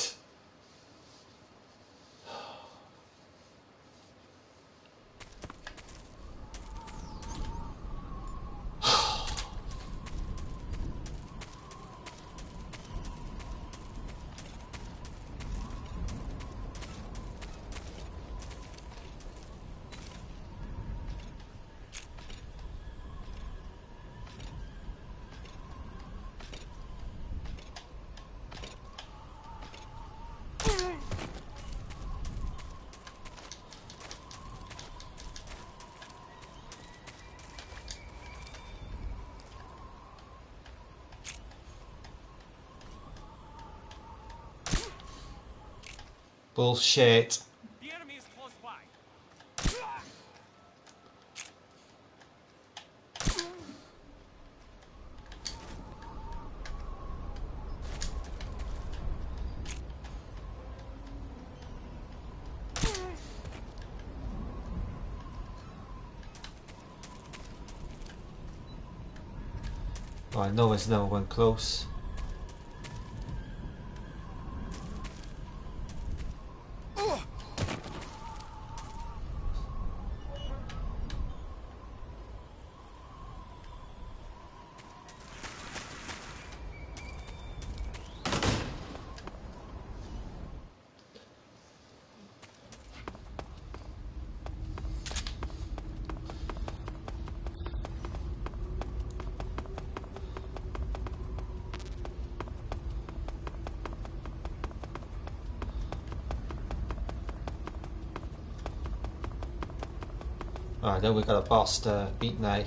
Bullshit. The enemy is close by. Oh, I know there's no one close. Alright, then we got a boss to beat now.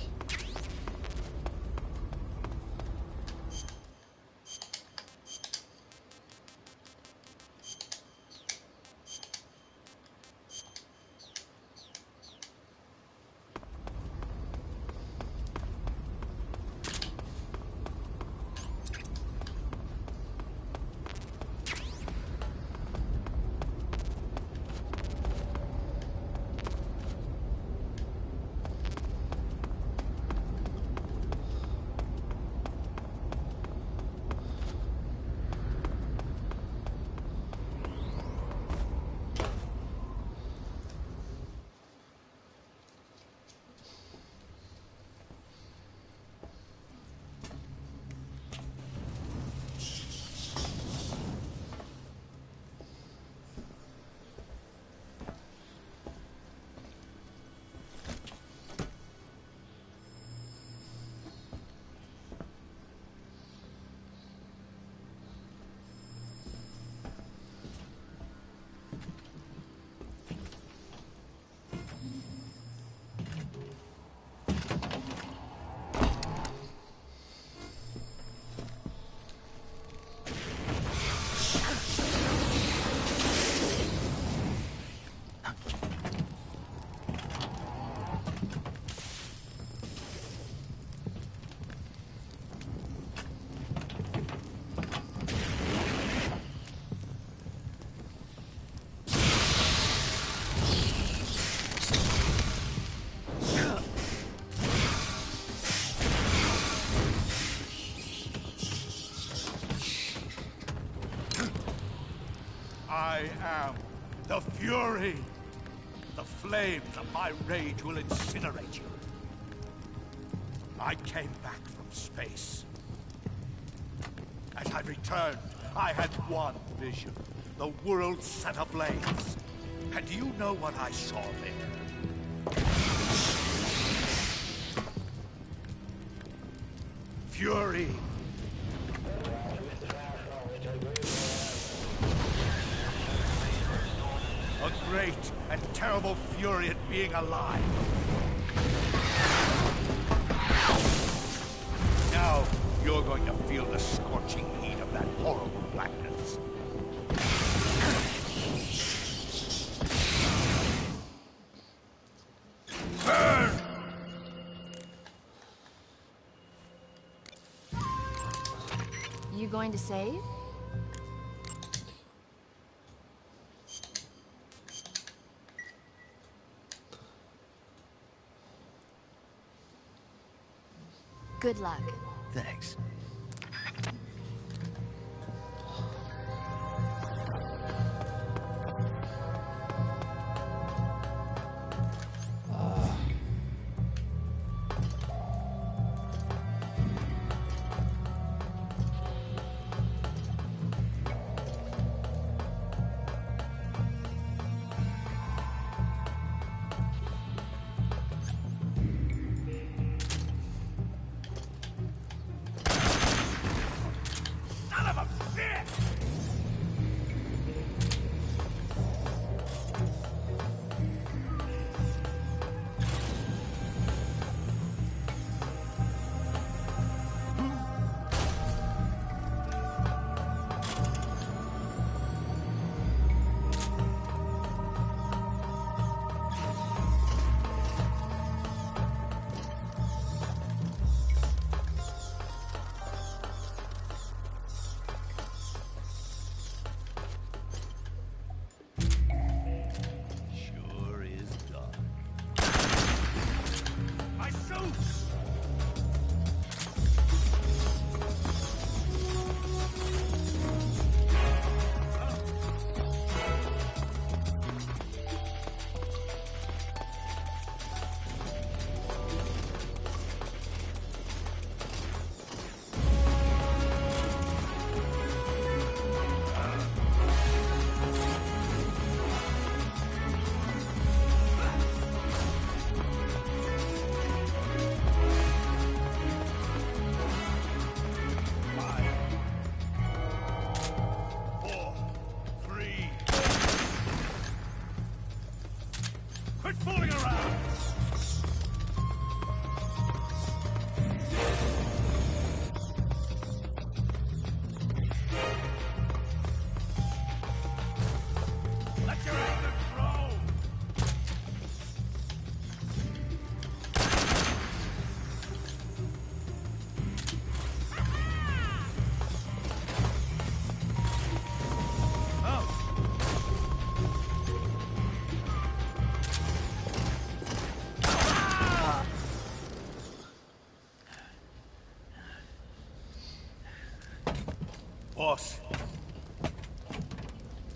I am the Fury. The flames of my rage will incinerate you. I came back from space. As I returned, I had one vision. The world set ablaze. And do you know what I saw there? Fury. A great and terrible fury at being alive. Now, you're going to feel the scorching heat of that horrible blackness. Burn! You going to save? Good luck. Thanks.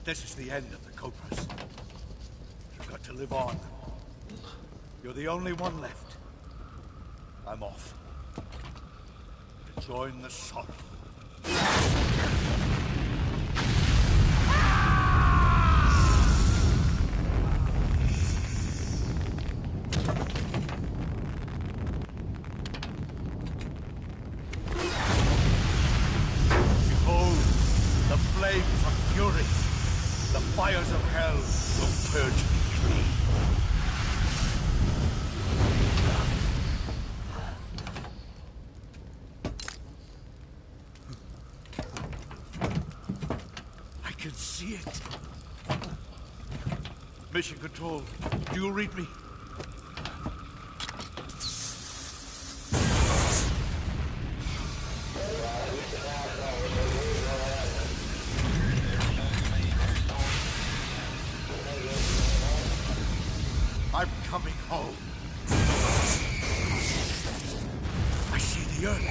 This is the end of the Cobras. You've got to live on. You're the only one left. I'm off. To join the sun. Behold, the flames of fury. The fires of hell will purge me clean. I can see it. Mission Control, do you read me? I'm coming home. I see the earth.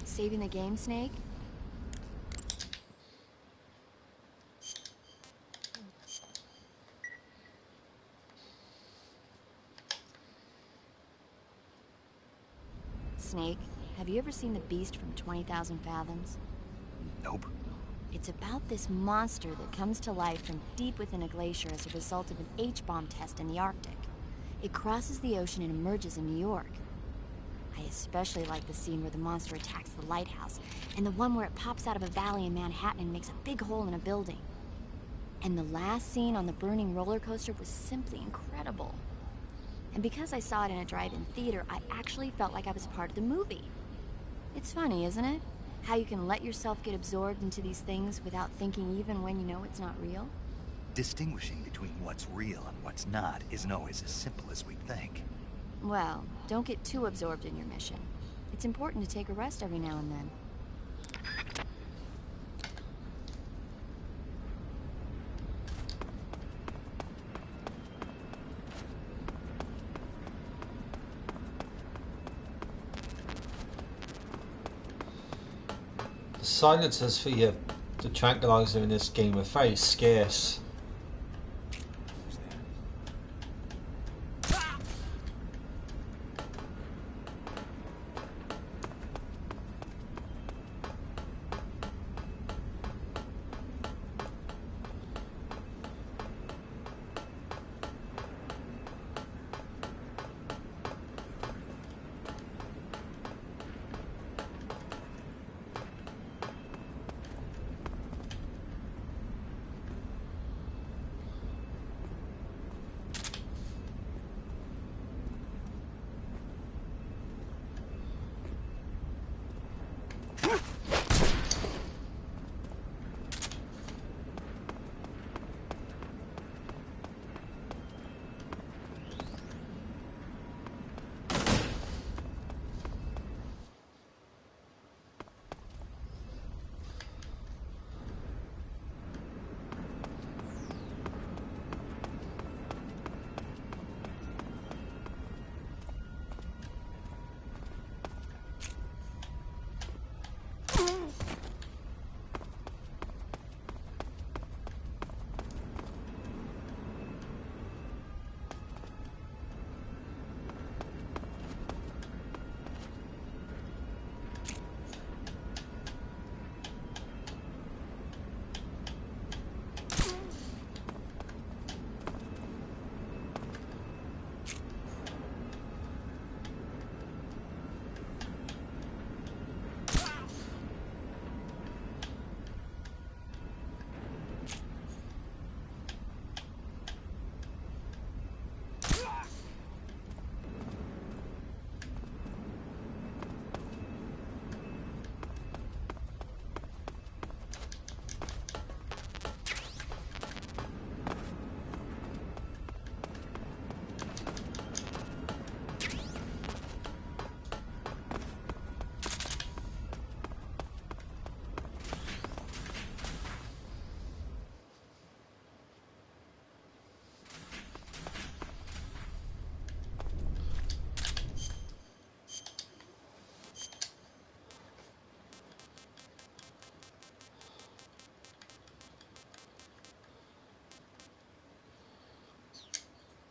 Saving the game, Snake? Snake, have you ever seen The Beast from 20,000 Fathoms? Nope. It's about this monster that comes to life from deep within a glacier as a result of an H-bomb test in the Arctic. It crosses the ocean and emerges in New York. I especially like the scene where the monster attacks the lighthouse, and the one where it pops out of a valley in Manhattan and makes a big hole in a building. And the last scene on the burning roller coaster was simply incredible. And because I saw it in a drive-in theater, I actually felt like I was part of the movie. It's funny, isn't it? How you can let yourself get absorbed into these things without thinking even when you know it's not real? Distinguishing between what's real and what's not isn't always as simple as we think. Well, don't get too absorbed in your mission. It's important to take a rest every now and then. silencers for the tranquilizer in this game are very scarce.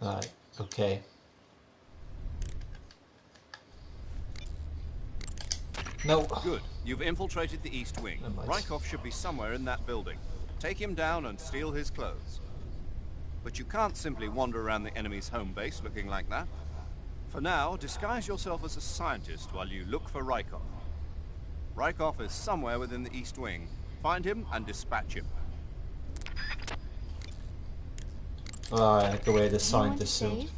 Right, okay. No. Good. You've infiltrated the East Wing. Rykov should be somewhere in that building. Take him down and steal his clothes. But you can't simply wander around the enemy's home base looking like that. For now, disguise yourself as a scientist while you look for Rykov. Rykov is somewhere within the East Wing. Find him and dispatch him. I have to wear the scientist suit.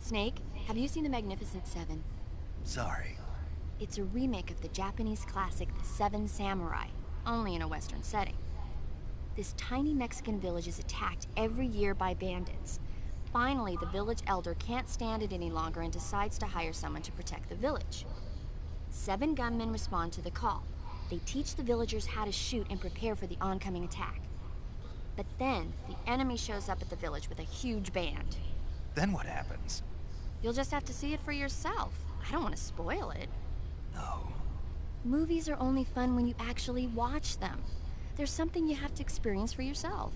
Snake, have you seen The Magnificent Seven? Sorry. It's a remake of the Japanese classic The Seven Samurai, only in a Western setting. This tiny Mexican village is attacked every year by bandits. Finally, the village elder can't stand it any longer and decides to hire someone to protect the village. 7 gunmen respond to the call. They teach the villagers how to shoot and prepare for the oncoming attack. But then, the enemy shows up at the village with a huge band. Then what happens? You'll just have to see it for yourself. I don't want to spoil it. No. Movies are only fun when you actually watch them. There's something you have to experience for yourself.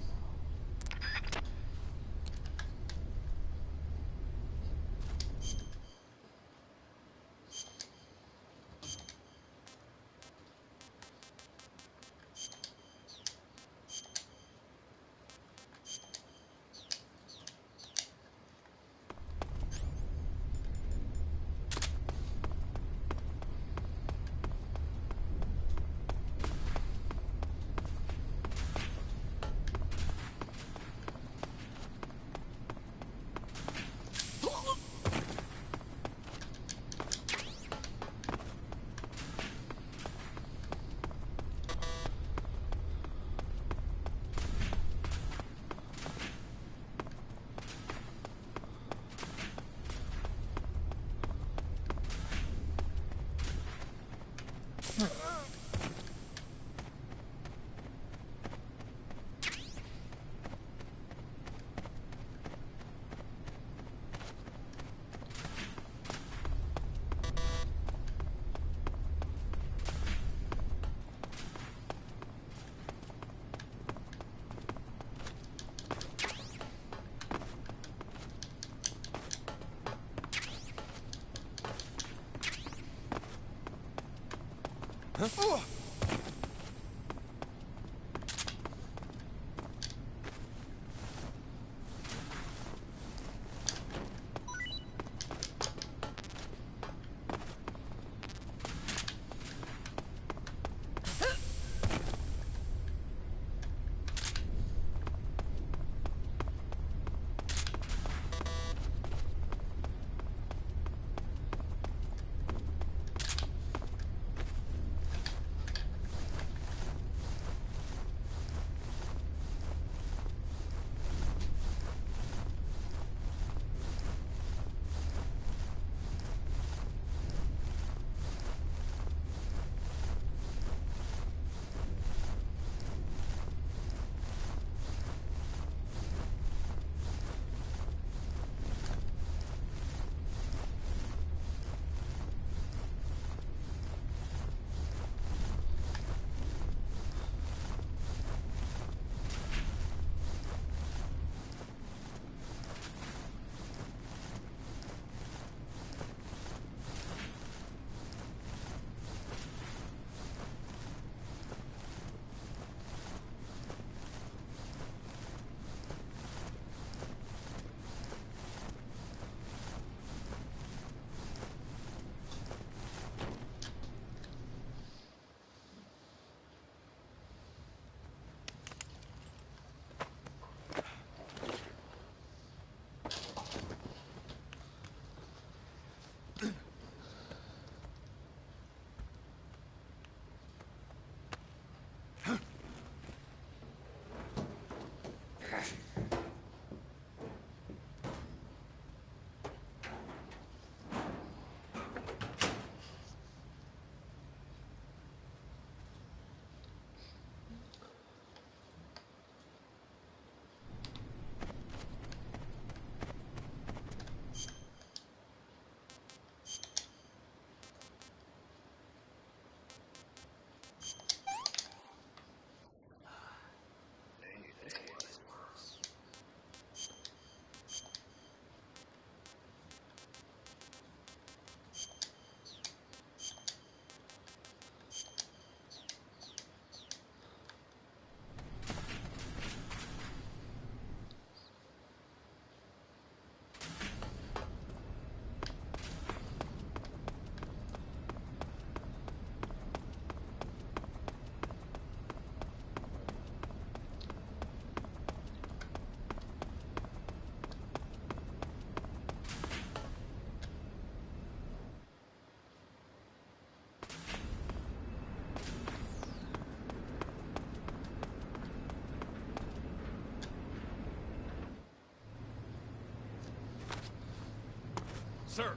Sir!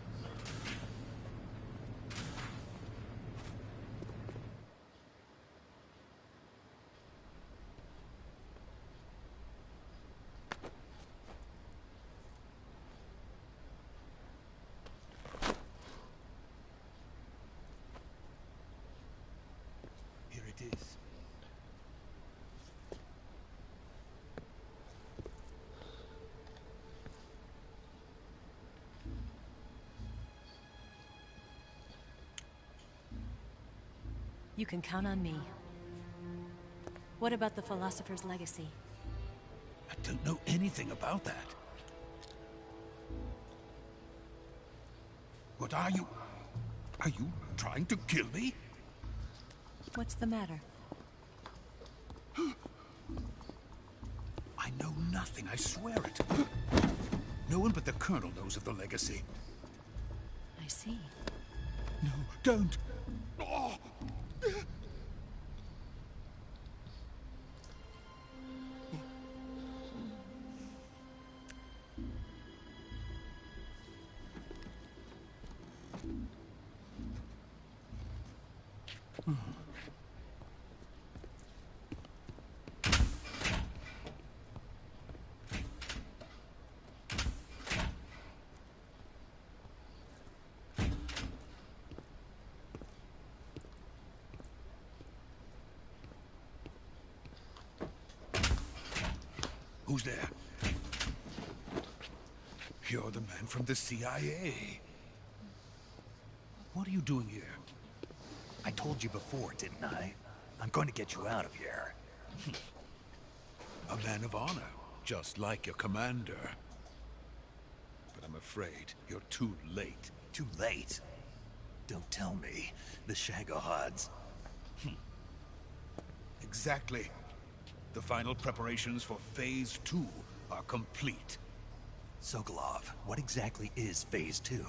Here it is. You can count on me. What about the philosopher's legacy? I don't know anything about that. What are you? Are you trying to kill me? What's the matter? I know nothing, I swear it. No one but the Colonel knows of the legacy. I see. No, don't! Oh. Who's there? You're the man from the CIA. What are you doing here? I told you before, didn't I? I'm going to get you out of here. A man of honor, just like your commander. But I'm afraid you're too late. Too late? Don't tell me. The Shagohods. Exactly. The final preparations for Phase 2 are complete. Sokolov, what exactly is Phase 2?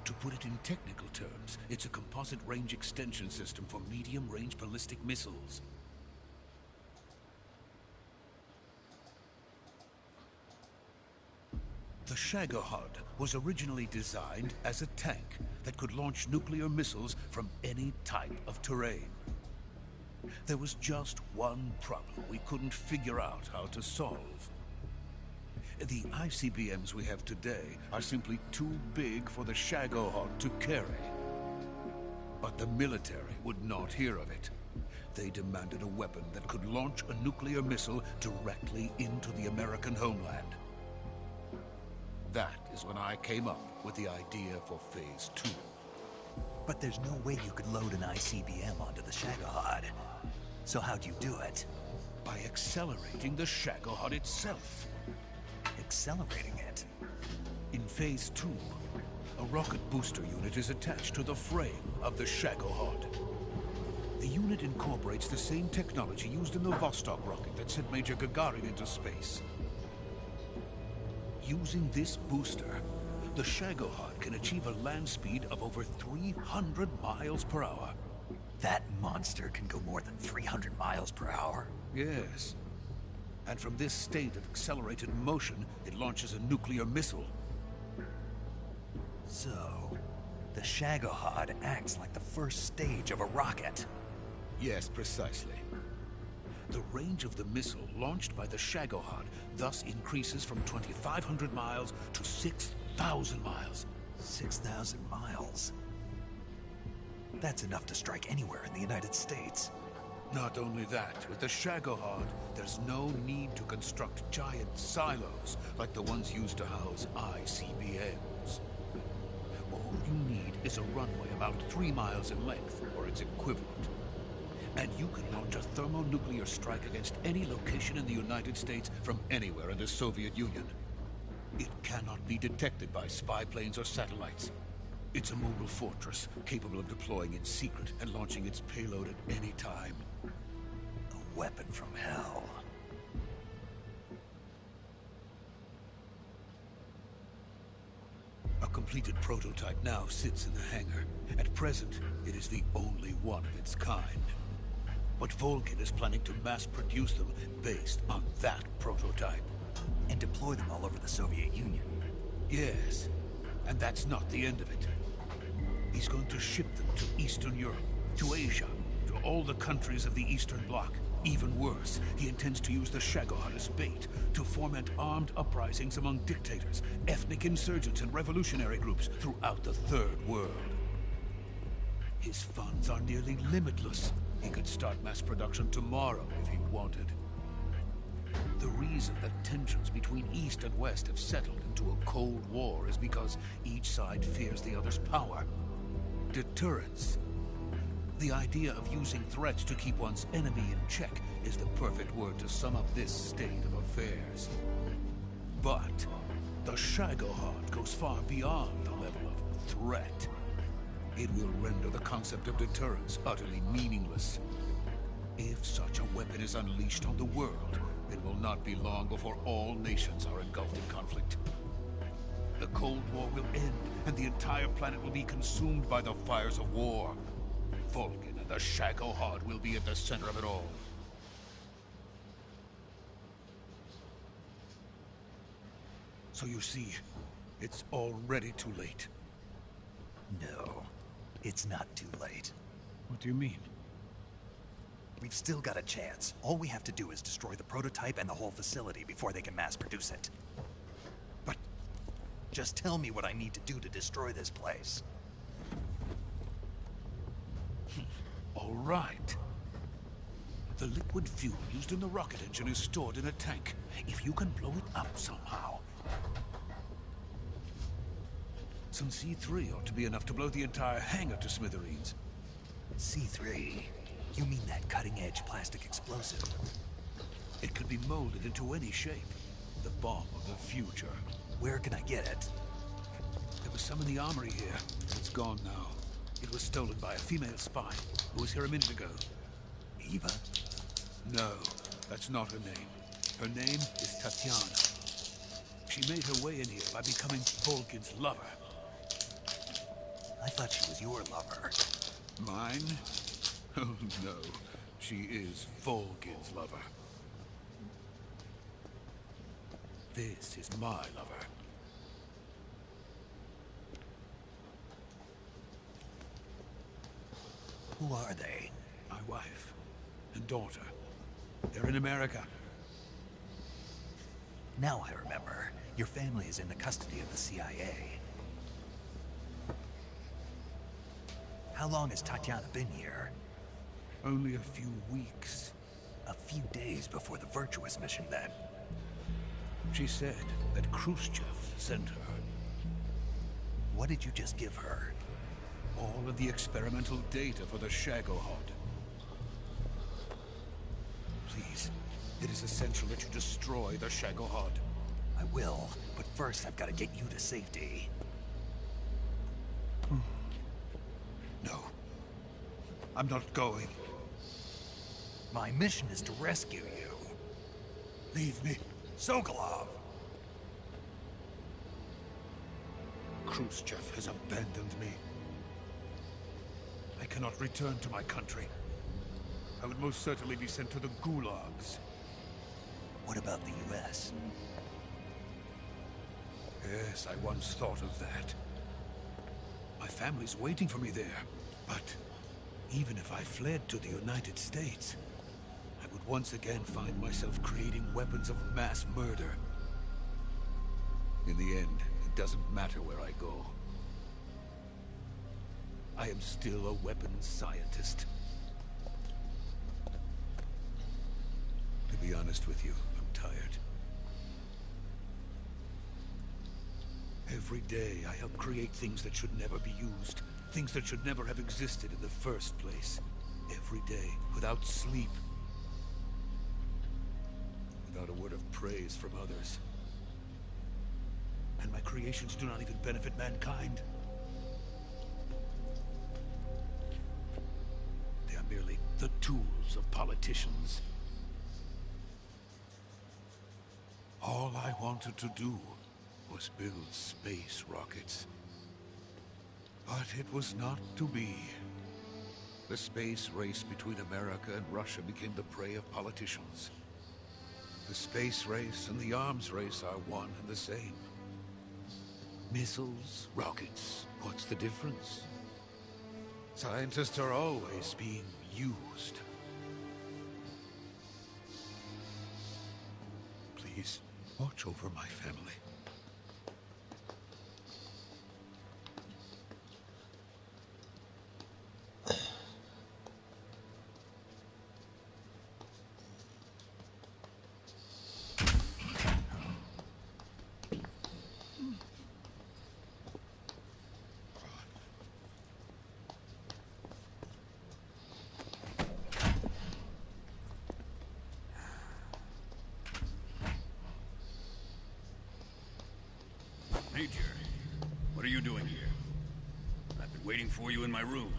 To put it in technical terms, it's a composite range extension system for medium-range ballistic missiles. The Shagohod was originally designed as a tank that could launch nuclear missiles from any type of terrain. There was just one problem we couldn't figure out how to solve. The ICBMs we have today are simply too big for the Shagohod to carry. But the military would not hear of it. They demanded a weapon that could launch a nuclear missile directly into the American homeland. That is when I came up with the idea for Phase 2. But there's no way you could load an ICBM onto the Shagohod. So how'd you do it? By accelerating the Shagohod itself. Accelerating it? In Phase 2, a rocket booster unit is attached to the frame of the Shagohod. The unit incorporates the same technology used in the Vostok rocket that sent Major Gagarin into space. Using this booster, the Shagohod can achieve a land speed of over 300 miles per hour. That monster can go more than 300 miles per hour? Yes. And from this state of accelerated motion, it launches a nuclear missile. So, the Shagohod acts like the first stage of a rocket. Yes, precisely. The range of the missile launched by the Shagohod thus increases from 2,500 miles to 6,000 miles. 6,000 miles? That's enough to strike anywhere in the United States. Not only that, with the Shagohod, there's no need to construct giant silos like the ones used to house ICBMs. All you need is a runway about 3 miles in length, or its equivalent. And you can launch a thermonuclear strike against any location in the United States from anywhere in the Soviet Union. It cannot be detected by spy planes or satellites. It's a mobile fortress, capable of deploying in secret and launching its payload at any time. A weapon from hell. A completed prototype now sits in the hangar. At present, it is the only one of its kind. But Volgin is planning to mass-produce them based on that prototype. And deploy them all over the Soviet Union. Yes, and that's not the end of it. He's going to ship them to Eastern Europe, to Asia, to all the countries of the Eastern Bloc. Even worse, he intends to use the Shagohod as bait to foment armed uprisings among dictators, ethnic insurgents, and revolutionary groups throughout the Third World. His funds are nearly limitless. He could start mass production tomorrow if he wanted. The reason that tensions between East and West have settled into a Cold War is because each side fears the other's power. Deterrence. The idea of using threats to keep one's enemy in check is the perfect word to sum up this state of affairs. But the Shagohod goes far beyond the level of threat. It will render the concept of deterrence utterly meaningless. If such a weapon is unleashed on the world, it will not be long before all nations are engulfed in conflict. The Cold War will end, and the entire planet will be consumed by the fires of war. Volgin and the Shagohod will be at the center of it all. So you see, it's already too late. No, it's not too late. What do you mean? We've still got a chance. All we have to do is destroy the prototype and the whole facility before they can mass produce it. But just tell me what I need to do to destroy this place. All right. The liquid fuel used in the rocket engine is stored in a tank. If you can blow it up somehow. Some C3 ought to be enough to blow the entire hangar to smithereens. C3? You mean that cutting-edge plastic explosive? It could be molded into any shape. The bomb of the future. Where can I get it? There was some in the armory here. It's gone now. It was stolen by a female spy who was here a minute ago. Eva? No, that's not her name. Her name is Tatiana. She made her way in here by becoming Volkin's lover. I thought she was your lover. Mine? Oh no, she is Volkin's lover. This is my lover. Who are they? My wife and daughter. They're in America. Now I remember. Your family is in the custody of the CIA. How long has Tatiana been here? Only a few weeks. A few days before the Virtuous mission, then. She said that Khrushchev sent her. What did you just give her? All of the experimental data for the Shagohod. Please, it is essential that you destroy the Shagohod. I will, but first I've got to get you to safety. No. I'm not going. My mission is to rescue you. Leave me. Sokolov! Khrushchev has abandoned me. I cannot return to my country. I would most certainly be sent to the gulags. What about the U.S.? Yes, I once thought of that. My family's waiting for me there. But even if I fled to the United States, I would once again find myself creating weapons of mass murder. In the end, it doesn't matter where I go. I am still a weapons scientist. To be honest with you, I'm tired. Every day, I help create things that should never be used. Things that should never have existed in the first place. Every day, without sleep. Without a word of praise from others. And my creations do not even benefit mankind. They are merely the tools of politicians. All I wanted to do was build space rockets. But it was not to be. The space race between America and Russia became the prey of politicians. The space race and the arms race are one and the same. Missiles, rockets, what's the difference? Scientists are always being used. Please, watch over my family. Major, what are you doing here? I've been waiting for you in my room.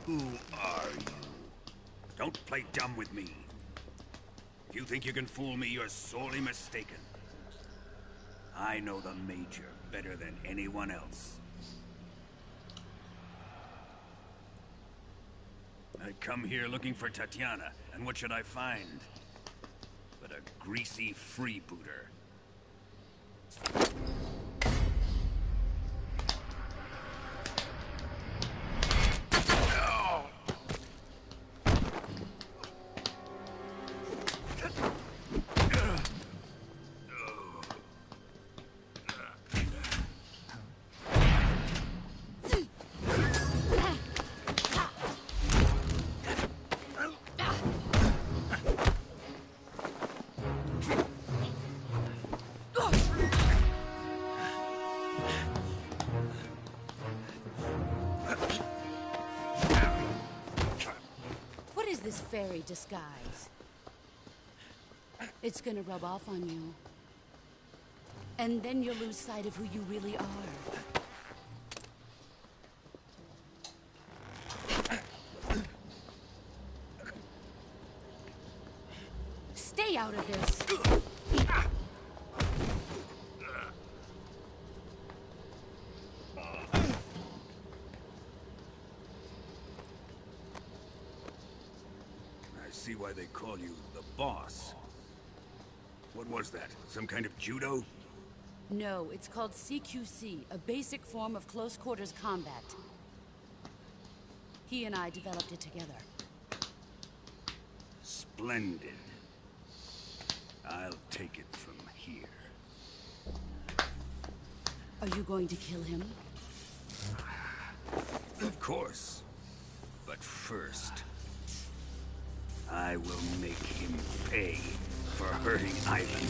Who are you? Don't play dumb with me. If you think you can fool me, you're sorely mistaken. I know the Major better than anyone else. I come here looking for Tatiana, and what should I find? But a greasy freebooter. fairy disguise. It's gonna rub off on you. And then you'll lose sight of who you really are. Stay out of this. I see why they call you the boss. What was that? Some kind of judo? No, it's called CQC, a basic form of close quarters combat. He and I developed it together. Splendid. I'll take it from here. Are you going to kill him? Of course. But first, I will make him pay for hurting Ivan.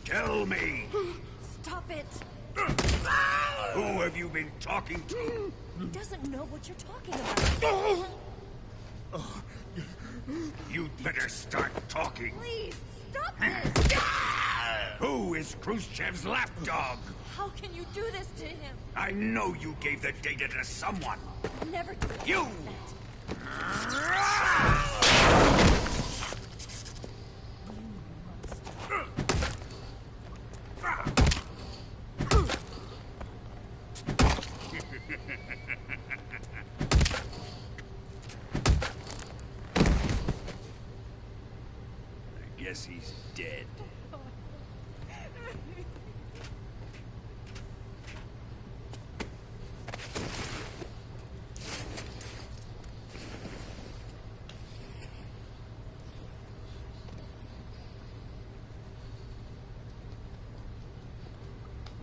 Tell me! Stop it! Who have you been talking to? He doesn't know what you're talking about. You'd better start talking. Please, stop this! Who is Khrushchev's lapdog? How can you do this to him? I know you gave the data to someone. Never do You! I guess he's dead.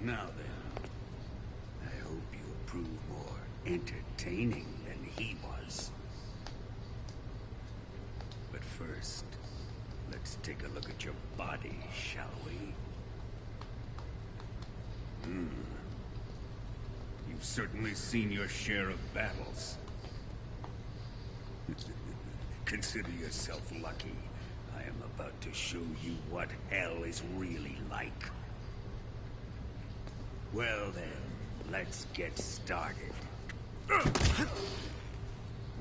Now then, I hope you prove more entertaining than he was. But first, let's take a look at your body, shall we? You've certainly seen your share of battles. Consider yourself lucky. I am about to show you what hell is really like. Well then, let's get started.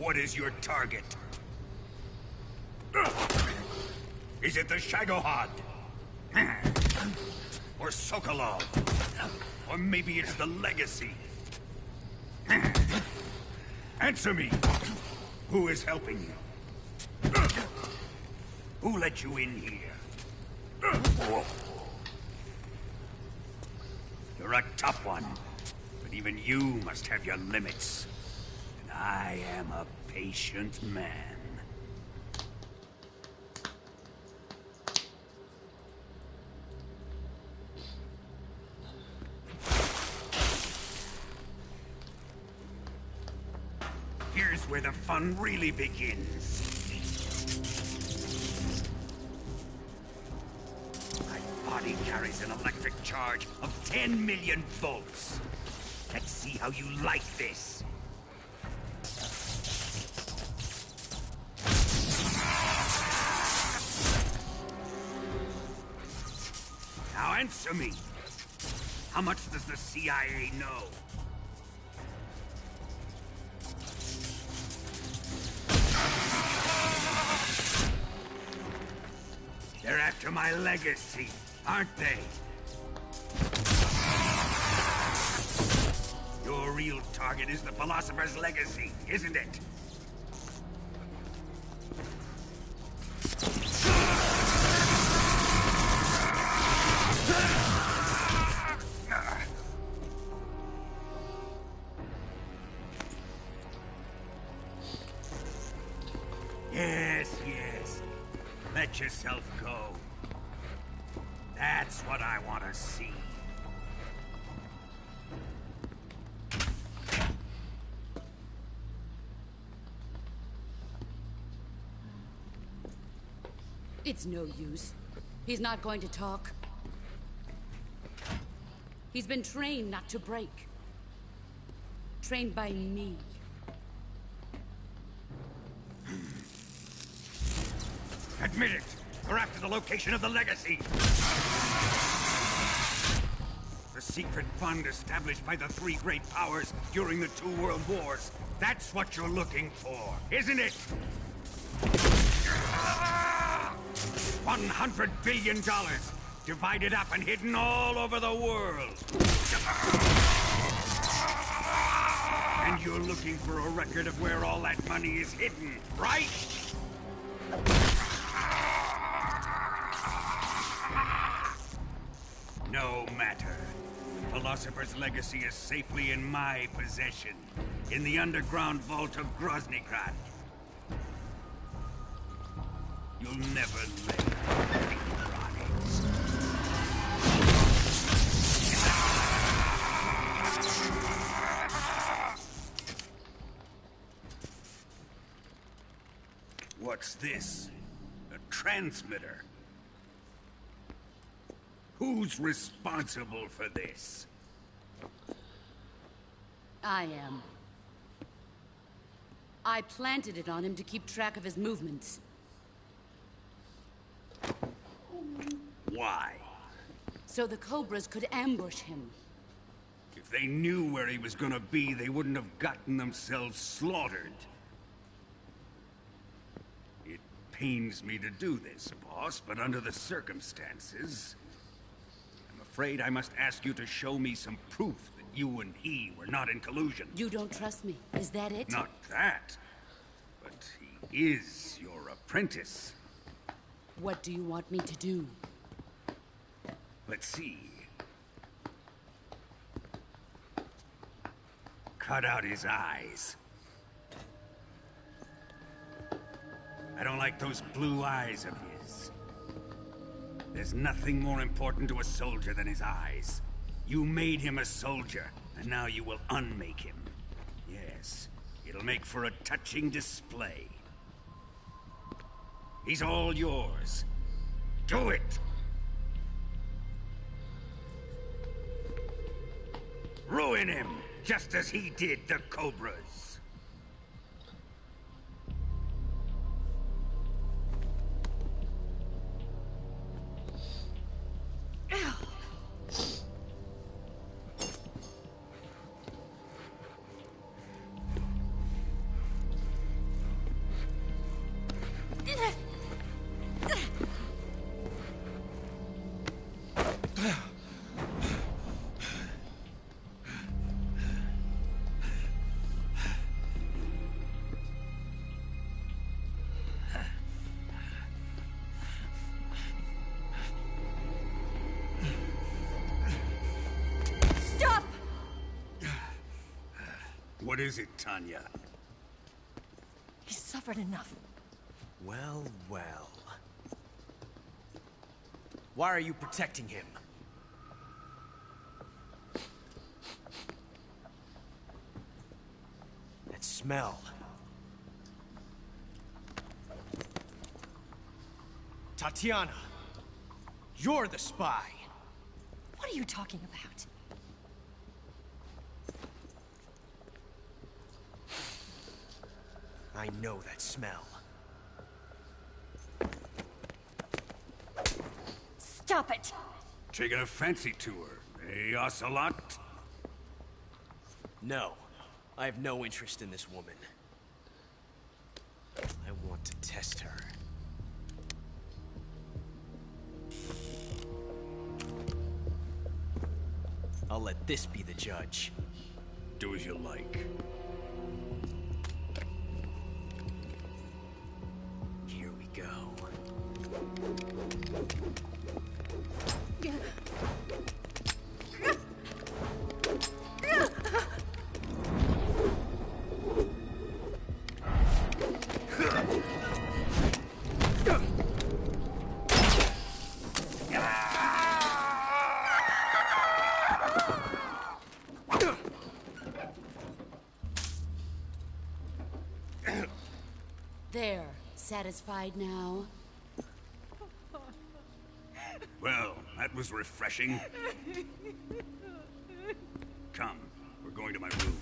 What is your target? Is it the Shagohod? Or Sokolov? Or maybe it's the Legacy? Answer me! Who is helping you? Who let you in here? You're a tough one, but even you must have your limits. And I am a patient man. Here's where the fun really begins. My body carries an electric charge of 10 million volts. Let's see how you like this. Now answer me. How much does the CIA know? They're after my legacy, aren't they? Your real target is the Philosopher's Legacy, isn't it? Yes, yes. Let yourself go. That's what I want to see. It's no use. He's not going to talk. He's been trained not to break. Trained by me. Admit it! We're after the location of the Legacy! The secret fund established by the three great powers during the 2 world wars. That's what you're looking for, isn't it? $100 billion, divided up and hidden all over the world. And you're looking for a record of where all that money is hidden, right? No matter. The Philosopher's Legacy is safely in my possession, in the underground vault of Groznygrad. You'll never lay a finger on it. What's this? A transmitter? Who's responsible for this? I am. I planted it on him to keep track of his movements. Why? So the Cobras could ambush him. If they knew where he was gonna be, they wouldn't have gotten themselves slaughtered. It pains me to do this, boss, but under the circumstances, I'm afraid I must ask you to show me some proof that you and he were not in collusion. You don't trust me, is that it? Not that, but he is your apprentice. What do you want me to do? Let's see. Cut out his eyes. I don't like those blue eyes of his. There's nothing more important to a soldier than his eyes. You made him a soldier, and now you will unmake him. Yes, it'll make for a touching display. He's all yours. Do it! Ruin him, just as he did the Cobras. What is it, Tanya? He's suffered enough. Well, well. Why are you protecting him? That smell. Tatiana! You're the spy! What are you talking about? I know that smell. Stop it! Taking a fancy to her, eh, Ocelot? No. I have no interest in this woman. I want to test her. I'll let this be the judge. Do as you like. Here we go. There. Satisfied now? Well, that was refreshing. Come, we're going to my room.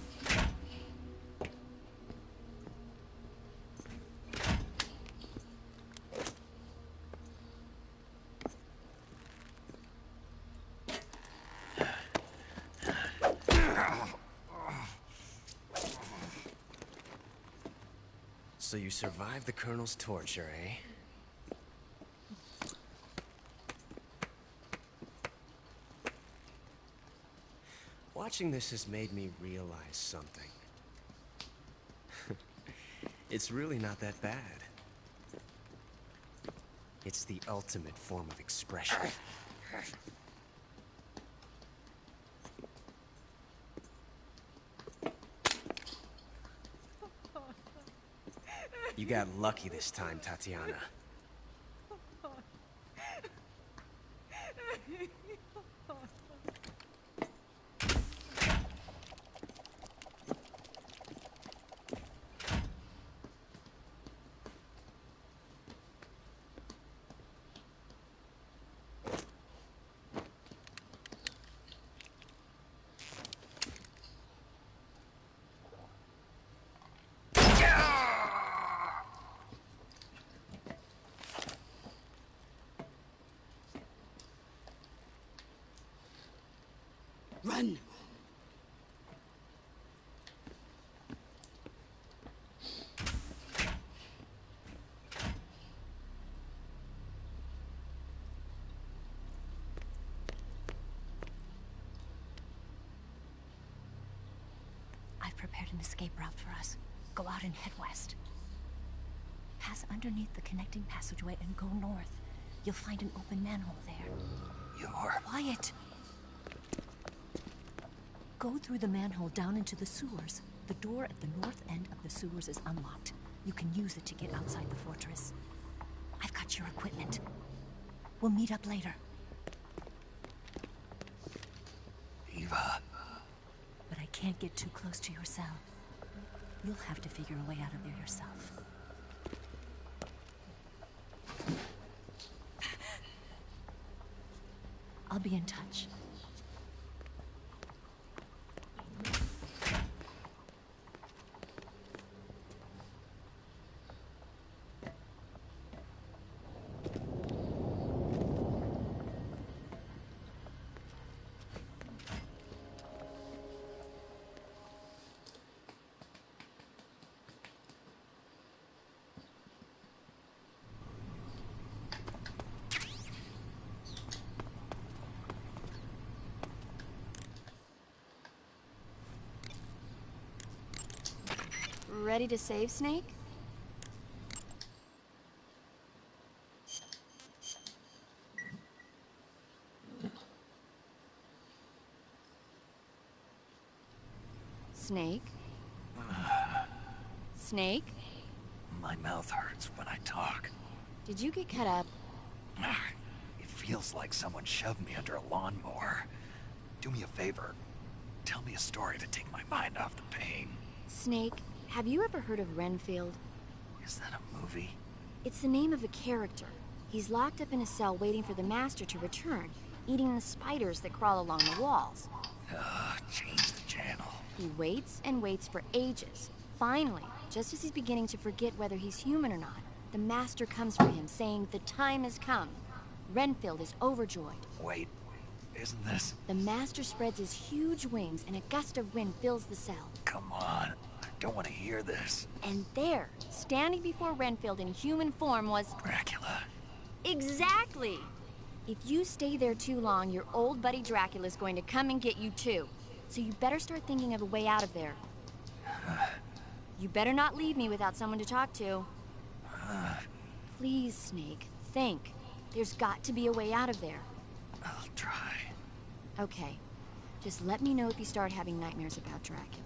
So you survived the Colonel's torture, eh? Watching this has made me realize something. It's really not that bad. It's the ultimate form of expression. You got lucky this time, Tatiana. Run! I've prepared an escape route for us. Go out and head west. Pass underneath the connecting passageway and go north. You'll find an open manhole there. You're... Quiet! Go through the manhole down into the sewers. The door at the north end of the sewers is unlocked. You can use it to get outside the fortress. I've got your equipment. We'll meet up later. Eva. But I can't get too close to your cell. You'll have to figure a way out of there yourself. I'll be in touch. Ready to save, Snake? Snake? Snake? My mouth hurts when I talk. Did you get cut up? It feels like someone shoved me under a lawnmower. Do me a favor. Tell me a story to take my mind off the pain. Snake, have you ever heard of Renfield? Is that a movie? It's the name of a character. He's locked up in a cell waiting for the master to return, eating the spiders that crawl along the walls. Change the channel. He waits and waits for ages. Finally, just as he's beginning to forget whether he's human or not, the master comes for him, saying the time has come. Renfield is overjoyed. Wait, isn't this? The master spreads his huge wings and a gust of wind fills the cell. Come on, I don't want to hear this. And there, standing before Renfield in human form was... Dracula. Exactly! If you stay there too long, your old buddy Dracula's going to come and get you too. So you better start thinking of a way out of there. You better not leave me without someone to talk to. Please, Snake, think. There's got to be a way out of there. I'll try. Okay. Just let me know if you start having nightmares about Dracula.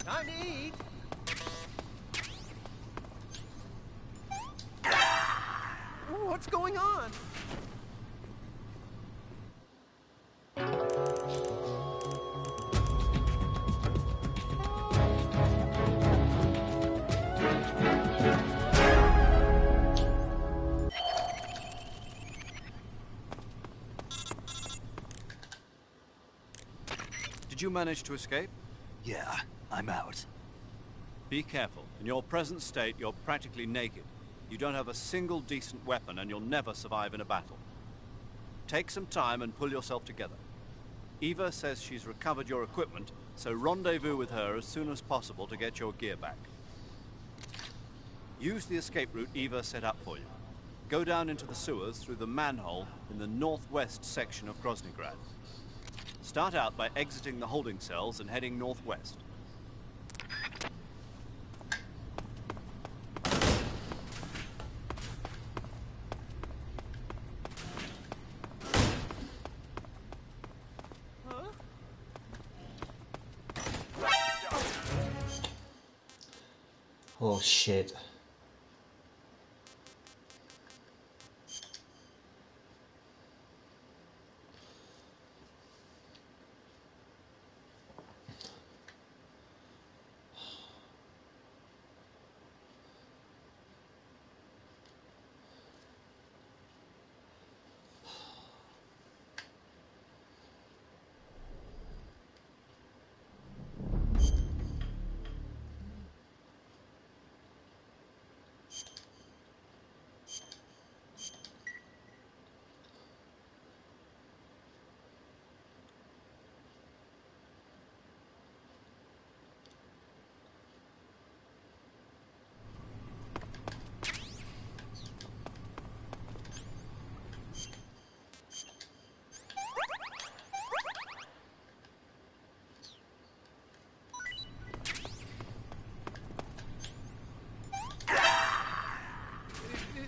Time to eat. What's going on? Did you manage to escape? Yeah, I'm out. Be careful. In your present state, you're practically naked. You don't have a single decent weapon, and you'll never survive in a battle. Take some time and pull yourself together. Eva says she's recovered your equipment, so rendezvous with her as soon as possible to get your gear back. Use the escape route Eva set up for you. Go down into the sewers through the manhole in the northwest section of Groznygrad. Start out by exiting the holding cells and heading northwest. Oh shit.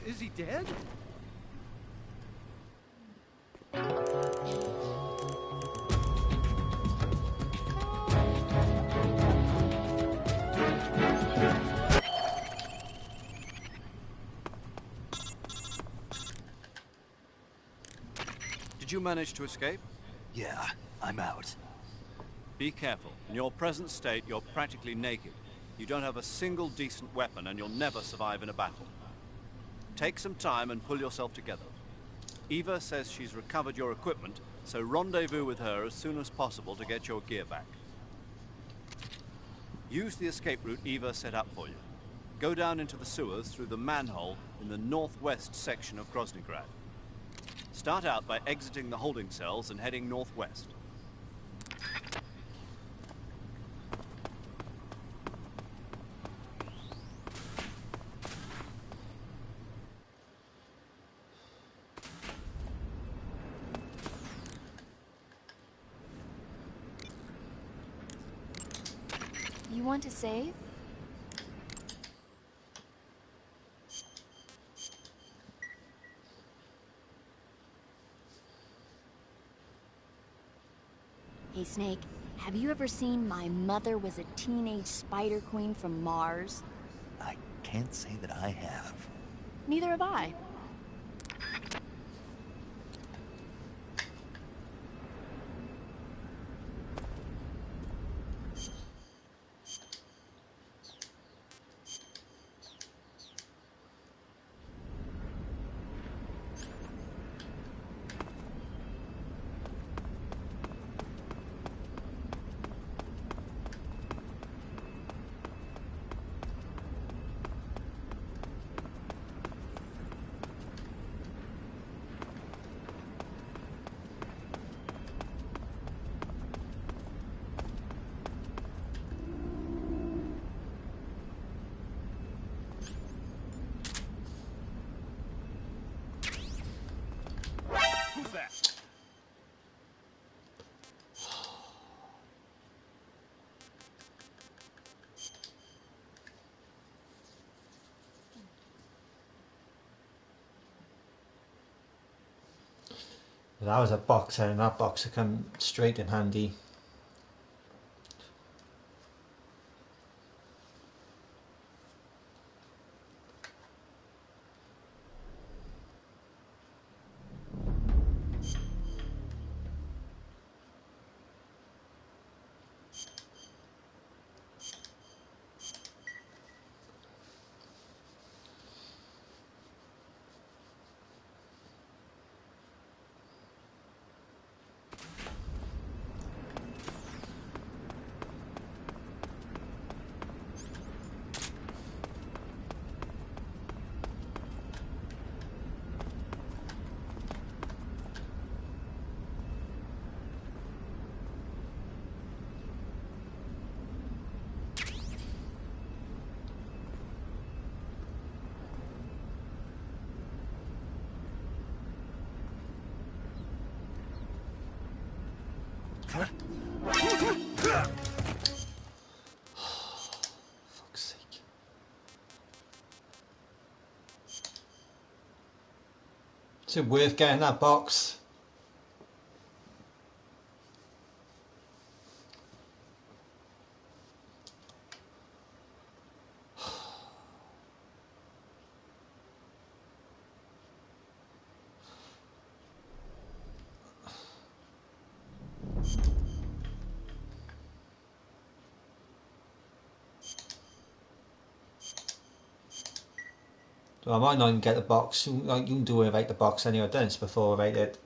Is he dead? Did you manage to escape? Yeah, I'm out. Be careful. In your present state, you're practically naked. You don't have a single decent weapon, and you'll never survive in a battle. Take some time and pull yourself together. Eva says she's recovered your equipment, so rendezvous with her as soon as possible to get your gear back. Use the escape route Eva set up for you. Go down into the sewers through the manhole in the northwest section of Groznygrad. Start out by exiting the holding cells and heading northwest. You want to save? Hey, Snake, have you ever seen My Mother Was a Teenage Spider Queen from Mars? I can't say that I have. Neither have I. Who's that? That was a boxer, and that boxer come straight in handy. Fuck's sake. Is it worth getting that box? So I might not even get the box. You can do it without the box anyway. I've done this before without it.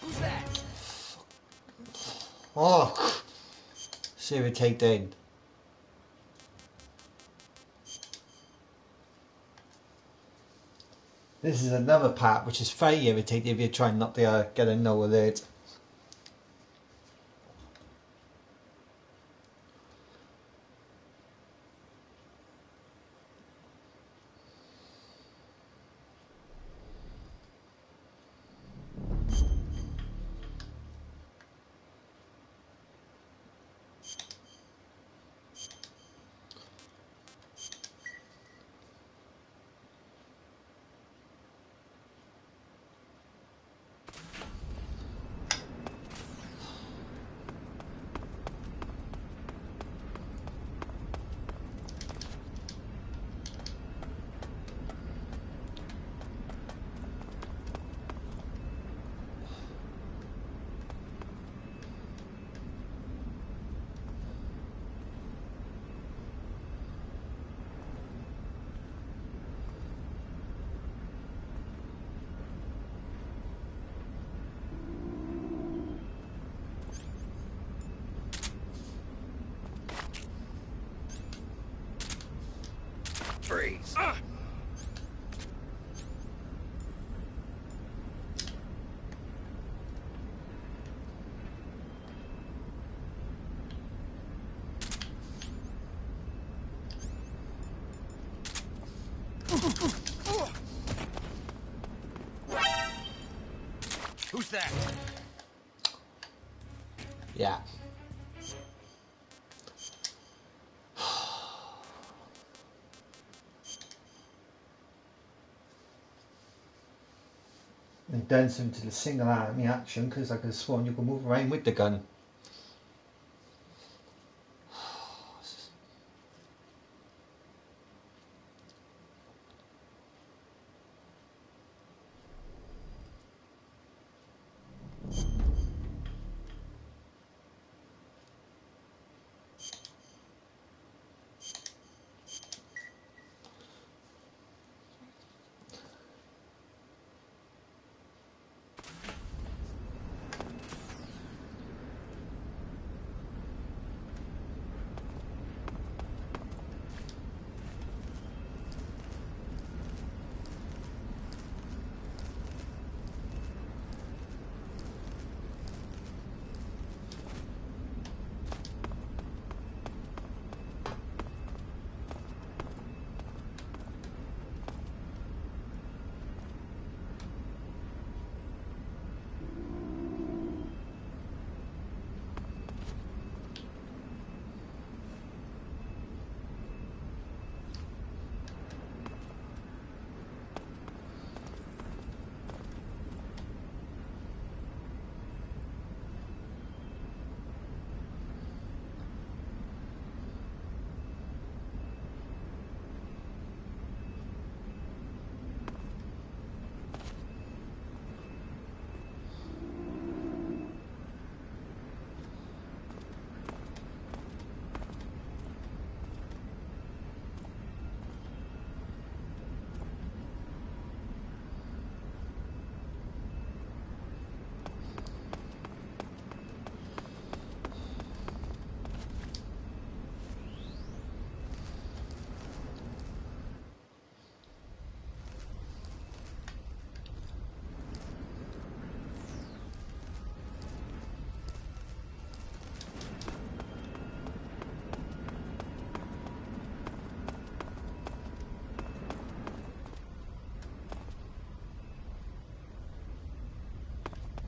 Who's that? Oh, see we take down. This is another part which is very irritating if you're trying not to get a no alert. batteries! Who's that? Yeah. And done some to the single army action because I could have sworn you could move around with the gun.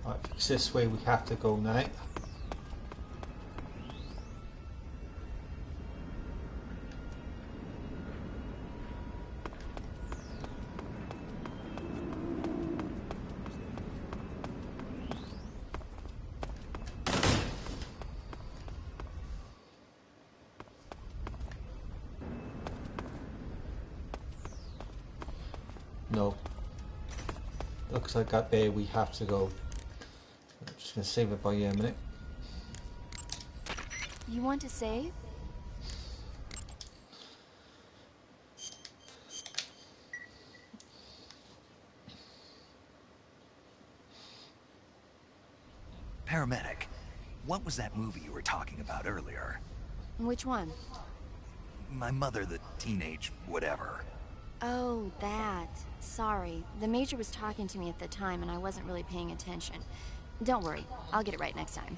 Right, it's this way we have to go now. No. Looks like that way we have to go. I'm just gonna save it by you a minute. You want to save? Paramedic, what was that movie you were talking about earlier? Which one? My mother, the teenage whatever. Oh, that. Sorry. The Major was talking to me at the time and I wasn't really paying attention. Don't worry. I'll get it right next time.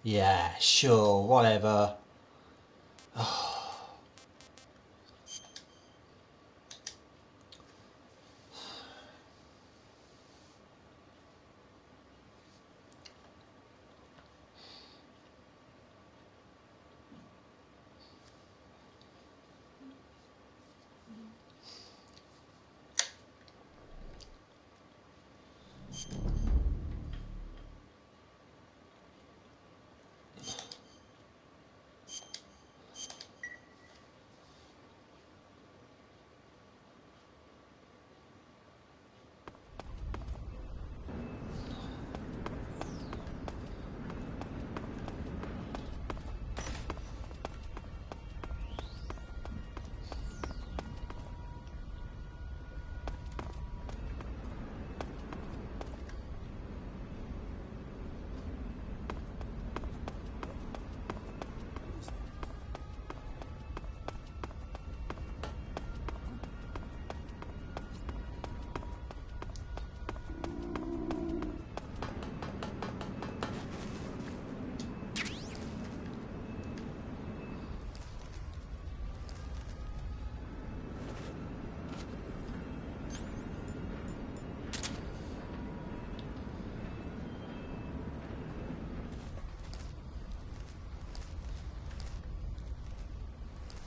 Yeah, sure, whatever.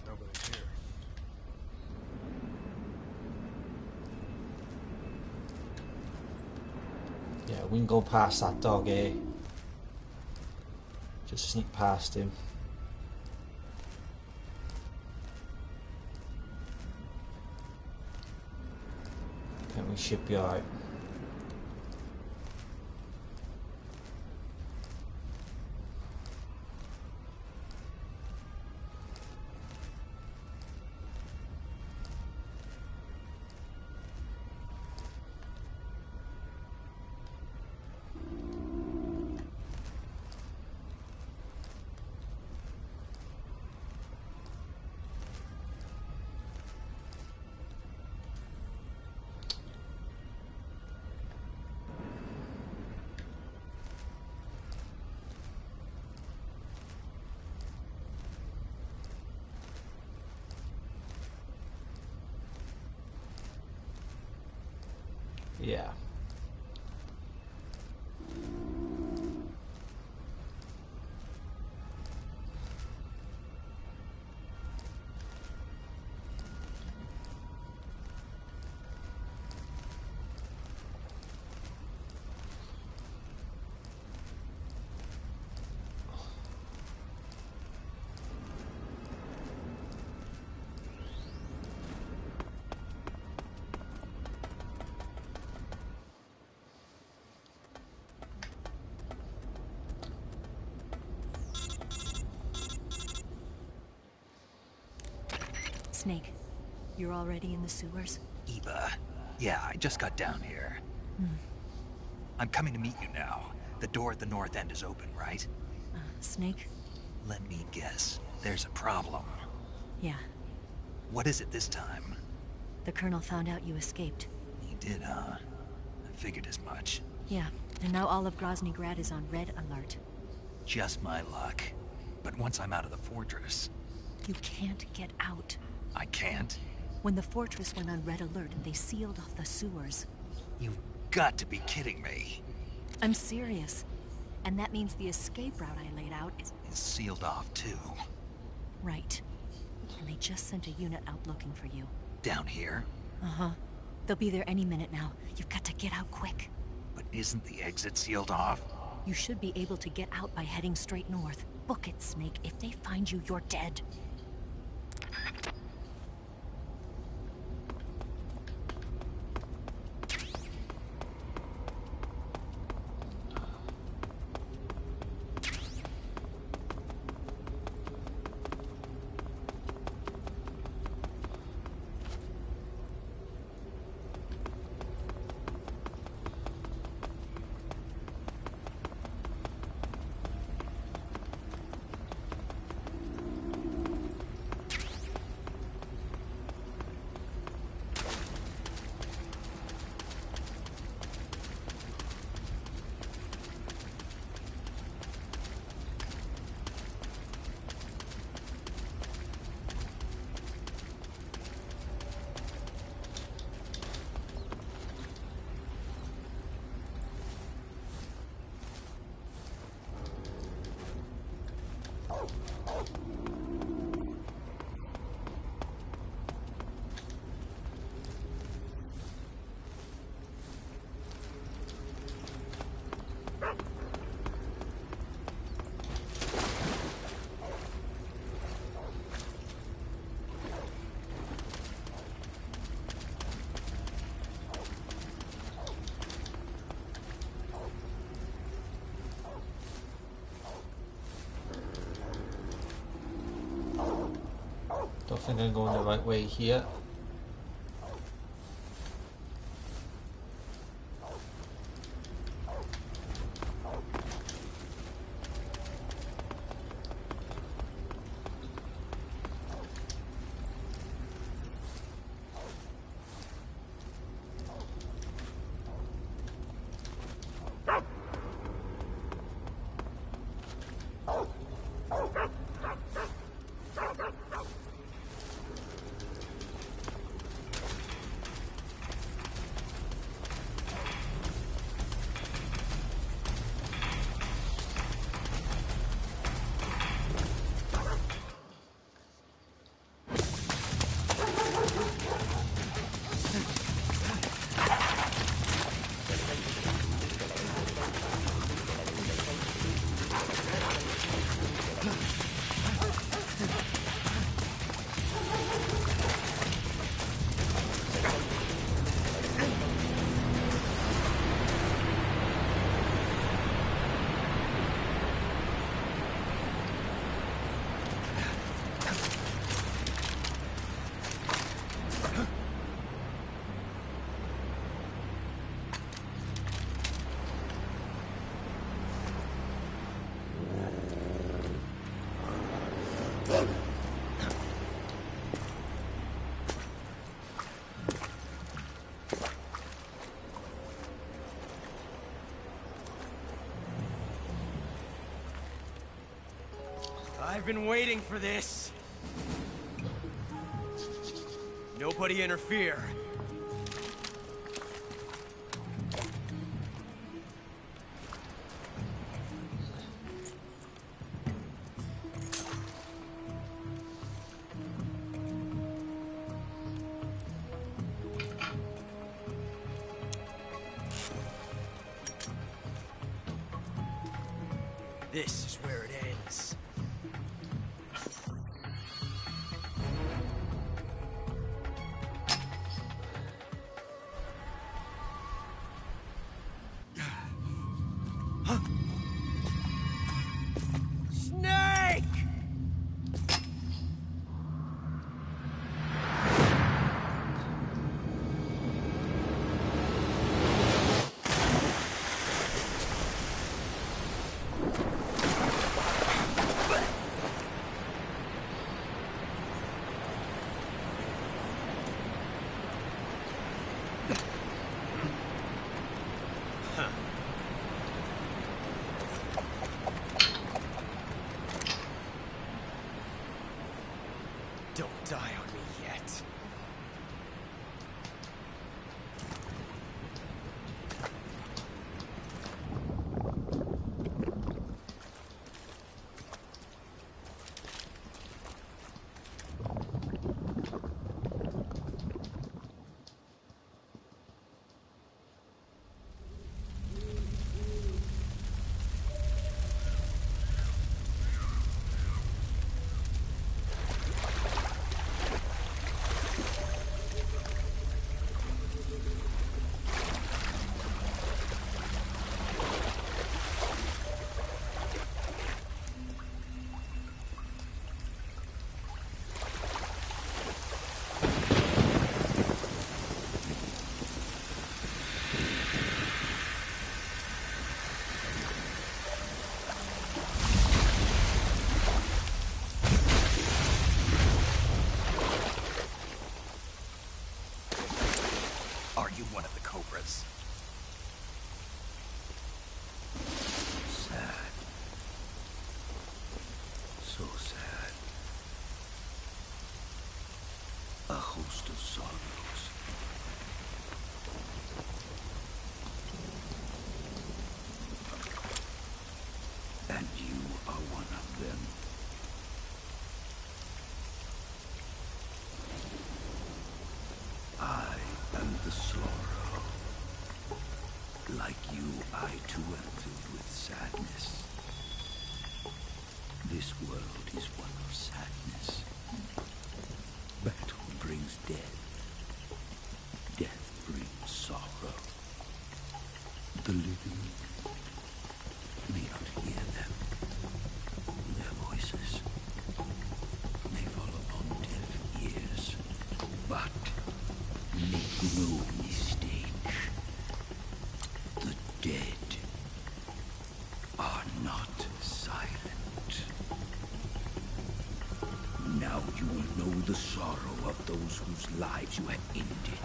Nobody's here. Yeah, we can go past that dog, eh? Just sneak past him. Then we should be alright. Yeah. Snake, you're already in the sewers? Eva, yeah, I just got down here. I'm coming to meet you now. The door at the north end is open, right? Snake? Let me guess. There's a problem. Yeah. What is it this time? The Colonel found out you escaped. He did, huh? I figured as much. Yeah, and now all of Grozny Grad is on red alert. Just my luck. But once I'm out of the fortress... You can't get out. I can't? When the fortress went on red alert, they sealed off the sewers. You've got to be kidding me. I'm serious. And that means the escape route I laid out is sealed off, too. Right. And they just sent a unit out looking for you. Down here? Uh-huh. They'll be there any minute now. You've got to get out quick. But isn't the exit sealed off? You should be able to get out by heading straight north. Book it, Snake. If they find you, you're dead. think I'm going the right way here. I've been waiting for this. Nobody interfere. This is where it ends. Snake! Don't die on me yet. Are you one of the Cobras? Sad. So sad. A host of sorrows. And you are one of them. I am the Sorrow. Like you, I too am filled with sadness. This world is one of sadness. Battle brings death. Death brings sorrow. The living may not hear them. Their voices may fall upon deaf ears. dead are not silent. Now you will know the sorrow of those whose lives you have ended.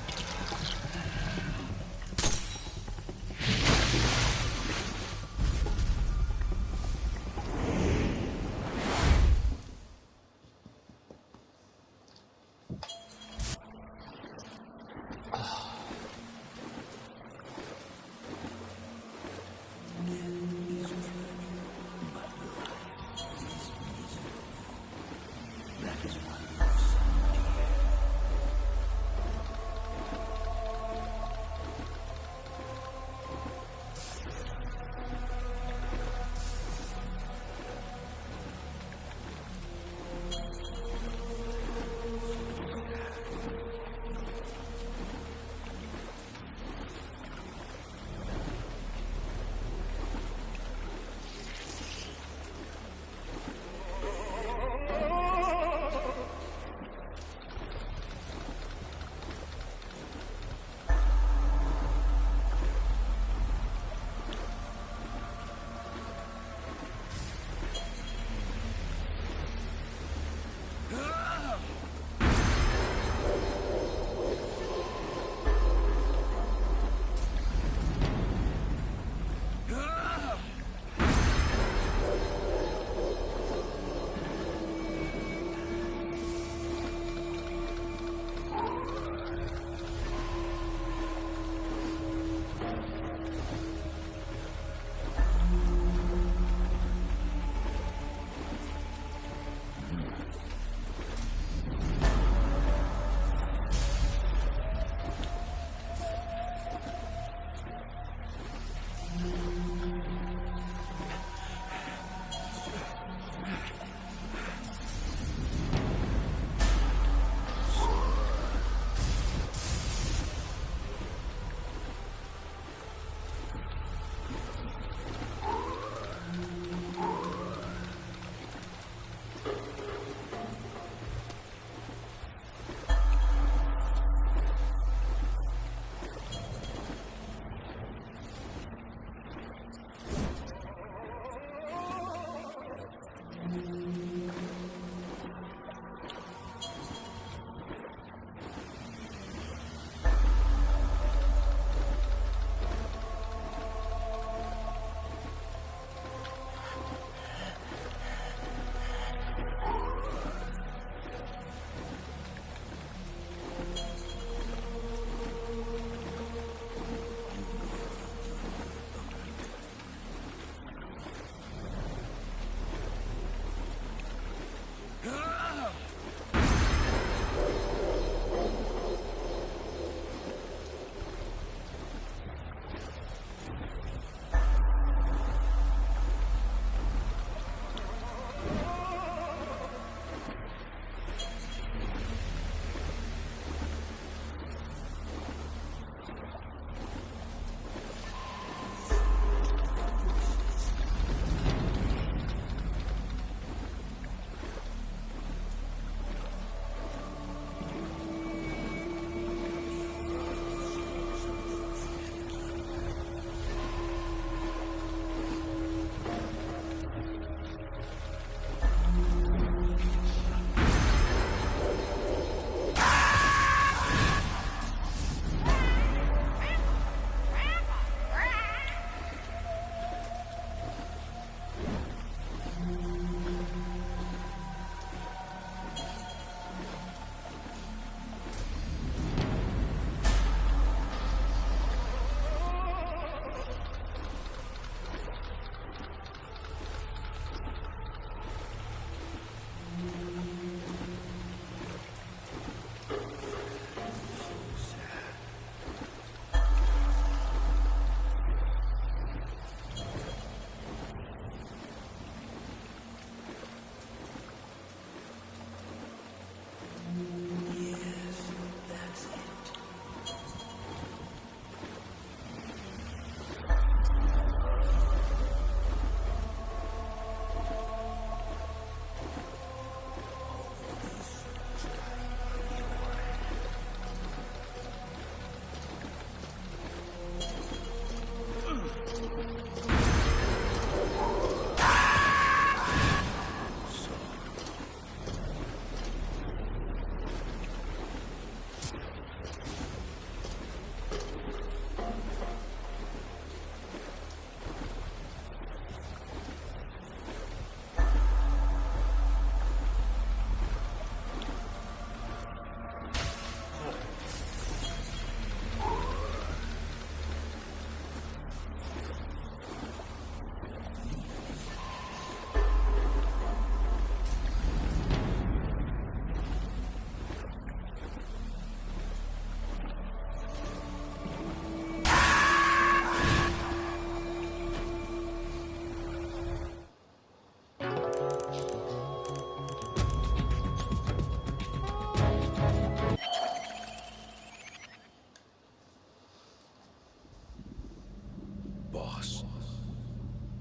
boss.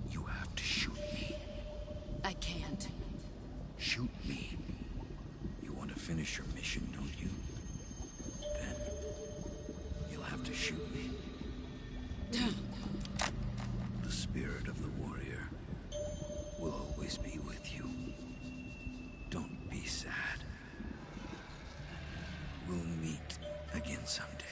You have to shoot me. I can't. Shoot me. You want to finish your mission, don't you? Then you'll have to shoot me. The spirit of the warrior will always be with you. Don't be sad. We'll meet again someday.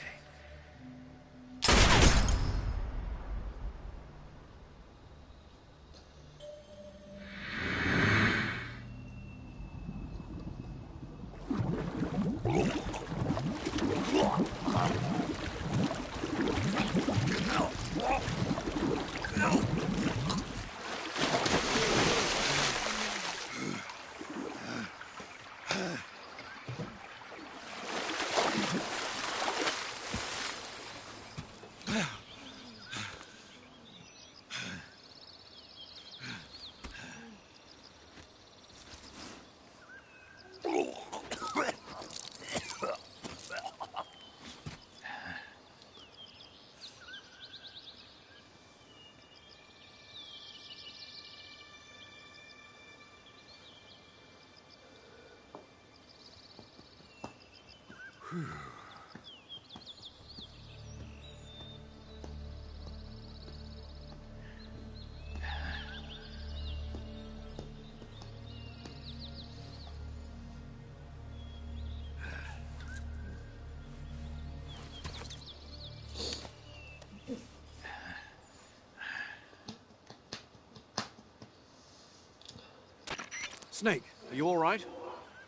Snake, are you all right?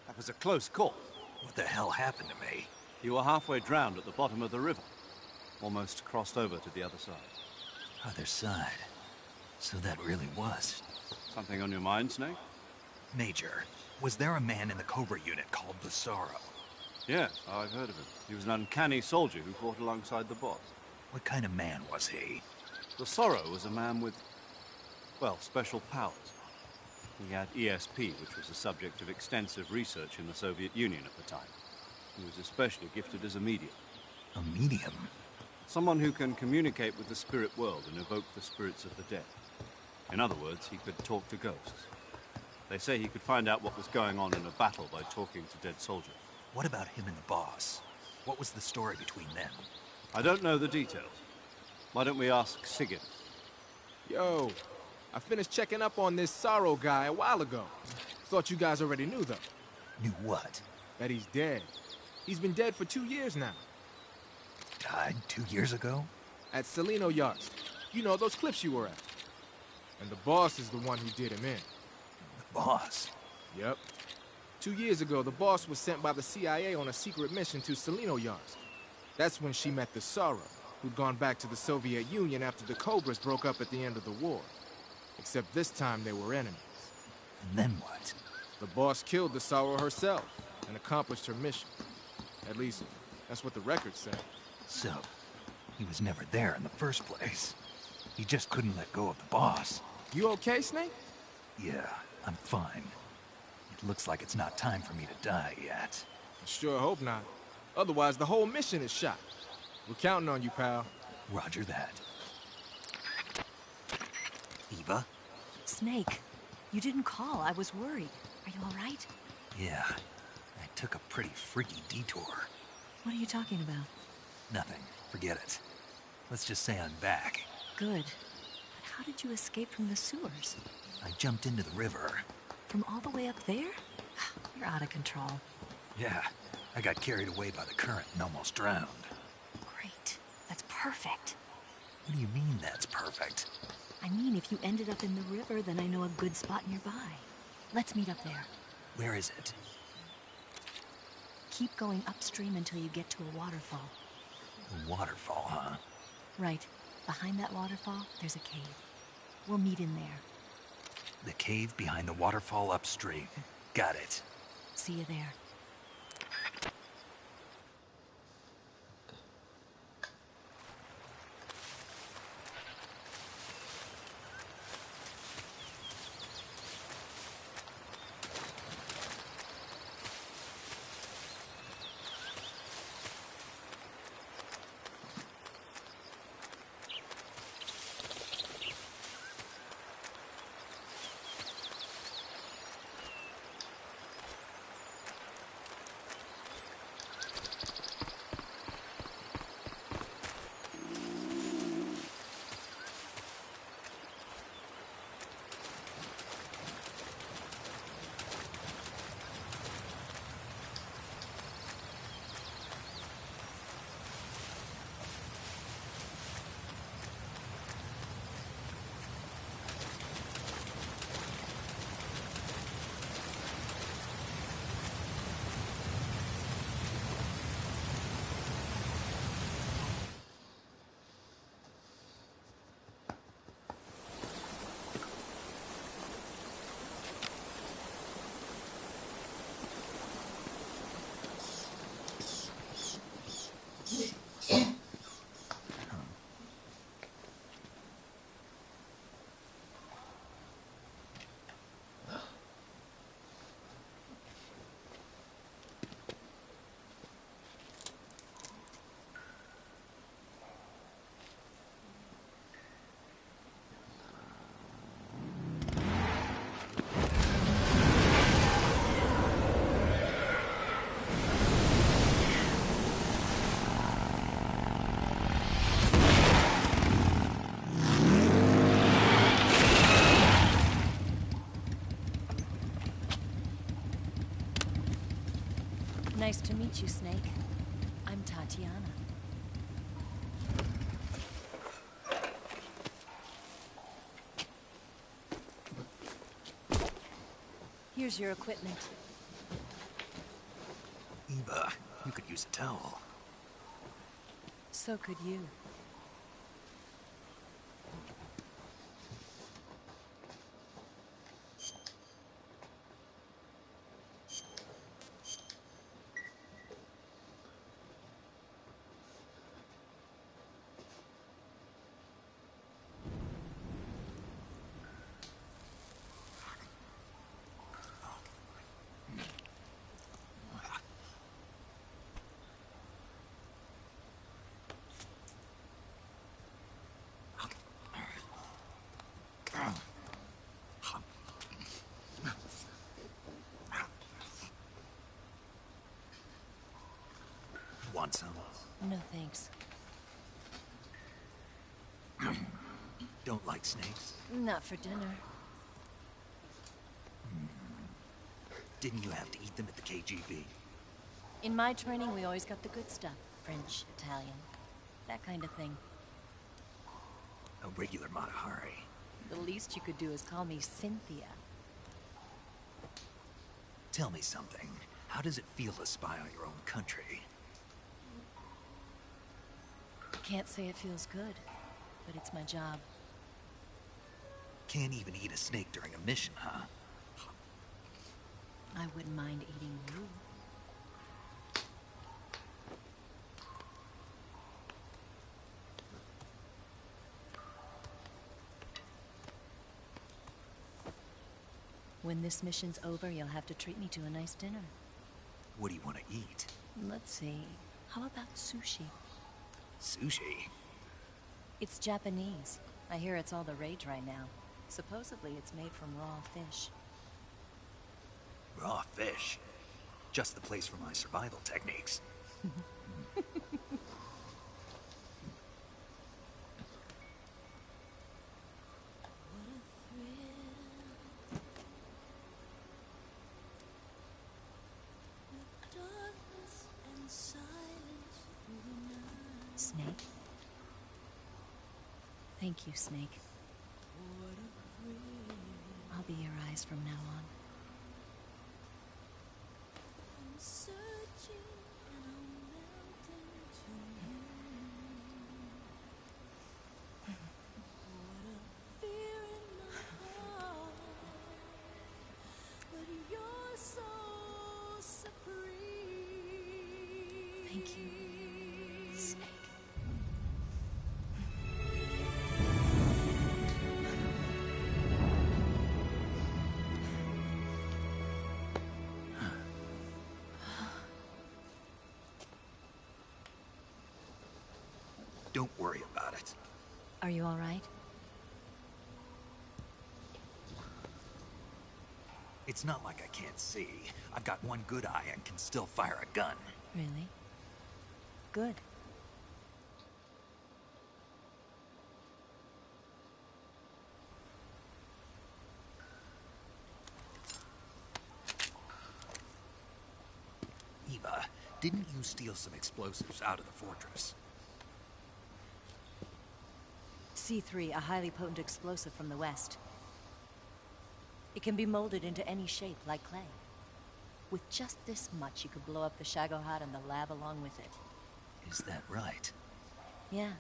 That was a close call. What the hell happened to me? You were halfway drowned at the bottom of the river. Almost crossed over to the other side. Other side. So that really was. Something on your mind, Snake? Major, was there a man in the Cobra unit called the Sorrow? Yes, I've heard of him. He was an uncanny soldier who fought alongside the boss. What kind of man was he? The Sorrow was a man with, well, special powers. He had ESP, which was the subject of extensive research in the Soviet Union at the time. He was especially gifted as a medium. A medium? Someone who can communicate with the spirit world and evoke the spirits of the dead. In other words, he could talk to ghosts. They say he could find out what was going on in a battle by talking to dead soldiers. What about him and the boss? What was the story between them? I don't know the details. Why don't we ask Sigurd? Yo, I finished checking up on this Sorrow guy a while ago. Thought you guys already knew, though. Knew what? That he's dead. He's been dead for 2 years now. Died 2 years ago? At Selino Yards. You know, those cliffs you were at. And the boss is the one who did him in. The boss? Yep. 2 years ago, the boss was sent by the CIA on a secret mission to Selino Yards. That's when she met the Sorrow, who'd gone back to the Soviet Union after the Cobras broke up at the end of the war. Except this time they were enemies. And then what? The boss killed the Sorrow herself and accomplished her mission. At least, that's what the records say. So, he was never there in the first place. He just couldn't let go of the boss. You okay, Snake? Yeah, I'm fine. It looks like it's not time for me to die yet. I sure hope not. Otherwise, the whole mission is shot. We're counting on you, pal. Roger that. Eva? Snake, you didn't call. I was worried. Are you all right? Yeah, I took a pretty freaky detour. What are you talking about? Nothing. Forget it. Let's just say I'm back. Good. But how did you escape from the sewers? I jumped into the river. From all the way up there? You're out of control. Yeah, I got carried away by the current and almost drowned. Great. That's perfect. What do you mean that's perfect? I mean, if you ended up in the river, then I know a good spot nearby. Let's meet up there. Where is it? Keep going upstream until you get to a waterfall. A waterfall, huh? Right. Behind that waterfall, there's a cave. We'll meet in there. The cave behind the waterfall upstream. Got it. See you there. meet you, Snake. I'm Tatiana. Here's your equipment. Eva, you could use a towel. So could you. Want some? No thanks. Don't like snakes? Not for dinner. Didn't you have to eat them at the KGB? In my training, we always got the good stuff. French, Italian, that kind of thing. A regular Matahari. The least you could do is call me Cynthia. Tell me something. How does it feel to spy on your own country? Can't say it feels good, but it's my job. Can't even eat a snake during a mission, huh? I wouldn't mind eating you. When this mission's over, you'll have to treat me to a nice dinner. What do you want to eat? Let's see. How about sushi? Sushi? It's Japanese. I hear it's all the rage right now. Supposedly it's made from raw fish. Raw fish? Just the place for my survival techniques. Snake? Thank you, Snake. I'll be your eyes from now on. Thank you, Snake. Don't worry about it. Are you all right? It's not like I can't see. I've got one good eye and can still fire a gun. Really? Good. Eva, didn't you steal some explosives out of the fortress? C3, a highly potent explosive from the west. It can be molded into any shape, like clay. With just this much, you could blow up the Shagohod and the lab along with it. Is that right? Yeah,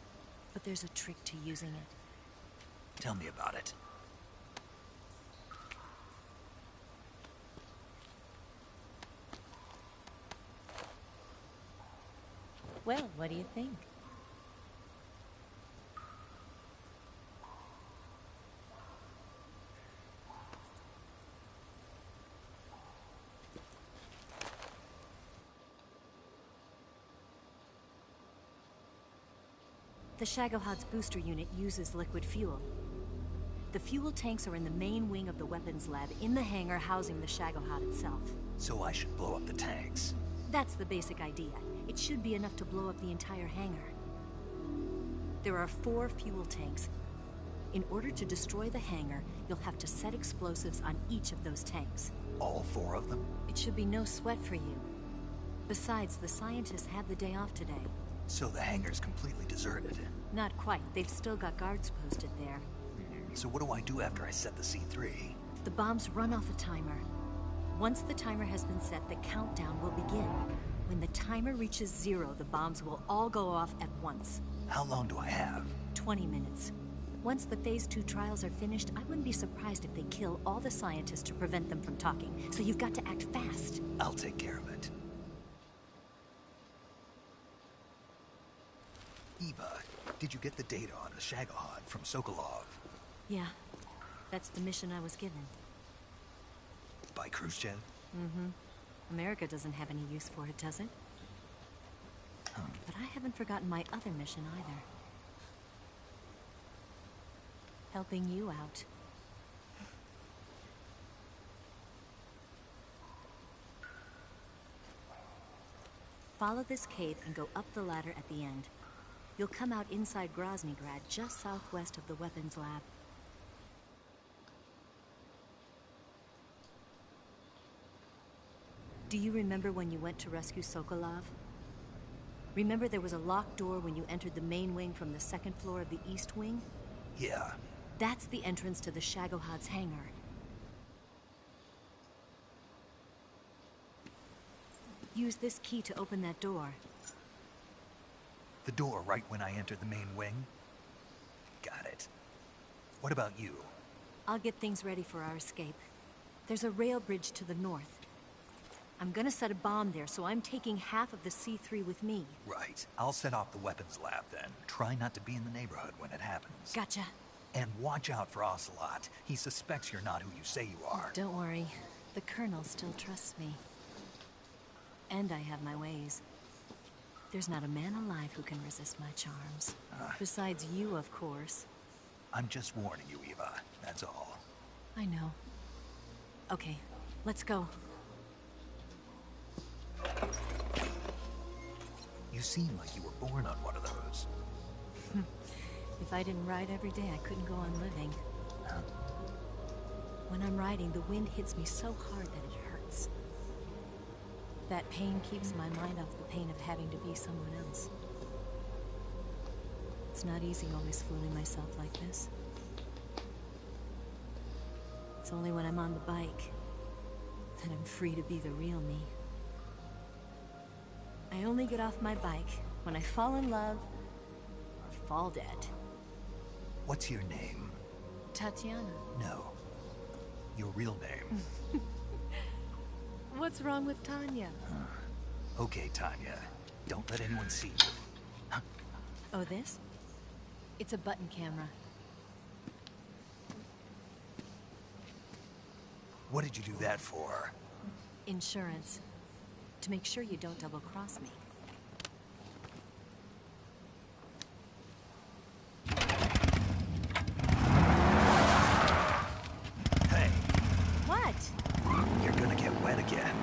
but there's a trick to using it. Tell me about it. Well, what do you think? The Shagohod's booster unit uses liquid fuel. The fuel tanks are in the main wing of the weapons lab in the hangar housing the Shagohod itself. So I should blow up the tanks. That's the basic idea. It should be enough to blow up the entire hangar. There are 4 fuel tanks. In order to destroy the hangar, you'll have to set explosives on each of those tanks. All 4 of them? It should be no sweat for you. Besides, the scientists had the day off today. So the hangar's completely deserted. Not quite. They've still got guards posted there. So what do I do after I set the C3? The bombs run off a timer. Once the timer has been set, the countdown will begin. When the timer reaches 0, the bombs will all go off at once. How long do I have? 20 minutes. Once the Phase 2 trials are finished, I wouldn't be surprised if they kill all the scientists to prevent them from talking. So you've got to act fast. I'll take care of it. Eva, did you get the data on the Shagohod from Sokolov? Yeah, that's the mission I was given. By Khrushchev? Mm-hmm. America doesn't have any use for it, does it? But I haven't forgotten my other mission either. Helping you out. Follow this cave and go up the ladder at the end. You'll come out inside Groznygrad, just southwest of the weapons lab. Do you remember when you went to rescue Sokolov? Remember there was a locked door when you entered the main wing from the second floor of the east wing? Yeah. That's the entrance to the Shagohod's hangar. Use this key to open that door. The door right when I entered the main wing? Got it. What about you? I'll get things ready for our escape. There's a rail bridge to the north. I'm gonna set a bomb there, so I'm taking half of the C3 with me. Right. I'll set off the weapons lab then. Try not to be in the neighborhood when it happens. Gotcha. And watch out for Ocelot. He suspects you're not who you say you are. Don't worry. The Colonel still trusts me. And I have my ways. There's not a man alive who can resist my charms. Besides you, of course. I'm just warning you, Eva. That's all. I know. Okay, let's go. You seem like you were born on one of those. If I didn't ride every day, I couldn't go on living. When I'm riding, the wind hits me so hard that it hurts. That pain keeps my mind off the pain of having to be someone else. It's not easy always fooling myself like this. It's only when I'm on the bike that I'm free to be the real me. I only get off my bike when I fall in love or fall dead. What's your name? Tatiana. No. Your real name. What's wrong with Tanya? Okay, Tanya. Don't let anyone see you. Oh, this? It's a button camera. What did you do that for? Insurance. To make sure you don't double-cross me. Hey. What? You're gonna get wet again.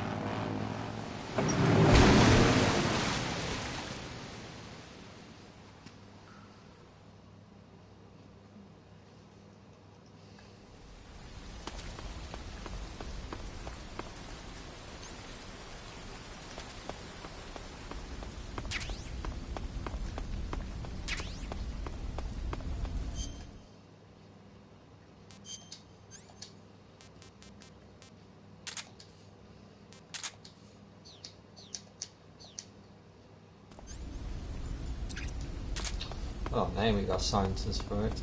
Oh, now we got scientists for it.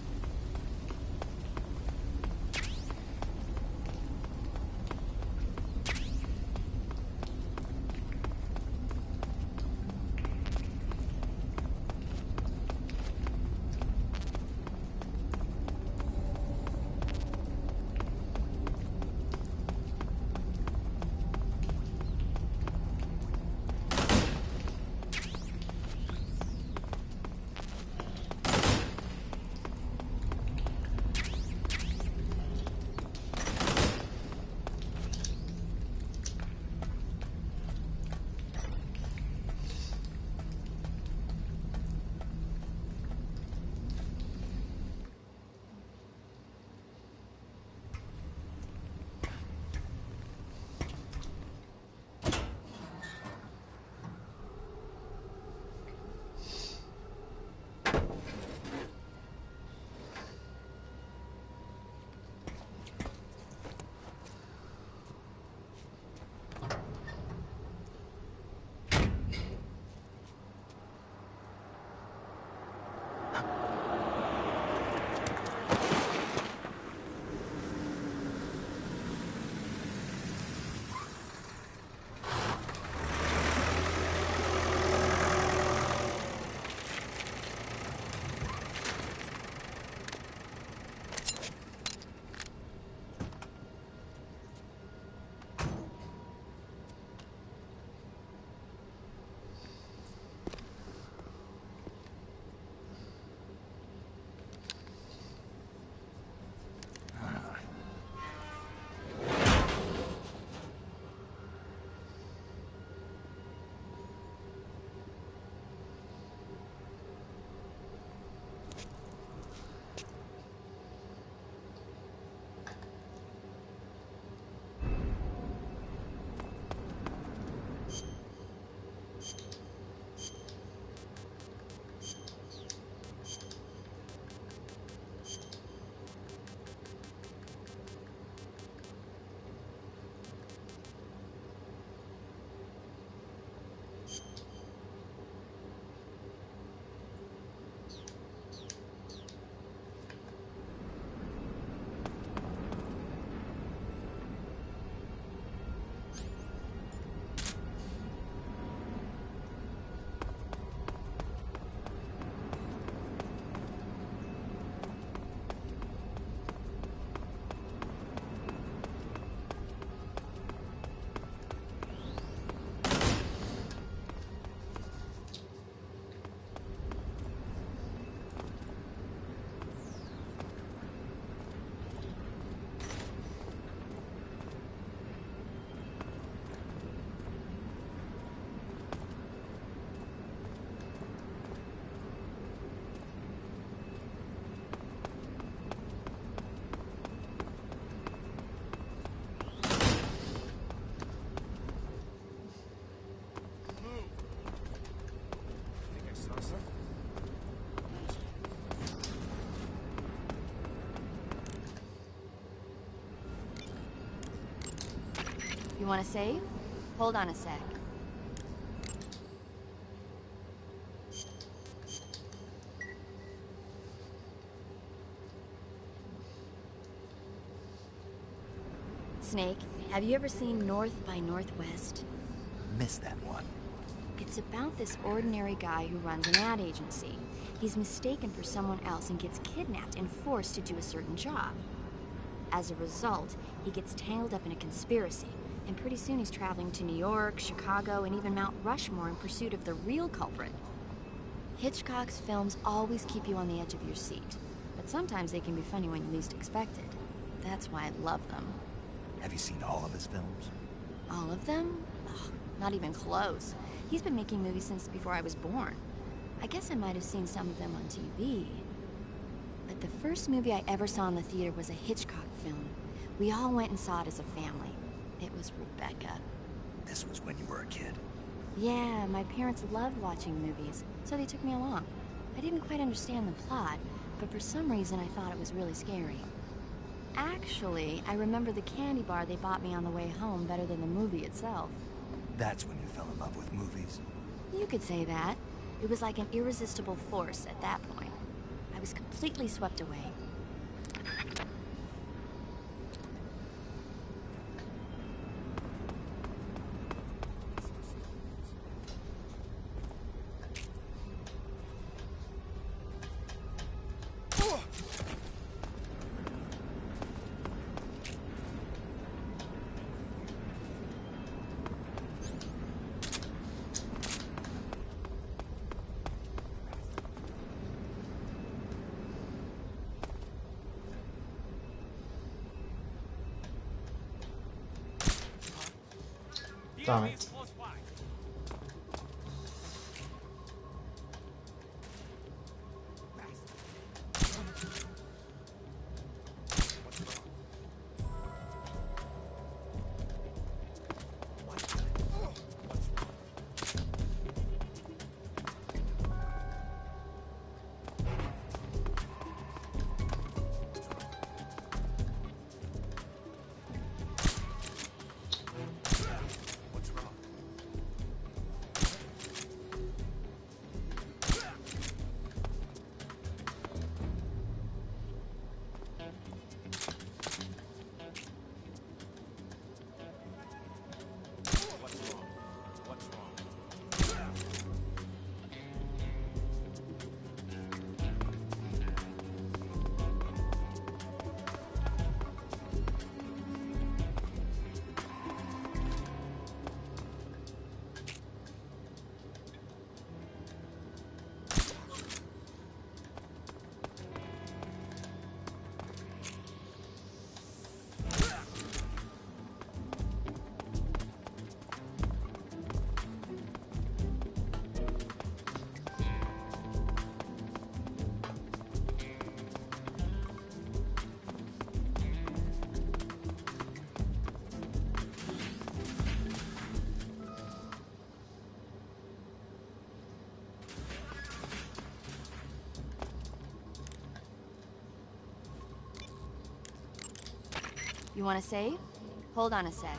You want to save? Hold on a sec. Snake, have you ever seen North by Northwest? Missed that one. It's about this ordinary guy who runs an ad agency. He's mistaken for someone else and gets kidnapped and forced to do a certain job. As a result, he gets tangled up in a conspiracy, and pretty soon he's traveling to New York, Chicago, and even Mount Rushmore in pursuit of the real culprit. Hitchcock's films always keep you on the edge of your seat, but sometimes they can be funny when you least expect it. That's why I love them. Have you seen all of his films? All of them? Ugh, not even close. He's been making movies since before I was born. I guess I might have seen some of them on TV. But the first movie I ever saw in the theater was a Hitchcock film. We all went and saw it as a family. It was Rebecca. This was when you were a kid. Yeah, my parents loved watching movies, so they took me along. I didn't quite understand the plot, but for some reason I thought it was really scary. Actually, I remember the candy bar they bought me on the way home better than the movie itself. That's when you fell in love with movies? You could say that. It was like an irresistible force at that point. I was completely swept away. Damn it. You want to save? Hold on a sec.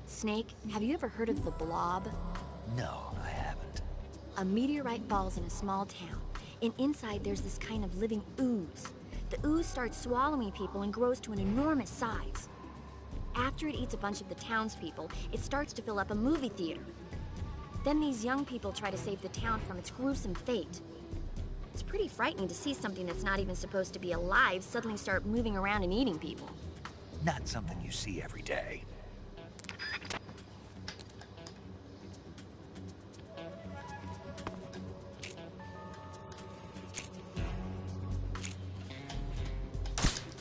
Snake, have you ever heard of the Blob? No, I haven't. A meteorite falls in a small town, and inside there's this kind of living ooze. The ooze starts swallowing people and grows to an enormous size. After it eats a bunch of the townspeople, it starts to fill up a movie theater. Then these young people try to save the town from its gruesome fate. It's pretty frightening to see something that's not even supposed to be alive suddenly start moving around and eating people. Not something you see every day.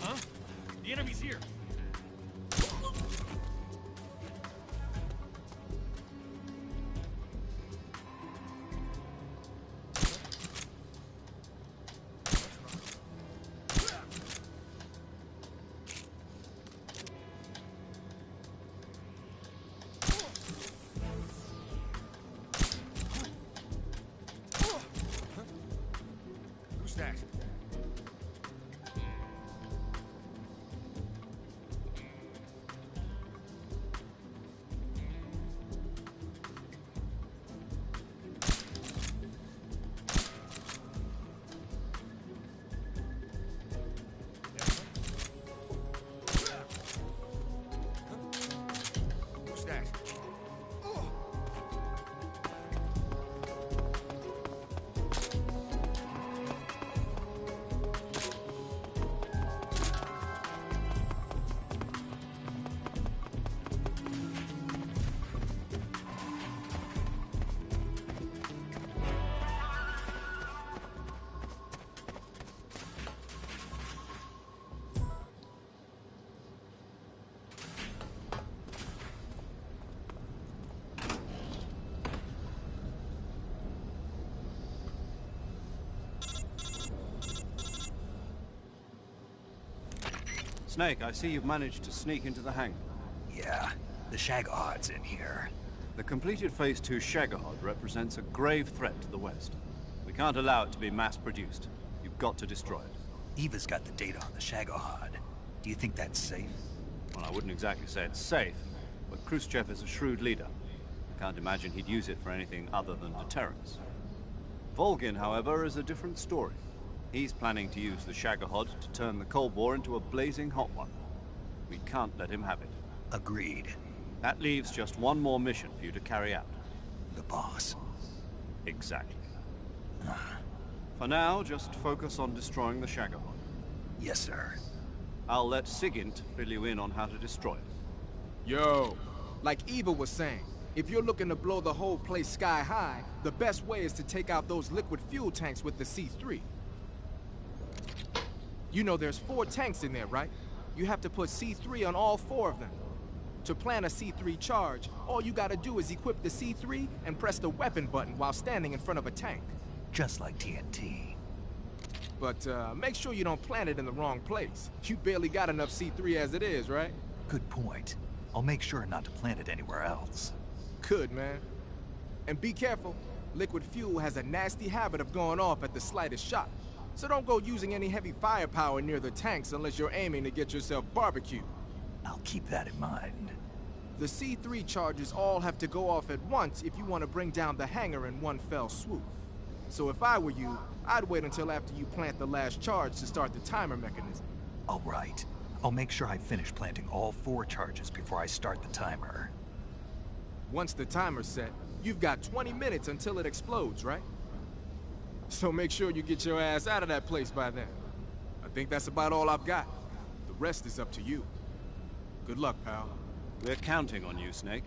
Huh? The enemy's here. Snake, I see you've managed to sneak into the hangar. Yeah, the Shagohod's in here. The completed Phase 2 Shagahod represents a grave threat to the West. We can't allow it to be mass-produced. You've got to destroy it. Eva's got the data on the Shagohod. Do you think that's safe? Well, I wouldn't exactly say it's safe, but Khrushchev is a shrewd leader. I can't imagine he'd use it for anything other than deterrence. Volgin, however, is a different story. He's planning to use the Shagahod to turn the Cold War into a blazing hot one. We can't let him have it. Agreed. That leaves just one more mission for you to carry out. The boss. Exactly. For now, just focus on destroying the Shagahod. Yes, sir. I'll let Sigint fill you in on how to destroy it. Yo, like Eva was saying, if you're looking to blow the whole place sky high, the best way is to take out those liquid fuel tanks with the C3. You know there's 4 tanks in there, right? You have to put C3 on all 4 of them. To plant a C3 charge, all you gotta do is equip the C3 and press the weapon button while standing in front of a tank. Just like TNT. But make sure you don't plant it in the wrong place. You barely got enough C3 as it is, right? Good point. I'll make sure not to plant it anywhere else. Good, man. And be careful. Liquid fuel has a nasty habit of going off at the slightest shock. So don't go using any heavy firepower near the tanks unless you're aiming to get yourself barbecued. I'll keep that in mind. The C3 charges all have to go off at once if you want to bring down the hangar in one fell swoop. So if I were you, I'd wait until after you plant the last charge to start the timer mechanism. All right. I'll make sure I finish planting all 4 charges before I start the timer. Once the timer's set, you've got 20 minutes until it explodes, right? So make sure you get your ass out of that place by then. I think that's about all I've got. The rest is up to you. Good luck, pal. We're counting on you, Snake.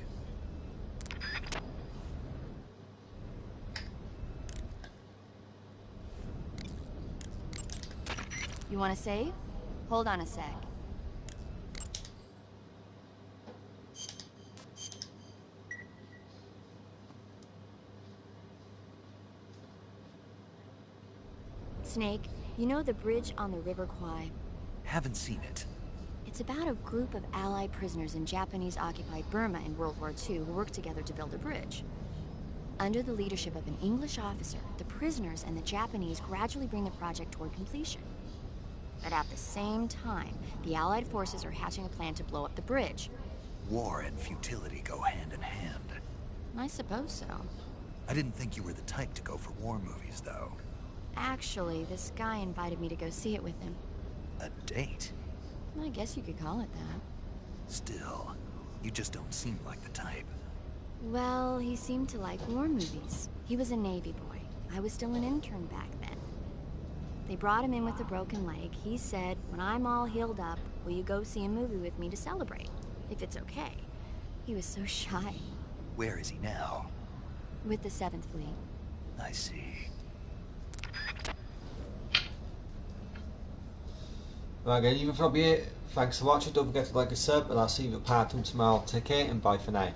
You want to save? Hold on a sec. Snake, you know the bridge on the River Kwai? Haven't seen it. It's about a group of Allied prisoners in Japanese-occupied Burma in World War II who worked together to build a bridge. Under the leadership of an English officer, the prisoners and the Japanese gradually bring the project toward completion. But at the same time, the Allied forces are hatching a plan to blow up the bridge. War and futility go hand in hand. I suppose so. I didn't think you were the type to go for war movies, though. Actually, this guy invited me to go see it with him. A date? I guess you could call it that. Still, you just don't seem like the type. Well, he seemed to like war movies. He was a Navy boy. I was still an intern back then. They brought him in with a broken leg. He said, when I'm all healed up, will you go see a movie with me to celebrate? If it's okay. He was so shy. Where is he now? With the 7th Fleet. I see. Right, again, even from here, thanks for watching. Don't forget to like and sub, and I'll see you at part 2 tomorrow. Take care and bye for now.